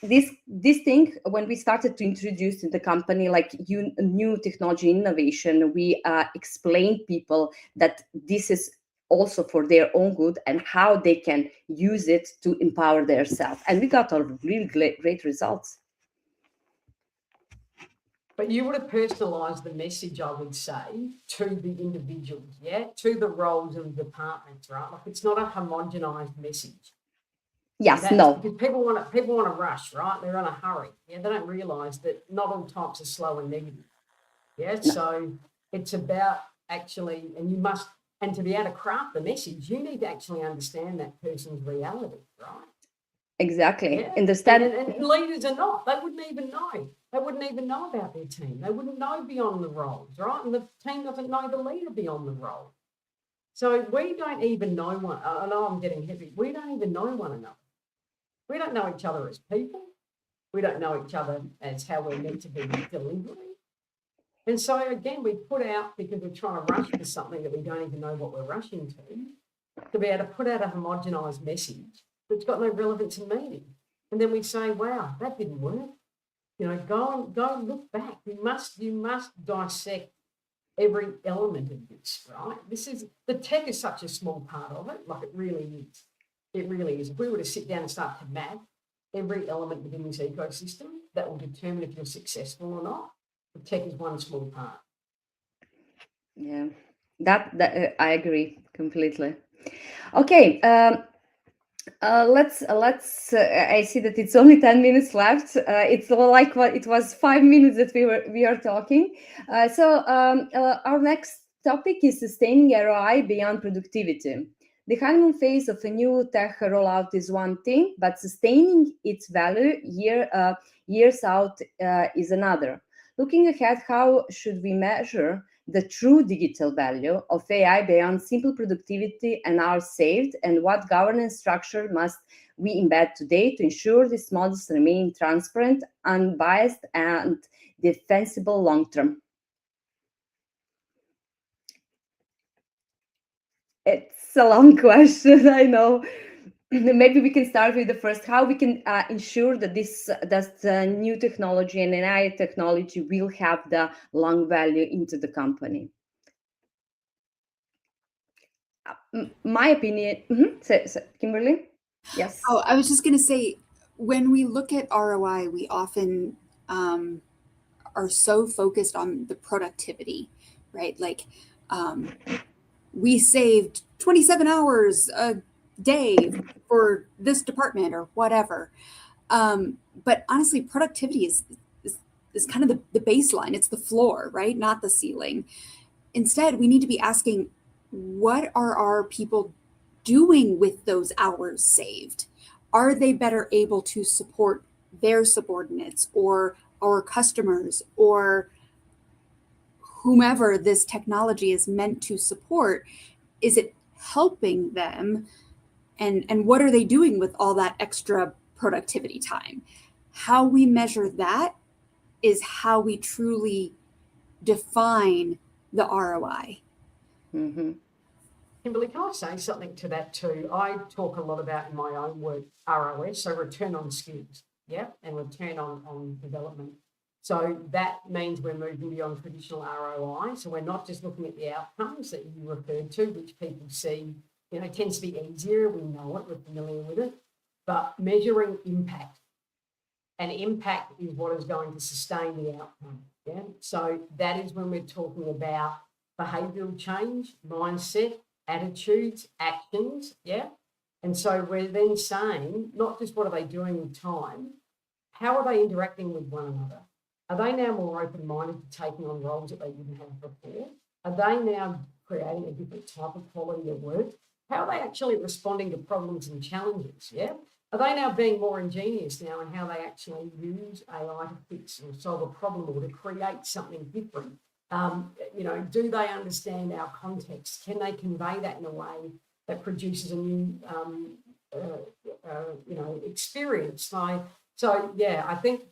this thing, when we started to introduce in the company like new technology innovation, we explained people that this is also for their own good and how they can use it to empower themselves, and we got a really great results. But you would have personalised the message, I would say, to the individuals, yeah, to the roles and departments, right? Like, it's not a homogenised message. Yes, no. Because people want to rush, right? They're in a hurry. Yeah, they don't realise that not all types are slow and negative. Yeah, no. So it's about actually, and to be able to craft the message, you need to actually understand that person's reality, right? Exactly. Yeah. Understand. And leaders are not. They wouldn't even know. They wouldn't even know about their team. They wouldn't know beyond the roles, right? And the team doesn't know the leader beyond the role. So we don't even know one. I know I'm getting heavy. We don't even know one another. We don't know each other as people. We don't know each other as how we're meant to be delivering. And so, again, we put out, because we're trying to rush to something that we don't even know what we're rushing to be able to put out a homogenised message that's got no relevance and meaning. And then we say, wow, that didn't work. You know, go and look back. You must dissect every element of this, right? The tech is such a small part of it, like it really is. It really is. If we were to sit down and start to map every element within this ecosystem, that will determine if you're successful or not. The tech is one small part. Yeah, that I agree completely. Okay, let's. I see that it's only 10 minutes left. It's like what it was 5 minutes that we are talking. So our next topic is sustaining ROI beyond productivity. The honeymoon phase of a new tech rollout is one thing, but sustaining its value years out is another. Looking ahead, how should we measure the true digital value of AI beyond simple productivity and hours saved, and what governance structure must we embed today to ensure these models remain transparent, unbiased, and defensible long term? It's a long question, I know. Maybe we can start with the first, how we can ensure that the new technology and AI technology will have the long value into the company. My opinion, Kimberly? Yes. Oh, I was just going to say, when we look at ROI, we often are so focused on the productivity, right? Like we saved 27 hours a day for this department or whatever. But honestly, productivity is kind of the baseline. It's the floor, right? Not the ceiling. Instead, we need to be asking, what are our people doing with those hours saved? Are they better able to support their subordinates or our customers or whomever this technology is meant to support? Is it helping them? And what are they doing with all that extra productivity time? How we measure that is how we truly define the ROI. Mm-hmm. Kimberly, can I say something to that too? I talk a lot about in my own work ROS, so return on skills, yeah, and return on development. So that means we're moving beyond traditional ROI. So we're not just looking at the outcomes that you referred to, which people see, you know, tends to be easier. We know it, we're familiar with it, but measuring impact. And impact is what is going to sustain the outcome. Yeah. So that is when we're talking about behavioural change, mindset, attitudes, actions. Yeah. And so we're then saying, not just what are they doing with time, how are they interacting with one another? Are they now more open-minded to taking on roles that they didn't have before? Are they now creating a different type of quality of work? How are they actually responding to problems and challenges? Yeah. Are they now being more ingenious now in how they actually use AI to fix or solve a problem or to create something different? You know, do they understand our context? Can they convey that in a way that produces a new, you know, experience? So yeah, I think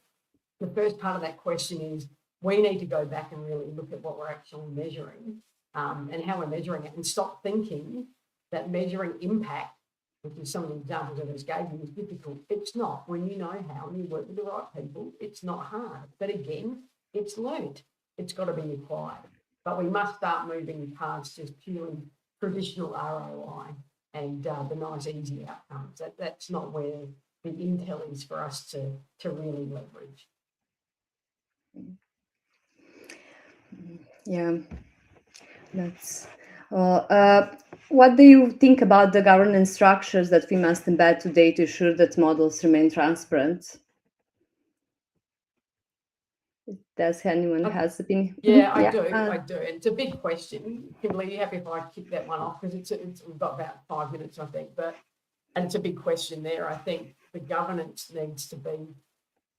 the first part of that question is we need to go back and really look at what we're actually measuring and how we're measuring it, and stop thinking that measuring impact, which is some of the examples I just gave you, is difficult. It's not. When you know how and you work with the right people, it's not hard. But again, it's learnt. It's got to be acquired. But we must start moving past just purely traditional ROI and the nice, easy outcomes. That's not where the intel is for us to really leverage. Yeah, that's what do you think about the governance structures that we must embed today to ensure that models remain transparent? Does anyone has opinion? Yeah, I do. It's a big question. Kimberly, are you happy if I kick that one off? Because we've got about 5 minutes, I think, and it's a big question there. I think the governance needs to be,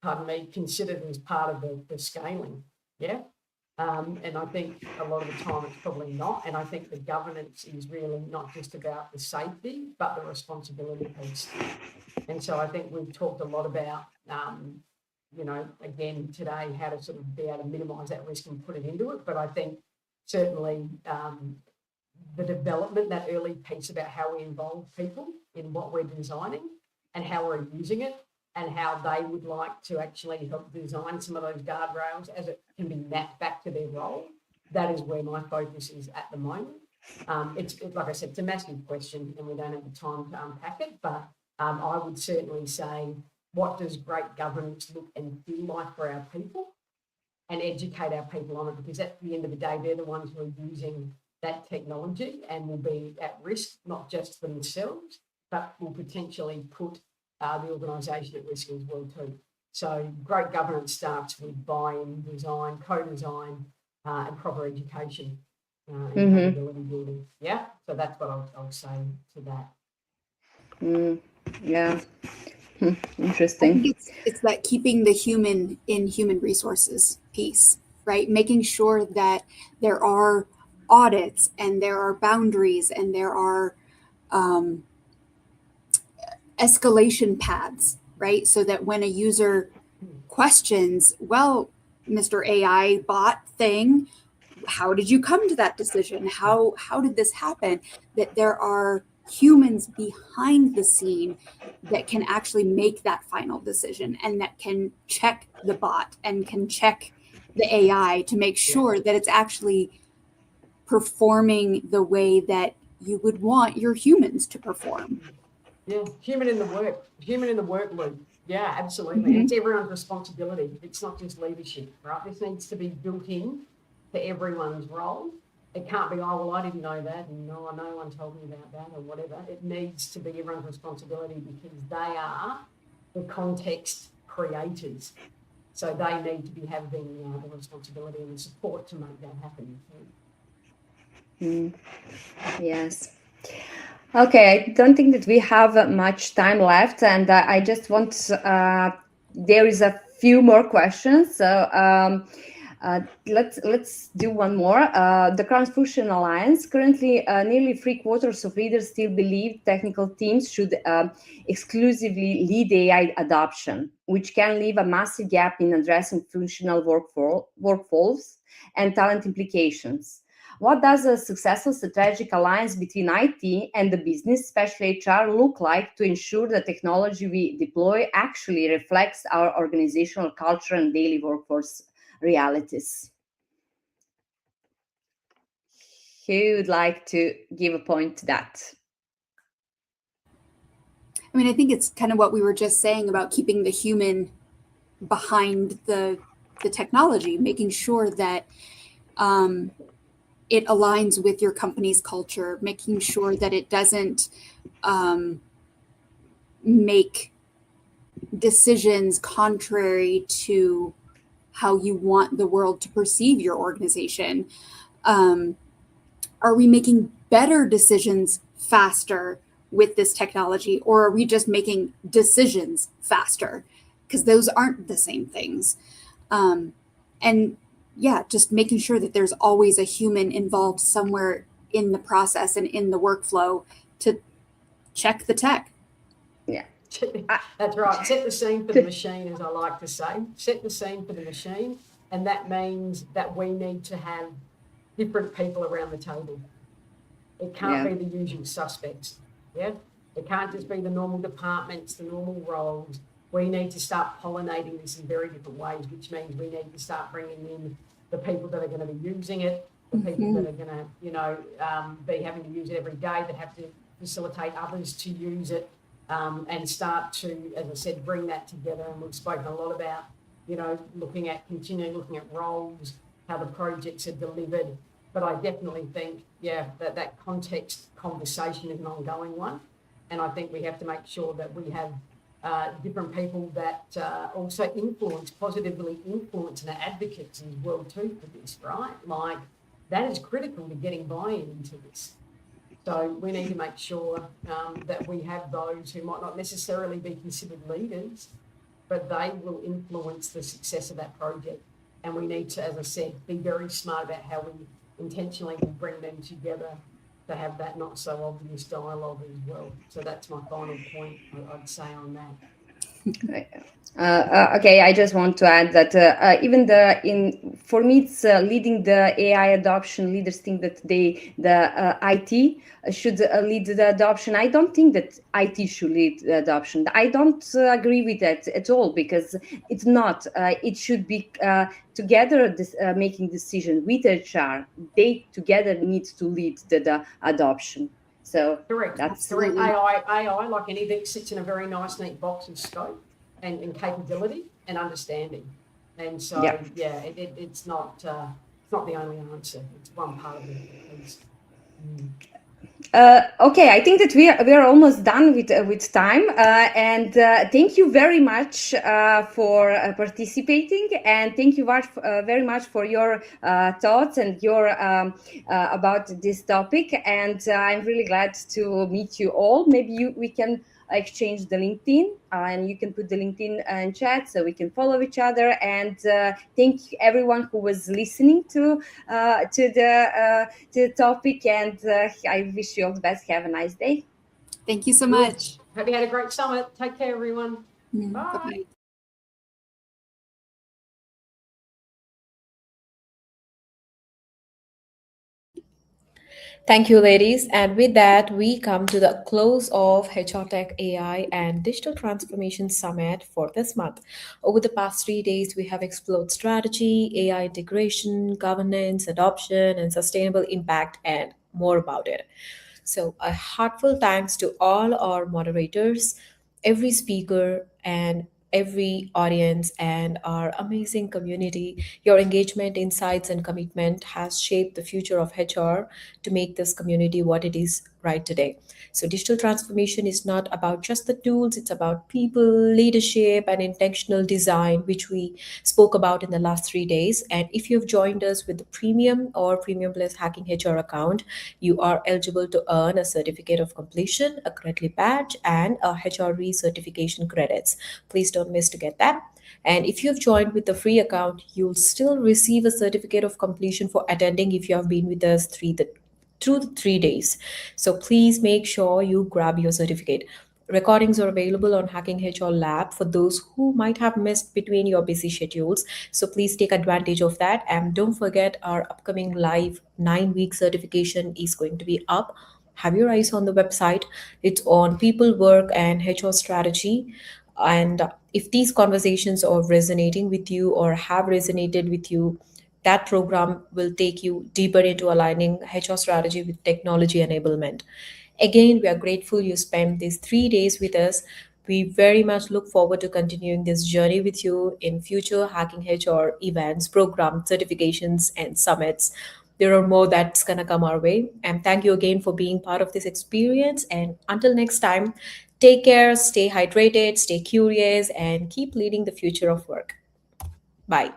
pardon me, considered as part of the scaling. Yeah. And I think a lot of the time it's probably not. And I think the governance is really not just about the safety, but the responsibility piece. And so I think we've talked a lot about, you know, again today, how to sort of be able to minimise that risk and put it into it. But I think certainly the development, that early piece about how we involve people in what we're designing and how we're using it, and how they would like to actually help design some of those guardrails as it can be mapped back to their role. That is where my focus is at the moment. It's like I said, it's a massive question and we don't have the time to unpack it, but I would certainly say, what does great governance look and feel like for our people, and educate our people on it, because at the end of the day, they're the ones who are using that technology and will be at risk, not just for themselves, but will potentially put the organisation at risk as well too. So great governance starts with buy-in, design, co-design, and proper education and capability building. Yeah, so that's what I would say to that. Yeah, interesting. I think it's that keeping the human in human resources piece, right? Making sure that there are audits and there are boundaries and there are escalation paths, right? So that when a user questions, well, Mr. AI bot thing, how did you come to that decision? How did this happen? That there are humans behind the scene that can actually make that final decision and that can check the bot and can check the AI to make sure that it's actually performing the way that you would want your humans to perform. Yeah, human in the work loop. Yeah, absolutely. It's everyone's responsibility. It's not just leadership, right? This needs to be built in to everyone's role. It can't be, oh, well, I didn't know that, and no one told me about that, or whatever. It needs to be everyone's responsibility because they are the context creators. So they need to be having the responsibility and the support to make that happen. Yes. Okay, I don't think that we have much time left, and I just want there is a few more questions. So let's do one more. The Cross-Fusion Alliance currently nearly 3/4 of leaders still believe technical teams should exclusively lead AI adoption, which can leave a massive gap in addressing functional workflows and talent implications. What does a successful strategic alliance between IT and the business, especially HR, look like to ensure the technology we deploy actually reflects our organizational culture and daily workforce realities? Who would like to give a point to that? I mean, I think it's kind of what we were just saying about keeping the human behind the technology, making sure that it aligns with your company's culture, making sure that it doesn't make decisions contrary to how you want the world to perceive your organization. Are we making better decisions faster with this technology, or are we just making decisions faster? Because those aren't the same things. And yeah, just making sure that there's always a human involved somewhere in the process and in the workflow to check the tech. Yeah. That's right. Set the scene for the machine, as I like to say. Set the scene for the machine. And that means that we need to have different people around the table. It can't be the usual suspects. Yeah. It can't just be the normal departments, the normal roles. We need to start pollinating this in very different ways, which means we need to start bringing in the people that are going to be using it, the people that are going to, be having to use it every day, that have to facilitate others to use it, and start to, as I said, bring that together. And we've spoken a lot about, continuing looking at roles, how the projects are delivered. But I definitely think, that context conversation is an ongoing one. And I think we have to make sure that we have different people that also positively influence and are advocates as well too for this, right? Like that is critical to getting buy-in into this. So we need to make sure that we have those who might not necessarily be considered leaders, but they will influence the success of that project. And we need to, as I said, be very smart about how we intentionally bring them together to have that not so obvious dialogue as well. So that's my final point I'd say on that. Okay, I just want to add that for me, it's leading the AI adoption. Leaders think that the IT should lead the adoption. I don't think that IT should lead the adoption. I don't agree with that at all, because it's not. It should be together making decision with HR. They together need to lead the adoption. So correct. That's correct. AI, like anything, sits in a very nice, neat box of scope and capability and understanding. And so, it's not the only answer. It's one part of it. Okay, I think that we are almost done with time, and thank you very much for participating, and thank you very much for your thoughts and your about this topic. And I'm really glad to meet you all. Maybe we can exchange the LinkedIn, and you can put the LinkedIn in chat so we can follow each other. And thank everyone who was listening to the topic, and I wish you all the best. Have a nice day. Thank you so much. Hope you had a great summit. Take care, everyone. Bye. Bye-bye. Thank you, ladies. And with that, we come to the close of HR Tech AI and Digital Transformation Summit for this month. Over the past 3 days, we have explored strategy, AI integration, governance, adoption, and sustainable impact, and more about it. So, a heartfelt thanks to all our moderators, every speaker, and every audience and our amazing community. Your engagement, insights, and commitment has shaped the future of HR to make this community what it is right today. So, digital transformation is not about just the tools, it's about people, leadership, and intentional design, which we spoke about in the last 3 days. And if you've joined us with the premium or premium plus hacking HR account, you are eligible to earn a certificate of completion, a credit badge, and a HRE certification credits. Please don't miss to get that. And if you've joined with the free account, you'll still receive a certificate of completion for attending if you have been with us through the 3 days. So please make sure you grab your certificate. Recordings are available on Hacking HR Lab for those who might have missed between your busy schedules. So please take advantage of that. And don't forget, our upcoming live 9-week certification is going to be up. Have your eyes on the website. It's on people, work, and HR strategy. And if these conversations are resonating with you or have resonated with you, that program will take you deeper into aligning HR strategy with technology enablement. Again, we are grateful you spent these 3 days with us. We very much look forward to continuing this journey with you in future Hacking HR events, programs, certifications, and summits. There are more that's going to come our way. And thank you again for being part of this experience. And until next time, take care, stay hydrated, stay curious, and keep leading the future of work. Bye.